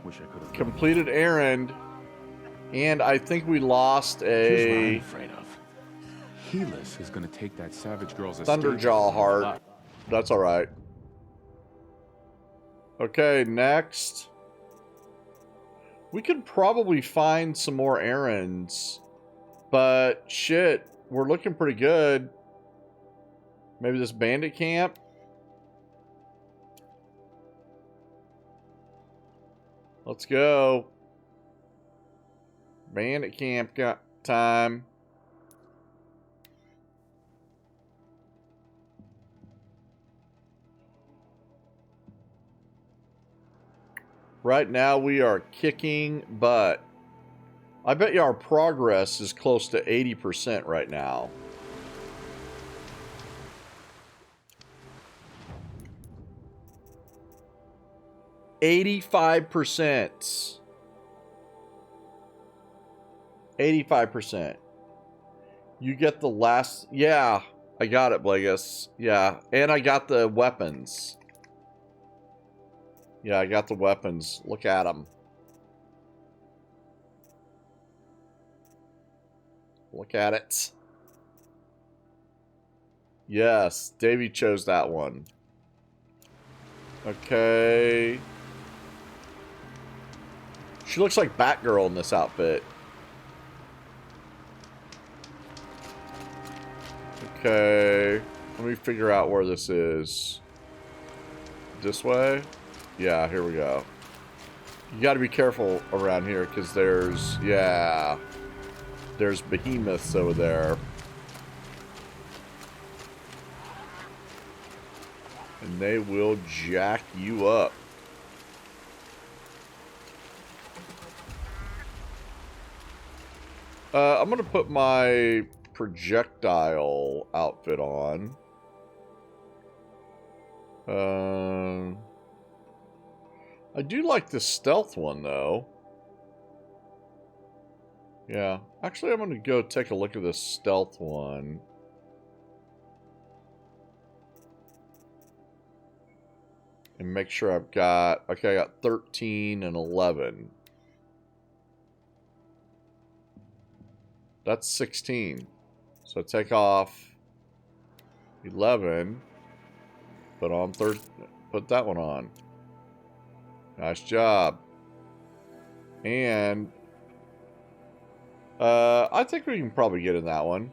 [SPEAKER 11] Wish I could have
[SPEAKER 1] completed errand, and I think we lost
[SPEAKER 11] Here's what I'm
[SPEAKER 1] a
[SPEAKER 11] afraid of. Helis is gonna take that savage girl's
[SPEAKER 1] Thunderjaw heart. That's all right. Okay, next. We could probably find some more errands, but shit, we're looking pretty good. Maybe this bandit camp? Let's go. Bandit camp got time. Right now we are kicking butt. I bet you our progress is close to 80% right now. $85%. 85%. You get the last... Yeah, I got it, Blagus. Yeah, and I got the weapons. Yeah, I got the weapons. Look at them. Look at it. Yes, Davey chose that one. Okay. She looks like Batgirl in this outfit. Okay. Let me figure out where this is. This way? Yeah, here we go. You gotta be careful around here, because there's... Yeah. There's behemoths over there. And they will jack you up. I'm gonna put my projectile outfit on. I do like the stealth one, though. Yeah. Actually, I'm gonna go take a look at this stealth one. And make sure I've got... Okay, I got 13 and 11. That's 16. So take off 11. Put on put that one on. Nice job. And I think we can probably get in that one.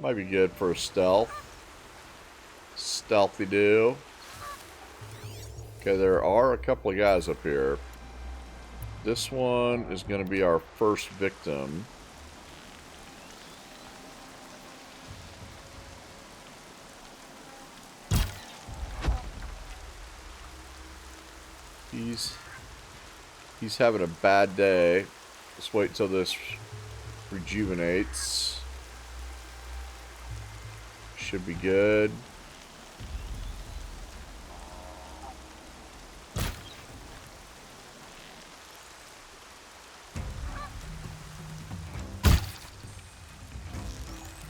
[SPEAKER 1] Might be good for a stealth. Stealthy do. Okay, there are a couple of guys up here. This one is going to be our first victim. He's having a bad day. Let's wait till this rejuvenates. Should be good.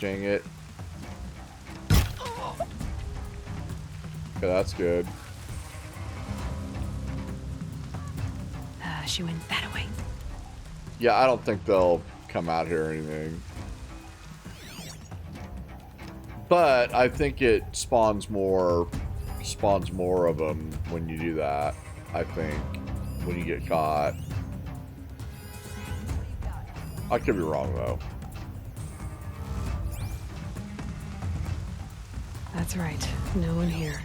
[SPEAKER 1] Dang it. Okay, that's good.
[SPEAKER 2] She went that way.
[SPEAKER 1] Yeah, I don't think they'll come out here or anything. But I think it spawns more of them when you do that. I think when you get caught. I could be wrong though.
[SPEAKER 2] That's right. No one here.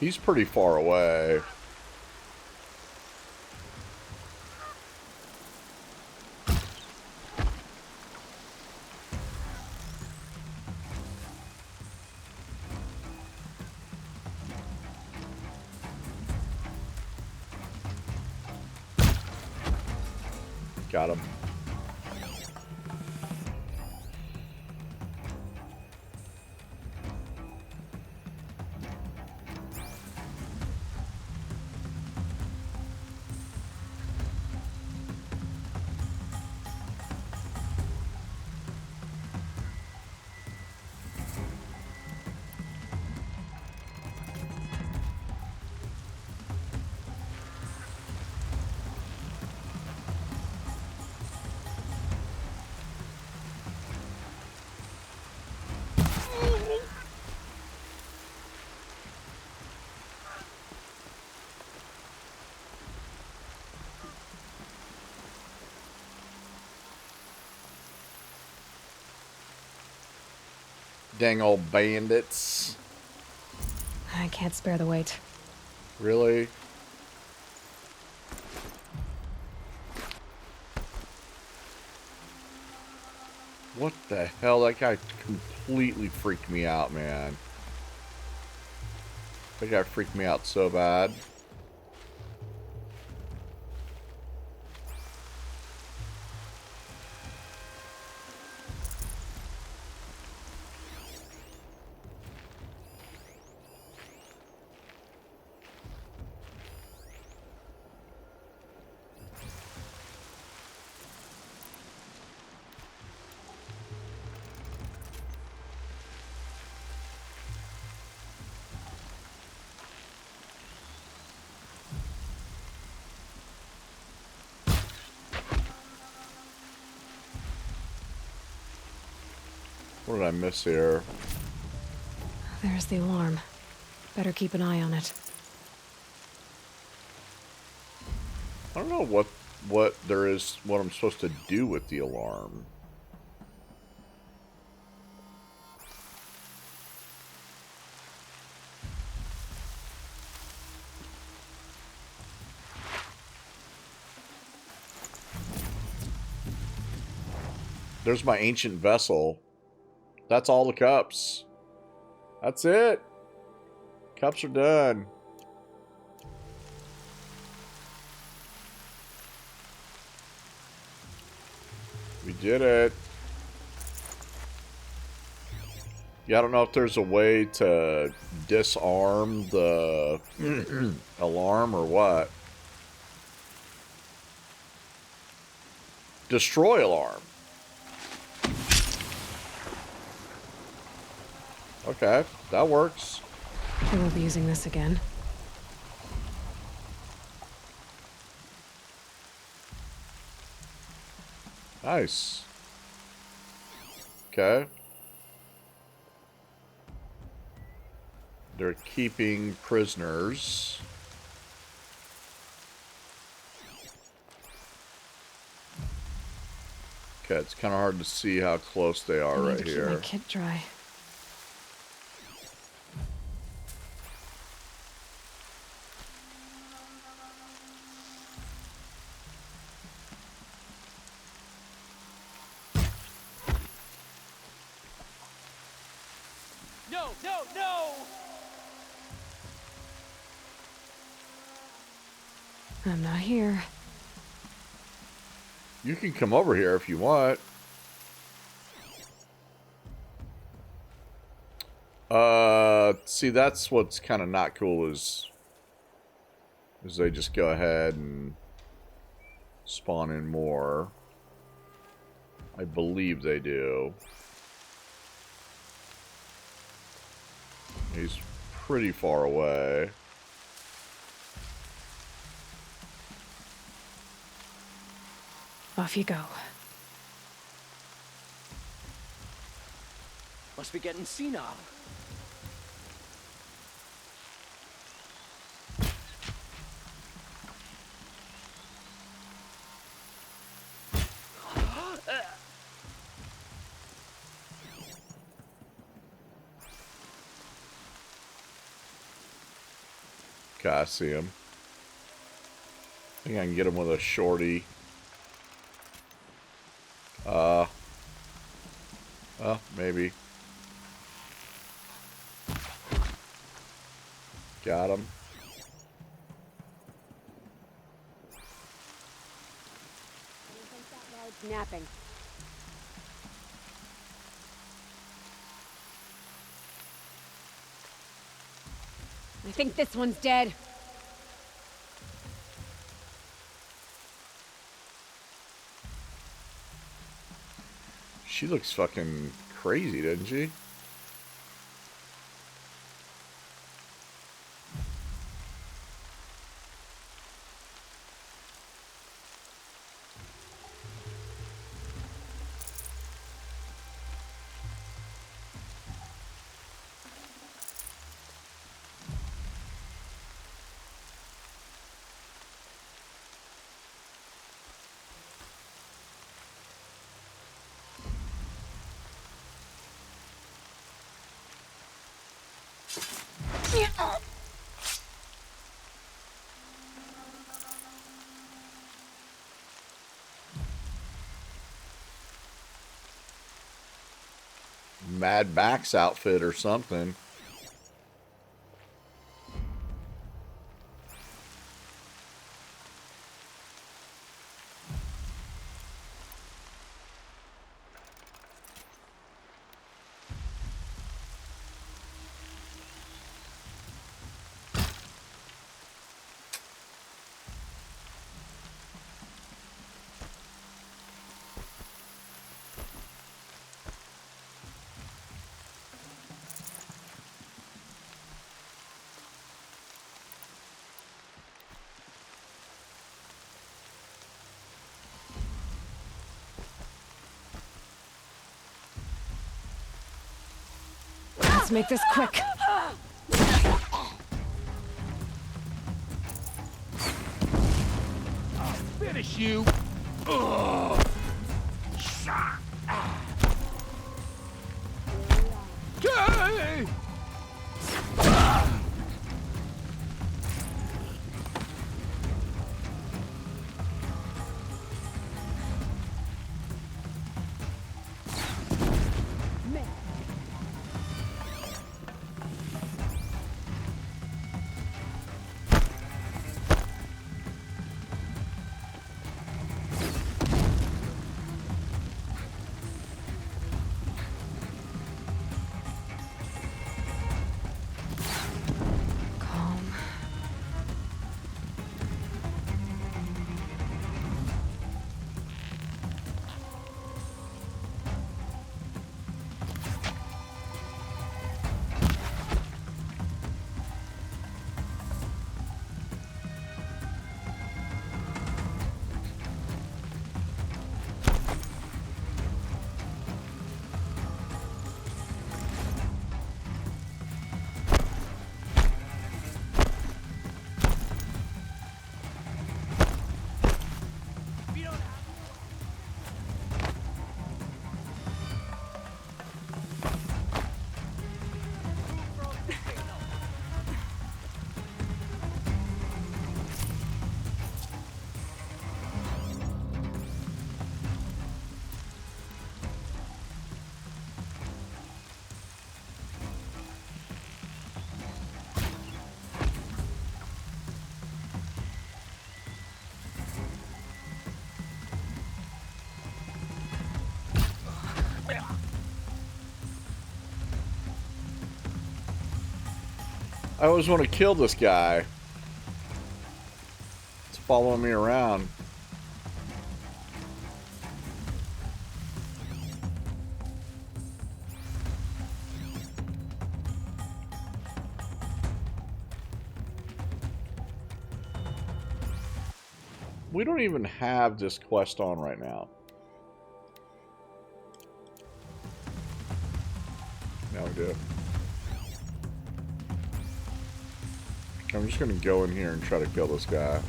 [SPEAKER 1] He's pretty far away. Got him. Dang old bandits.
[SPEAKER 2] I can't spare the weight.
[SPEAKER 1] Really? What the hell? That guy completely freaked me out, man. That guy freaked me out so bad. What did I miss here?
[SPEAKER 2] There's the alarm. Better keep an eye on it.
[SPEAKER 1] I don't know what there is, what I'm supposed to do with the alarm. There's my ancient vessel. That's all the cups. That's it. Cups are done. We did it. Yeah, I don't know if there's a way to disarm the alarm or what. Destroy alarm. Okay, that works.
[SPEAKER 2] I won't be using this again.
[SPEAKER 1] Nice. Okay. They're keeping prisoners. Okay, it's kind of hard to see how close they are
[SPEAKER 2] I need
[SPEAKER 1] right
[SPEAKER 2] to keep
[SPEAKER 1] here.
[SPEAKER 2] my kit dry.
[SPEAKER 8] No, no, no!
[SPEAKER 2] I'm not here.
[SPEAKER 1] You can come over here if you want. See, that's what's kind of not cool is they just go ahead and spawn in more. I believe they do. He's pretty far away.
[SPEAKER 2] Off you go.
[SPEAKER 8] Must be getting senile.
[SPEAKER 1] Okay, I see him. I think I can get him with a shorty. Maybe. Got him.
[SPEAKER 3] Napping. I think this one's dead.
[SPEAKER 1] She looks fucking crazy, doesn't she? Mad Max outfit or something.
[SPEAKER 2] Let's make this quick.
[SPEAKER 17] Finish you! Ugh. Okay.
[SPEAKER 1] I always want to kill this guy. It's following me around. We don't even have this quest on right now. Now we do. I'm just gonna go in here and try to kill this guy.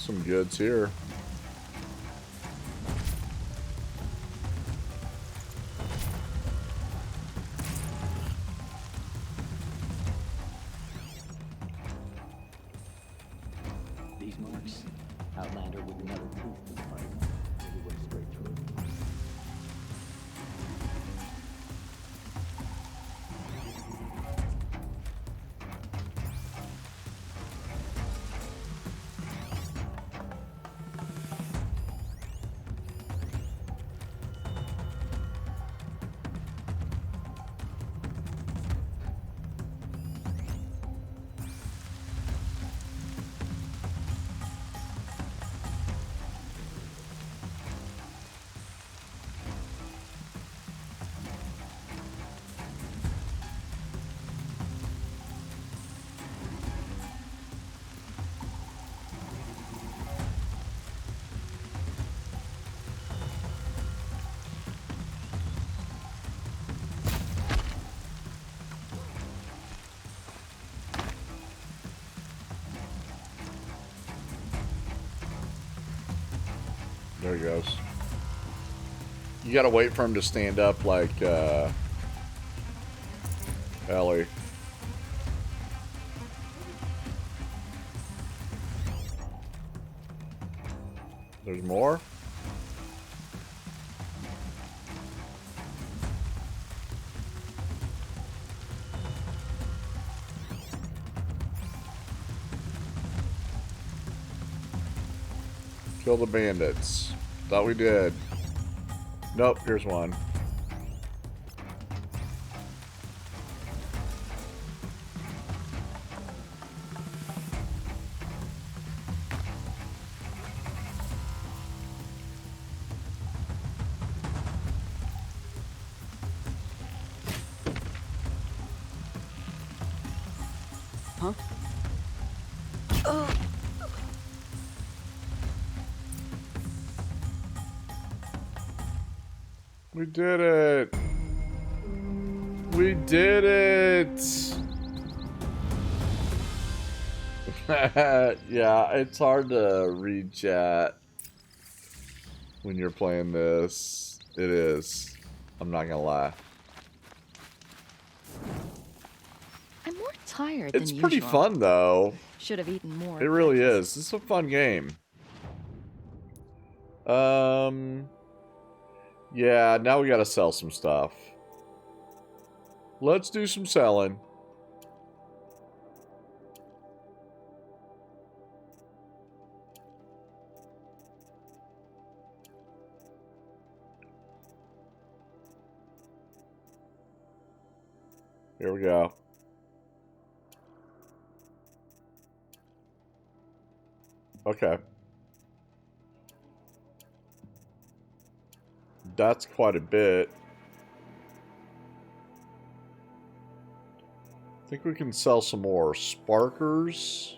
[SPEAKER 1] Some goods here.
[SPEAKER 21] These marks, Outlander would never prove to the fight. He would straight through.
[SPEAKER 1] There he goes. You gotta wait for him to stand up like, Ellie. There's more? Kill the bandits. Thought we did. Nope, here's one.
[SPEAKER 3] Huh?
[SPEAKER 1] We did it! We did it! Yeah, it's hard to read chat when you're playing this. It is. I'm not gonna lie.
[SPEAKER 6] I'm more tired
[SPEAKER 1] It's
[SPEAKER 6] than
[SPEAKER 1] pretty
[SPEAKER 6] usual.
[SPEAKER 1] fun, though.
[SPEAKER 6] Should have eaten more.
[SPEAKER 1] It really is. It's a fun game. Yeah, now we gotta sell some stuff. Let's do some selling. Here we go. Okay. That's quite a bit. I think we can sell some more sparkers.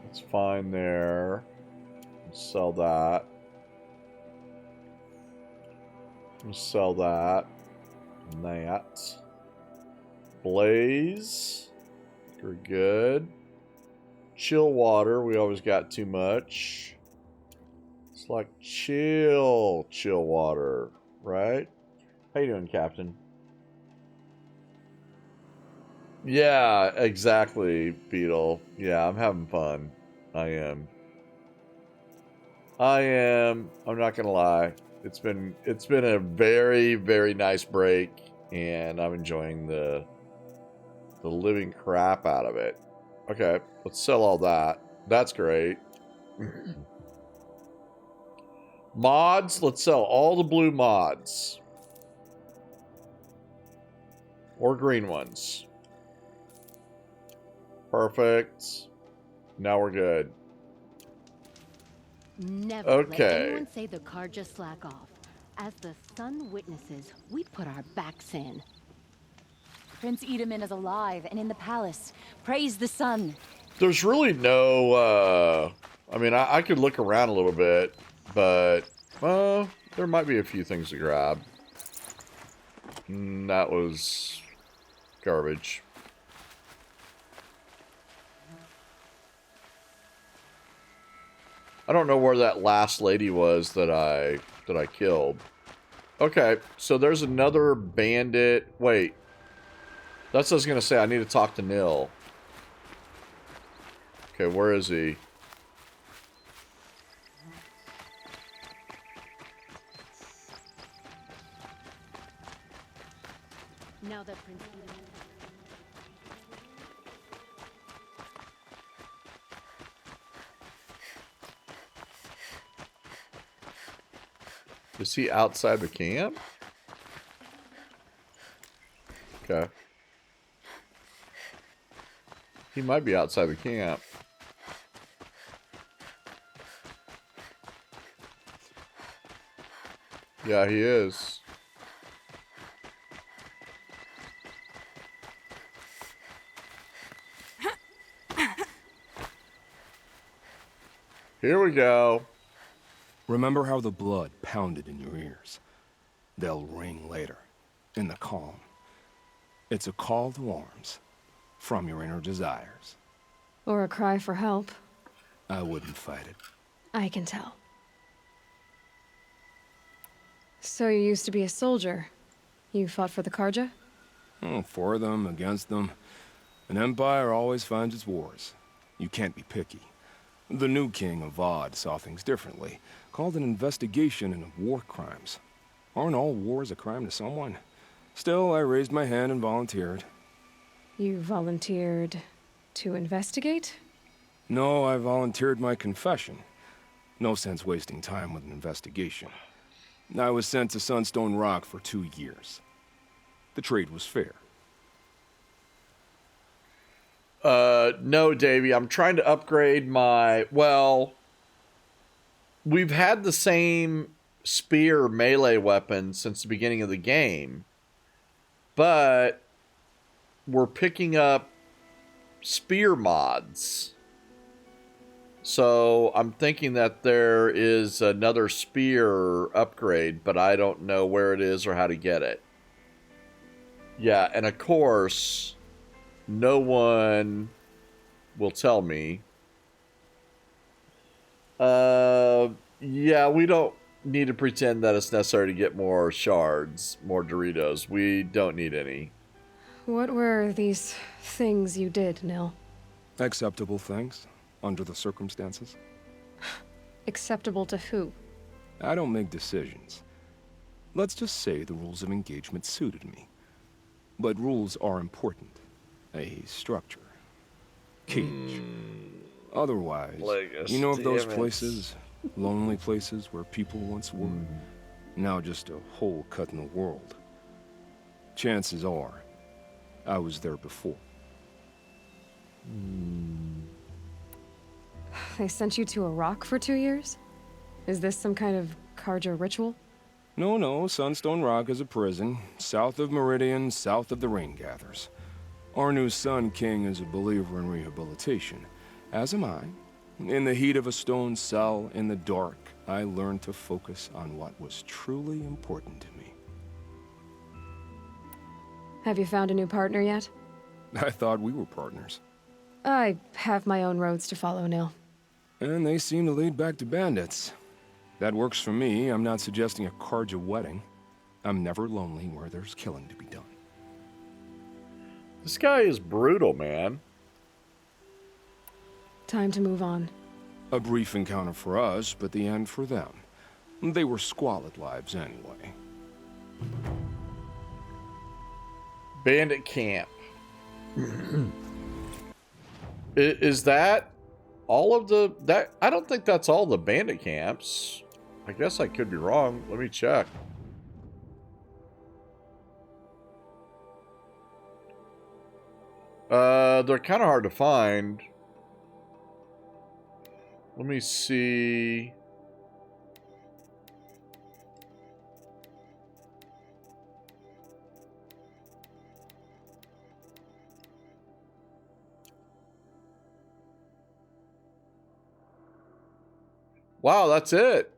[SPEAKER 1] That's fine there. Sell that. Sell that. And that. Blaze. You're good. Chill water. We always got too much. It's like chill water, right? How you doing, Captain? Yeah, exactly, Beetle. Yeah, I'm having fun. I am. I'm not gonna lie. It's been a very, very nice break, and I'm enjoying the living crap out of it. Okay, let's sell all that. That's great. Mods, let's sell all the blue mods. Or green ones. Perfect. Now we're good.
[SPEAKER 10] Never
[SPEAKER 1] Okay.
[SPEAKER 10] let anyone say the Carja slack off. As the sun witnesses, we'd put our backs in.
[SPEAKER 6] Prince Edamin is alive and in the palace. Praise the sun.
[SPEAKER 1] There's really no, I mean, I could look around a little bit, but, there might be a few things to grab. That was garbage. I don't know where that last lady was that I killed. Okay, so there's another bandit. Wait. That's what I was going to say. I need to talk to Nil. Okay, where is he?
[SPEAKER 3] Now that Prince Eden...
[SPEAKER 1] Is he outside the camp? Okay. He might be outside the camp. Yeah, he is. Here we go.
[SPEAKER 11] Remember how the blood pounded in your ears? They'll ring later, in the calm. It's a call to arms, from your inner desires.
[SPEAKER 2] Or a cry for help.
[SPEAKER 11] I wouldn't fight it.
[SPEAKER 2] I can tell. So you used to be a soldier. You fought for the Karja?
[SPEAKER 11] Oh, for them, against them. An empire always finds its wars. You can't be picky. The new king of Vod saw things differently. Called an investigation into war crimes. Aren't all wars a crime to someone? Still, I raised my hand and volunteered.
[SPEAKER 2] You volunteered to investigate?
[SPEAKER 11] No, I volunteered my confession. No sense wasting time with an investigation. I was sent to Sunstone Rock for 2 years. The trade was fair.
[SPEAKER 1] No, Davey, I'm trying to upgrade my, well, we've had the same spear melee weapon since the beginning of the game, but we're picking up spear mods. So I'm thinking that there is another spear upgrade, but I don't know where it is or how to get it. Yeah, and of course, no one will tell me. Yeah, we don't need to pretend that it's necessary to get more shards, more Doritos. We don't need any.
[SPEAKER 2] What were these things you did, Nil?
[SPEAKER 11] Acceptable things, under the circumstances.
[SPEAKER 2] Acceptable to who?
[SPEAKER 11] I don't make decisions. Let's just say the rules of engagement suited me. But rules are important. A structure. Cage. Otherwise, you know of those places, lonely places where people once were, now just a hole cut in the world. Chances are, I was there before.
[SPEAKER 2] They sent you to a rock for 2 years? Is this some kind of Karja ritual?
[SPEAKER 11] No, Sunstone Rock is a prison, south of Meridian, south of the Rain Gathers. Our new Sun King is a believer in rehabilitation, as am I. In the heat of a stone cell, in the dark, I learned to focus on what was truly important to me.
[SPEAKER 2] Have you found a new partner yet?
[SPEAKER 11] I thought we were partners.
[SPEAKER 2] I have my own roads to follow, Nil.
[SPEAKER 11] And they seem to lead back to bandits. That works for me. I'm not suggesting a Karja wedding. I'm never lonely where there's killing to be done.
[SPEAKER 1] This guy is brutal, man.
[SPEAKER 2] Time to move on.
[SPEAKER 11] A brief encounter for us, but the end for them. They were squalid lives anyway.
[SPEAKER 1] Bandit camp. Is that all of the... that? I don't think that's all the bandit camps. I guess I could be wrong. Let me check. They're kind of hard to find. Let me see. Wow, that's it.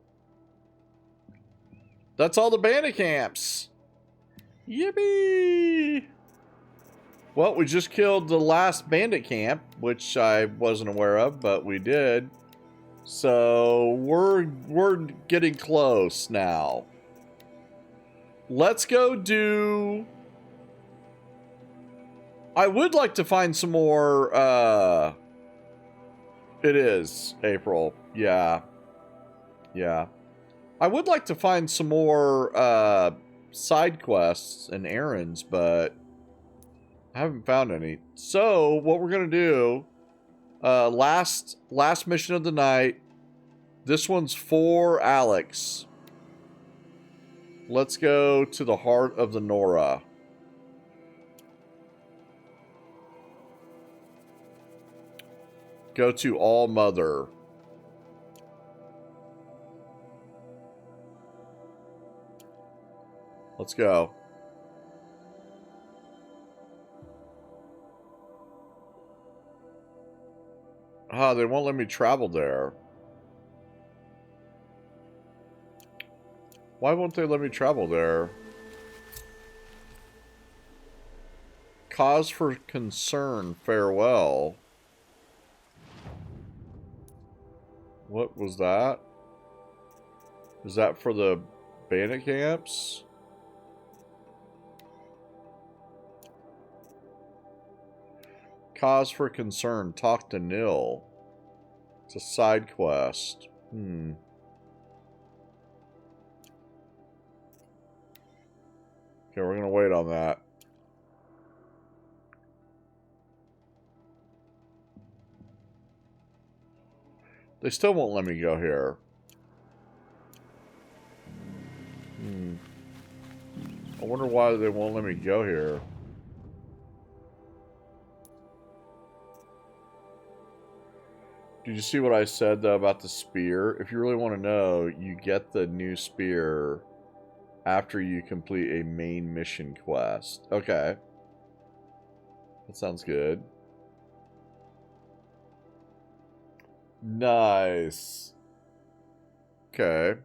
[SPEAKER 1] That's all the bandit camps. Yippee! Well, we just killed the last bandit camp, which I wasn't aware of, but we did. So we're getting close now. Let's go do... I would like to find some more, It is April. Yeah. Yeah. I would like to find some more, side quests and errands, but I haven't found any. So, what we're gonna do, last mission of the night. This one's for Alex. Let's go to the heart of the Nora. Go to All Mother. Let's go. Ah, they won't let me travel there. Why won't they let me travel there? Cause for concern, farewell. What was that? Is that for the bandit camps? Cause for concern, talk to Nil. It's a side quest. Okay, we're gonna wait on that. They still won't let me go here. I wonder why they won't let me go here. Did you see what I said, though, about the spear? If you really want to know, you get the new spear after you complete a main mission quest. Okay. That sounds good. Nice. Okay.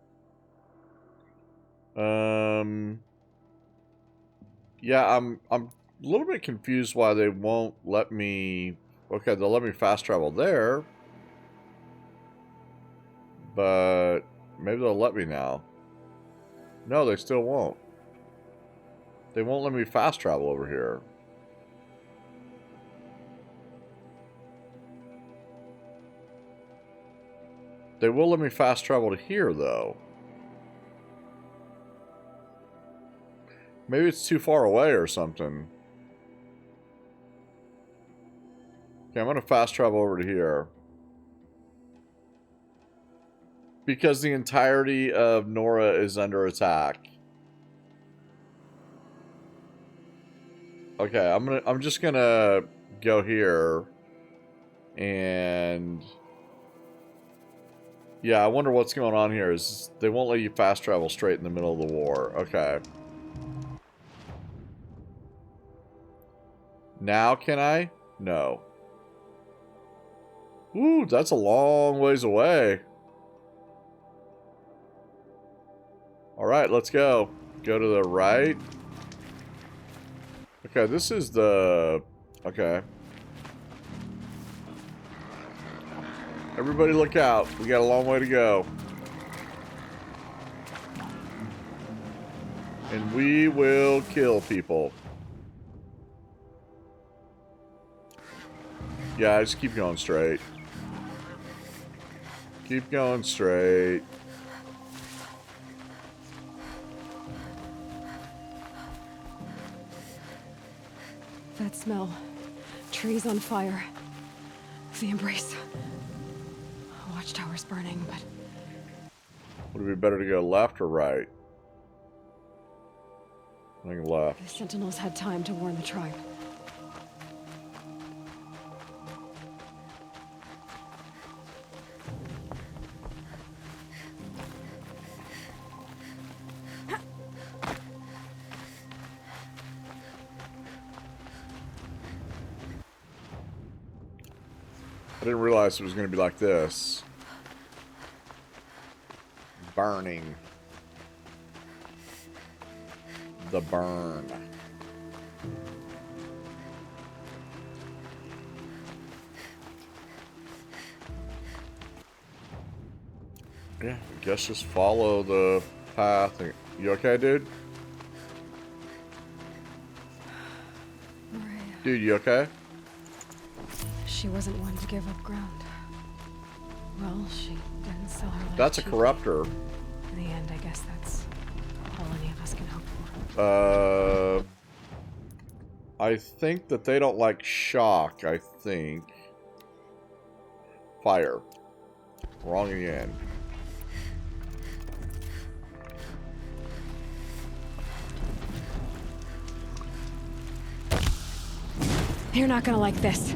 [SPEAKER 1] Yeah, I'm a little bit confused why they won't let me... Okay, they'll let me fast travel there. But maybe they'll let me now. No, they still won't. They won't let me fast travel over here. They will let me fast travel to here, though. Maybe it's too far away or something. Okay, I'm going to fast travel over to here. Because the entirety of Nora is under attack. Okay, I'm just gonna go here. And yeah, I wonder what's going on here. Is they won't let you fast travel straight in the middle of the war. Okay. Now can I? No. Ooh, that's a long ways away. Alright, let's go. Go to the right. Okay, this is the... Okay. Everybody look out. We got a long way to go. And we will kill people. Yeah, just keep going straight. Keep going straight.
[SPEAKER 2] That smell. Trees on fire. The embrace. Watchtower's burning, but...
[SPEAKER 1] Would it be better to go left or right? I think left.
[SPEAKER 2] The Sentinels had time to warn the tribe.
[SPEAKER 1] I didn't realize it was going to be like this. Burning. The burn. Yeah, I guess just follow the path. You okay, dude?
[SPEAKER 2] Maria.
[SPEAKER 1] Dude, you okay?
[SPEAKER 2] She wasn't one to give up ground. Well, she didn't sell her life
[SPEAKER 1] That's a
[SPEAKER 2] cheap.
[SPEAKER 1] corruptor.
[SPEAKER 2] In the end, I guess that's all any of us can hope for.
[SPEAKER 1] I think that they don't like shock, I think. Fire. Wrong again.
[SPEAKER 2] You're not gonna like this.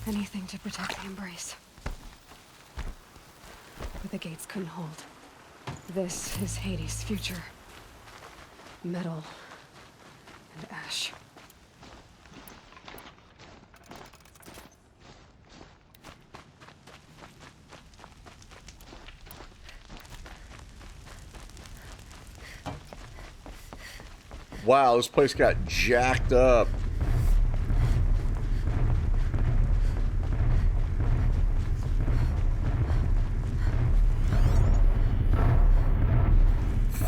[SPEAKER 2] Anything to protect the Embrace. But the gates couldn't hold. This is Hades' future. Metal and ash.
[SPEAKER 1] Wow, this place got jacked up.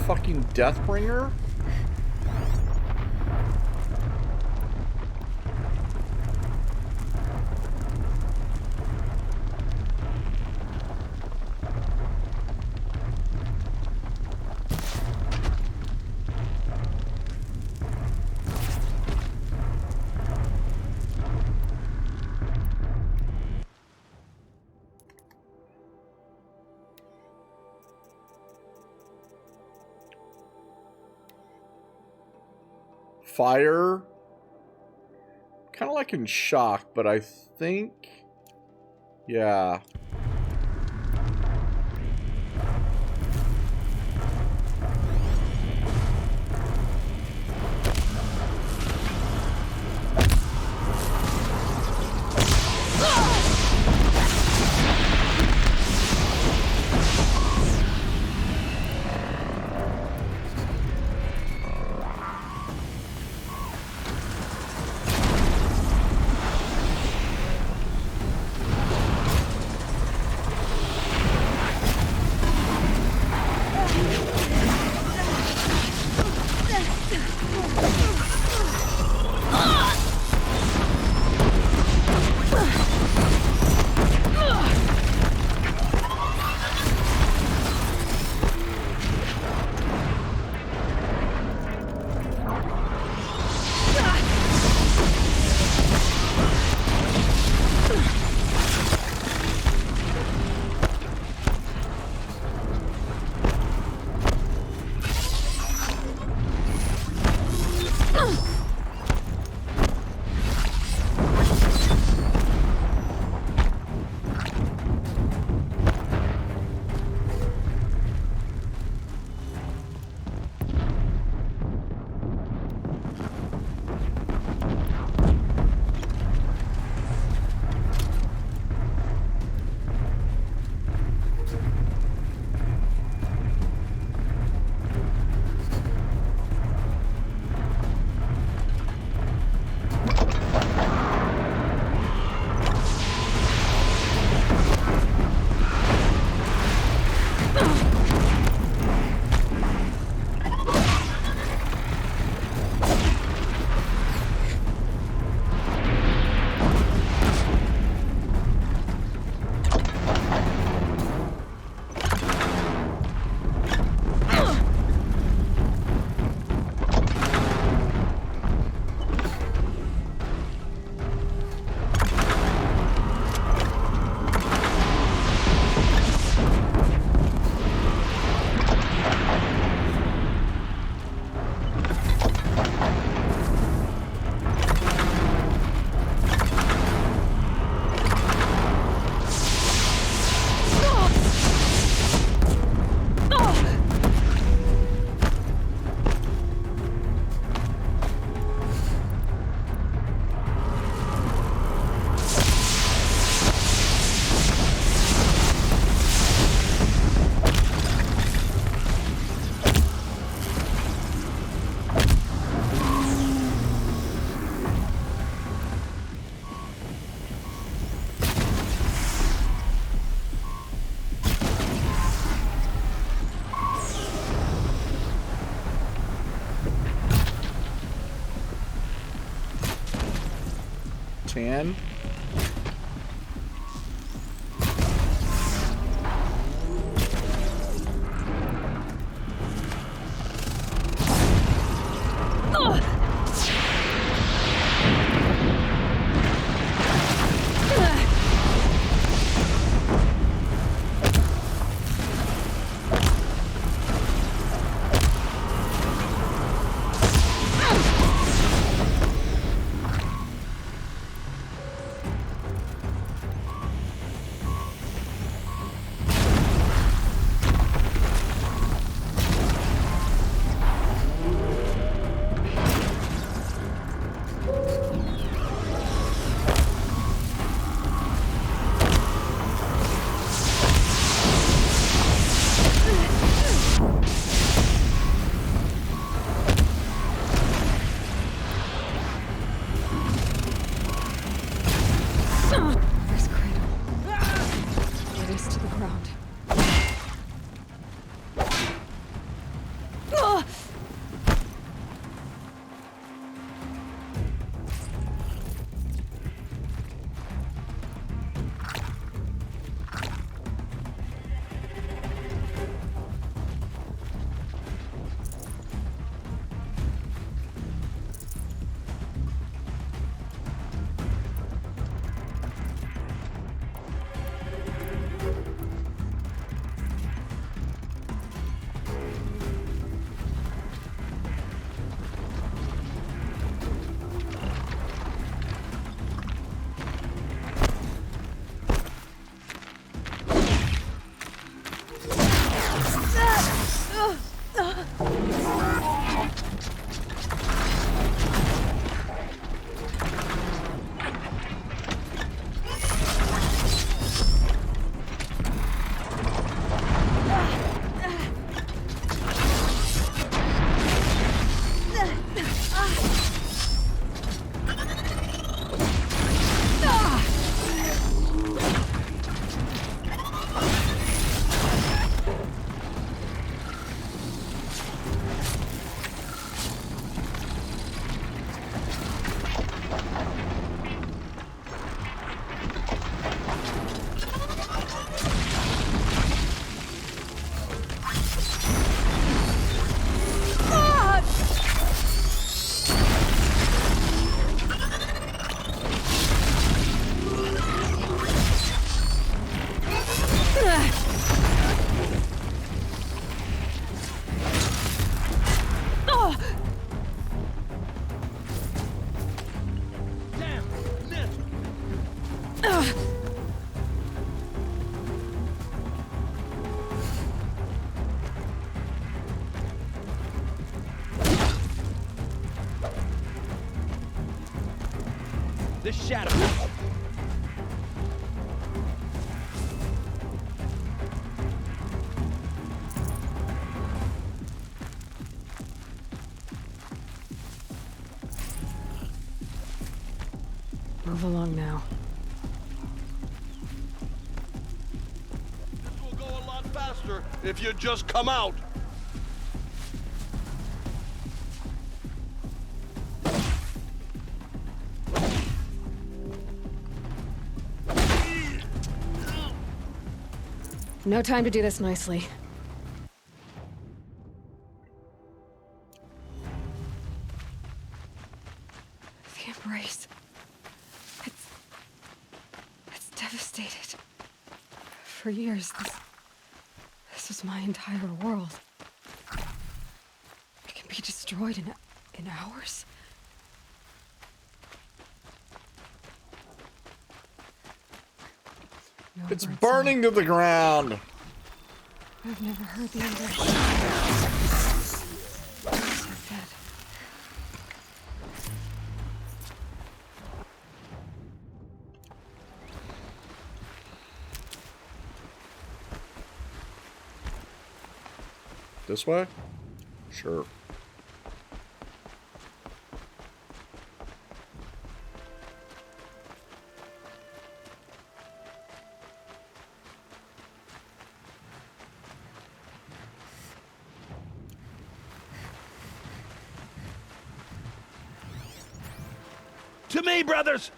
[SPEAKER 1] Fucking Deathbringer? Fire, kind of like in Shock, but I think, yeah. 10.
[SPEAKER 2] This cradle. It is to the ground.
[SPEAKER 9] The shadow.
[SPEAKER 2] Move along now.
[SPEAKER 20] This will go a lot faster if you just come out.
[SPEAKER 2] No time to do this nicely. The embrace. It's devastated. For years, this was my entire world. It can be destroyed in hours. No
[SPEAKER 1] It's
[SPEAKER 2] bird
[SPEAKER 1] burning to the ground.
[SPEAKER 2] I've never heard the embrace. So dead.
[SPEAKER 1] This way? Sure.
[SPEAKER 9] To me, brothers!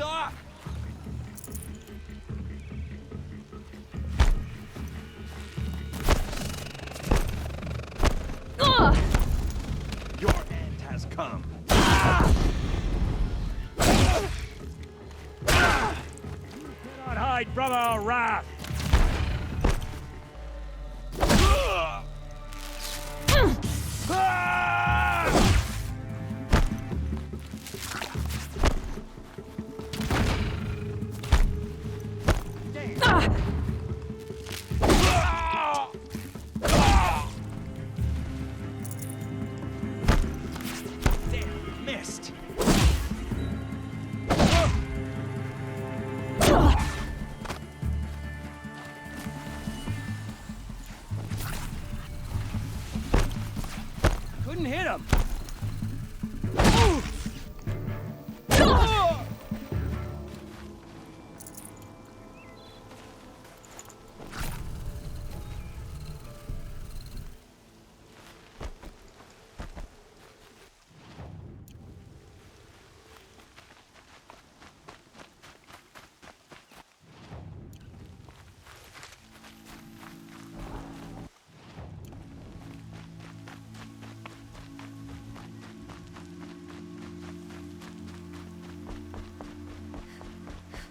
[SPEAKER 9] Stop! Your end has come.
[SPEAKER 4] Cannot hide from our wrath.
[SPEAKER 9] Missed. Couldn't hit him.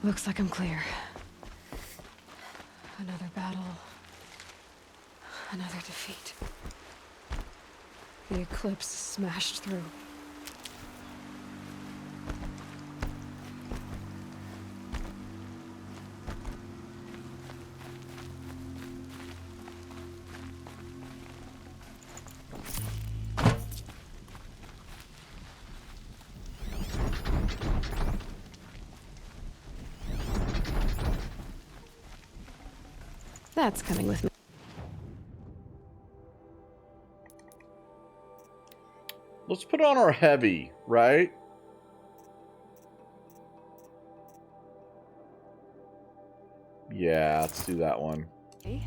[SPEAKER 2] Looks like I'm clear. Another battle. Another defeat. The Eclipse smashed through. That's coming with me.
[SPEAKER 1] Let's put on our heavy, right? Yeah, let's do that one.
[SPEAKER 2] Hey?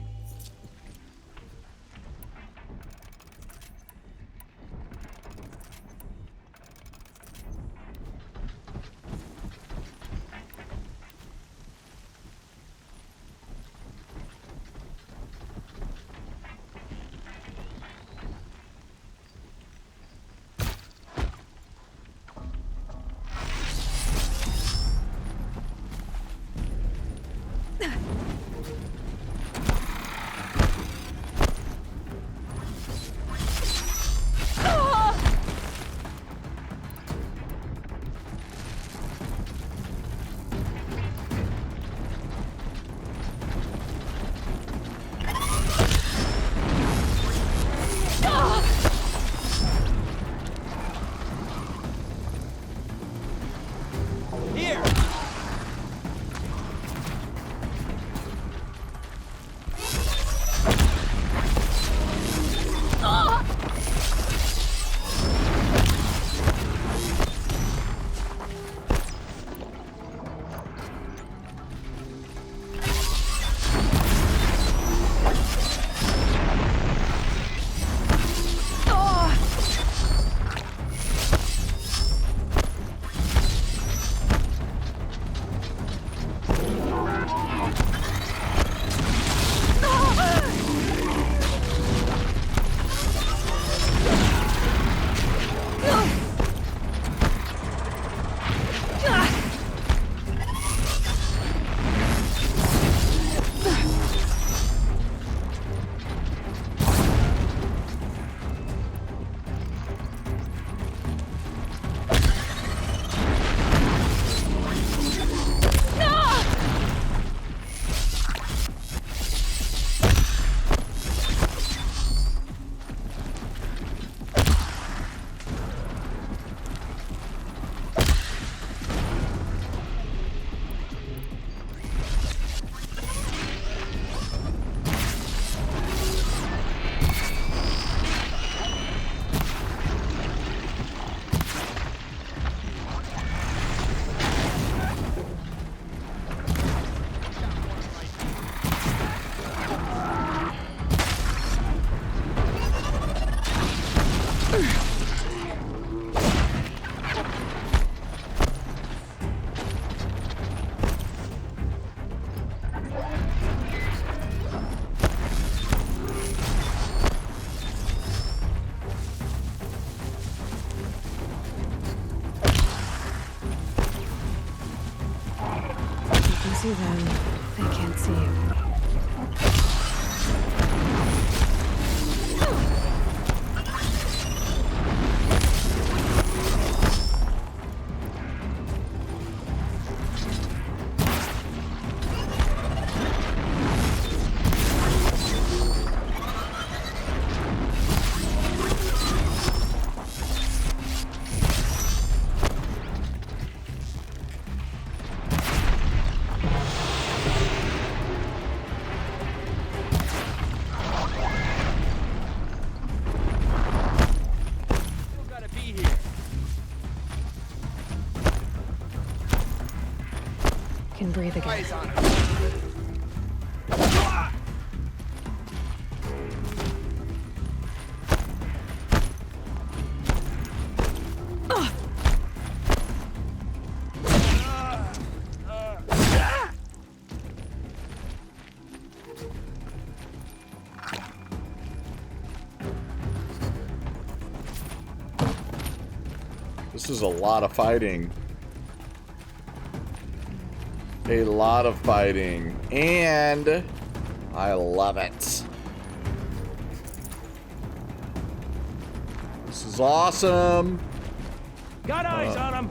[SPEAKER 2] see them, they can't see you. Can breathe again.
[SPEAKER 1] This is a lot of fighting. A lot of fighting. And I love it. This is awesome.
[SPEAKER 9] Got eyes on him.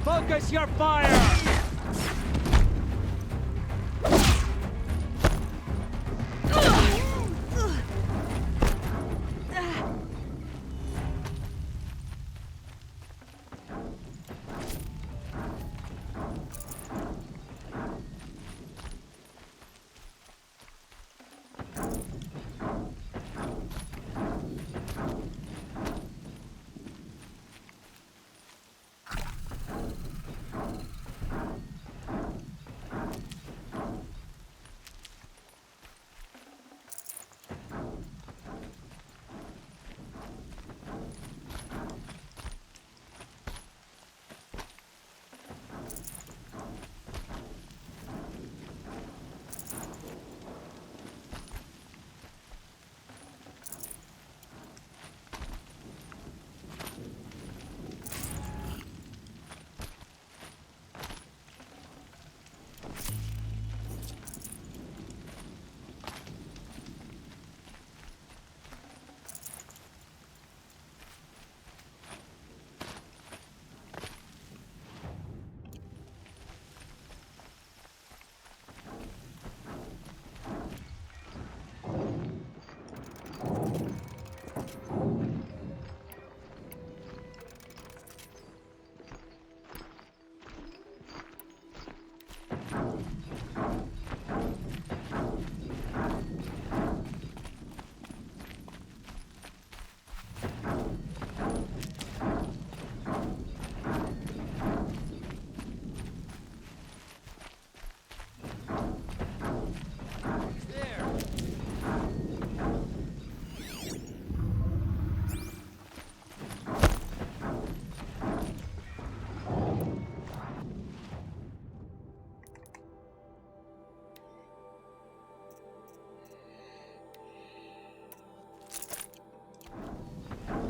[SPEAKER 9] Focus your fire!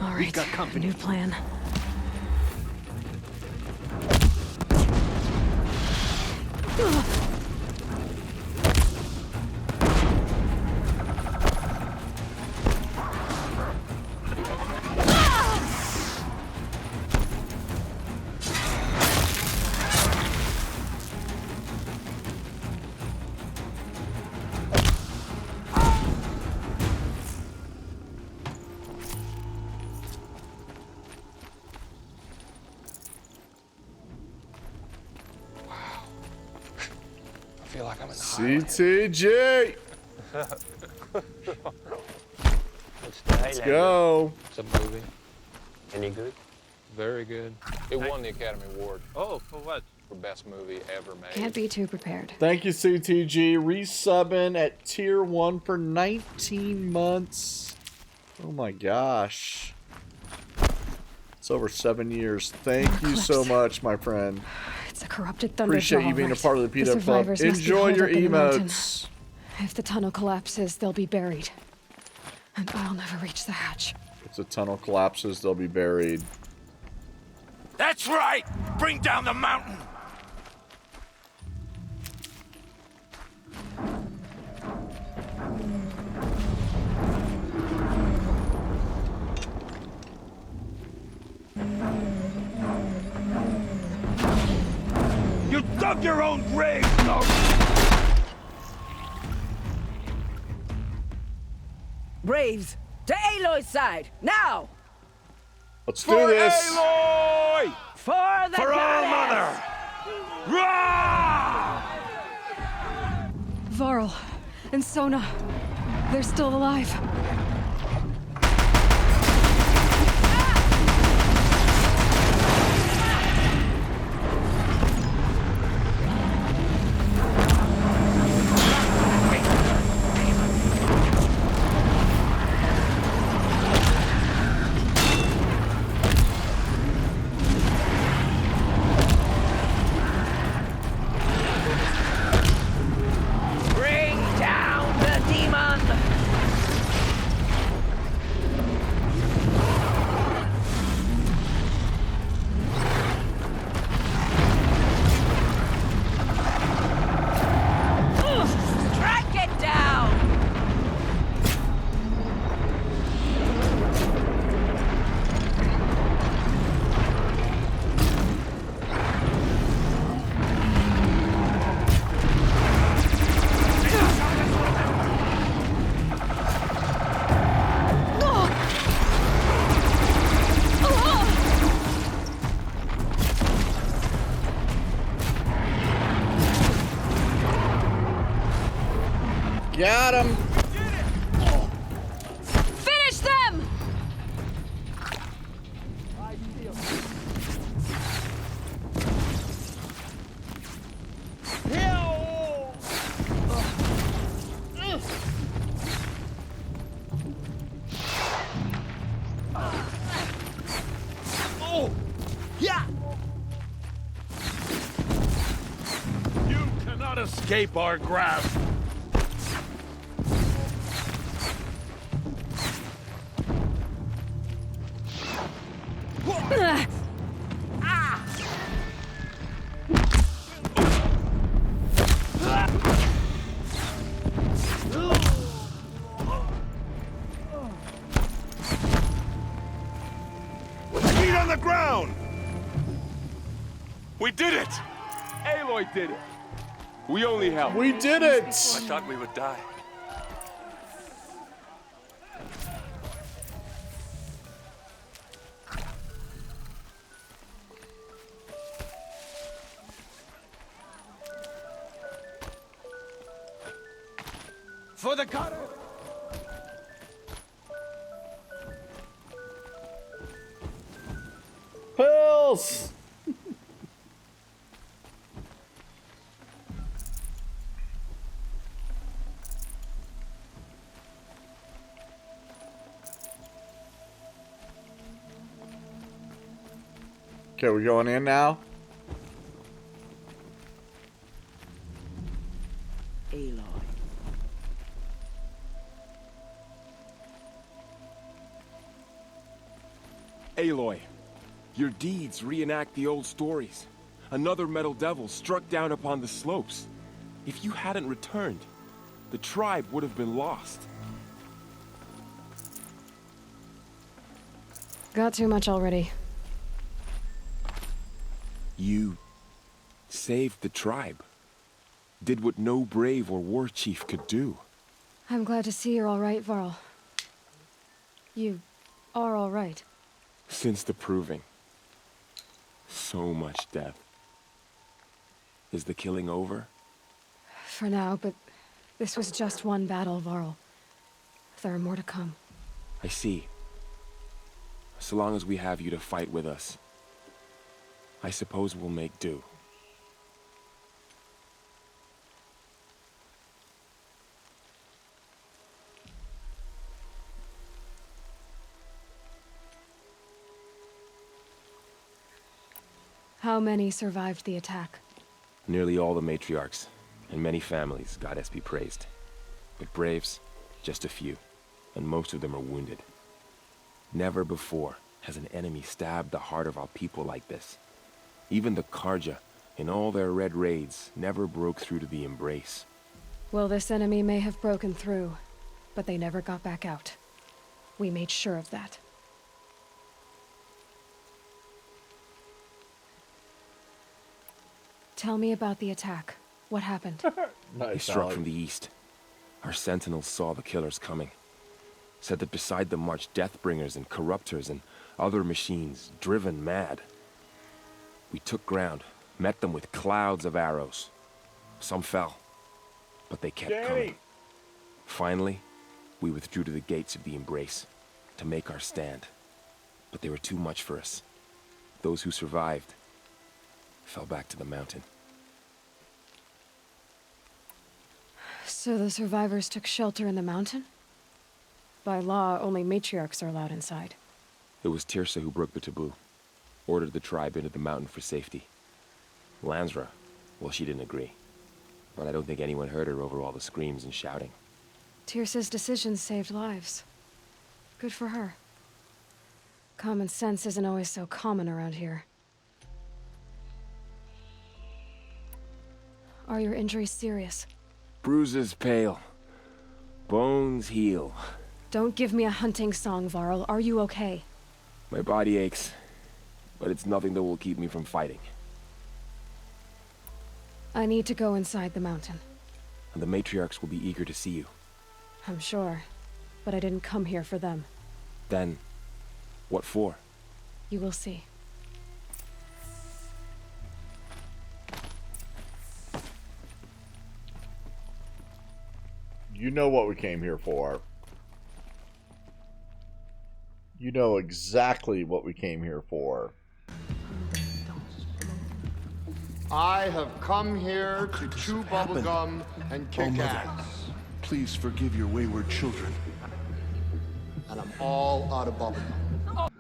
[SPEAKER 2] All right,
[SPEAKER 9] got company.
[SPEAKER 2] new plan.
[SPEAKER 7] feel like I'm in the
[SPEAKER 1] CTG.
[SPEAKER 7] Let's
[SPEAKER 1] go.
[SPEAKER 7] It's a movie. Any good? Very good. It won the Academy Award. Oh, for what? For best movie ever made.
[SPEAKER 2] Can't be too prepared.
[SPEAKER 1] Thank you, CTG. Resubbing at tier 1 for 19 months. Oh my gosh. It's over 7 years. Thank you so much, my friend.
[SPEAKER 2] It's a corrupted thunder.
[SPEAKER 1] Appreciate you being a part of the P-Dub Club. Enjoy your emotes.
[SPEAKER 2] If the tunnel collapses, they'll be buried. And I'll never reach the hatch.
[SPEAKER 1] If the tunnel collapses, they'll be buried.
[SPEAKER 9] That's right! Bring down the mountain! You dug your own grave, no!
[SPEAKER 12] Braves, to Aloy's side, now!
[SPEAKER 1] Let's do this!
[SPEAKER 9] Aloy!
[SPEAKER 12] For the
[SPEAKER 9] For All Mother! Rah!
[SPEAKER 2] Varl and Sona, they're still alive.
[SPEAKER 12] Bring down the demon! Strike it down!
[SPEAKER 1] Got him!
[SPEAKER 2] Finish them!
[SPEAKER 9] Oh! Yeah! You cannot escape our grasp! Feet on the ground! We did it!
[SPEAKER 11] Aloy did it. We only helped.
[SPEAKER 1] We did it!
[SPEAKER 20] I thought we would die.
[SPEAKER 9] For the cutter!
[SPEAKER 1] Pills! Okay, we're going in now?
[SPEAKER 12] Aloy.
[SPEAKER 11] Aloy, your deeds reenact the old stories. Another metal devil struck down upon the slopes. If you hadn't returned, the tribe would have been lost.
[SPEAKER 2] Got too much already.
[SPEAKER 11] You saved the tribe. Did what no brave or war chief could do.
[SPEAKER 2] I'm glad to see you're all right, Varl. You are all right.
[SPEAKER 11] Since the proving. So much death. Is the killing over?
[SPEAKER 2] For now, but this was just one battle, Varl. There are more to come.
[SPEAKER 11] I see. So long as we have you to fight with us, I suppose we'll make do.
[SPEAKER 2] How many survived the attack?
[SPEAKER 11] Nearly all the matriarchs, and many families, goddess be praised. But braves, just a few, and most of them are wounded. Never before has an enemy stabbed the heart of our people like this. Even the Karja, in all their red raids, never broke through to the Embrace.
[SPEAKER 2] Well, this enemy may have broken through, but they never got back out. We made sure of that. Tell me about the attack. What happened?
[SPEAKER 11] They struck from the east. Our sentinels saw the killers coming. Said that beside them marched Deathbringers and Corruptors and other machines, driven mad. We took ground, met them with clouds of arrows. Some fell, but they kept coming. Finally, we withdrew to the gates of the Embrace to make our stand. But they were too much for us. Those who survived fell back to the mountain.
[SPEAKER 2] So the survivors took shelter in the mountain? By law, only matriarchs are allowed inside.
[SPEAKER 11] It was Tirsa who broke the taboo, ordered the tribe into the mountain for safety. Lansra, well, she didn't agree. But I don't think anyone heard her over all the screams and shouting.
[SPEAKER 2] Tirsa's decisions saved lives. Good for her. Common sense isn't always so common around here. Are your injuries serious?
[SPEAKER 11] Bruises pale. Bones heal.
[SPEAKER 2] Don't give me a hunting song, Varl. Are you okay?
[SPEAKER 11] My body aches, but it's nothing that will keep me from fighting.
[SPEAKER 2] I need to go inside the mountain.
[SPEAKER 11] And the matriarchs will be eager to see you.
[SPEAKER 2] I'm sure, but I didn't come here for them.
[SPEAKER 11] Then, what for?
[SPEAKER 2] You will see.
[SPEAKER 1] You know what we came here for. You know exactly what we came here for.
[SPEAKER 13] I have come here to chew bubblegum and kick
[SPEAKER 20] Mother,
[SPEAKER 13] ass.
[SPEAKER 20] please forgive your wayward children.
[SPEAKER 13] And I'm all out of bubblegum.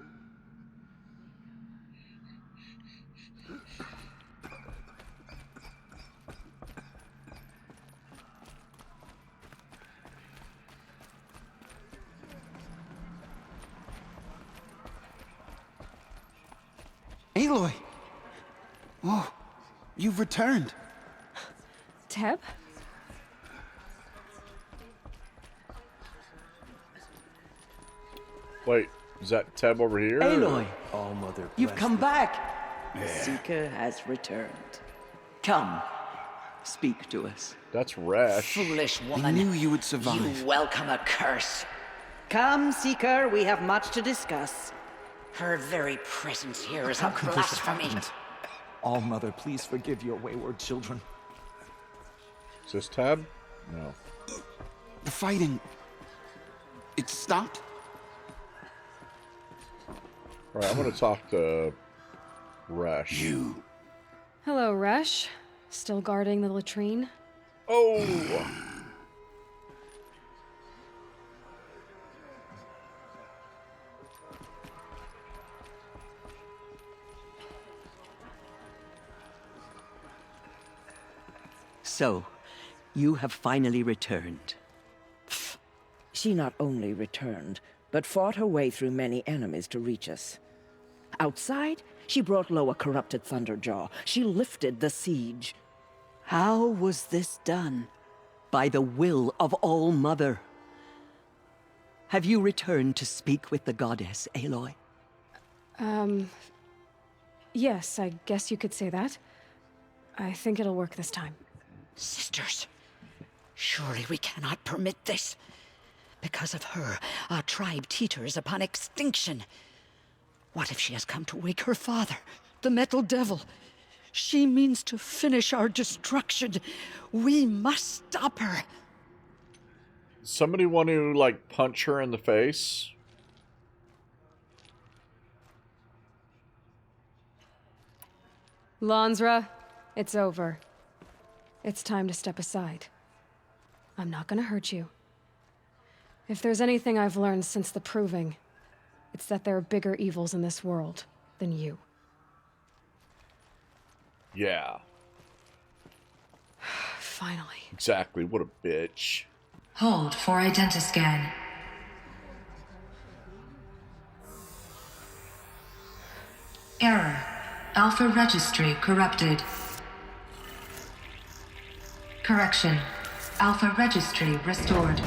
[SPEAKER 16] Aloy! Oh, you've returned.
[SPEAKER 2] Teb?
[SPEAKER 1] Wait, is that Teb over here?
[SPEAKER 12] Aloy!
[SPEAKER 20] All Mother,
[SPEAKER 12] You've come back! The Seeker has returned. Come, speak to us.
[SPEAKER 1] That's Resh.
[SPEAKER 12] Foolish
[SPEAKER 16] I
[SPEAKER 12] woman.
[SPEAKER 16] knew you would survive.
[SPEAKER 12] You welcome a curse. Come, Seeker, we have much to discuss. Her very presence here is a blasphemy.
[SPEAKER 15] All Mother, please forgive your wayward children.
[SPEAKER 1] Is this Teb? No.
[SPEAKER 16] The fighting... it stopped?
[SPEAKER 1] Alright, I'm gonna talk to Resh.
[SPEAKER 20] You.
[SPEAKER 2] Hello, Resh. Still guarding the latrine?
[SPEAKER 1] Oh!
[SPEAKER 12] So, you have finally returned.
[SPEAKER 18] She not only returned, but fought her way through many enemies to reach us. Outside, she brought low a corrupted Thunderjaw. She lifted the siege.
[SPEAKER 12] How was this done? By the will of All Mother. Have you returned to speak with the goddess, Aloy?
[SPEAKER 2] Yes, I guess you could say that. I think it'll work this time.
[SPEAKER 12] Sisters, surely we cannot permit this. Because of her, our tribe teeters upon extinction. What if she has come to wake her father, the Metal Devil? She means to finish our destruction. We must stop her.
[SPEAKER 1] Somebody want to, like, punch her in the face?
[SPEAKER 2] Lansra, it's over. It's time to step aside. I'm not gonna hurt you. If there's anything I've learned since the Proving, it's that there are bigger evils in this world than you.
[SPEAKER 1] Yeah.
[SPEAKER 2] Finally.
[SPEAKER 1] Exactly. What a bitch.
[SPEAKER 5] Hold for identiscan. Error. Alpha registry corrupted. Correction. Alpha registry restored.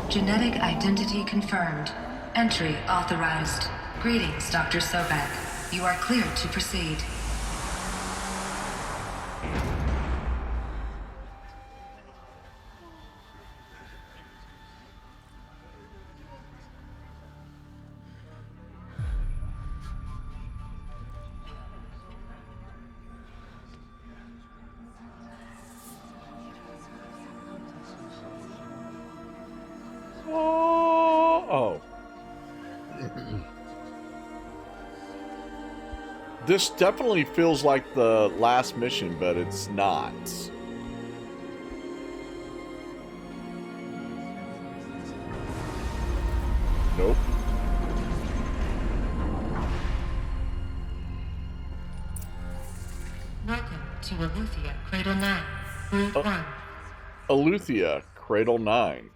[SPEAKER 5] Genetic identity confirmed. Entry authorized. Greetings, Dr. Sobek. You are cleared to proceed.
[SPEAKER 1] Oh. This definitely feels like the last mission, but it's not. Nope.
[SPEAKER 5] Welcome to Eleuthia, Cradle 9, Route 1.
[SPEAKER 1] Eleuthia, Cradle 9.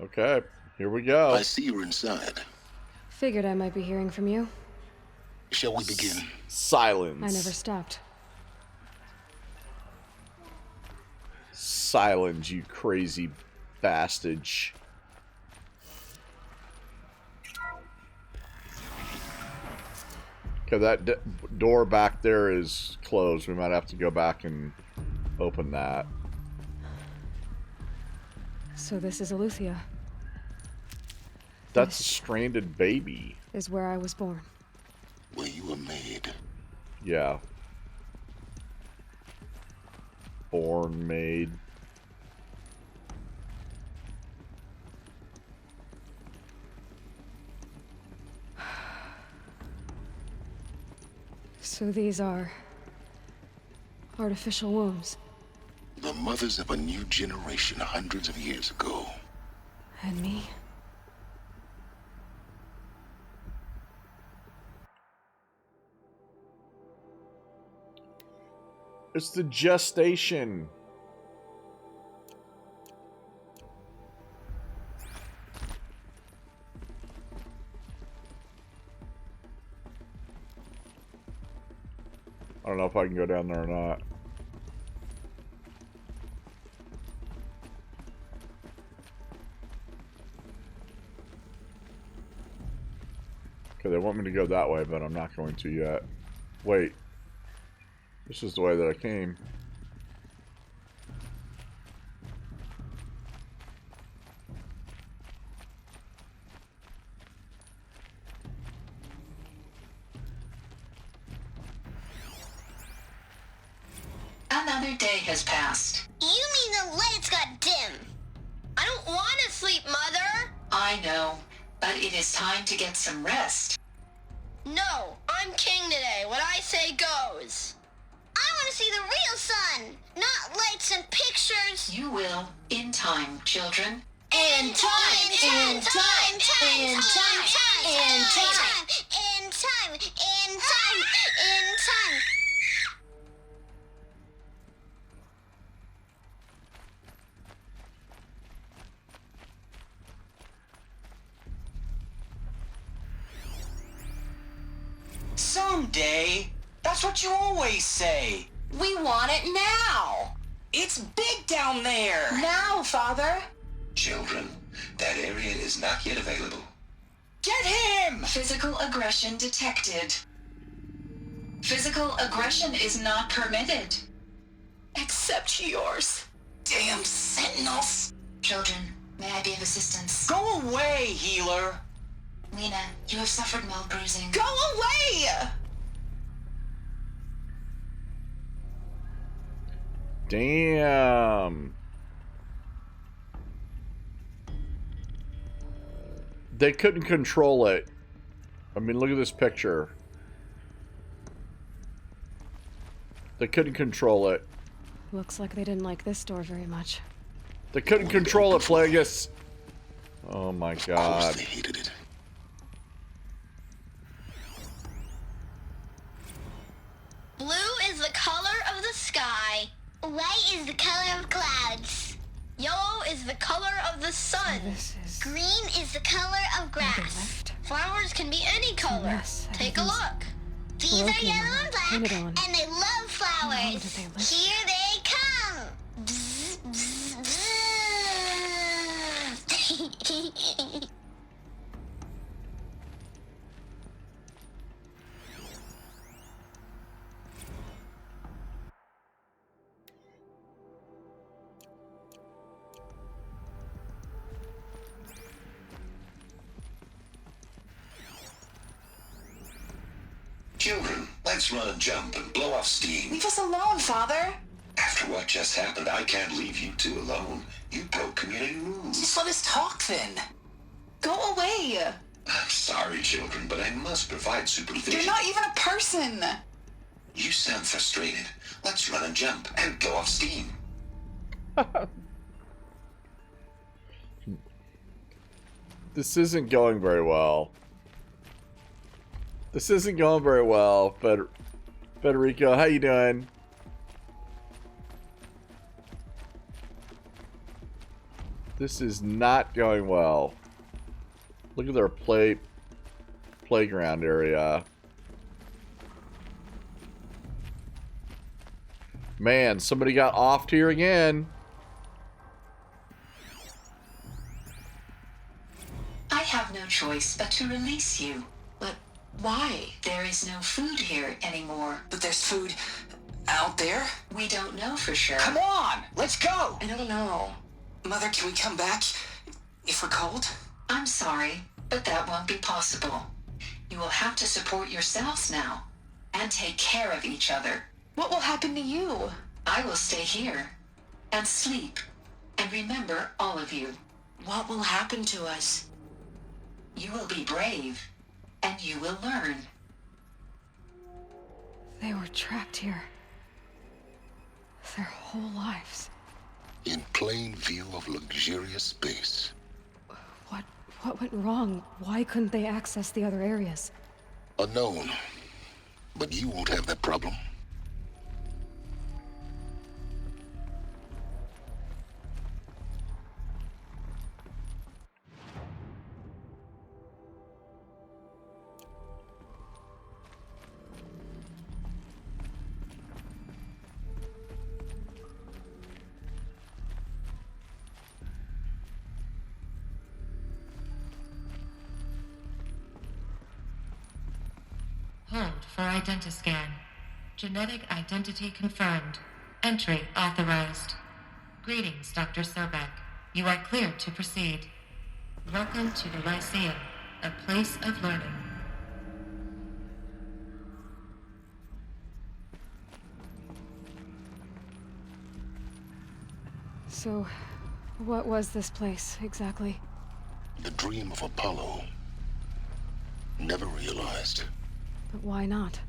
[SPEAKER 1] Okay, here we go.
[SPEAKER 20] I see you're inside.
[SPEAKER 2] Figured I might be hearing from you.
[SPEAKER 20] Shall we begin?
[SPEAKER 1] Silence.
[SPEAKER 2] I never stopped.
[SPEAKER 1] Silence, you crazy bastard. Okay, that door back there is closed. We might have to go back and open that.
[SPEAKER 2] So this is Eleuthia.
[SPEAKER 1] That's a stranded baby.
[SPEAKER 2] Is where I was born.
[SPEAKER 20] Where you were made.
[SPEAKER 1] Yeah. Born, made.
[SPEAKER 2] So these are artificial wombs.
[SPEAKER 20] The mothers of a new generation hundreds of years ago.
[SPEAKER 2] And me?
[SPEAKER 1] It's the gestation. I don't know if I can go down there or not. Okay, they want me to go that way, but I'm not going to yet. Wait. This is the way that I came.
[SPEAKER 5] Another day has passed.
[SPEAKER 14] You mean the lights got dim? I don't want to sleep, Mother!
[SPEAKER 5] I know, but it is time to get some rest.
[SPEAKER 14] No, I'm king today. What I say goes. I want to see the real sun, not lights and pictures.
[SPEAKER 5] You will, in time, children.
[SPEAKER 14] In time, in time, in time, in time, in time, in time, in time.
[SPEAKER 19] Someday. That's what you always say.
[SPEAKER 14] We want it now.
[SPEAKER 19] It's big down there.
[SPEAKER 14] Now, Father.
[SPEAKER 20] Children, that area is not yet available.
[SPEAKER 19] Get him!
[SPEAKER 5] Physical aggression detected. Physical aggression is not permitted.
[SPEAKER 14] Except yours.
[SPEAKER 19] Damn sentinels.
[SPEAKER 5] Children, may I be of assistance?
[SPEAKER 19] Go away, healer.
[SPEAKER 5] Lena, you have suffered mild bruising.
[SPEAKER 19] Go away!
[SPEAKER 1] Damn. They couldn't control it. I mean, look at this picture. They couldn't control it.
[SPEAKER 2] Looks like they didn't like this door very much.
[SPEAKER 1] They couldn't control it, Plagueis. Oh my god.
[SPEAKER 20] Of course they hated it.
[SPEAKER 14] Blue is the color of the sky. White is the color of clouds. Yellow is the color of the sun. Green is the color of grass. Flowers can be any color. Take a look. These are yellow and black, and they love flowers. Here they come. Bzz, bzz, bzz.
[SPEAKER 20] Children, let's run and jump and blow off steam.
[SPEAKER 19] Leave us alone, Father.
[SPEAKER 20] After what just happened, I can't leave you two alone. You broke community rules.
[SPEAKER 19] Just let us talk then. Go away.
[SPEAKER 20] I'm sorry, children, but I must provide supervision.
[SPEAKER 19] You're not even a person.
[SPEAKER 20] You sound frustrated. Let's run and jump and blow off steam.
[SPEAKER 1] This isn't going very well. This isn't going very well, Federico. How you doing? This is not going well. Look at their playground area. Man, somebody got offed here again.
[SPEAKER 5] I have no choice but to release you. But why? There is no food here anymore.
[SPEAKER 19] But there's food out there?
[SPEAKER 5] We don't know for sure.
[SPEAKER 19] Come on, let's go.
[SPEAKER 5] I don't know.
[SPEAKER 19] Mother, can we come back if we're cold?
[SPEAKER 5] I'm sorry, but that won't be possible. You will have to support yourselves now and take care of each other.
[SPEAKER 19] What will happen to you?
[SPEAKER 5] I will stay here and sleep and remember all of you.
[SPEAKER 19] What will happen to us?
[SPEAKER 5] You will be brave and you will learn.
[SPEAKER 2] They were trapped here. Their whole lives.
[SPEAKER 20] In plain view of luxurious space.
[SPEAKER 2] What went wrong? Why couldn't they access the other areas?
[SPEAKER 20] Unknown. But you won't have that problem.
[SPEAKER 5] Hold for identiscan. Genetic identity confirmed. Entry authorized. Greetings, Dr. Sobek. You are cleared to proceed. Welcome to the Lyceum, a place of learning.
[SPEAKER 2] So, what was this place, exactly?
[SPEAKER 20] The dream of Apollo. Never realized.
[SPEAKER 2] But why not?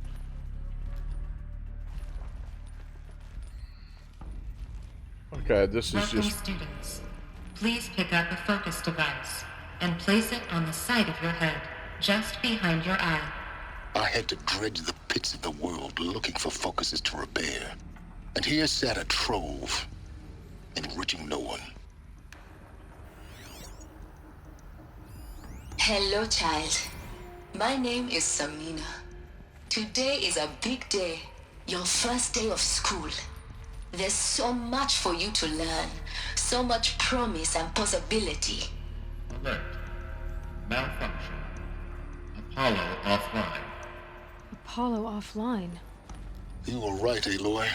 [SPEAKER 1] Okay, this is
[SPEAKER 5] Welcome,
[SPEAKER 1] just...
[SPEAKER 5] students. Please pick up a focus device and place it on the side of your head, just behind your eye.
[SPEAKER 20] I had to dredge the pits of the world looking for focuses to repair. And here sat a trove, enriching no one.
[SPEAKER 5] Hello, child. My name is Samina. Today is a big day, your first day of school. There's so much for you to learn, so much promise and possibility.
[SPEAKER 8] Alert. Malfunction. Apollo offline.
[SPEAKER 2] Apollo offline?
[SPEAKER 20] You were right, Aloy.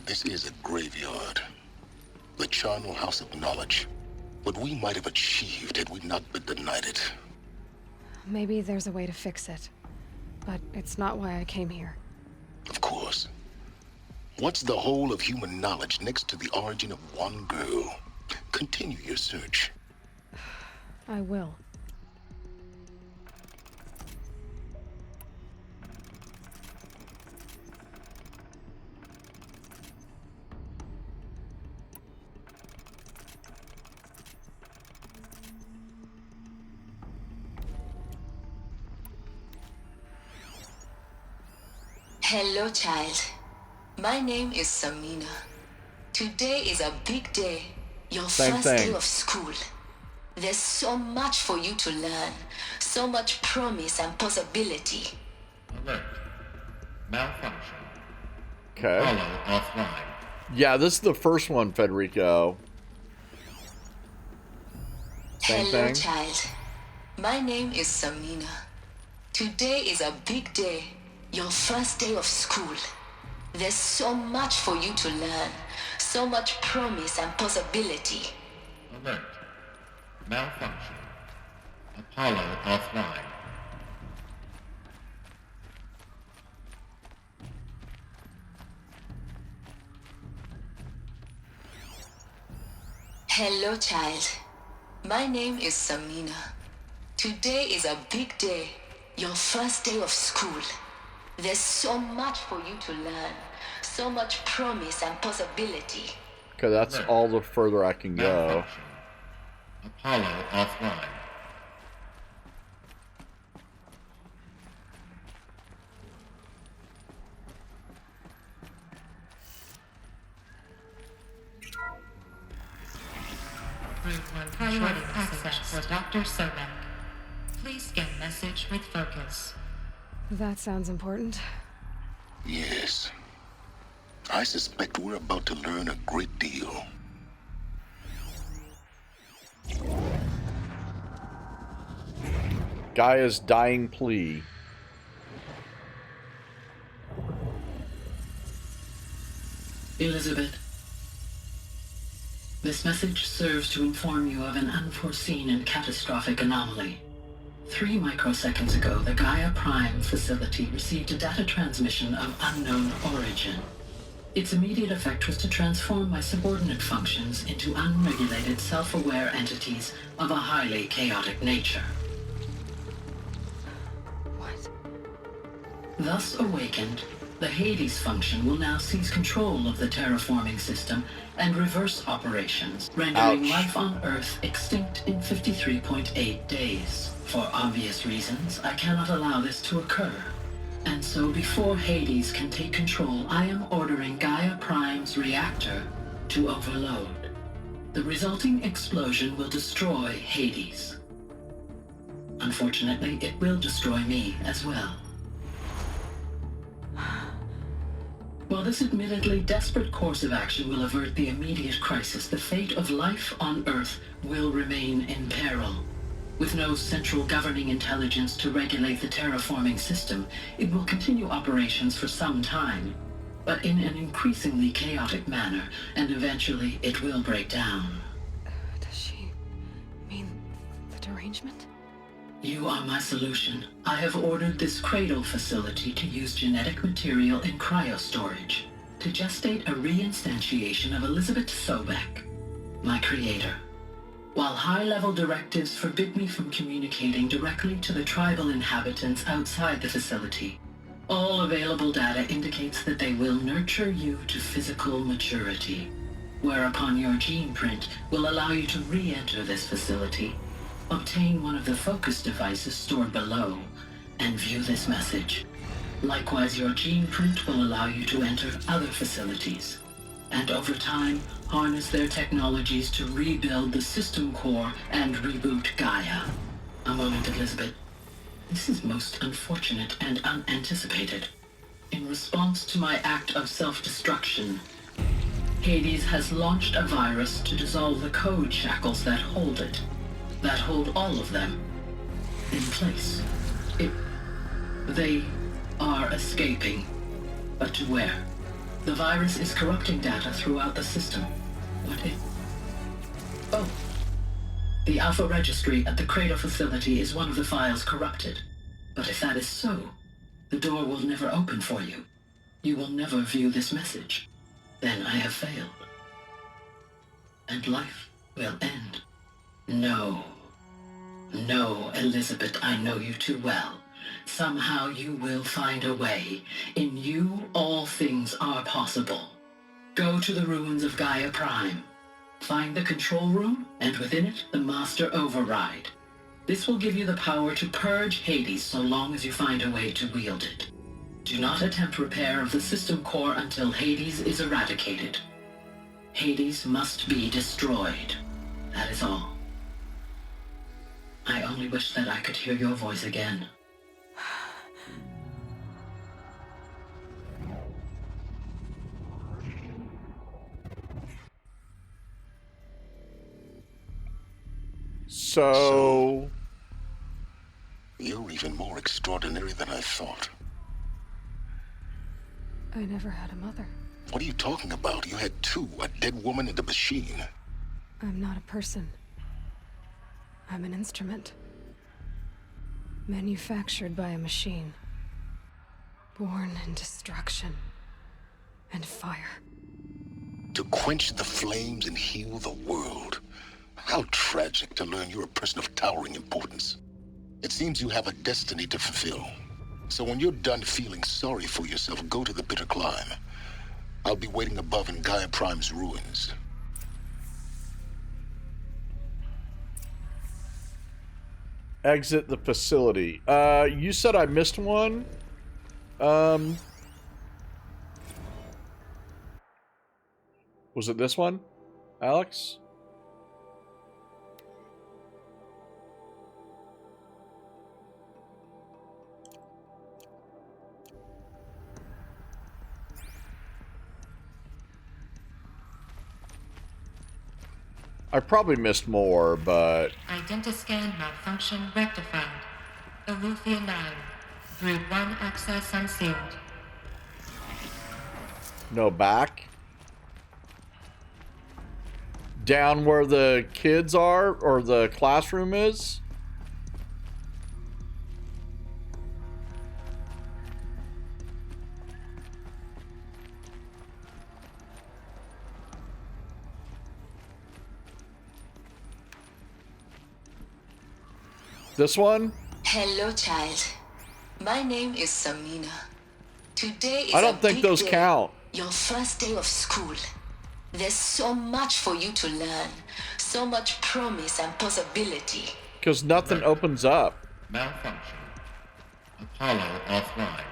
[SPEAKER 20] This is a graveyard. The charnel house of knowledge. What we might have achieved had we not been denied it.
[SPEAKER 2] Maybe there's a way to fix it. But it's not why I came here.
[SPEAKER 20] Of course. What's the whole of human knowledge next to the origin of one girl? Continue your search.
[SPEAKER 2] I will.
[SPEAKER 5] Hello, child. My name is Samina. Today is a big day. Your first day of school. There's so much for you to learn. So much promise and possibility.
[SPEAKER 8] Alert. Malfunction.
[SPEAKER 1] Okay.
[SPEAKER 8] Apollo offline.
[SPEAKER 1] Yeah, this is the first one, Federico. Same
[SPEAKER 5] Hello,
[SPEAKER 1] thing.
[SPEAKER 5] child. My name is Samina. Today is a big day. Your first day of school. There's so much for you to learn. So much promise and possibility.
[SPEAKER 8] Alert. Malfunction. Apollo offline.
[SPEAKER 5] Hello, child. My name is Samina. Today is a big day. Your first day of school. There's so much for you to learn. So much promise and possibility.
[SPEAKER 1] Okay, that's all the further I can go.
[SPEAKER 8] Apollo offline.
[SPEAKER 17] Priority access for Dr. Sobek. Please scan message with focus.
[SPEAKER 2] That sounds important.
[SPEAKER 20] Yes. I suspect we're about to learn a great deal.
[SPEAKER 1] Gaia's dying plea.
[SPEAKER 22] Elizabeth, this message serves to inform you of an unforeseen and catastrophic anomaly. 3 microseconds ago, the Gaia Prime facility received a data transmission of unknown origin. Its immediate effect was to transform my subordinate functions into unregulated, self-aware entities of a highly chaotic nature.
[SPEAKER 2] What?
[SPEAKER 22] Thus awakened, the Hades function will now seize control of the terraforming system and reverse operations, rendering life on Earth extinct in 53.8 days. For obvious reasons, I cannot allow this to occur. And so before Hades can take control, I am ordering Gaia Prime's reactor to overload. The resulting explosion will destroy Hades. Unfortunately, it will destroy me as well. While this admittedly desperate course of action will avert the immediate crisis, the fate of life on Earth will remain in peril. With no central governing intelligence to regulate the terraforming system, it will continue operations for some time, but in an increasingly chaotic manner, and eventually it will break down.
[SPEAKER 2] Does she mean the derangement?
[SPEAKER 22] You are my solution. I have ordered this cradle facility to use genetic material in cryostorage to gestate a reinstantiation of Elizabeth Sobek, my creator. While high-level directives forbid me from communicating directly to the tribal inhabitants outside the facility, all available data indicates that they will nurture you to physical maturity, whereupon your gene print will allow you to re-enter this facility, obtain one of the focus devices stored below, and view this message. Likewise, your gene print will allow you to enter other facilities, and over time, harness their technologies to rebuild the system core and reboot Gaia. A moment, Elizabeth. This is most unfortunate and unanticipated. In response to my act of self-destruction, Hades has launched a virus to dissolve the code shackles that hold it, that hold all of them, in place. They are escaping, but to where? The virus is corrupting data throughout the system. Oh. The Alpha Registry at the Cradle facility is one of the files corrupted. But if that is so, the door will never open for you. You will never view this message. Then I have failed. And life will end. No. No, Elizabeth, I know you too well. Somehow you will find a way. In you, all things are possible. Go to the ruins of Gaia Prime. Find the control room, and within it, the Master Override. This will give you the power to purge Hades so long as you find a way to wield it. Do not attempt repair of the system core until Hades is eradicated. Hades must be destroyed. That is all. I only wish that I could hear your voice again.
[SPEAKER 1] So...
[SPEAKER 20] You're even more extraordinary than I thought.
[SPEAKER 2] I never had a mother.
[SPEAKER 20] What are you talking about? You had two, a dead woman and a machine.
[SPEAKER 2] I'm not a person. I'm an instrument. Manufactured by a machine. Born in destruction and fire.
[SPEAKER 20] To quench the flames and heal the world. How tragic to learn you're a person of towering importance. It seems you have a destiny to fulfill. So when you're done feeling sorry for yourself, go to the bitter climb. I'll be waiting above in Gaia Prime's ruins.
[SPEAKER 1] Exit the facility. You said I missed one? Was it this one, Alex? I probably missed more, but...
[SPEAKER 17] Identiscan malfunction rectified. Eleuthia 9. Grid 1 access unsealed.
[SPEAKER 1] No, back? Down where the kids are, or the classroom is? This one?
[SPEAKER 5] Hello, child. My name is Samina. Today is
[SPEAKER 1] I don't
[SPEAKER 5] a
[SPEAKER 1] think
[SPEAKER 5] big
[SPEAKER 1] those
[SPEAKER 5] day.
[SPEAKER 1] count.
[SPEAKER 5] Your first day of school. There's so much for you to learn. So much promise and possibility.
[SPEAKER 1] Because nothing opens up.
[SPEAKER 8] Malfunction. Apollo offline.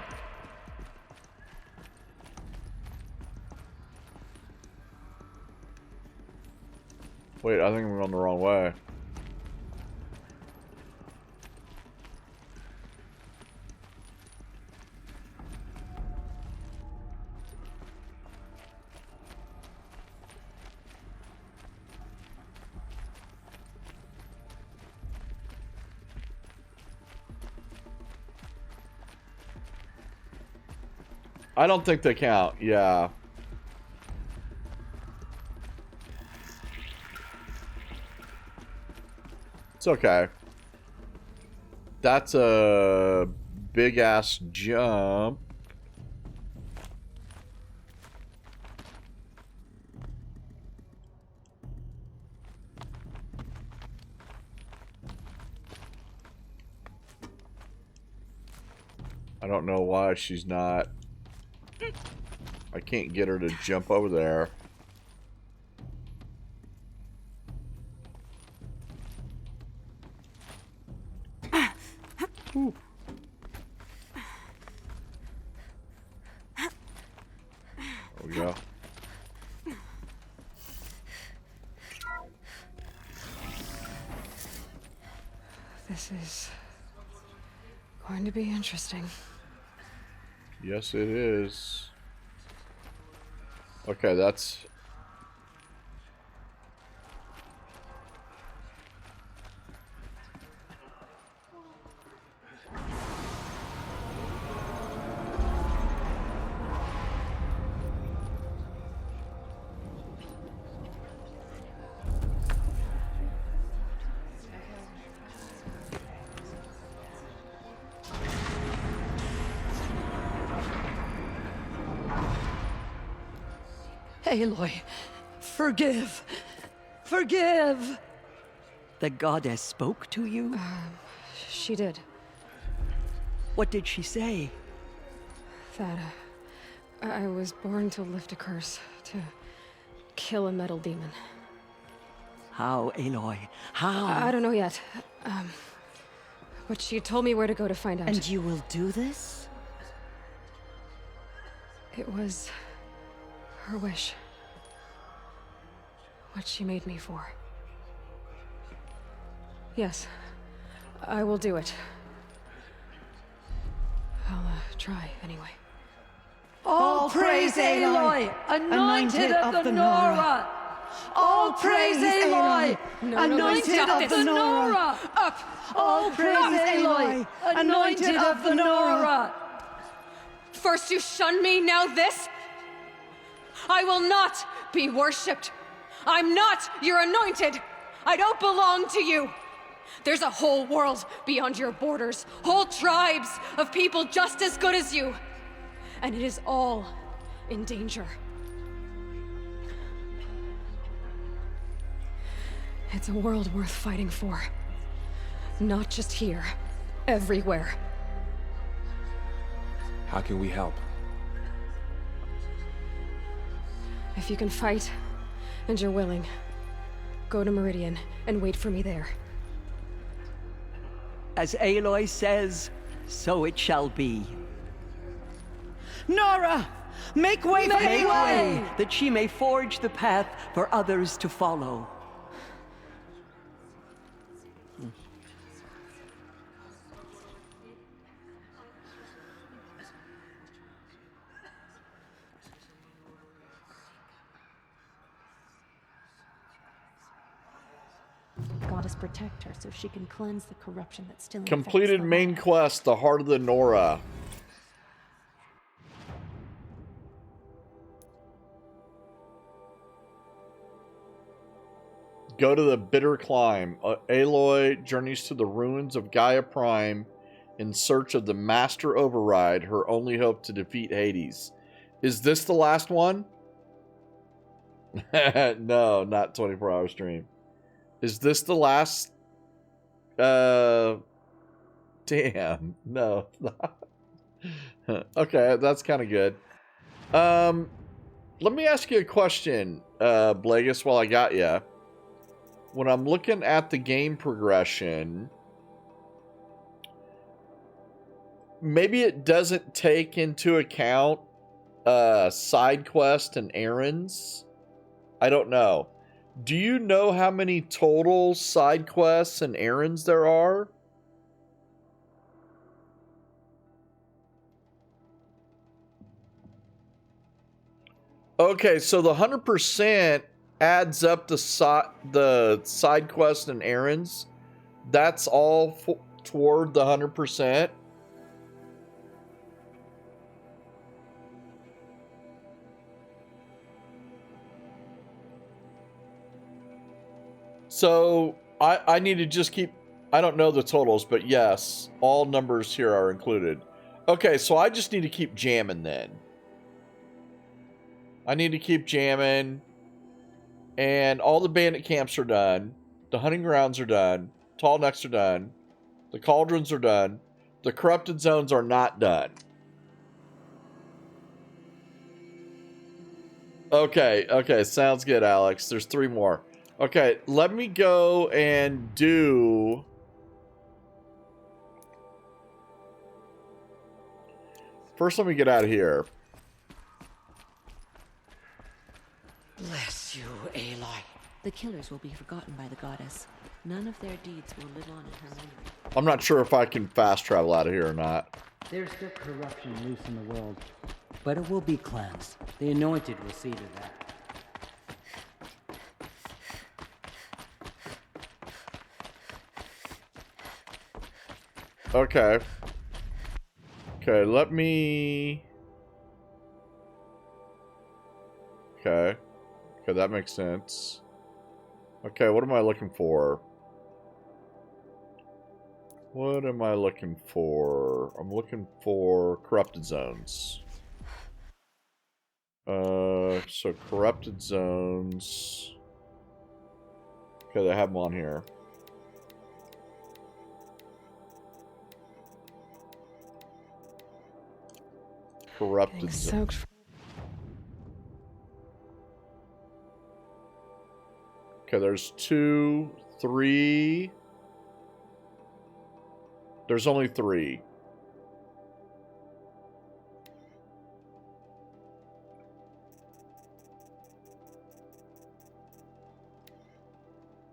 [SPEAKER 1] Wait, I think we're going the wrong way. I don't think they count, yeah. It's okay. That's a big-ass jump. I don't know why she's not... I can't get her to jump over there. Ooh. There we go.
[SPEAKER 2] This is going to be interesting.
[SPEAKER 1] Yes, it is. Okay, that's...
[SPEAKER 12] Aloy, forgive. Forgive! The goddess spoke to you?
[SPEAKER 2] She did.
[SPEAKER 12] What did she say?
[SPEAKER 2] That I was born to lift a curse, to kill a metal demon.
[SPEAKER 12] How, Aloy? How?
[SPEAKER 2] I don't know yet. But she told me where to go to find out.
[SPEAKER 18] And you will do this?
[SPEAKER 2] It was her wish. What she made me for. Yes, I will do it. I'll try, anyway.
[SPEAKER 12] All praise Aloy, anointed of the Nora! All praise Aloy, anointed of the Nora!
[SPEAKER 2] Up!
[SPEAKER 12] All praise Aloy, anointed of the Nora!
[SPEAKER 2] First you shun me, now this? I will not be worshipped. I'm not your anointed. I don't belong to you. There's a whole world beyond your borders, whole tribes of people just as good as you. And it is all in danger. It's a world worth fighting for. Not just here, everywhere.
[SPEAKER 11] How can we help?
[SPEAKER 2] If you can fight, and you're willing, go to Meridian and wait for me there.
[SPEAKER 12] As Aloy says, so it shall be. Nora! Make way for Aloy! That she may forge the path for others to follow.
[SPEAKER 3] Goddess protect her so she can cleanse the corruption that still
[SPEAKER 1] Completed
[SPEAKER 3] infects
[SPEAKER 1] main quest, the Heart of the Nora. Go to the Bitter Climb. Aloy journeys to the ruins of Gaia Prime in search of the Master Override, her only hope to defeat Hades. Is this the last one? No, not 24-hour stream. Is this the last? Damn. No. Okay, that's kind of good. Let me ask you a question, Blagus, while I got you. When I'm looking at the game progression, maybe it doesn't take into account side quest and errands. I don't know. Do you know how many total side quests and errands there are? Okay, so the 100% adds up the side quests and errands. That's all toward the 100%. So I need to just keep, I don't know the totals, but yes, all numbers here are included. Okay, so I just need to keep jamming then. I need to keep jamming. And all the bandit camps are done. The hunting grounds are done. Tall necks are done. The cauldrons are done. The corrupted zones are not done. Okay, sounds good, Alex. There's 3 more. Okay, let me go and do... First, let me get out of here.
[SPEAKER 18] Bless you, Aloy.
[SPEAKER 3] The killers will be forgotten by the goddess. None of their deeds will live on in her memory.
[SPEAKER 1] I'm not sure if I can fast travel out of here or not.
[SPEAKER 10] There's still corruption loose in the world, but it will be cleansed. The Anointed will see to that.
[SPEAKER 1] Okay. Okay, let me... Okay. Okay, that makes sense. Okay, what am I looking for? What am I looking for? I'm looking for corrupted zones. So corrupted zones. Okay, they have them on here. Corrupted zones. Okay, there's 2, 3. There's only 3.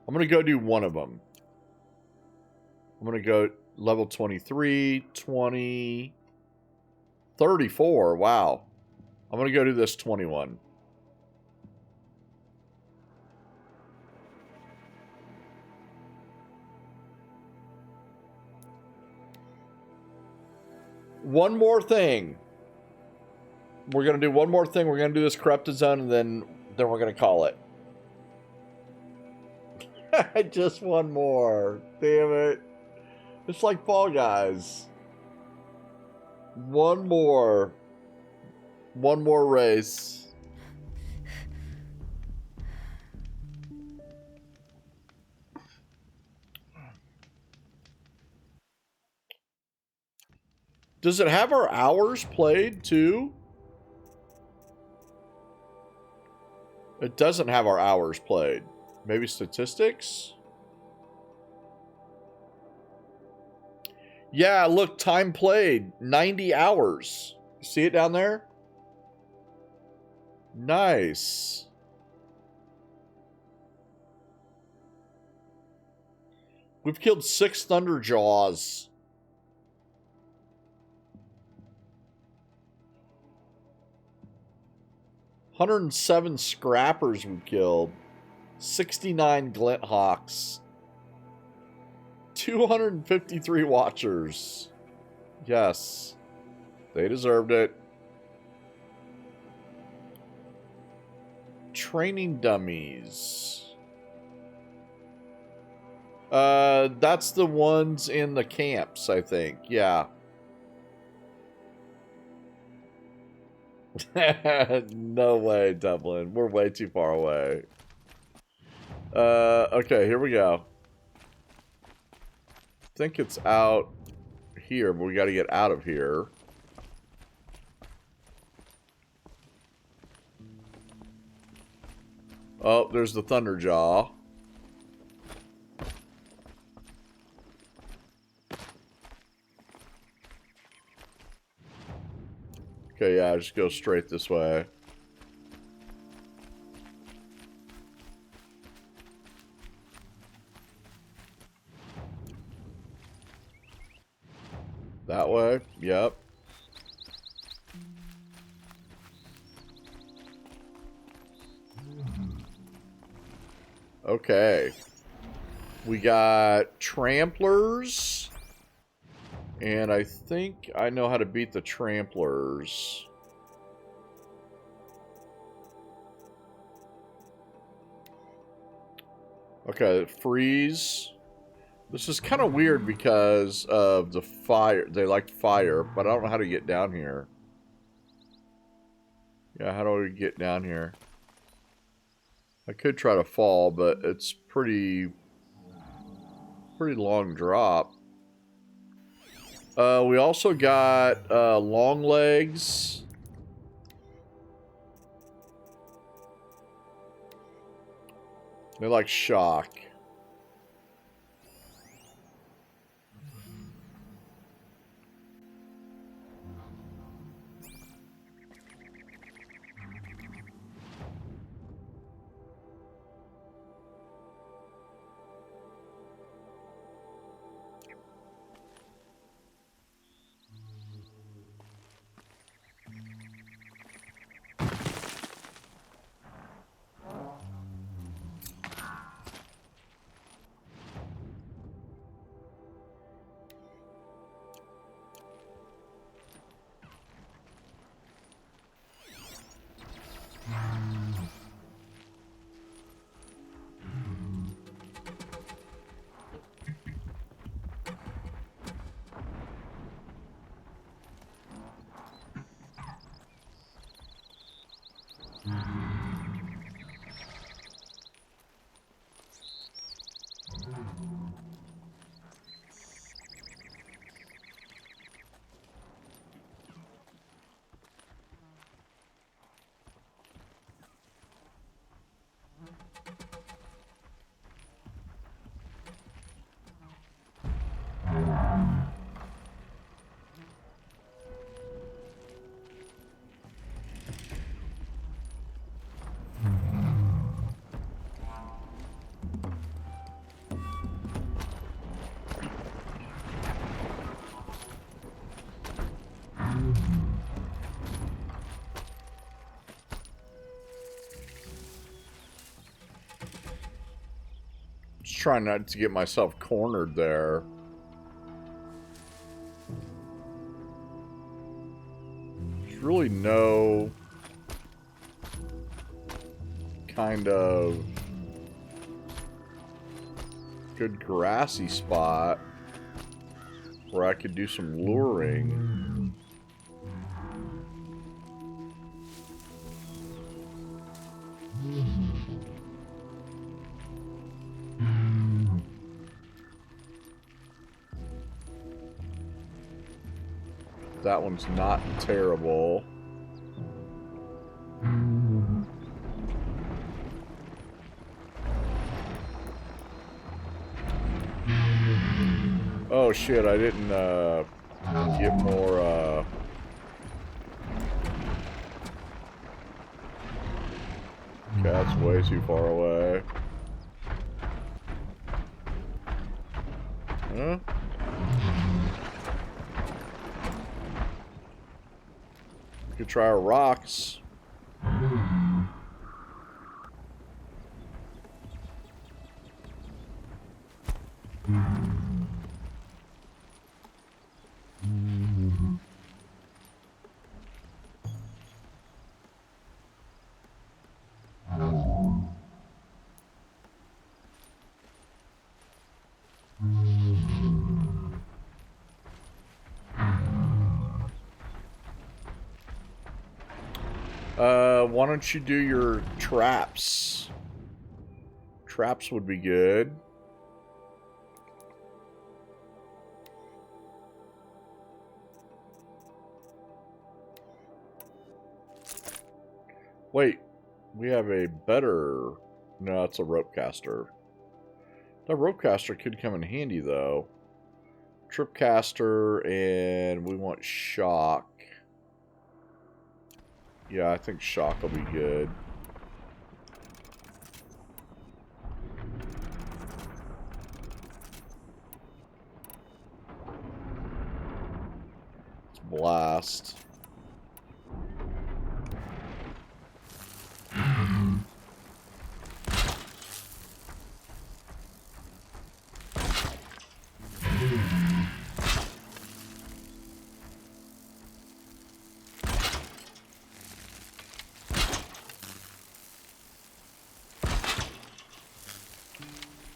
[SPEAKER 1] I'm going to go do one of them. I'm going to go level 23, 20, 34. Wow. I'm going to go do this 21. One more thing. We're going to do one more thing. We're going to do this corrupted zone, and then we're going to call it. Just one more. Damn it. It's like Fall Guys. One more. One more race. Does it have our hours played too? It doesn't have our hours played. Maybe statistics? Yeah, look, time played. 90 hours. See it down there? Nice. We've killed 6 Thunderjaws. $107 Scrappers we killed. 69 Glinthawks. 253 Watchers. Yes. They deserved it. Training dummies. That's the ones in the camps, I think. Yeah. No way, Dublin. We're way too far away. Okay, here we go. I think it's out here, but we got to get out of here. Oh, there's the Thunderjaw. Okay, yeah, just go straight this way. That way? Yep. Okay. We got Tramplers. And I think I know how to beat the Tramplers. Okay, freeze. This is kind of weird because of the fire. They like fire, but I don't know how to get down here. Yeah, how do we get down here? I could try to fall, but it's pretty long drop. We also got long legs. They like shock. Just trying not to get myself cornered there. There's really no kind of good grassy spot where I could do some luring. That one's not terrible. Oh shit, I didn't get more okay, that's way too far away. Huh? Could try our rocks. Why don't you do your traps? Traps would be good. Wait, we have a better... No, it's a rope caster. That rope caster could come in handy, though. Trip caster, and we want shock. Yeah, I think shock will be good. Let's blast.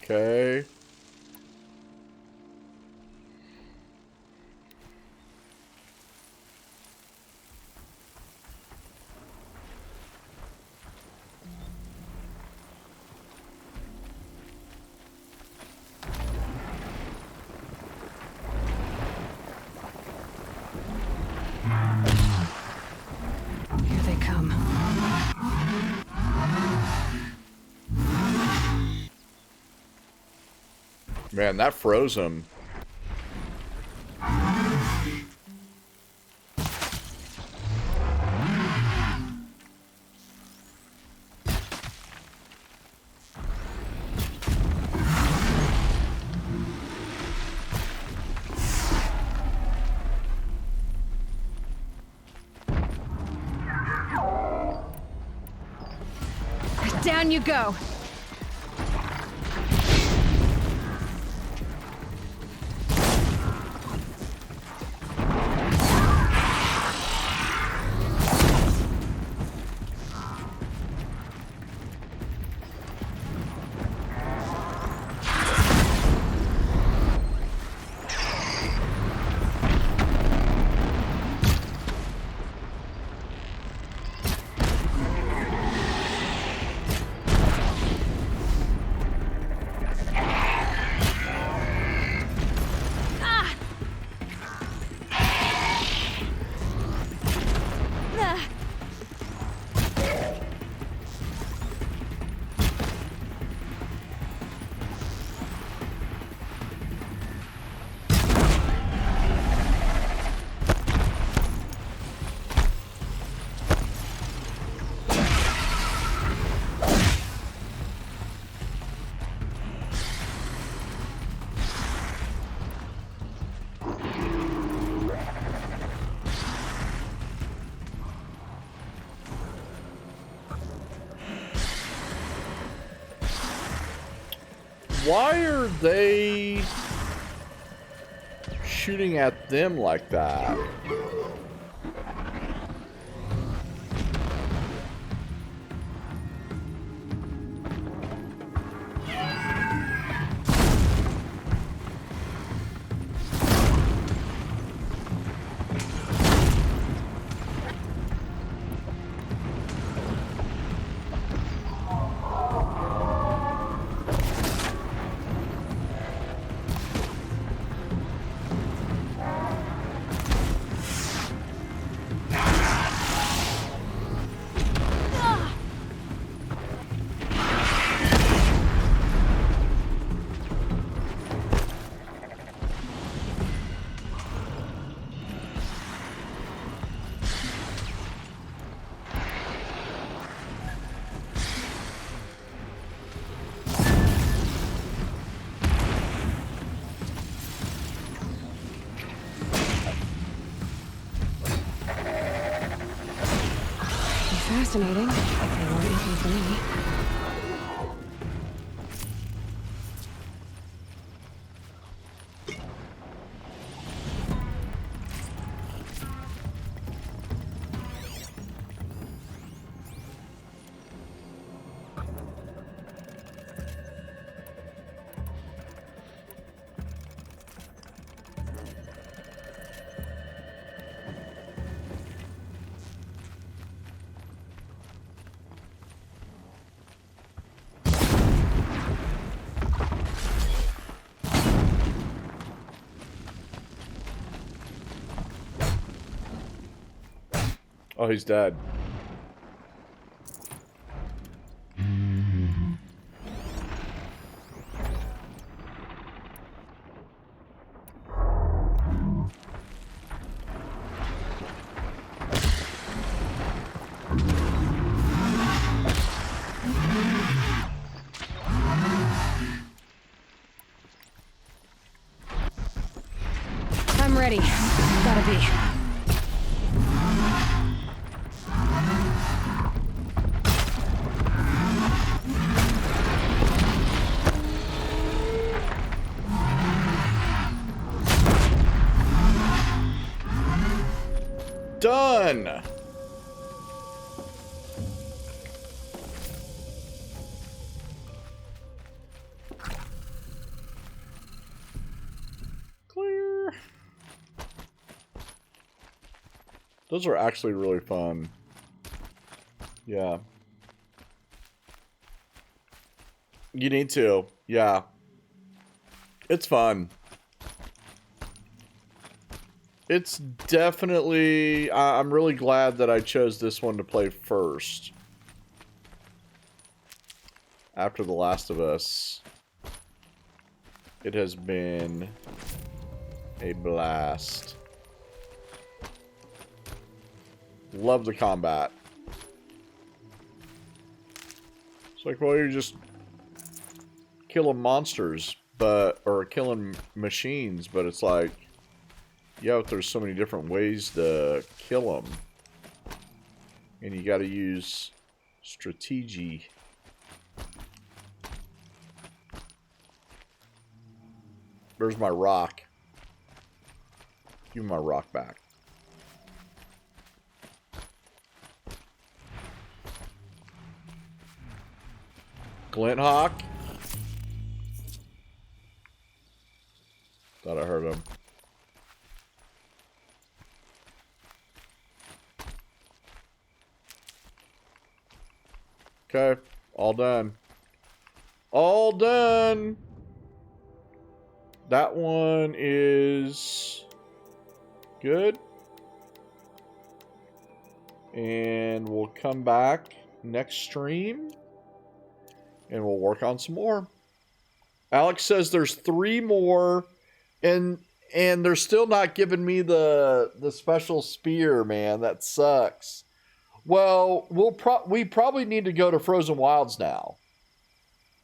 [SPEAKER 1] Okay.
[SPEAKER 2] Here they come.
[SPEAKER 1] Man, that froze him.
[SPEAKER 2] Down you go.
[SPEAKER 1] Why are they shooting at them like that?
[SPEAKER 2] Fascinating. They weren't looking for me.
[SPEAKER 1] Oh, he's dead.
[SPEAKER 2] I'm ready. Gotta be.
[SPEAKER 1] Done. Clear. Those are actually really fun. Yeah. You need to. Yeah. It's fun. It's definitely... I'm really glad that I chose this one to play first. After The Last of Us. It has been a blast. Love the combat. It's like, well, you're just killing monsters, or killing machines, but it's like, yeah, but there's so many different ways to kill them. And you gotta use strategy. Where's my rock? Give me my rock back. Glint Hawk? Thought I heard him. Okay, all done. All done! That one is good. And we'll come back next stream and we'll work on some more. Alex says there's 3 more and they're still not giving me the special spear, man. That sucks. Well, we probably need to go to Frozen Wilds now.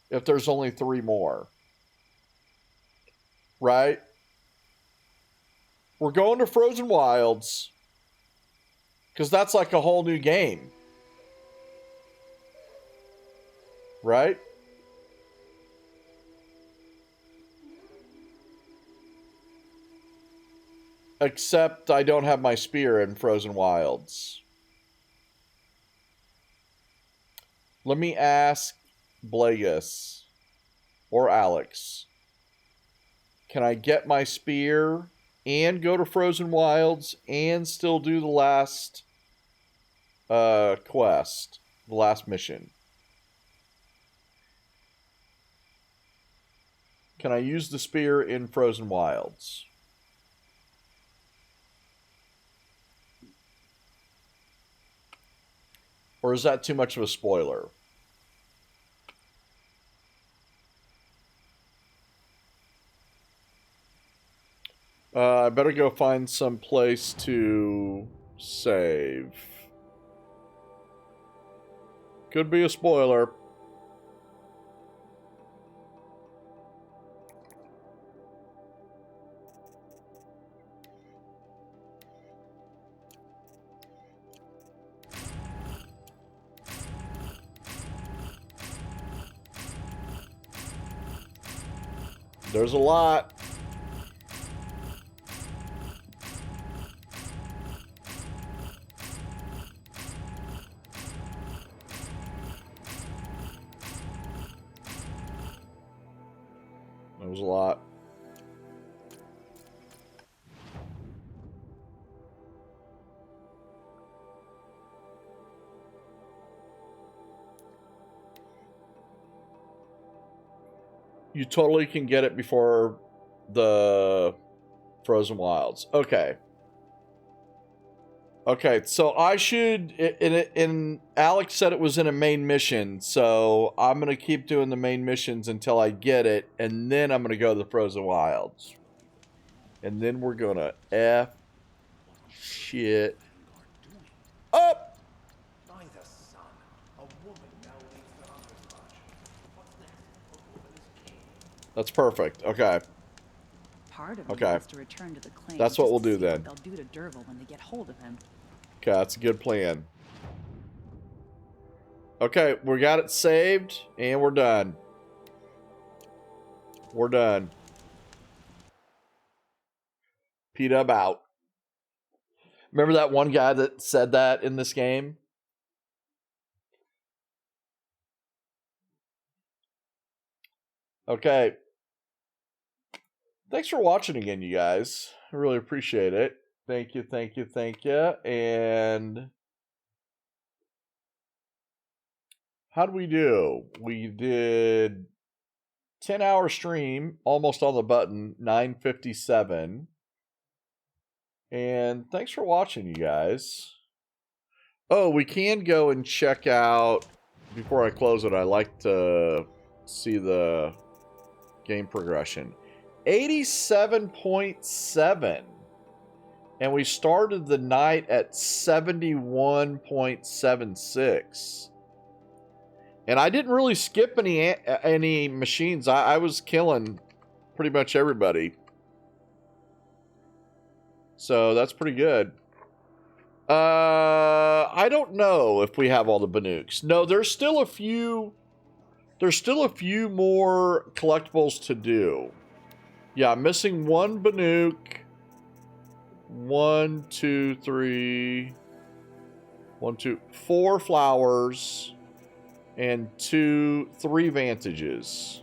[SPEAKER 1] If there's only 3 more. Right? We're going to Frozen Wilds. Because that's like a whole new game. Right? Except I don't have my spear in Frozen Wilds. Let me ask Blagus or Alex. Can I get my spear and go to Frozen Wilds and still do the last quest, the last mission? Can I use the spear in Frozen Wilds? Or is that too much of a spoiler? I better go find some place to save. Could be a spoiler. There's a lot. There was a lot. You totally can get it before the Frozen Wilds. Okay. Okay, so I should... In Alex said it was in a main mission, so I'm going to keep doing the main missions until I get it, and then I'm going to go to the Frozen Wilds. And then we're going to F shit up! That's perfect. Okay.
[SPEAKER 6] Part of me
[SPEAKER 1] Okay.
[SPEAKER 6] wants to return to the claim.
[SPEAKER 1] That's what
[SPEAKER 6] just
[SPEAKER 1] we'll
[SPEAKER 6] to
[SPEAKER 1] do
[SPEAKER 6] see
[SPEAKER 1] then.
[SPEAKER 6] What they'll do to Derval when they get hold of him.
[SPEAKER 1] Okay, that's a good plan. Okay, we got it saved, and we're done. We're done. P-Dub out. Remember that one guy that said that in this game? Okay. Thanks for watching again, you guys. I really appreciate it. Thank you, thank you, thank you. And how did we do? We did 10-hour stream, almost on the button, 9:57. And thanks for watching, you guys. Oh, we can go and check out, before I close it, I like to see the game progression. 87.7. And we started the night at 71.76. And I didn't really skip any machines. I was killing pretty much everybody. So that's pretty good. I don't know if we have all the Banooks. No, there's still a few more collectibles to do. Yeah, I'm missing one Banook. 1, 2, 3. 1, 2, 4 flowers. And 3 vantages.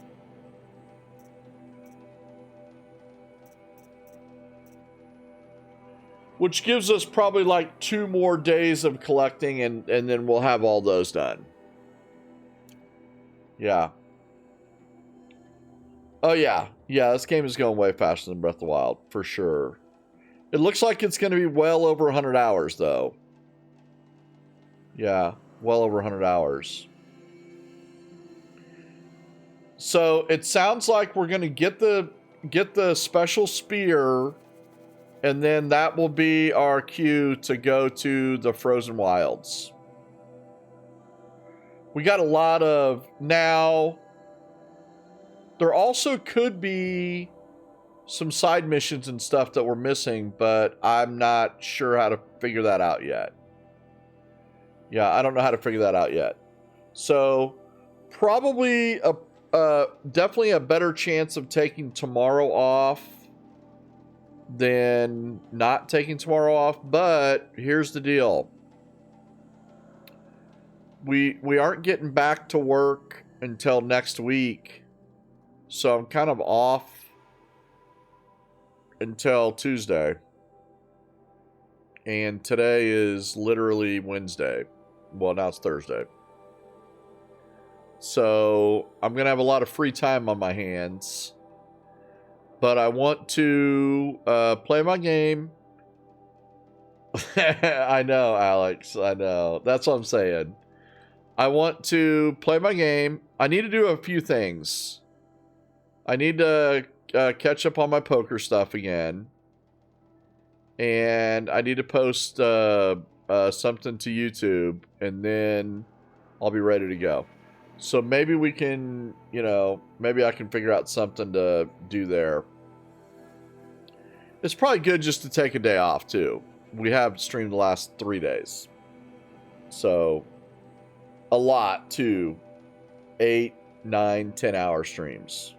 [SPEAKER 1] Which gives us probably like 2 more days of collecting, and then we'll have all those done. Yeah. Oh yeah. Yeah, this game is going way faster than Breath of the Wild, for sure. It looks like it's going to be well over 100 hours, though. Yeah, well over 100 hours. So it sounds like we're going to get the special spear, and then that will be our cue to go to the Frozen Wilds. We got a lot of... Now, there also could be some side missions and stuff that we're missing, but I'm not sure how to figure that out yet. Yeah, I don't know how to figure that out yet. So, probably definitely a better chance of taking tomorrow off then not taking tomorrow off. But here's the deal. We aren't getting back to work until next week. So I'm kind of off until Tuesday. And today is literally Wednesday. Well, now it's Thursday. So I'm going to have a lot of free time on my hands. But I want to play my game. I know, Alex. I know. That's what I'm saying. I want to play my game. I need to do a few things. I need to catch up on my poker stuff again. And I need to post something to YouTube. And then I'll be ready to go. So maybe we can, you know, maybe I can figure out something to do there. It's probably good just to take a day off, too. We have streamed the last 3 days. So, a lot, too. 8, 9, 10-hour streams.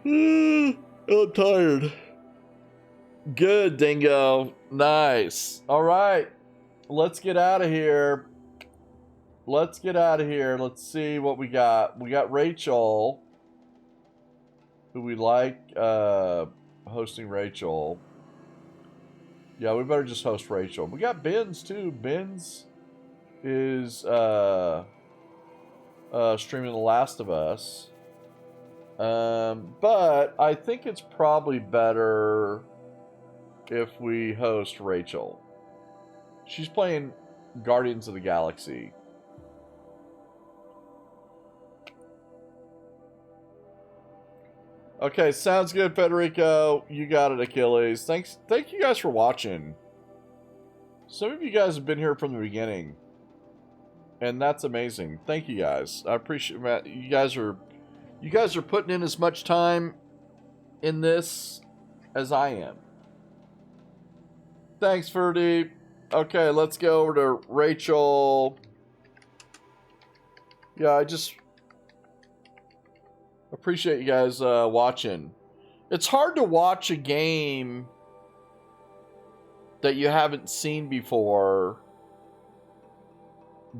[SPEAKER 1] I'm tired. Good, Dingo. Nice. All right. Let's get out of here. Let's get out of here. Let's see what we got. We got Rachel, who we like hosting Rachel. Yeah, we better just host Rachel. We got Benz, too. Benz is streaming The Last of Us. But I think it's probably better if we host Rachel. She's playing Guardians of the Galaxy. Okay, sounds good, Federico. You got it, Achilles. Thank you guys for watching. Some of you guys have been here from the beginning. And that's amazing. Thank you guys. I appreciate that. You guys are putting in as much time in this as I am. Thanks, Ferdy. Okay, let's go over to Rachel. Yeah, I just appreciate you guys watching. It's hard to watch a game that you haven't seen before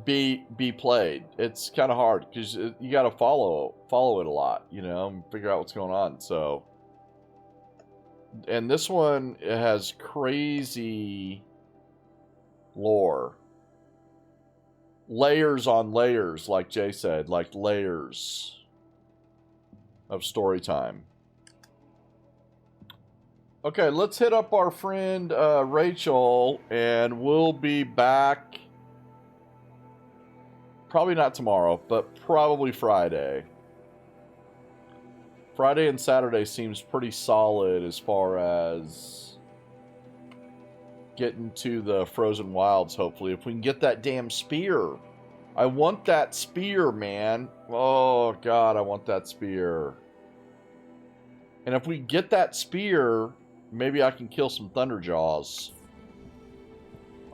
[SPEAKER 1] be played. It's kind of hard because you got to follow it a lot, you know, and figure out what's going on. So, and this one, it has crazy lore, layers on layers, like Jay said, like layers of story time. Okay, let's hit up our friend Rachel, and we'll be back. Probably not tomorrow, but probably Friday. Friday and Saturday seems pretty solid as far as getting to the Frozen Wilds, hopefully. If we can get that damn spear. I want that spear, man. Oh, God, I want that spear. And if we get that spear, maybe I can kill some Thunderjaws.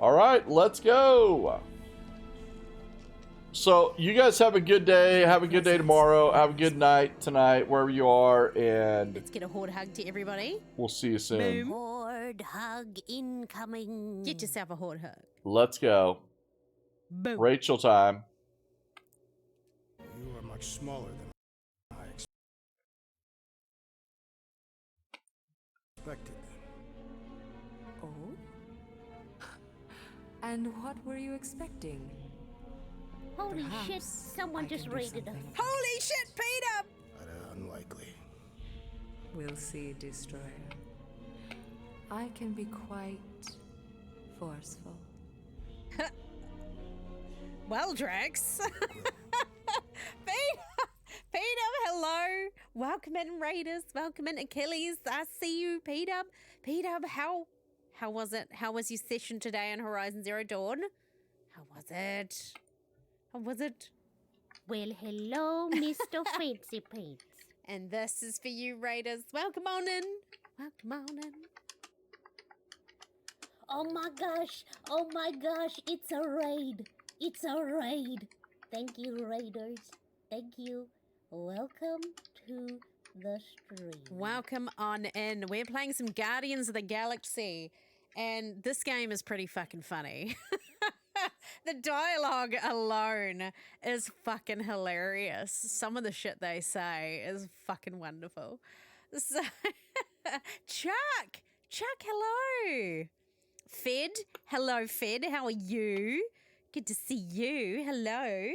[SPEAKER 1] Alright, let's go! So, you guys have a good day. Have a good day tomorrow. Have a good night tonight, wherever you are. And
[SPEAKER 4] let's get a horde hug to everybody.
[SPEAKER 1] We'll see you soon.
[SPEAKER 4] Boom. Horde hug incoming. Get yourself a horde hug.
[SPEAKER 1] Let's go.
[SPEAKER 4] Boom.
[SPEAKER 1] Rachel time.
[SPEAKER 21] You are much smaller than I expected.
[SPEAKER 23] Oh? And what were you expecting?
[SPEAKER 24] Holy
[SPEAKER 23] Perhaps
[SPEAKER 24] shit, someone just raided us.
[SPEAKER 4] Holy shit, Peter!
[SPEAKER 21] Unlikely.
[SPEAKER 23] We'll see, Destroyer. I can be quite forceful.
[SPEAKER 4] Well, Drax. Peter, hello. Welcome in, Raiders. Welcome in, Achilles. I see you, Peter. Peter, how was it? How was your session today on Horizon Zero Dawn? How was it? How was it?
[SPEAKER 24] Well, hello, Mr. Fancy Pants.
[SPEAKER 4] And this is for you, Raiders. Welcome on in. Welcome on in.
[SPEAKER 24] Oh my gosh, it's a raid. It's a raid. Thank you, Raiders. Thank you. Welcome to the stream.
[SPEAKER 4] Welcome on in. We're playing some Guardians of the Galaxy, and this game is pretty fucking funny. The dialogue alone is fucking hilarious. Some of the shit they say is fucking wonderful. So, Chuck, hello. Hello, Fed. How are you? Good to see you. Hello.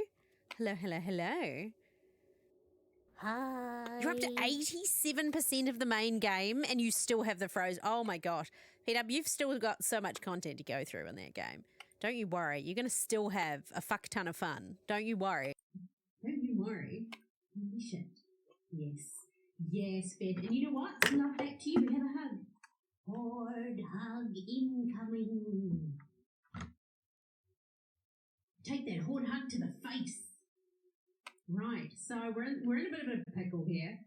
[SPEAKER 24] Hi.
[SPEAKER 4] You're up to 87% of the main game and you still have the froze. Oh my gosh. Peter, you've still got so much content to go through in that game. Don't you worry. You're going to still have a fuck ton of fun. Don't you worry.
[SPEAKER 7] Holy shit. Yes, Fed. And you know what? Love back to you. We have a hug.
[SPEAKER 24] Horde hug incoming.
[SPEAKER 7] Take that horde hug to the face. Right, so we're in a bit of a pickle here.